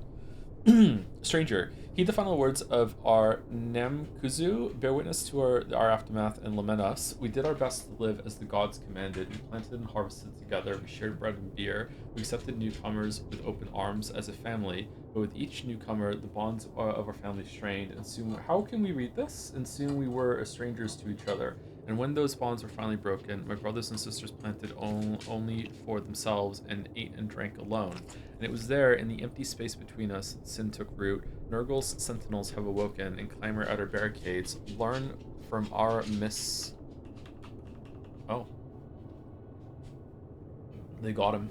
Stranger, heed the final words of our Namkuzu. Bear witness to our aftermath and lament us. We did our best to live as the gods commanded. We planted and harvested together. We shared bread and beer. We accepted newcomers with open arms as a family. But with each newcomer, the bonds of our family strained. And soon, how can we read this? And soon we were strangers to each other. And when those bonds were finally broken, my brothers and sisters planted only for themselves and ate and drank alone. And it was there, in the empty space between us, that sin took root. Nurgle's sentinels have awoken and clamor at our barricades. Learn from our Oh. They got him.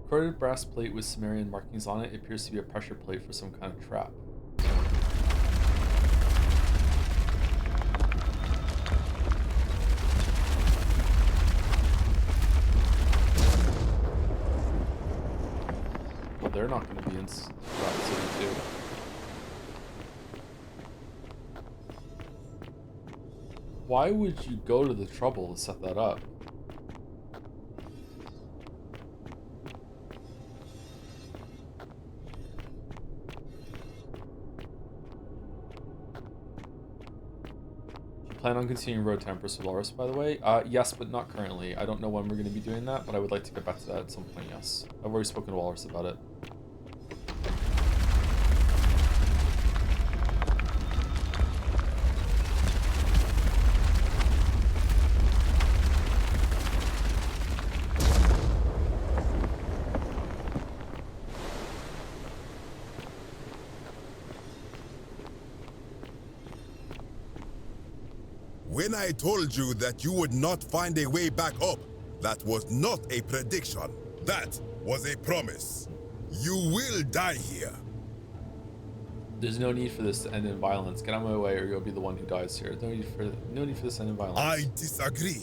Corded brass plate with Cimmerian markings on it. It appears to be a pressure plate for some kind of trap. Well, they're not going to be in Rock City too. Why would you go to the trouble to set that up? Plan on continuing Road to Empress Solaris, by the way? Yes, but not currently. I don't know when we're going to be doing that, but I would like to get back to that at some point, yes. I've already spoken to Walrus about it. When I told you that you would not find a way back up, that was not a prediction. That was a promise. You will die here. There's no need for this to end in violence. Get out of my way, or you'll be the one who dies here. No need for this to end in violence. I disagree.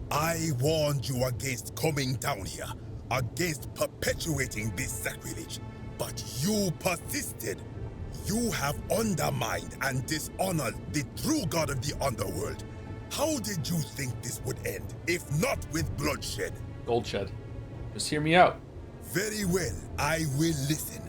I warned you against coming down here, against perpetuating this sacrilege, but you persisted. You have undermined and dishonored the true god of the underworld. How did you think this would end, if not with bloodshed? Goldshed. Just hear me out. Very well, I will listen.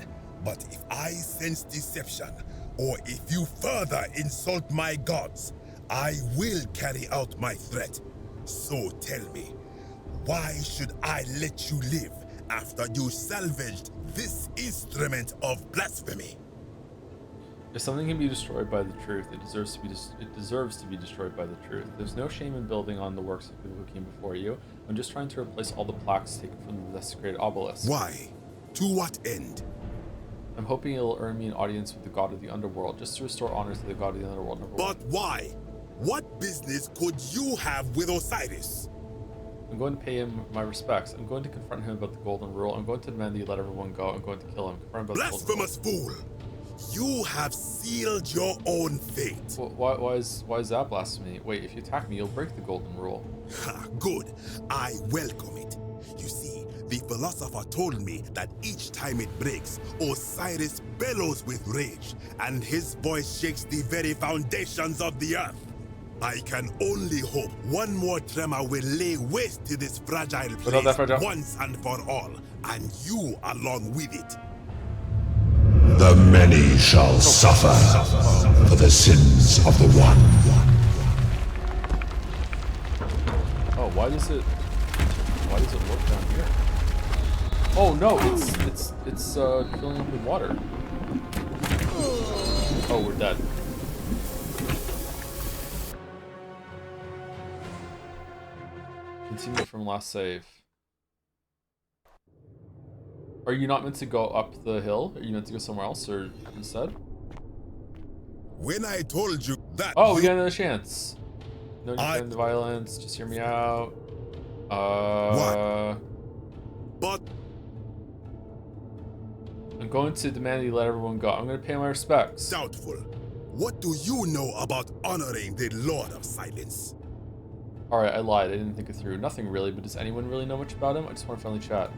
But if I sense deception, or if you further insult my gods, I will carry out my threat. So tell me, why should I let you live after you salvaged this instrument of blasphemy? If something can be destroyed by the truth, it deserves to be destroyed by the truth. There's no shame in building on the works of people who came before you. I'm just trying to replace all the plaques taken from the desecrated obelisk. Why? To what end? I'm hoping it'll earn me an audience with the god of the underworld, just to restore honor to the god of the underworld. But why? What business could you have with Osiris? I'm going to pay him my respects. I'm going to confront him about the golden rule. I'm going to demand that he let everyone go. I'm going to kill him. Confront him about Blasphemous fool! You have sealed your own fate. Well, why is that blasphemy? Wait, if you attack me, you'll break the golden rule. Ha, good. I welcome it. You see, the philosopher told me that each time it breaks, Osiris bellows with rage, and his voice shakes the very foundations of the earth. I can only hope one more tremor will lay waste to this fragile place once and for all, and you along with it. The many shall suffer for the sins of the one. Oh, why does it work down here? Oh no, it's filling up with water. Oh, we're dead. Continue from last save. Are you not meant to go up the hill? Are you meant to go somewhere else or instead? When I told you that... Oh, we got another chance. No need to end the violence. Just hear me out. What? But... I'm going to demand that you let everyone go. I'm going to pay my respects. Doubtful. What do you know about honoring the Lord of Silence? Alright, I lied. I didn't think it through. Nothing really, but does anyone really know much about him? I just want to friendly chat.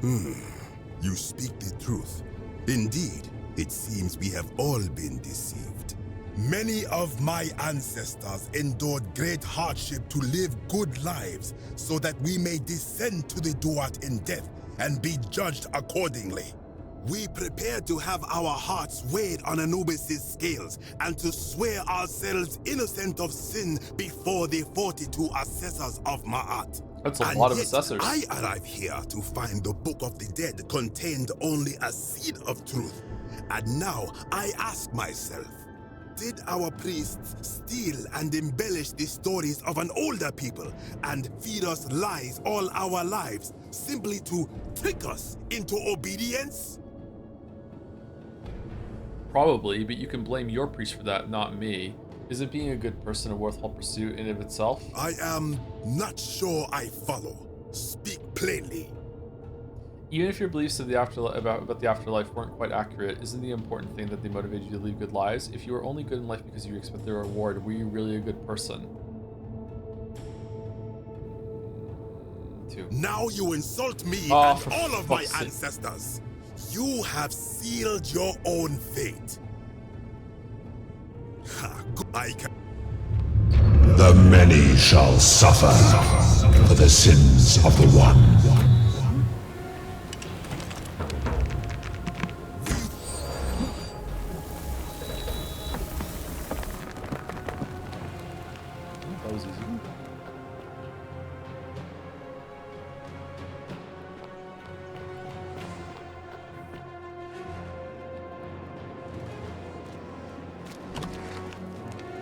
You speak the truth. Indeed, it seems we have all been deceived. Many of my ancestors endured great hardship to live good lives so that we may descend to the Duat in death and be judged accordingly. We prepare to have our hearts weighed on Anubis' scales and to swear ourselves innocent of sin before the 42 assessors of Ma'at. That's a lot of assessors. I arrive here to find the Book of the Dead contained only a seed of truth. And now I ask myself, did our priests steal and embellish the stories of an older people and feed us lies all our lives simply to trick us into obedience? Probably, but you can blame your priest for that, not me. Isn't being a good person a worthwhile pursuit in and of itself? I am not sure I follow. Speak plainly. Even if your beliefs of the afterlife about the afterlife weren't quite accurate, isn't the important thing that they motivated you to lead good lives? If you were only good in life because you expect the reward, were you really a good person? Now you insult me and all of my ancestors. You have sealed your own fate. The many shall suffer for the sins of the one. That was easy.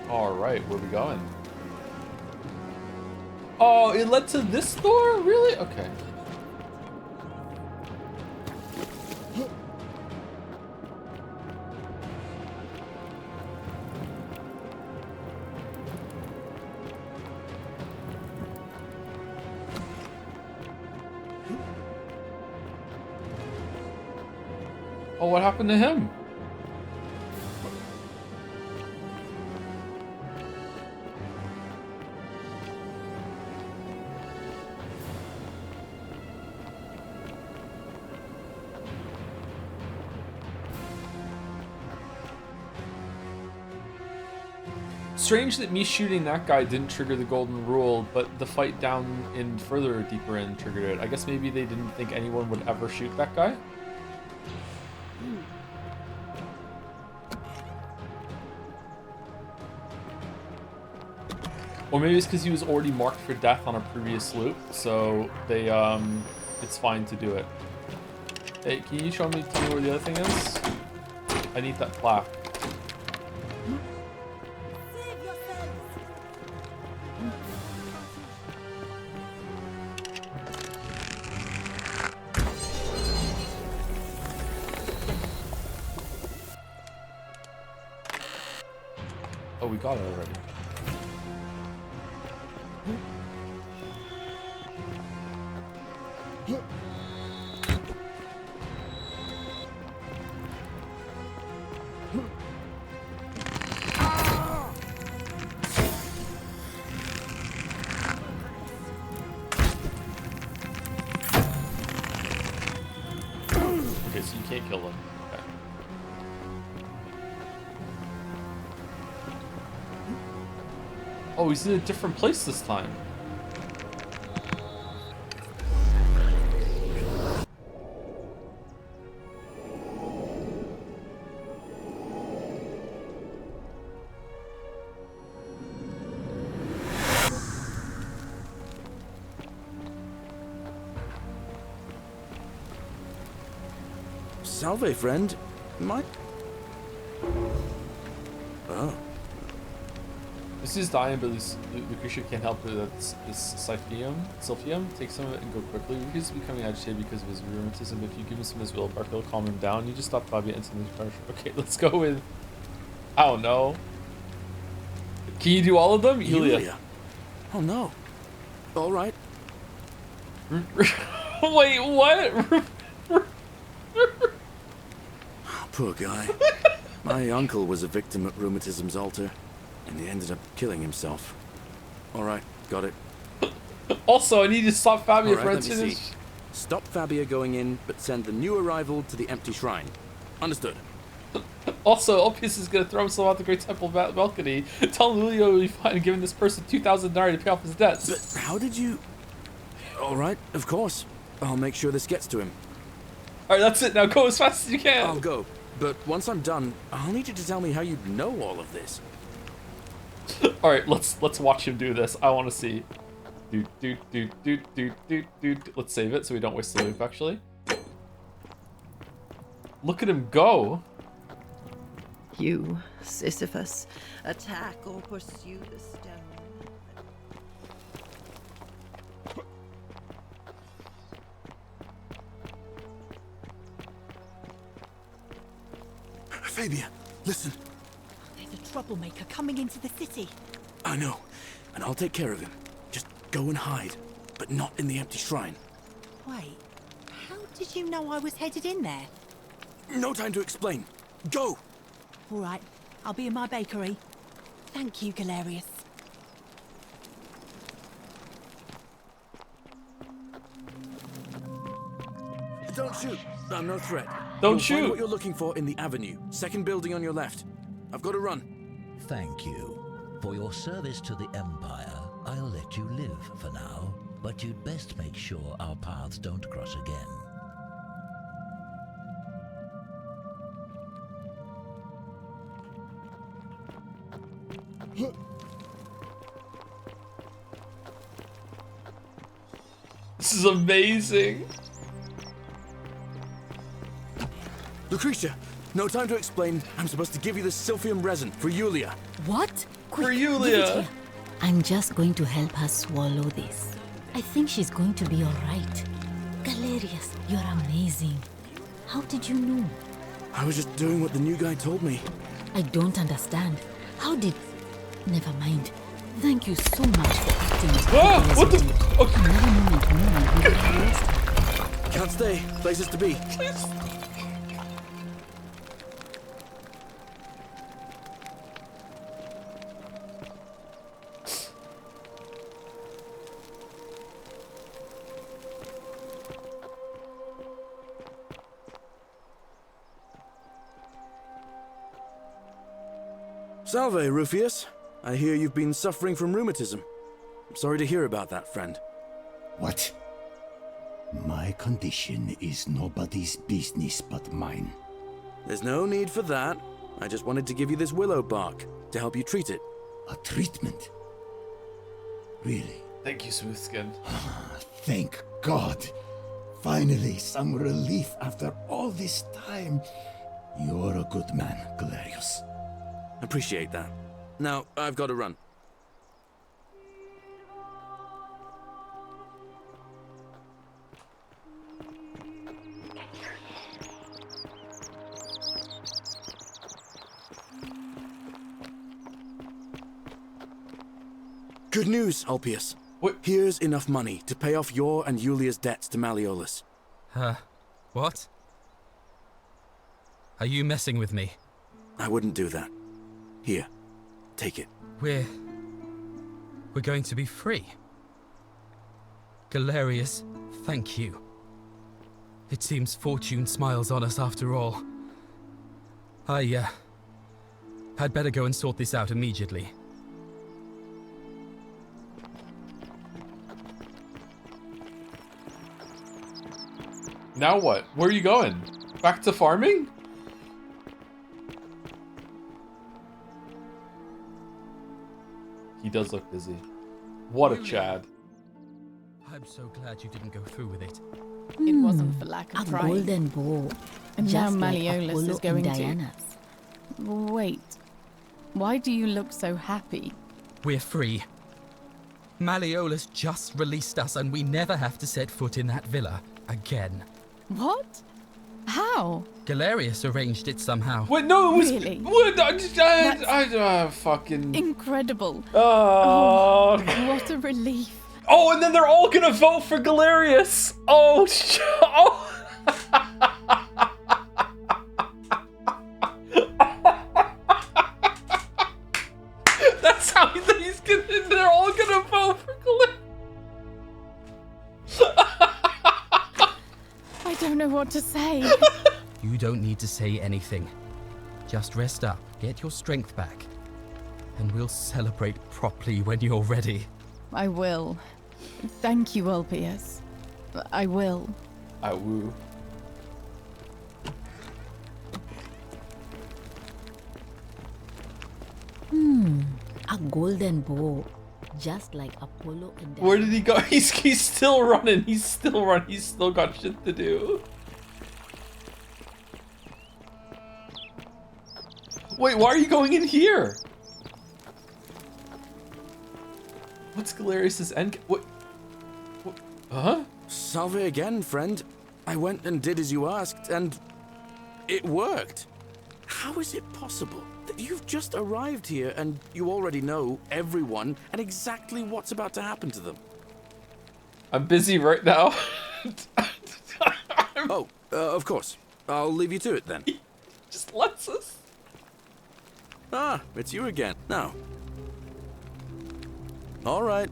Alright, where are we going? Oh, it led to this door? Really? Okay. Oh, what happened to him? Strange that me shooting that guy didn't trigger the golden rule, but the fight down in further deeper in triggered it. I guess maybe they didn't think anyone would ever shoot that guy? Or maybe it's because he was already marked for death on a previous loop, so they, it's fine to do it. Hey, can you tell me where the other thing is? I need that plaque. got it already. Okay, so you can't kill them. Okay. Oh, he's in a different place this time. Salve, friend. Oh. This is dying, but Lucretia can't help it. That's this Sylphium. Take some of it and go quickly. Lucretia is becoming agitated because of his rheumatism. If you give him some of his will bark, it'll calm him down. You just stop Fabia instantly. Okay, let's go with... I don't know. Can you do all of them? Yulia. Oh no. All right. Wait, what? Poor guy. My uncle was a victim at rheumatism's altar, and he ended up killing himself. All right, got it. Also, I need to stop Fabia for instance. Stop Fabia going in, but send the new arrival to the empty shrine. Understood. Also, Ulpius is gonna throw himself out the Great Temple balcony. Tell Lulio will be fine giving this person 2,000 denarii to pay off his debts. But how did you... All right, of course. I'll make sure this gets to him. All right, that's it. Now go as fast as you can. I'll go. But once I'm done, I'll need you to tell me how you know all of this. All right, let's watch him do this. I want to see. Let's save it so we don't waste the loop. Actually, look at him go. You, Sisyphus, attack or pursue the stone. Fabia, listen. There's a troublemaker coming into the city. I know, and I'll take care of him. Just go and hide, but not in the empty shrine. Wait, how did you know I was headed in there? No time to explain. Go! All right, I'll be in my bakery. Thank you, Galerius. Don't shoot. I'm no threat. Don't You'll shoot. Find what you're looking for in the avenue. Second building on your left. I've got to run. Thank you. For your service to the Empire, I'll let you live for now, but you'd best make sure our paths don't cross again. This is amazing. Lucretia, no time to explain. I'm supposed to give you the Sylphium resin for Yulia. What? For Give it Yulia. here. I'm just going to help her swallow this. I think she's going to be all right. Galerius, you're amazing. How did you know? I was just doing what the new guy told me. I don't understand. How did... Never mind. Thank you so much for acting as Ah, what the... Okay. Another moment will be lost. Can't stay. Places to be. Salve, Rufius. I hear you've been suffering from rheumatism. I'm sorry to hear about that, friend. What? My condition is nobody's business but mine. There's no need for that. I just wanted to give you this willow bark to help you treat it. A treatment? Really? Thank you, Smooth Skin. Thank God. Finally, some relief after all this time. You're a good man, Galerius. Appreciate that. Now, I've got to run. Good news, Ulpius. What? Here's enough money to pay off your and Yulia's debts to Malleolus. What? Are you messing with me? I wouldn't do that. Here, take it. We're going to be free. Galerius, thank you. It seems fortune smiles on us after all. I'd better go and sort this out immediately. Now what? Where are you going? Back to farming? He does look busy. What a Chad. I'm so glad you didn't go through with it. It wasn't for lack of trying. A golden bow. And now just like Malleolus Apollo is going and to... Diana's. Wait. Why do you look so happy? We're free. Malleolus just released us and we never have to set foot in that villa again. What? How? Galerius arranged it somehow. Wait, no, it was... Really? What? I fucking... Incredible. Oh. What a relief. Oh, and then they're all gonna vote for Galerius. Oh, oh. That's how he's gonna. They're all gonna vote for Galerius. I don't know what to say. You don't need to say anything. Just rest up, get your strength back, and we'll celebrate properly when you're ready. I will. Thank you, Ulpius. I will. I woo. A golden bow. Just like Apollo and Diana. Where did he go? He's still running. He's still running. He's still got shit to do. Wait, why are you going in here? What's Galerius's end? What? Huh? Salve again, friend. I went and did as you asked, and it worked. How is it possible that you've just arrived here and you already know everyone and exactly what's about to happen to them? I'm busy right now. Of course. I'll leave you to it then. He just lets us. Ah, it's you again. Now. All right.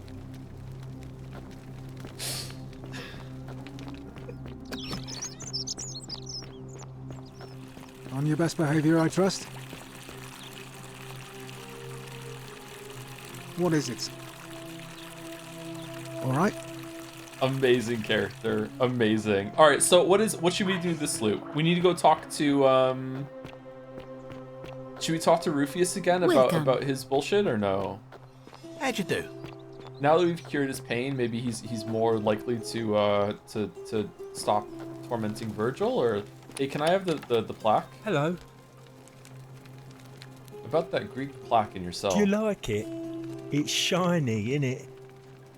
On your best behavior, I trust. What is it? All right. Amazing character. Amazing. All right. So what should we do this loop? We need to go talk to Should we talk to Rufius again about his bullshit or no? How'd you do? Now that we've cured his pain, maybe he's more likely to stop tormenting Virgil. Or hey, can I have the plaque? Hello. About that Greek plaque in your cell. Do you like it? It's shiny, innit?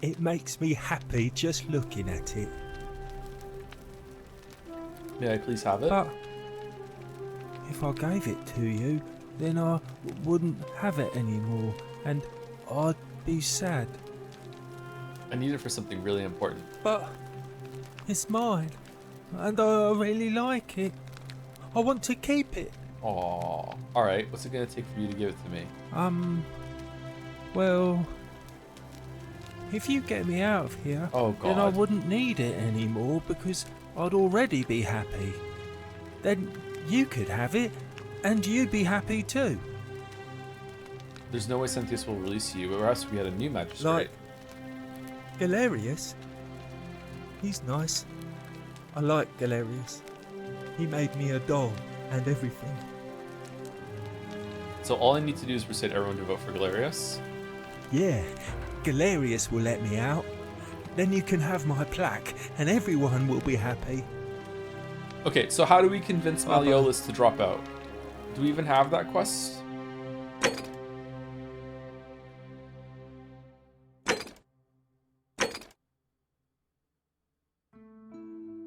It makes me happy just looking at it. May I please have it? But if I gave it to you, then I wouldn't have it anymore, and I'd be sad. I need it for something really important. But it's mine, and I really like it. I want to keep it. Aww. Alright, what's it gonna take for you to give it to me? Well, if you get me out of here, then I wouldn't need it anymore because I'd already be happy. Then you could have it, and you'd be happy too. There's no way Sentius will release you, or else we had a new magistrate. Like Galerius. He's nice. I like Galerius. He made me a doll and everything. So all I need to do is persuade everyone to vote for Galerius? Yeah, Galerius will let me out. Then you can have my plaque, and everyone will be happy. Okay, so how do we convince Malleolus to drop out? Do we even have that quest?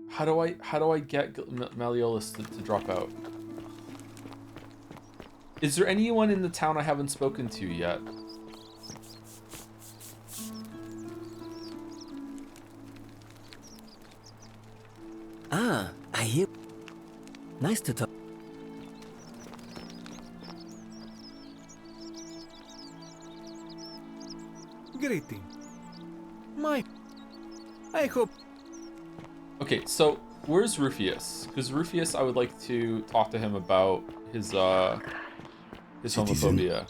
How do I get Malleolus to drop out? Is there anyone in the town I haven't spoken to yet? Ah, I hear. Nice to talk. Greeting. I hope. Okay, so where's Rufius? Because Rufius, I would like to talk to him about his homophobia.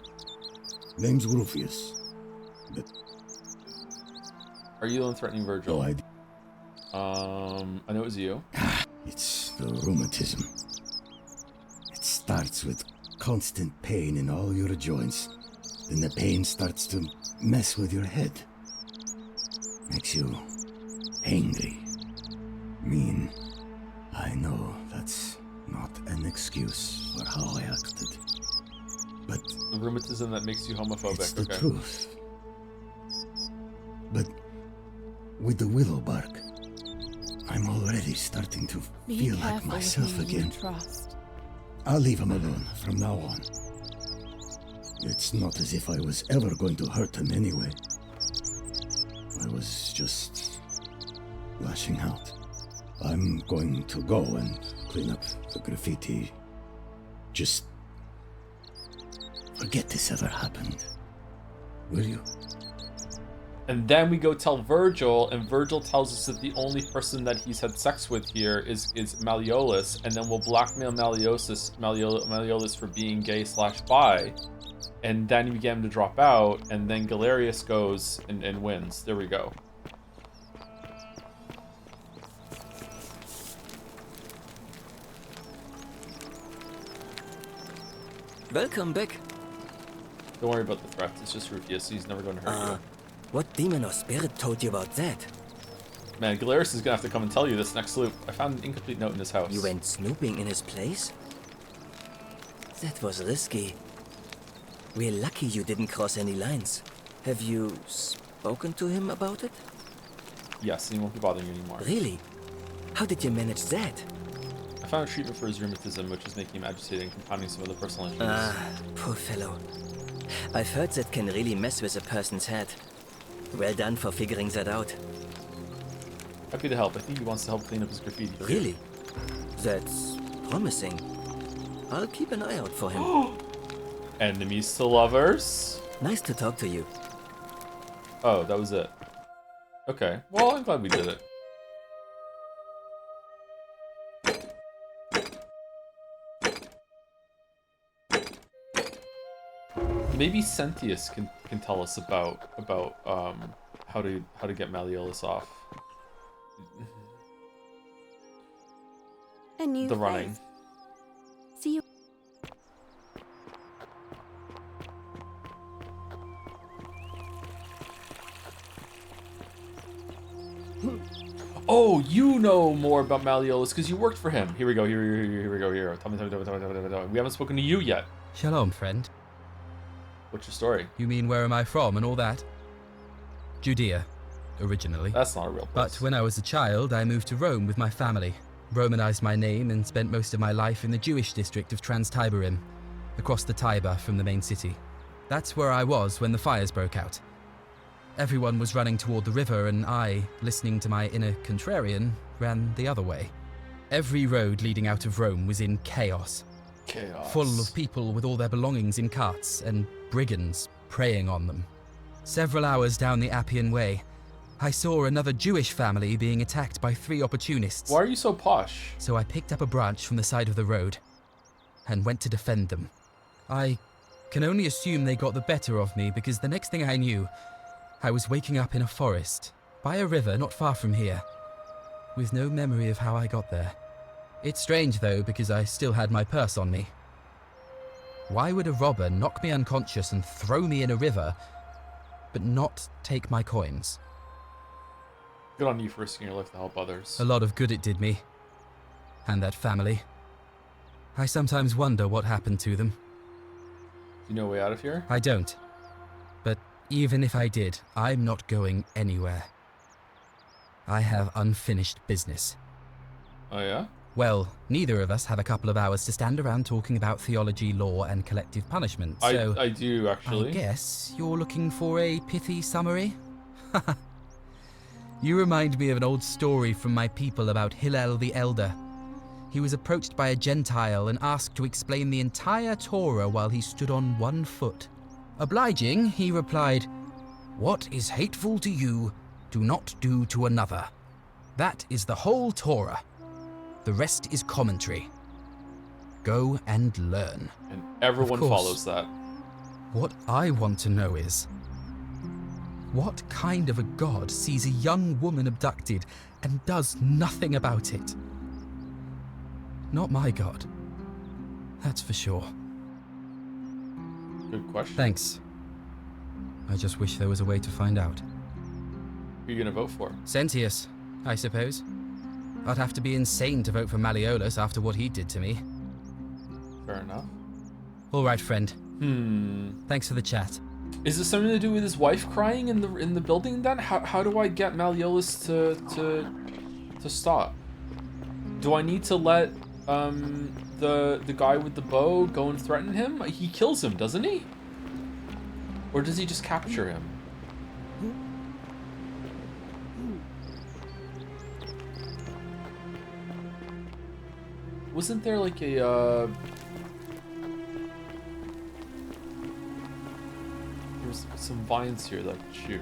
Name's Rufius. But are you the one threatening Virgil? No, I know it was you. It's the rheumatism. It starts with constant pain in all your joints. Then the pain starts to mess with your head. Makes you angry, mean. I know that's not an excuse for how I acted. But the rheumatism that makes you homophobic. It's the truth. But with the willow bark, I'm already starting to feel like myself again. I'll leave him alone from now on. It's not as if I was ever going to hurt him anyway. I was just lashing out. I'm going to go and clean up the graffiti. Just forget this ever happened. Will you? And then we go tell Virgil, and Virgil tells us that the only person that he's had sex with here is Malleolus, and then we'll blackmail Malleolus for being gay/bi, and then we get him to drop out, and then Galerius goes and wins. There we go. Welcome back. Don't worry about the threats. It's just Rufius. He's never going to hurt you. What demon or spirit told you about that? Man, Galerius is gonna have to come and tell you this next loop. I found an incomplete note in his house. You went snooping in his place? That was risky. We're lucky you didn't cross any lines. Have you spoken to him about it? Yes, he won't be bothering you anymore. Really? How did you manage that? I found a treatment for his rheumatism, which is making him agitated and compounding some other personal issues. Ah, poor fellow. I've heard that can really mess with a person's head. Well done for figuring that out. Happy to help. I think he wants to help clean up his graffiti. Really? That's promising. I'll keep an eye out for him. Enemies to lovers? Nice to talk to you. Oh, that was it. Okay. Well, I'm glad we did it. Maybe Sentius can tell us about how to get Malleolus off. A new the running. face. See you. Oh, you know more about Malleolus because you worked for him. Here we go. Here we go. Tell me. We haven't spoken to you yet. Shalom, friend. What's your story? You mean where am I from and all that? Judea, originally. That's not a real place. But when I was a child, I moved to Rome with my family, Romanized my name, and spent most of my life in the Jewish district of Trans-Tiberim, across the Tiber from the main city. That's where I was when the fires broke out. Everyone was running toward the river, and I, listening to my inner contrarian, ran the other way. Every road leading out of Rome was in chaos. Full of people with all their belongings in carts, and brigands preying on them. Several hours down the Appian Way, I saw another Jewish family being attacked by 3 opportunists. Why are you so posh? So I picked up a branch from the side of the road and went to defend them. I can only assume they got the better of me because the next thing I knew, I was waking up in a forest, by a river not far from here, with no memory of how I got there. It's strange though, because I still had my purse on me. Why would a robber knock me unconscious and throw me in a river, but not take my coins? Good on you for risking your life to help others. A lot of good it did me. And that family. I sometimes wonder what happened to them. You know a way out of here? I don't. But even if I did, I'm not going anywhere. I have unfinished business. Oh yeah? Well, neither of us have a couple of hours to stand around talking about theology, law, and collective punishment, so... I do, actually. I guess you're looking for a pithy summary? You remind me of an old story from my people about Hillel the Elder. He was approached by a Gentile and asked to explain the entire Torah while he stood on one foot. Obliging, he replied, "What is hateful to you, do not do to another." That is the whole Torah. The rest is commentary. Go and learn. And everyone follows that. What I want to know is, what kind of a god sees a young woman abducted and does nothing about it? Not my god. That's for sure. Good question. Thanks. I just wish there was a way to find out. Who are you gonna vote for? Sentius, I suppose. I'd have to be insane to vote for Malleolus after what he did to me. Fair enough. All right, friend. Thanks for the chat. Is this something to do with his wife crying in the building then? How do I get Malleolus to stop? Do I need to let the guy with the bow go and threaten him? He kills him, doesn't he? Or does he just capture him? Wasn't there like a there's some vines here that I could shoot.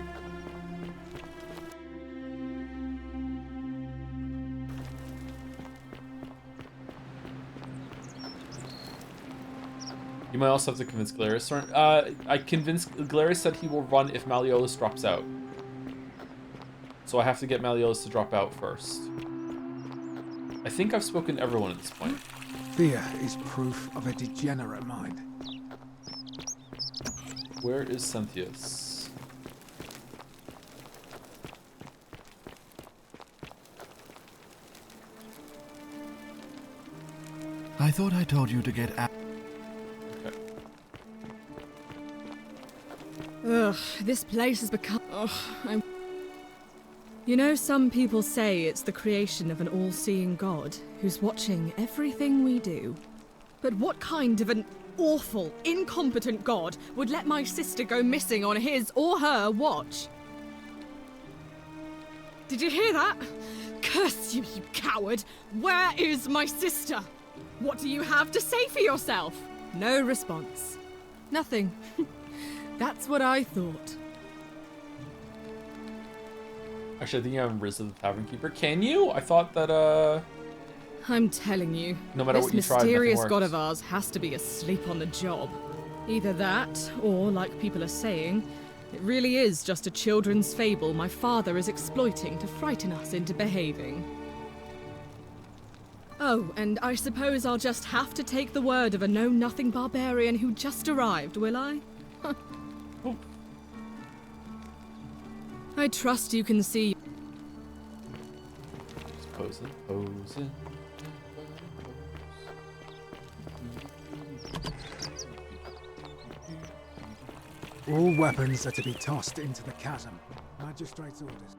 You might also have to convince Galerius. I convinced Galerius said he will run if Malleolus drops out. So I have to get Malleolus to drop out first. I think I've spoken to everyone at this point. Fear is proof of a degenerate mind. Where is Sentius? I thought I told you to get out. Ugh, this place has become... Ugh, You know, some people say it's the creation of an all-seeing god who's watching everything we do. But what kind of an awful, incompetent god would let my sister go missing on his or her watch? Did you hear that? Curse you, you coward! Where is my sister? What do you have to say for yourself? No response. Nothing. That's what I thought. Actually, I think you have Riz of the Tavern Keeper. Can you? I thought that, I'm telling you, no matter what you try, this nothing mysterious works. god of ours has to be asleep on the job. Either that, or, like people are saying, it really is just a children's fable my father is exploiting to frighten us into behaving. Oh, and I suppose I'll just have to take the word of a know-nothing barbarian who just arrived, will I? I trust you can see. Just posing. All weapons are to be tossed into the chasm. Magistrate's orders.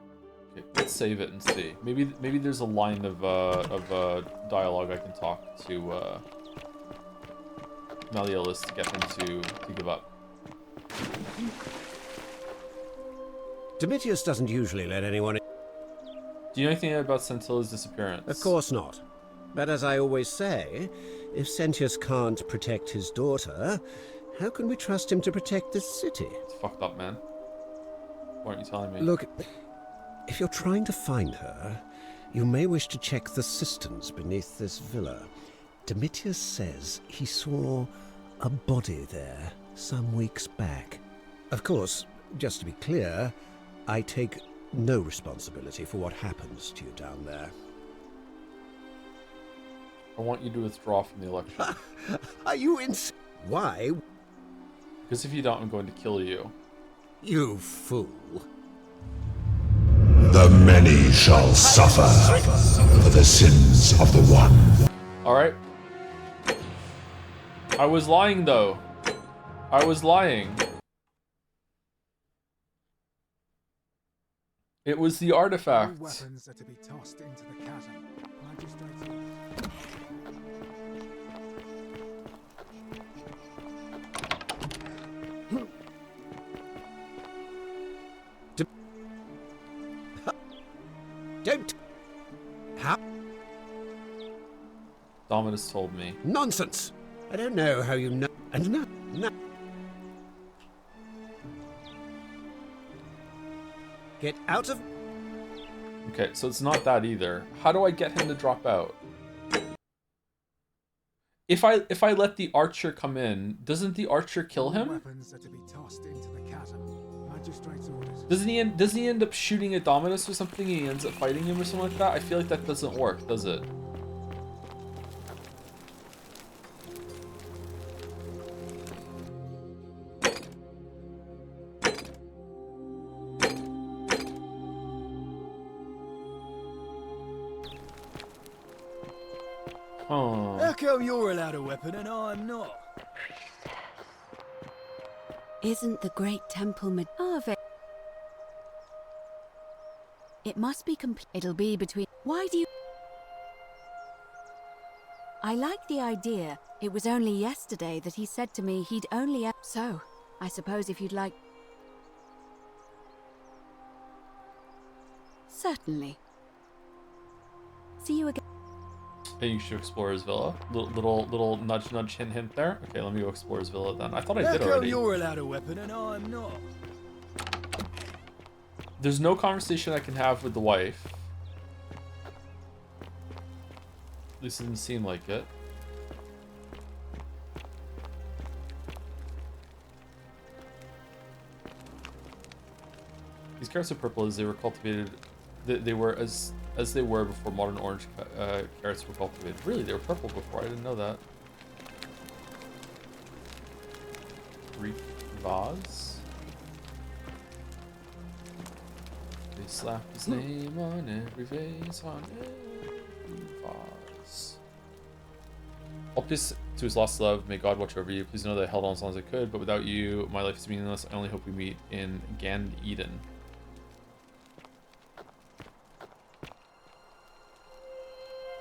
Okay, let's save it and see. Maybe there's a line of dialogue I can talk to Malleolus to get him to give up. Domitius doesn't usually let anyone in. Do you know anything about Sentilla's disappearance? Of course not. But as I always say, if Sentius can't protect his daughter, how can we trust him to protect this city? It's fucked up, man. Why aren't you telling me? Look, if you're trying to find her, you may wish to check the cisterns beneath this villa. Domitius says he saw a body there some weeks back. Of course, just to be clear, I take no responsibility for what happens to you down there. I want you to withdraw from the election. Are you Why? Because if you don't, I'm going to kill you. You fool. The many shall suffer for the sins of the one. Alright. I was lying, though. I was lying. It was the artifact. All weapons are to be tossed into the chasm. Magistrate's orders. Don't... How? Dominus told me. Nonsense! I don't know how you know... And no. Get out of... Okay, so it's not that either. How do I get him to drop out? If I let the archer come in, doesn't the archer kill him? Weapons are to be tossed into the chasm. Magistrate's orders. Doesn't he end up shooting at Dominus or something? And he ends up fighting him or something like that. I feel like that doesn't work, does it? Oh. How come you're allowed a weapon and I'm not? Isn't the great temple It must be complete. It'll be between. Why do you? I like the idea. It was only yesterday that he said to me he'd only. So, I suppose if you'd like. Certainly. See you again. Hey, you should explore his villa. Little nudge hint there. Okay, let me go explore his villa then. I thought I did already. How come you're allowed a weapon and I'm not? There's no conversation I can have with the wife. At least it didn't seem like it. These carrots are purple as they were cultivated. They were as they were before modern orange carrots were cultivated. Really, they were purple before. I didn't know that. Greek vase. They slap his name on every vase, on every vase. Ulpius, to his lost love, may God watch over you. Please know that I held on as long as I could, but without you, my life is meaningless. I only hope we meet in Gan Eden.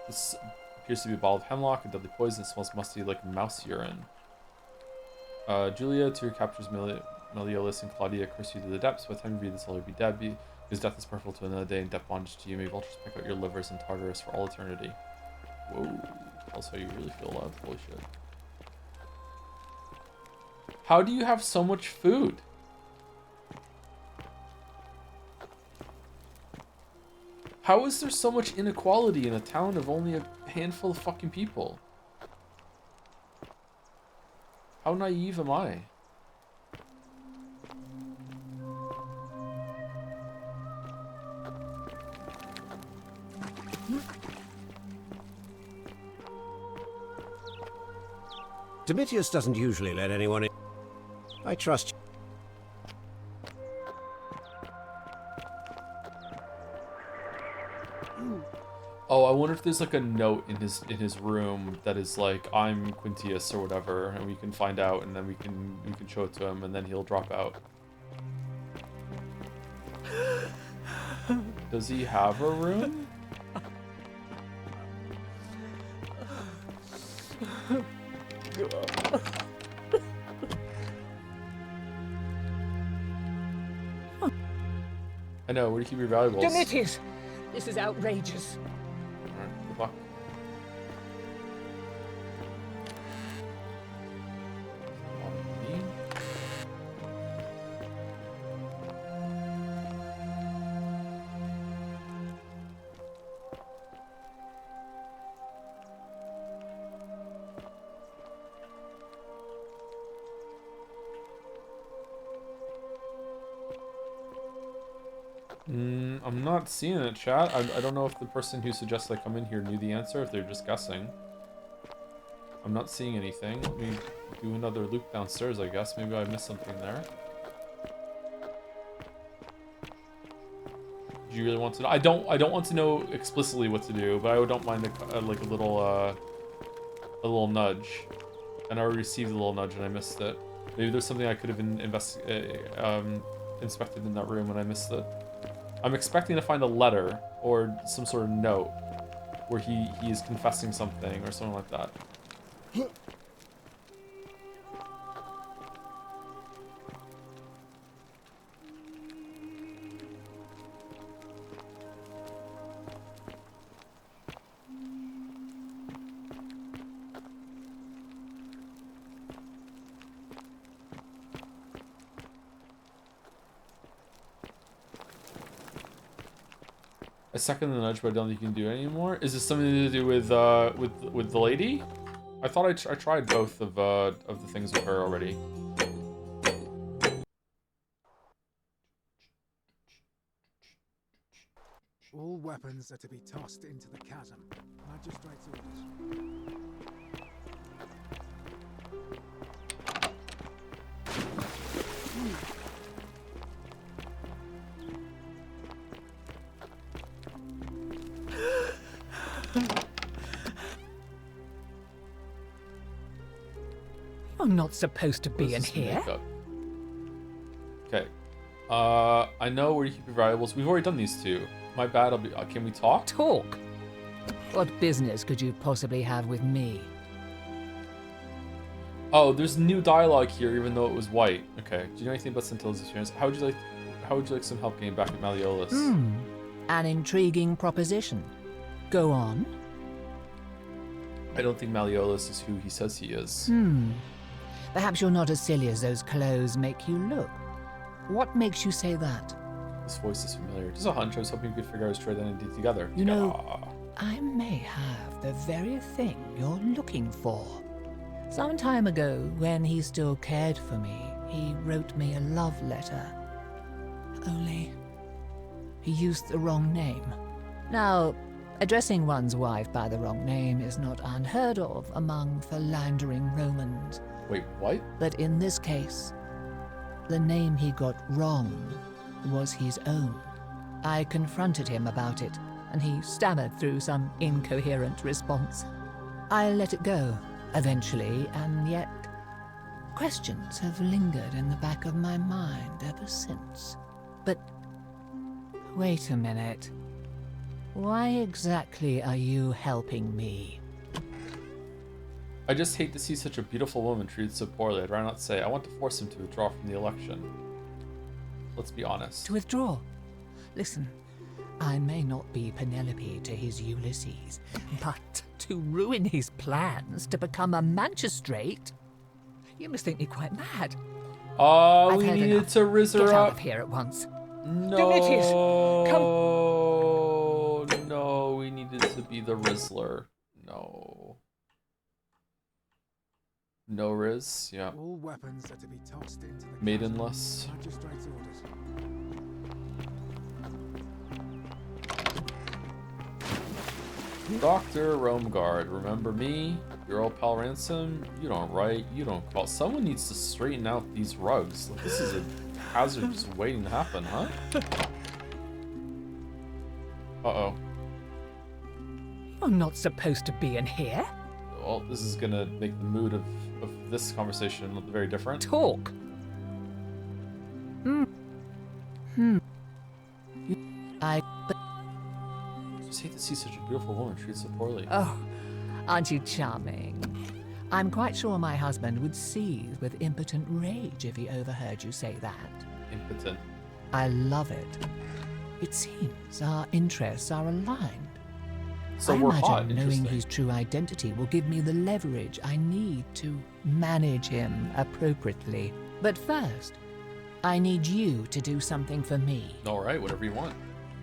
This appears to be a bottle of hemlock, a deadly poison. It smells musty like mouse urine. Julia, to your captors Meliodas and Claudia, curse you to the depths. By the time you read this, I'll be dead, because death is preferable to another day, and death bondage to you. May vultures pick out your livers in Tartarus for all eternity. Whoa. That's how you really feel, love. Holy shit. How do you have so much food? How is there so much inequality in a town of only a handful of fucking people? How naive am I? Domitius doesn't usually let anyone in. I trust you. Oh, I wonder if there's like a note in his room that is like, I'm Quintius or whatever, and we can find out, and then we can show it to him, and then he'll drop out. Does he have a room? I know, where do you keep your valuables? Domitius! This is outrageous. Alright, good luck. I'm not seeing it, chat. I don't know if the person who suggests I come in here knew the answer, if they're just guessing. I'm not seeing anything. Let me do another loop downstairs, I guess. Maybe I missed something there. Do you really want to know? I don't want to know explicitly what to do, but I don't mind like a little nudge. And I already received a little nudge and I missed it. Maybe there's something I could have inspected in that room and I missed it. I'm expecting to find a letter or some sort of note where he is confessing something or something like that. I second the nudge, but I don't think you can do it anymore. Is this something to do with the lady? I thought I tried both of the things with her already. All weapons are to be tossed into the chasm. Magistrate's orders. You're not supposed to be in here. Makeup? Okay. I know where you keep your valuables. We've already done these two. My bad. Can we talk? Talk? What business could you possibly have with me? Oh, there's new dialogue here, even though it was white. Okay. Do you know anything about Scintilla's experience? How would you like some help getting back at Malleolus? An intriguing proposition. Go on. I don't think Malleolus is who he says he is. Perhaps you're not as silly as those clothes make you look. What makes you say that? His voice is familiar. Just a hunch. I was hoping we could figure out his trade identity together. You know, I may have the very thing you're looking for. Some time ago, when he still cared for me, he wrote me a love letter. Only, he used the wrong name. Now, addressing one's wife by the wrong name is not unheard of among philandering Romans. Wait, what? But in this case, the name he got wrong was his own. I confronted him about it, and he stammered through some incoherent response. I let it go, eventually, and yet questions have lingered in the back of my mind ever since. But wait a minute. Why exactly are you helping me? I just hate to see such a beautiful woman treated so poorly. I'd rather not say. I want to force him to withdraw from the election. Let's be honest. To withdraw? Listen, I may not be Penelope to his Ulysses, but to ruin his plans to become a magistrate? You must think me quite mad. Oh, we needed to rizz her up. Get out of up. here at once. No. Domitius, come. No, we needed to be the Rizzler. No. No Riz, yeah. All weapons are to be tossed into the Maidenless. Magistrate's orders. Dr. Romeguard, remember me? Your old pal Ransom? You don't write, you don't call. Someone needs to straighten out these rugs. Like, this is a hazard just waiting to happen, huh? Uh-oh. You're not supposed to be in here. Well, this is gonna make the mood of this conversation look very different. Talk. I just hate to see such a beautiful woman treated so poorly. Oh, aren't you charming? I'm quite sure my husband would seethe with impotent rage if he overheard you say that. Impotent. I love it. It seems our interests are aligned. So I we're imagine hot. knowing his true identity will give me the leverage I need to manage him appropriately. But first, I need you to do something for me. All right, whatever you want.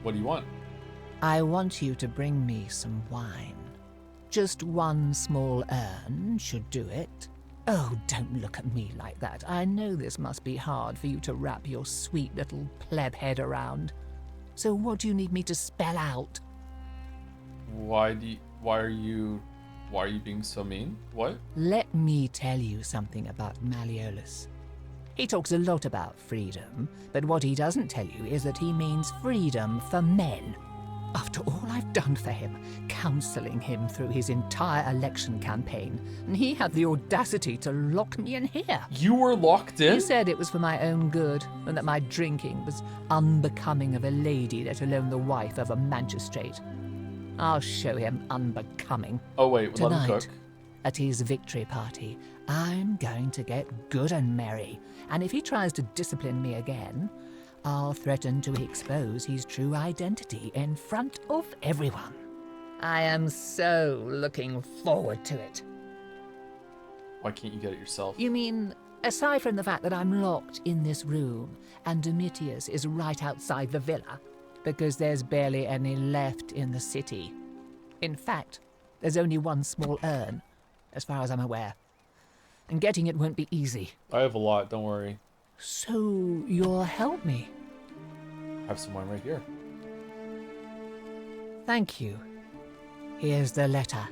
What do you want? I want you to bring me some wine. Just one small urn should do it. Oh, don't look at me like that. I know this must be hard for you to wrap your sweet little pleb head around. So what do you need me to spell out? Why are you being so mean? What? Let me tell you something about Malleolus. He talks a lot about freedom, but what he doesn't tell you is that he means freedom for men. After all I've done for him, counseling him through his entire election campaign, and he had the audacity to lock me in here. You were locked in? He said it was for my own good, and that my drinking was unbecoming of a lady, let alone the wife of a magistrate. I'll show him unbecoming. Oh wait, Tonight, let him cook. At his victory party, I'm going to get good and merry, and if he tries to discipline me again, I'll threaten to expose his true identity in front of everyone. I am so looking forward to it. Why can't you get it yourself? You mean, aside from the fact that I'm locked in this room and Domitius is right outside the villa, because there's barely any left in the city. In fact, there's only one small urn, as far as I'm aware. And getting it won't be easy. I have a lot, don't worry. So, you'll help me? I have some wine right here. Thank you. Here's the letter.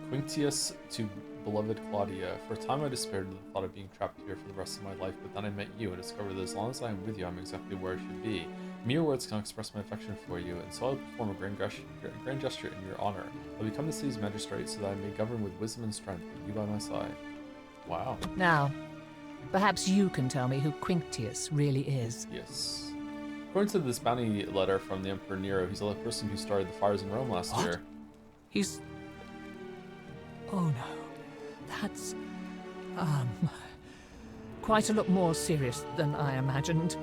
Quinctius to beloved Claudia. For a time I despaired at the thought of being trapped here for the rest of my life, but then I met you and discovered that as long as I am with you, I'm exactly where I should be. Mere words can express my affection for you, and so I'll perform a grand gesture in your honor. I'll become the city's magistrate so that I may govern with wisdom and strength, with you by my side. Wow. Now, perhaps you can tell me who Quinctius really is. Yes. According to this bounty letter from the Emperor Nero, he's the person who started the fires in Rome last year. He's... Oh no. That's... quite a lot more serious than I imagined.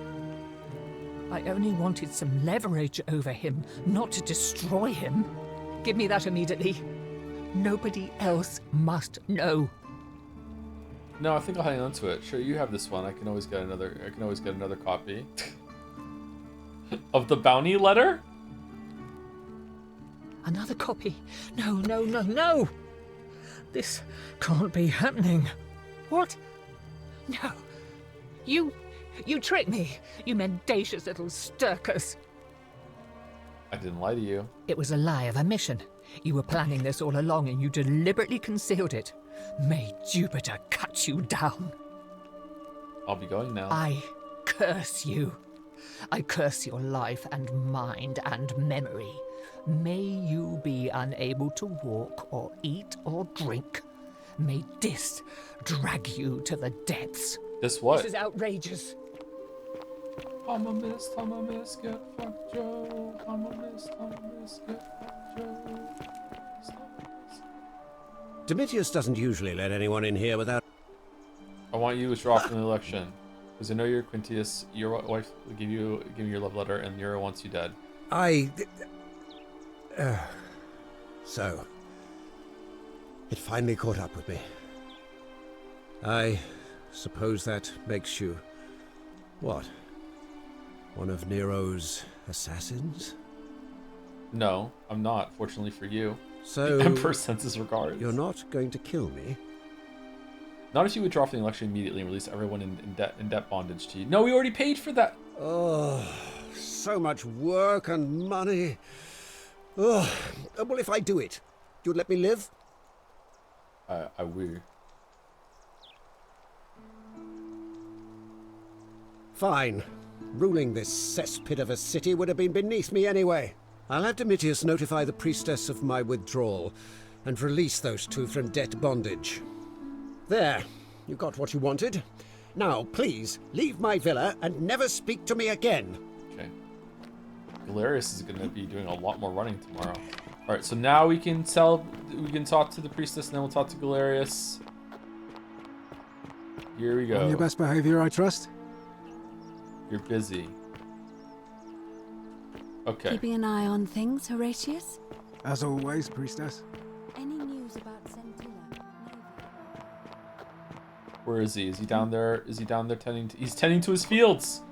I only wanted some leverage over him, not to destroy him. Give me that immediately. Nobody else must know. No, I think I'll hang on to it. Sure, you have this one. I can always get another copy. Of the bounty letter? Another copy? No, no, no, no! This can't be happening. What? No. You tricked me, you mendacious little stirkers. I didn't lie to you. It was a lie of a mission. You were planning this all along and you deliberately concealed it. May Jupiter cut you down. I'll be going now. I curse you. I curse your life and mind and memory. May you be unable to walk or eat or drink. May this drag you to the depths. This what? This is outrageous. I'm a miss, get fucked, Joe. I'm a miss, get fucked, Joe. Domitius doesn't usually let anyone in here without... I want you to withdraw from the election. Because I know you're Quinctius, your wife will give you your love letter, and Nero wants you dead. So, it finally caught up with me. I suppose that makes you... what? One of Nero's assassins? No, I'm not, fortunately for you. So... The Emperor sends his regards. You're not going to kill me? Not if you withdraw from the election immediately and release everyone in debt bondage to you. No, we already paid for that. Oh, so much work and money. Oh, well, if I do it, you'd let me live? I will. Fine. Ruling this cesspit of a city would have been beneath me anyway. I'll have Domitius notify the priestess of my withdrawal and release those two from debt bondage. There, you got what you wanted. Now, please, leave my villa and never speak to me again. Okay. Galerius is going to be doing a lot more running tomorrow. All right, so now we can talk to the priestess, and then we'll talk to Galerius. Here we go. On your best behavior, I trust. You're busy. Okay. Keeping an eye on things, Horatius? As always, priestess. Any news about Sentilla? Where is he? Is he down there? Is he down there tending to... He's tending to his fields!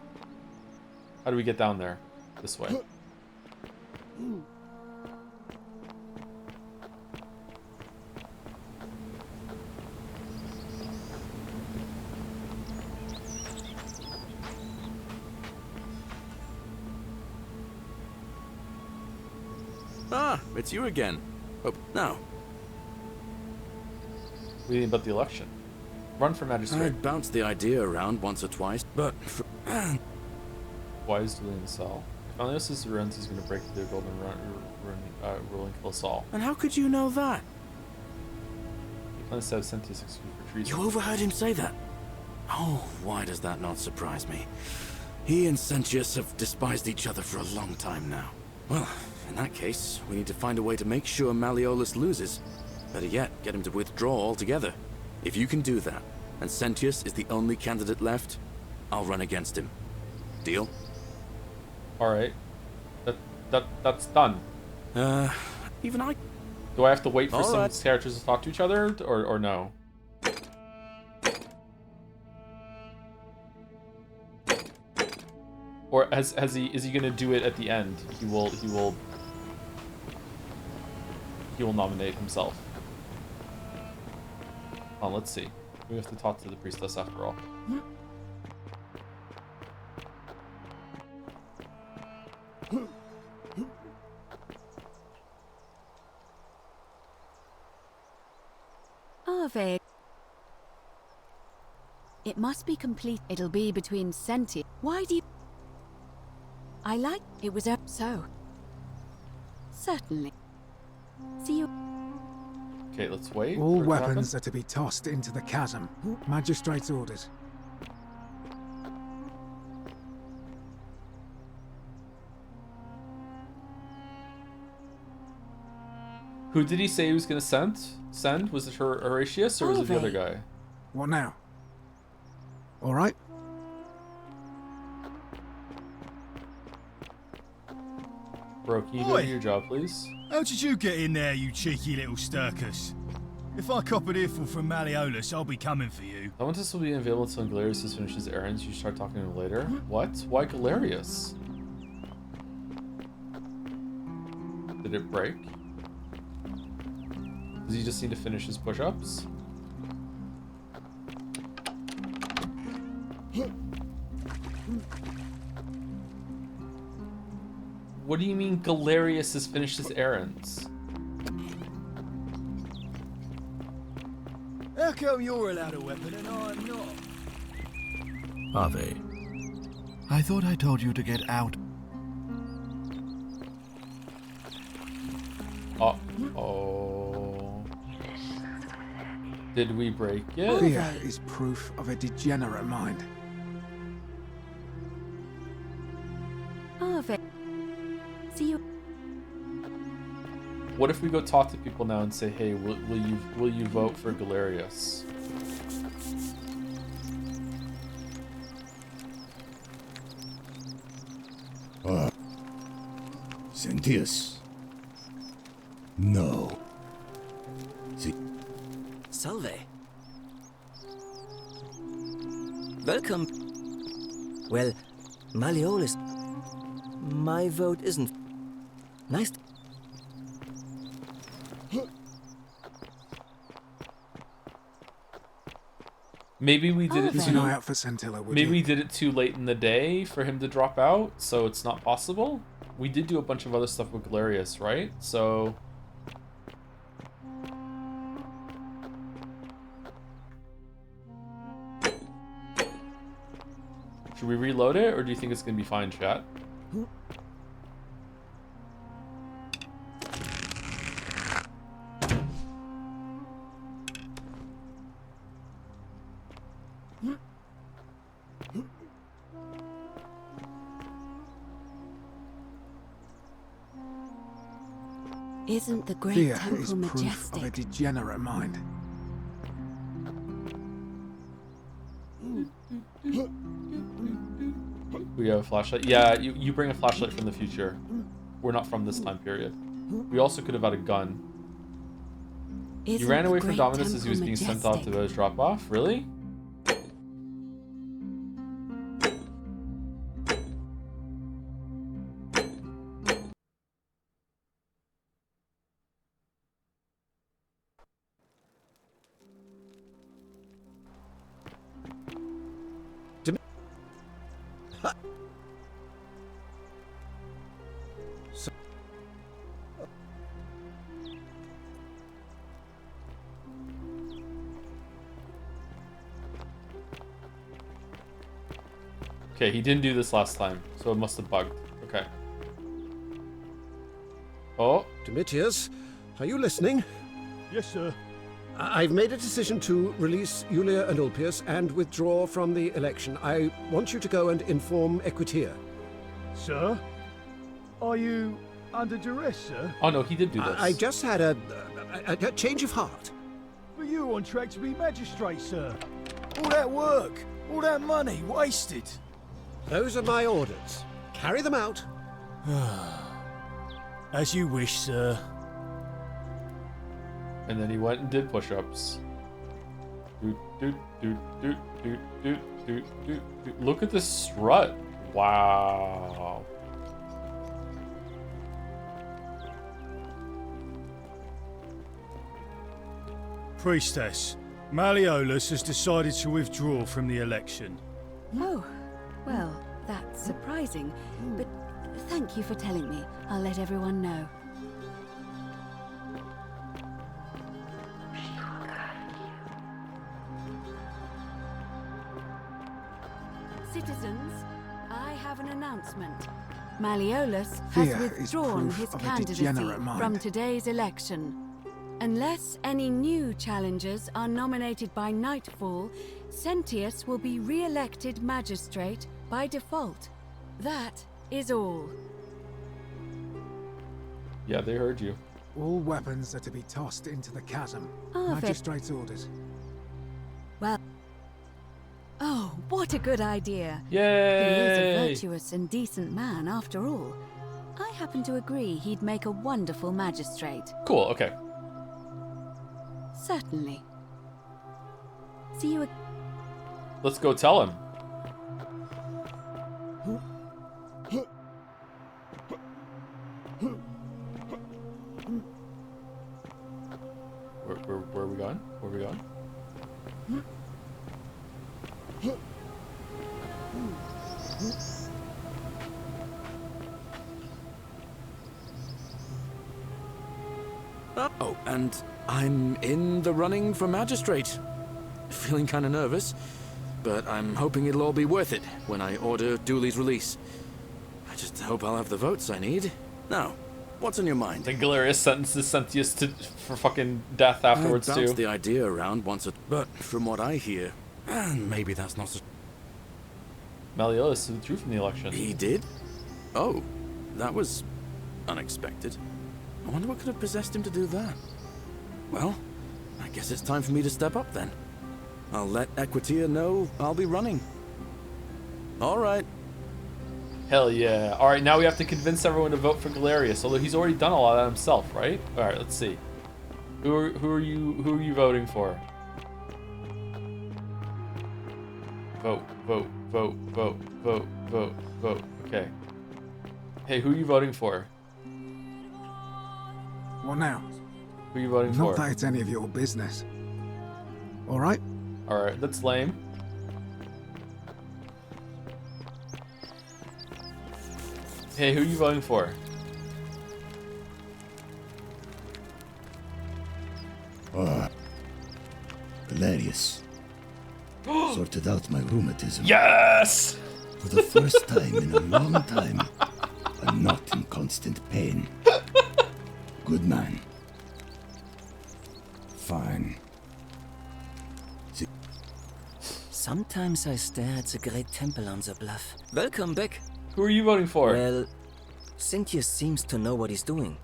How do we get down there? This way. Ah, it's you again. Oh, no. What do you think about the election? Run for magistrate. I bounced the idea around once or twice, but... Why is Julian Saul? If Malleus runs, he's going to break through the golden rule and kill Saul. And how could you know that? He plans to have Sentius executed for treason. You overheard him say that? Oh, why does that not surprise me? He and Sentius have despised each other for a long time now. Well, in that case, we need to find a way to make sure Malleolus loses. Better yet, get him to withdraw altogether. If you can do that, and Sentius is the only candidate left, I'll run against him. Deal? Alright. That's done. Even I... Do I have to wait for All some right. characters to talk to each other, or no? Or is he gonna do it at the end? He will nominate himself. Oh, let's see. We have to talk to the priestess after all. Ave. It must be complete. It'll be between sentient. Why do you... I like... It was up so. Certainly. See you... Okay, let's wait. All weapons are to be tossed into the chasm. Magistrate's orders. Who did he say he was gonna send? Was it Horatius or was it the other guy? What now? All right. Bro, can you do your job, please? How did you get in there, you cheeky little Sturkus? If I cop an earful from Malleolus, I'll be coming for you. Laventus will be available until Galerius has finished his errands. You start talking to him later. What? Why Galerius? Did it break? Does he just need to finish his push-ups? What do you mean Galerius has finished his errands? How come you're allowed a weapon and I'm not? Ave, I thought I told you to get out. Uh-oh. Did we break it? Fear is proof of a degenerate mind. Ave. See you... What if we go talk to people now and say, hey, will you vote for Galerius? Sentius. No. Salve. Welcome. Well, Malleolus. My vote isn't... Nice. Maybe we did it Keep an eye out for Scintilla, would maybe you? we did it too late in the day for him to drop out, so it's not possible. We did do a bunch of other stuff with Galerius, right? So should we reload it, or do you think it's gonna be fine, chat? Isn't the great Fear temple is proof majestic? of a degenerate mind. We have a flashlight. Yeah, you bring a flashlight from the future. We're not from this time period. We also could have had a gun. You ran away from Dominus as he was being sent off to those drop-off? Really? Okay, he didn't do this last time, so it must have bugged. Okay. Oh. Domitius, are you listening? Yes, sir. I've made a decision to release Julia and Ulpius and withdraw from the election. I want you to go and inform Equitia. Sir? Are you under duress, sir? Oh no, he did do this. I just had a change of heart. But you were on track to be magistrate, sir. All that work, all that money, wasted. Those are my orders. Carry them out. As you wish, sir. And then he went and did push-ups. Look at this strut. Wow. Priestess, Malleolus has decided to withdraw from the election. Oh, well, that's surprising, but thank you for telling me. I'll let everyone know. Citizens, I have an announcement. Malleolus has Fear is withdrawn proof his of a candidacy degenerate mind. from today's election. Unless any new challengers are nominated by nightfall, Sentius will be re-elected magistrate by default. That is all. Yeah, they heard you. All weapons are to be tossed into the chasm. Are they? Magistrate's orders. Well... Oh, what a good idea. Yay! He is a virtuous and decent man, after all. I happen to agree he'd make a wonderful magistrate. Cool, okay. Certainly. See you again. Let's go tell him. Where are we going? Where are we going? Oh, and I'm in the running for magistrate. Feeling kind of nervous, but I'm hoping it'll all be worth it when I order Dooley's release. I just hope I'll have the votes I need. Now, what's on your mind? And Galerius sentences Sentius for fucking death afterwards I too. bounced the idea around once, but from what I hear, maybe that's not so... Malleolus withdrew from the election. He did? Oh, that was unexpected. I wonder what could have possessed him to do that. Well, I guess it's time for me to step up then. I'll let Equitia know I'll be running. All right. Hell yeah. Alright, now we have to convince everyone to vote for Galerius, although he's already done a lot of that himself, right? Alright, let's see. Who are you voting for? Vote, vote, vote, vote, vote, vote, vote. Okay. Hey, who are you voting for? What now? Who are you voting for? Not that it's any of your business. Alright? Alright, that's lame. Hey, who are you voting for? Galerius. Sorted out my rheumatism. Yes! For the first time in a long time, I'm not in constant pain. Good man. Fine. Sometimes I stare at the great temple on the bluff. Welcome back. Who are you voting for? Well, Sentius seems to know what he's doing.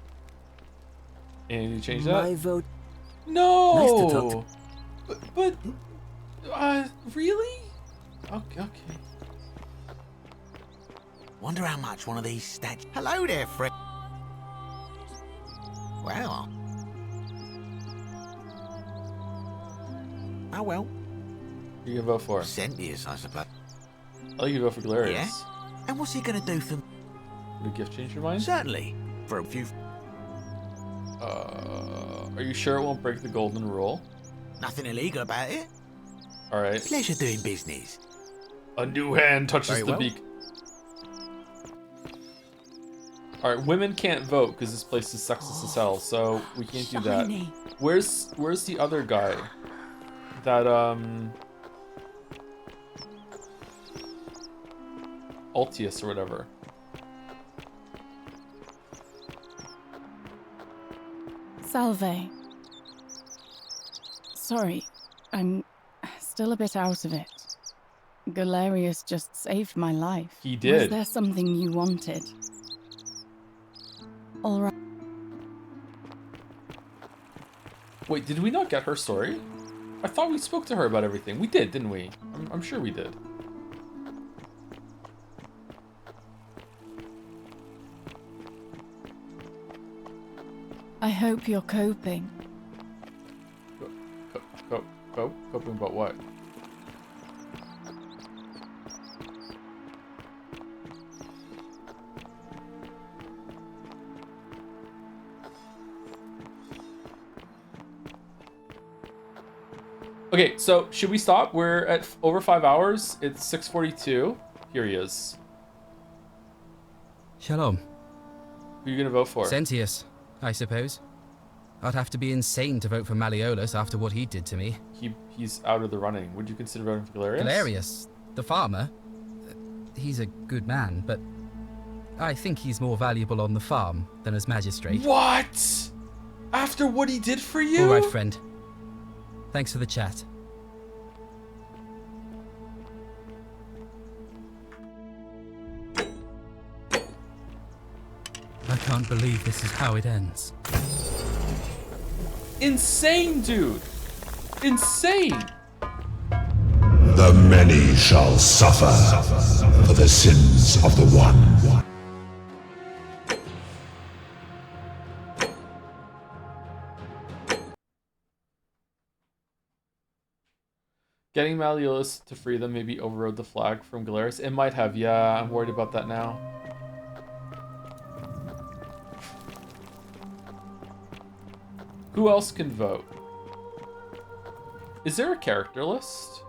And you change that? My vote. No! Nice to talk to. But really? Okay. Wonder how much one of these statues... Hello there, friend. Well. Oh well. Who you gonna vote for? Sentius, I suppose. Oh, you vote for Galerius. Yeah? And what's he gonna do for... Would a gift change your mind? Certainly. For a few... Are you sure it won't break the golden rule? Nothing illegal about it. Alright. Pleasure doing business. A new hand touches Very the well. beak. Alright, women can't vote because this place is sexist as hell, so we can't do that. Shiny. Where's the other guy? That Altius or whatever. Salve. Sorry, I'm still a bit out of it. Galerius just saved my life. He did. Was there something you wanted? All right. Wait, did we not get her story? I thought we spoke to her about everything. We did, didn't we? I'm sure we did. I hope you're coping. Coping about what? Okay, so should we stop? We're at over 5 hours. It's 6:42. Here he is. Shalom. Who are you gonna vote for? Sentius, I suppose. I'd have to be insane to vote for Malleolus after what he did to me. He's out of the running. Would you consider voting for Galerius? Galerius, the farmer? He's a good man, but I think he's more valuable on the farm than as magistrate. What? After what he did for you? All right, friend. Thanks for the chat. I can't believe this is how it ends. Insane, dude. Insane. The many shall suffer for the sins of the one. Getting Malleolus to free them maybe overrode the flag from Galerius. It might have, yeah. I'm worried about that now. Who else can vote? Is there a character list?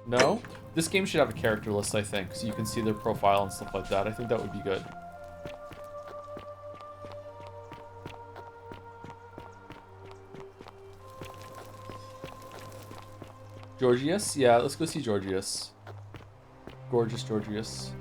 No? This game should have a character list, I think, so you can see their profile and stuff like that. I think that would be good. Georgius? Yeah, let's go see Georgius. Gorgeous Georgius.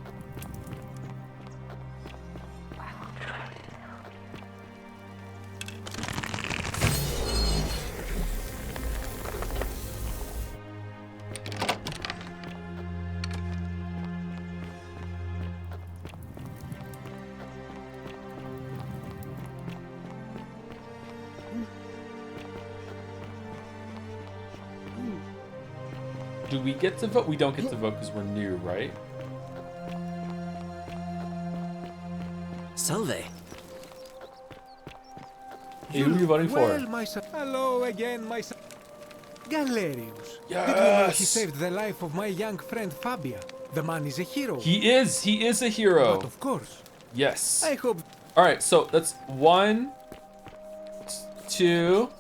Do we get to vote? We don't get to vote because we're new, right? Salve. Hey, who are you voting for? Well, my son. Hello again, my son. Galerius. Yes! Did you know he saved the life of my young friend Fabia? The man is a hero. He is a hero. But of course. Yes. I hope. All right, so that's 1, 2,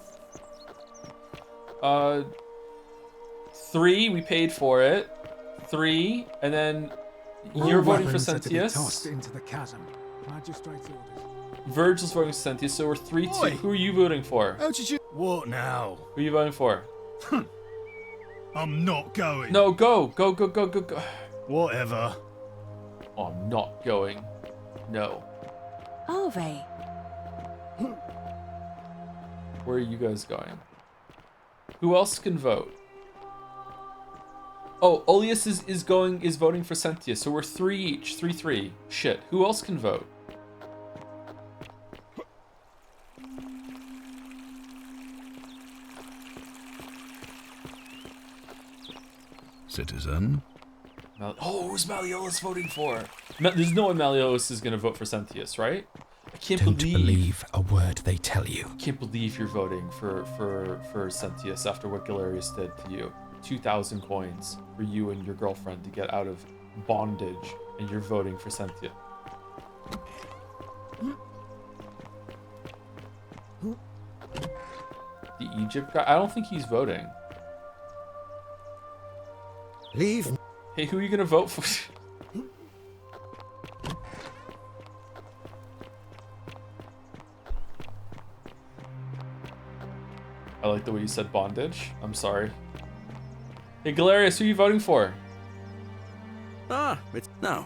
3. We paid for it. 3, and then you're voting for Sentius. Tossed into the chasm. Magistrate's orders. Virgil's voting for Sentius, so we're 3-2. Who are you voting for? How did you? What now? Who are you voting for? I'm not going. No, go. Whatever. Oh, I'm not going. No. Are they? Where are you guys going? Who else can vote? Oh, Olius is voting for Sentius, so we're 3 each. 3-3. Shit. Who else can vote? Citizen. Who's Malleolus voting for? There's no way Malleolus is gonna vote for Sentius, right? I can't Don't believe a word they tell you. I can't believe you're voting for Sentius after what Galerius did to you. 2,000 coins for you and your girlfriend to get out of bondage, and you're voting for Sentius. The Egypt guy? I don't think he's voting. Leave. Hey, who are you gonna vote for? I like the way you said bondage. I'm sorry. Hey, Galerius, who are you voting for? It's no.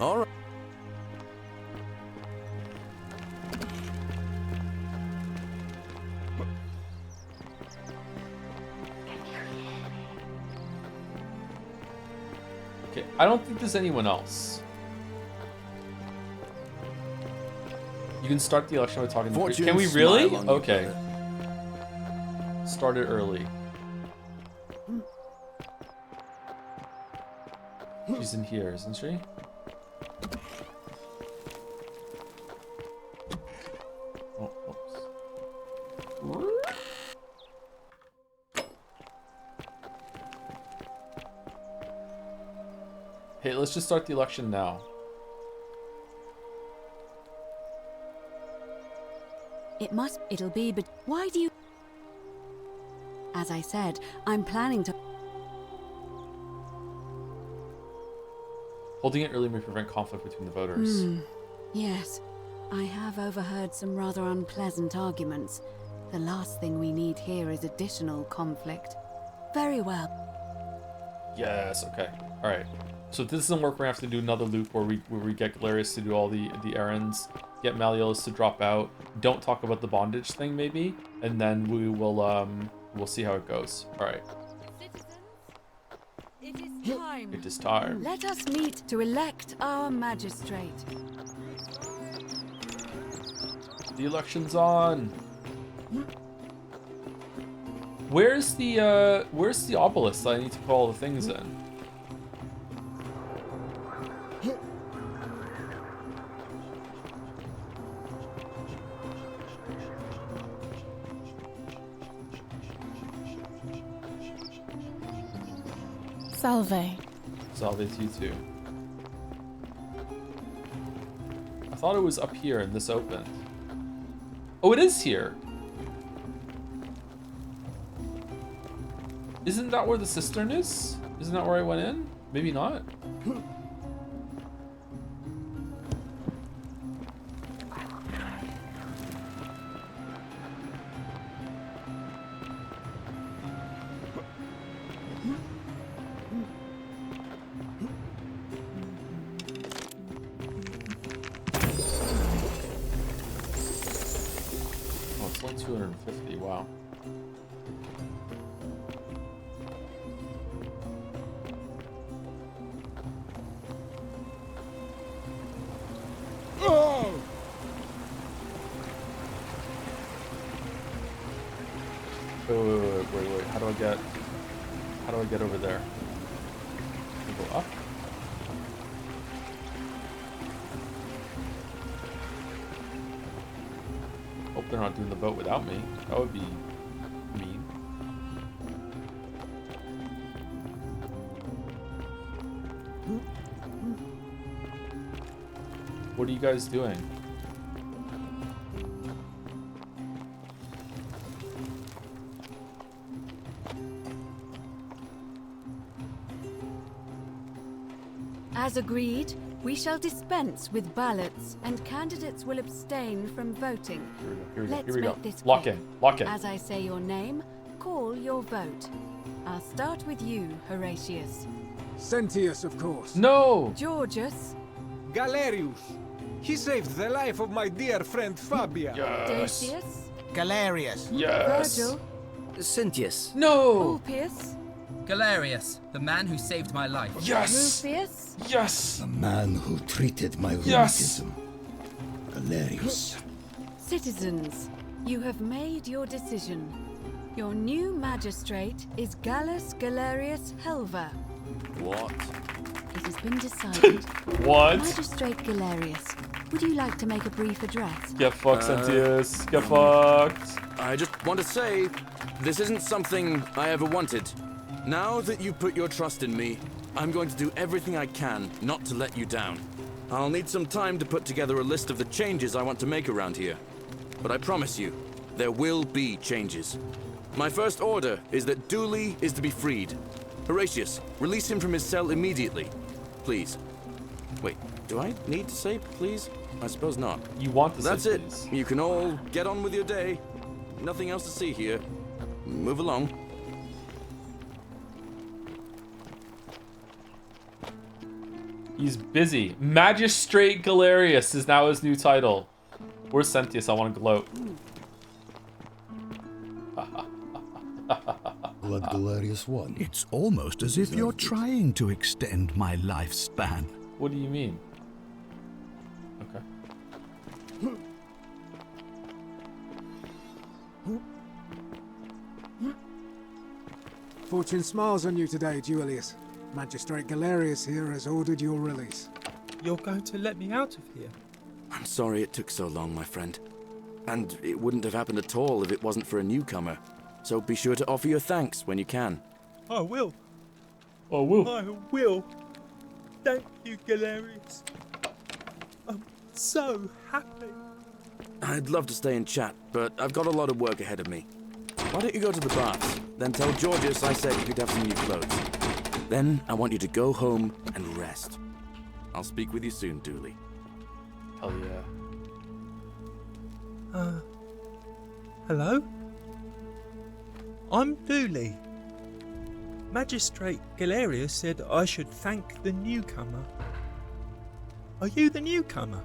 All right. Okay, I don't think there's anyone else. You can start the election by talking to the... Can we really? Okay. Start it early. She's in here, isn't she? Oh, whoops. Hey, let's just start the election now. It'll be, but why do you... As I said, I'm planning to... Holding it early may prevent conflict between the voters. Yes, I have overheard some rather unpleasant arguments. The last thing we need here is additional conflict. Very well. Yes, okay. Alright. So if this doesn't work, we're gonna have to do another loop where we get Galerius to do all the errands, get Malleolus to drop out, don't talk about the bondage thing maybe, and then we will we'll see how it goes. Alright. It is time. It is time. Let us meet to elect our magistrate. The election's on. Where's the obelisk that I need to put all the things in? Salve. Salve to you too. I thought it was up here and this opened. Oh, it is here. Isn't that where the cistern is? Isn't that where I went in? Maybe not. Oh, it's only 250. Wow. Wait. How do I get over there? Can I go up? Hope they're not doing the boat without me. That would be mean. What are you guys doing? As agreed, we shall dispense with ballots, and candidates will abstain from voting. Here we go. Let's make this Lock quick. in. Lock in. As I say your name, call your vote. I'll start with you, Horatius. Sentius, of course. No! Georgius. Galerius. He saved the life of my dear friend Fabia. Decius. Galerius. Virgil. Sentius. No! Ulpius. Galerius, the man who saved my life. Yes! Rufius. Yes! The man who treated my Yes! rheumatism. Galerius. Citizens, you have made your decision. Your new magistrate is Gallus Galerius Helva. What? It has been decided. What? Magistrate Galerius, would you like to make a brief address? Get fucked, Sentius. Get fucked. I just want to say, this isn't something I ever wanted. Now that you put your trust in me, I'm going to do everything I can not to let you down. I'll need some time to put together a list of the changes I want to make around here. But I promise you, there will be changes. My first order is that Dooley is to be freed. Horatius, release him from his cell immediately. Please. Wait, do I need to say please? I suppose not. You want to That's say it. please. You can all get on with your day. Nothing else to see here. Move along. He's busy. Magistrate Galerius is now his new title. Where's Sentius? I want to gloat. Blood Galerius won. It's almost as if you're trying to extend my lifespan. What do you mean? Okay. Fortune smiles on you today, Julius. Magistrate Galerius here has ordered your release. You're going to let me out of here? I'm sorry it took so long, my friend. And it wouldn't have happened at all if it wasn't for a newcomer. So be sure to offer your thanks when you can. I will. I will. I will. Thank you, Galerius. I'm so happy. I'd love to stay and chat, but I've got a lot of work ahead of me. Why don't you go to the baths? then tell Georgius I said you could have some new clothes. Then I want you to go home and rest. I'll speak with you soon, Dooley. Hell yeah. Hello? I'm Dooley. Magistrate Galerius said I should thank the newcomer. Are you the newcomer?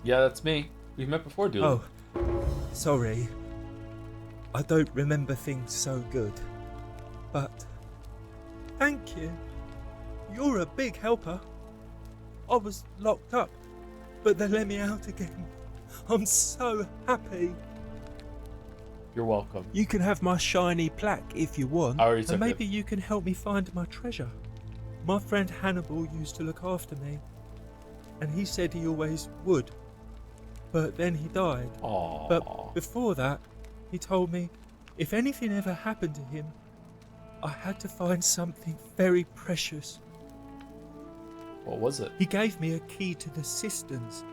Yeah, that's me. We've met before, Dooley. Oh, sorry. I don't remember things so good. But thank you. You're a big helper. I was locked up, but they let me out again. I'm so happy. You're welcome. You can have my shiny plaque if you want, I already and took maybe you can help me find my treasure. My friend Hannibal used to look after me, and he said he always would. But then he died. Aww. But before that, he told me if anything ever happened to him, I had to find something very precious. What was it? He gave me a key to the cisterns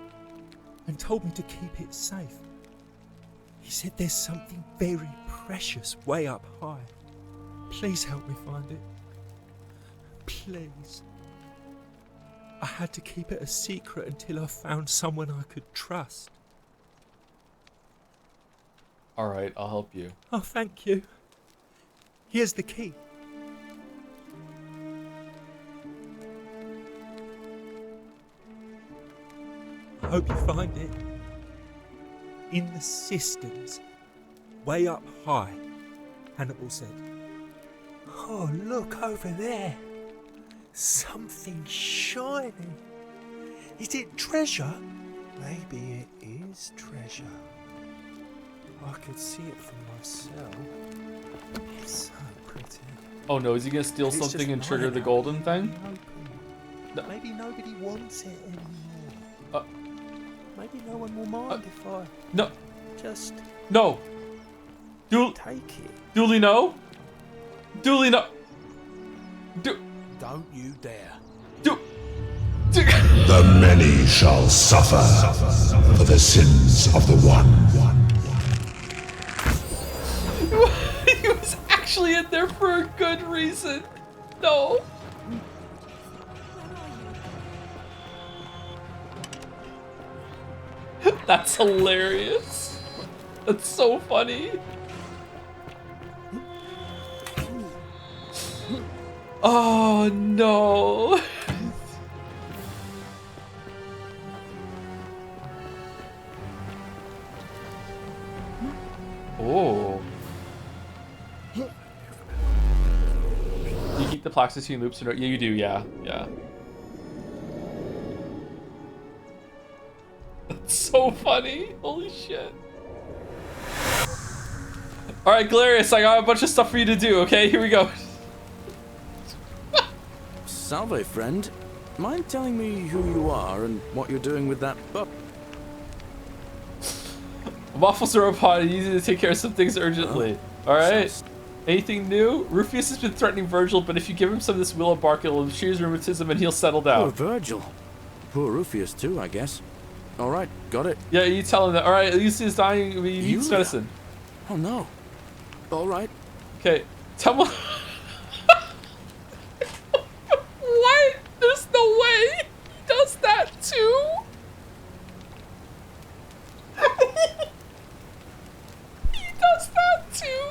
and told me to keep it safe. He said there's something very precious way up high. Please help me find it. Please. I had to keep it a secret until I found someone I could trust. Alright, I'll help you. Oh, thank you. Here's the key. I hope you find it. In the cisterns, way up high, Hannibal said. Oh, look over there. Something shiny. Is it treasure? Maybe it is treasure. I could see it for myself. It's so pretty. Oh no, is he gonna steal something and trigger the golden thing? No. Maybe nobody wants it anymore. Maybe no one will mind if I... No. Just... No. Take it. Dooley, no. Dooley, no. Don't you dare. The many shall suffer for the sins of the one. He was actually in there for a good reason. No. That's hilarious. That's so funny. Oh no. Oh. You keep the Plaxicine loops or no? Yeah, you do, yeah. Yeah. That's so funny. Holy shit. Alright, Galerius, I got a bunch of stuff for you to do, okay? Here we go. Salve, friend. Mind telling me who you are and what you're doing with that pup? Waffles are upon. Easy to take care of some things urgently. Alright? Anything new? Rufius has been threatening Virgil, but if you give him some of this willow bark, it'll cheer his rheumatism and he'll settle down. Poor Virgil. Poor Rufius too, I guess. Alright, got it. Yeah, you tell him that. Alright, at least he's dying. He needs medicine. Oh no. Alright. Okay, tell me. What? There's no way he does that too? He does that too?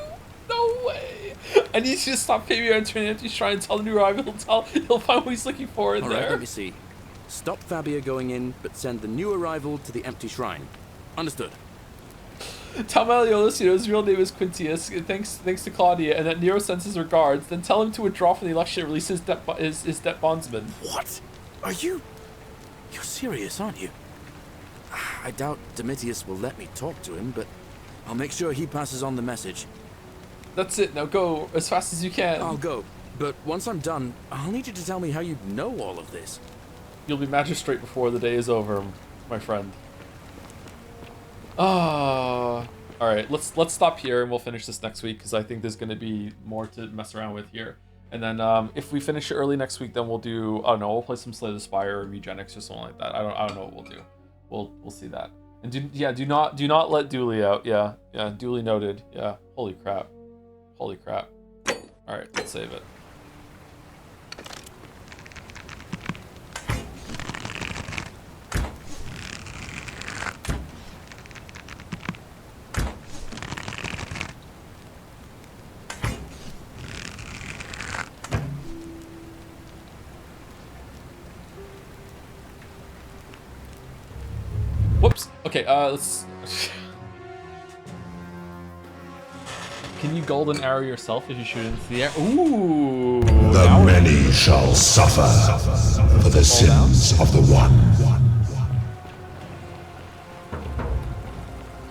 No way. I need you to stop paying me to an empty shrine and tell the new arrival. He'll find what he's looking for in Alright, there. let me see. Stop Fabia going in, but send the new arrival to the empty shrine. Understood. Tell Malleolus, his real name is Quintius, thanks to Claudia, and that Nero sends his regards. Then tell him to withdraw from the election and release his debt bondsman. What? Are you... You're serious, aren't you? I doubt Domitius will let me talk to him, but I'll make sure he passes on the message. That's it, now go as fast as you can. I'll go, but once I'm done, I'll need you to tell me how you know all of this. You'll be magistrate before the day is over, my friend. Alright, let's stop here and we'll finish this next week because I think there's going to be more to mess around with here. And then if we finish it early next week, then we'll do, oh no, we'll play some Slay the Spire or Eugenics or something like that. I don't know what we'll do. We'll see that. And do not let Dooley out. Yeah, duly noted. Yeah, holy crap. Holy crap. Alright, let's save it. Whoops. Okay, let's... Can you golden arrow yourself as you shoot into the air? Ooh! The many shall suffer for the sins of the one.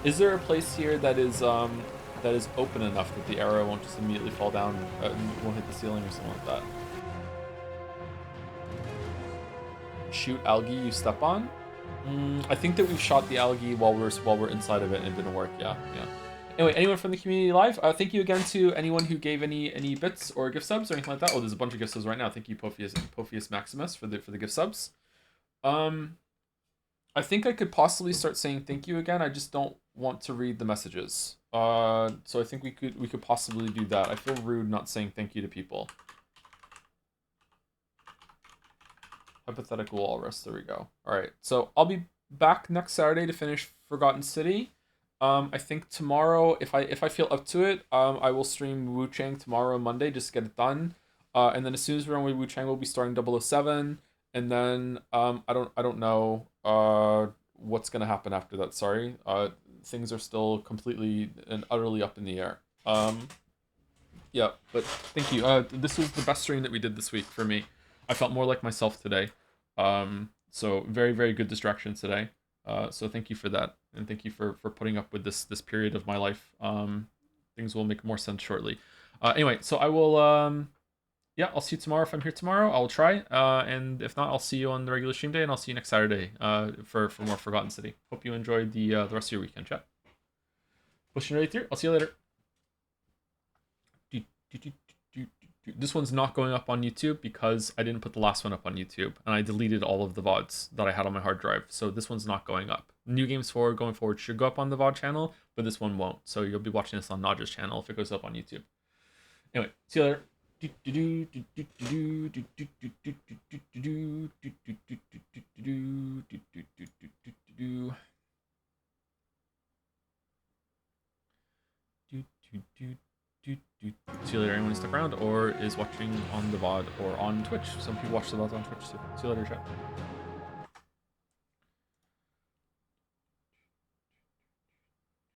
Is there a place here that is open enough that the arrow won't just immediately fall down, won't hit the ceiling or something like that? Shoot algae you step on? I think that we've shot the algae while we're inside of it and it didn't work. Yeah. Anyway, anyone from the community live? Thank you again to anyone who gave any bits or gift subs or anything like that. Oh, there's a bunch of gift subs right now. Thank you, Pophius Maximus, for the gift subs. I think I could possibly start saying thank you again. I just don't want to read the messages. So I think we could possibly do that. I feel rude not saying thank you to people. Hypothetical walrus. There we go. All right. So I'll be back next Saturday to finish Forgotten City. I think tomorrow, if I feel up to it, I will stream Wu Chang tomorrow, Monday, just to get it done. And then as soon as we're on with Wu Chang, we'll be starting 007. And then I don't know what's gonna happen after that. Sorry. Things are still completely and utterly up in the air. Yeah, but thank you. This was the best stream that we did this week for me. I felt more like myself today. So very, very good distractions today. So thank you for that, and thank you for putting up with this period of my life. Things will make more sense shortly. Anyway, so I will yeah, I'll see you tomorrow if I'm here tomorrow. I'll try, and if not, I'll see you on the regular stream day, and I'll see you next Saturday for more Forgotten City. Hope you enjoyed the rest of your weekend, chat. Pushing right through. I'll see you later. This one's not going up on YouTube because I didn't put the last one up on YouTube, and I deleted all of the VODs that I had on my hard drive, so this one's not going up. New Games Forward going forward should go up on the VOD channel, but this one won't, so you'll be watching this on Nadja's channel if it goes up on YouTube. Anyway, see you later. See you later, anyone who stuck around or is watching on the VOD or on Twitch. Some people watch the VOD on Twitch too. See you later, chat.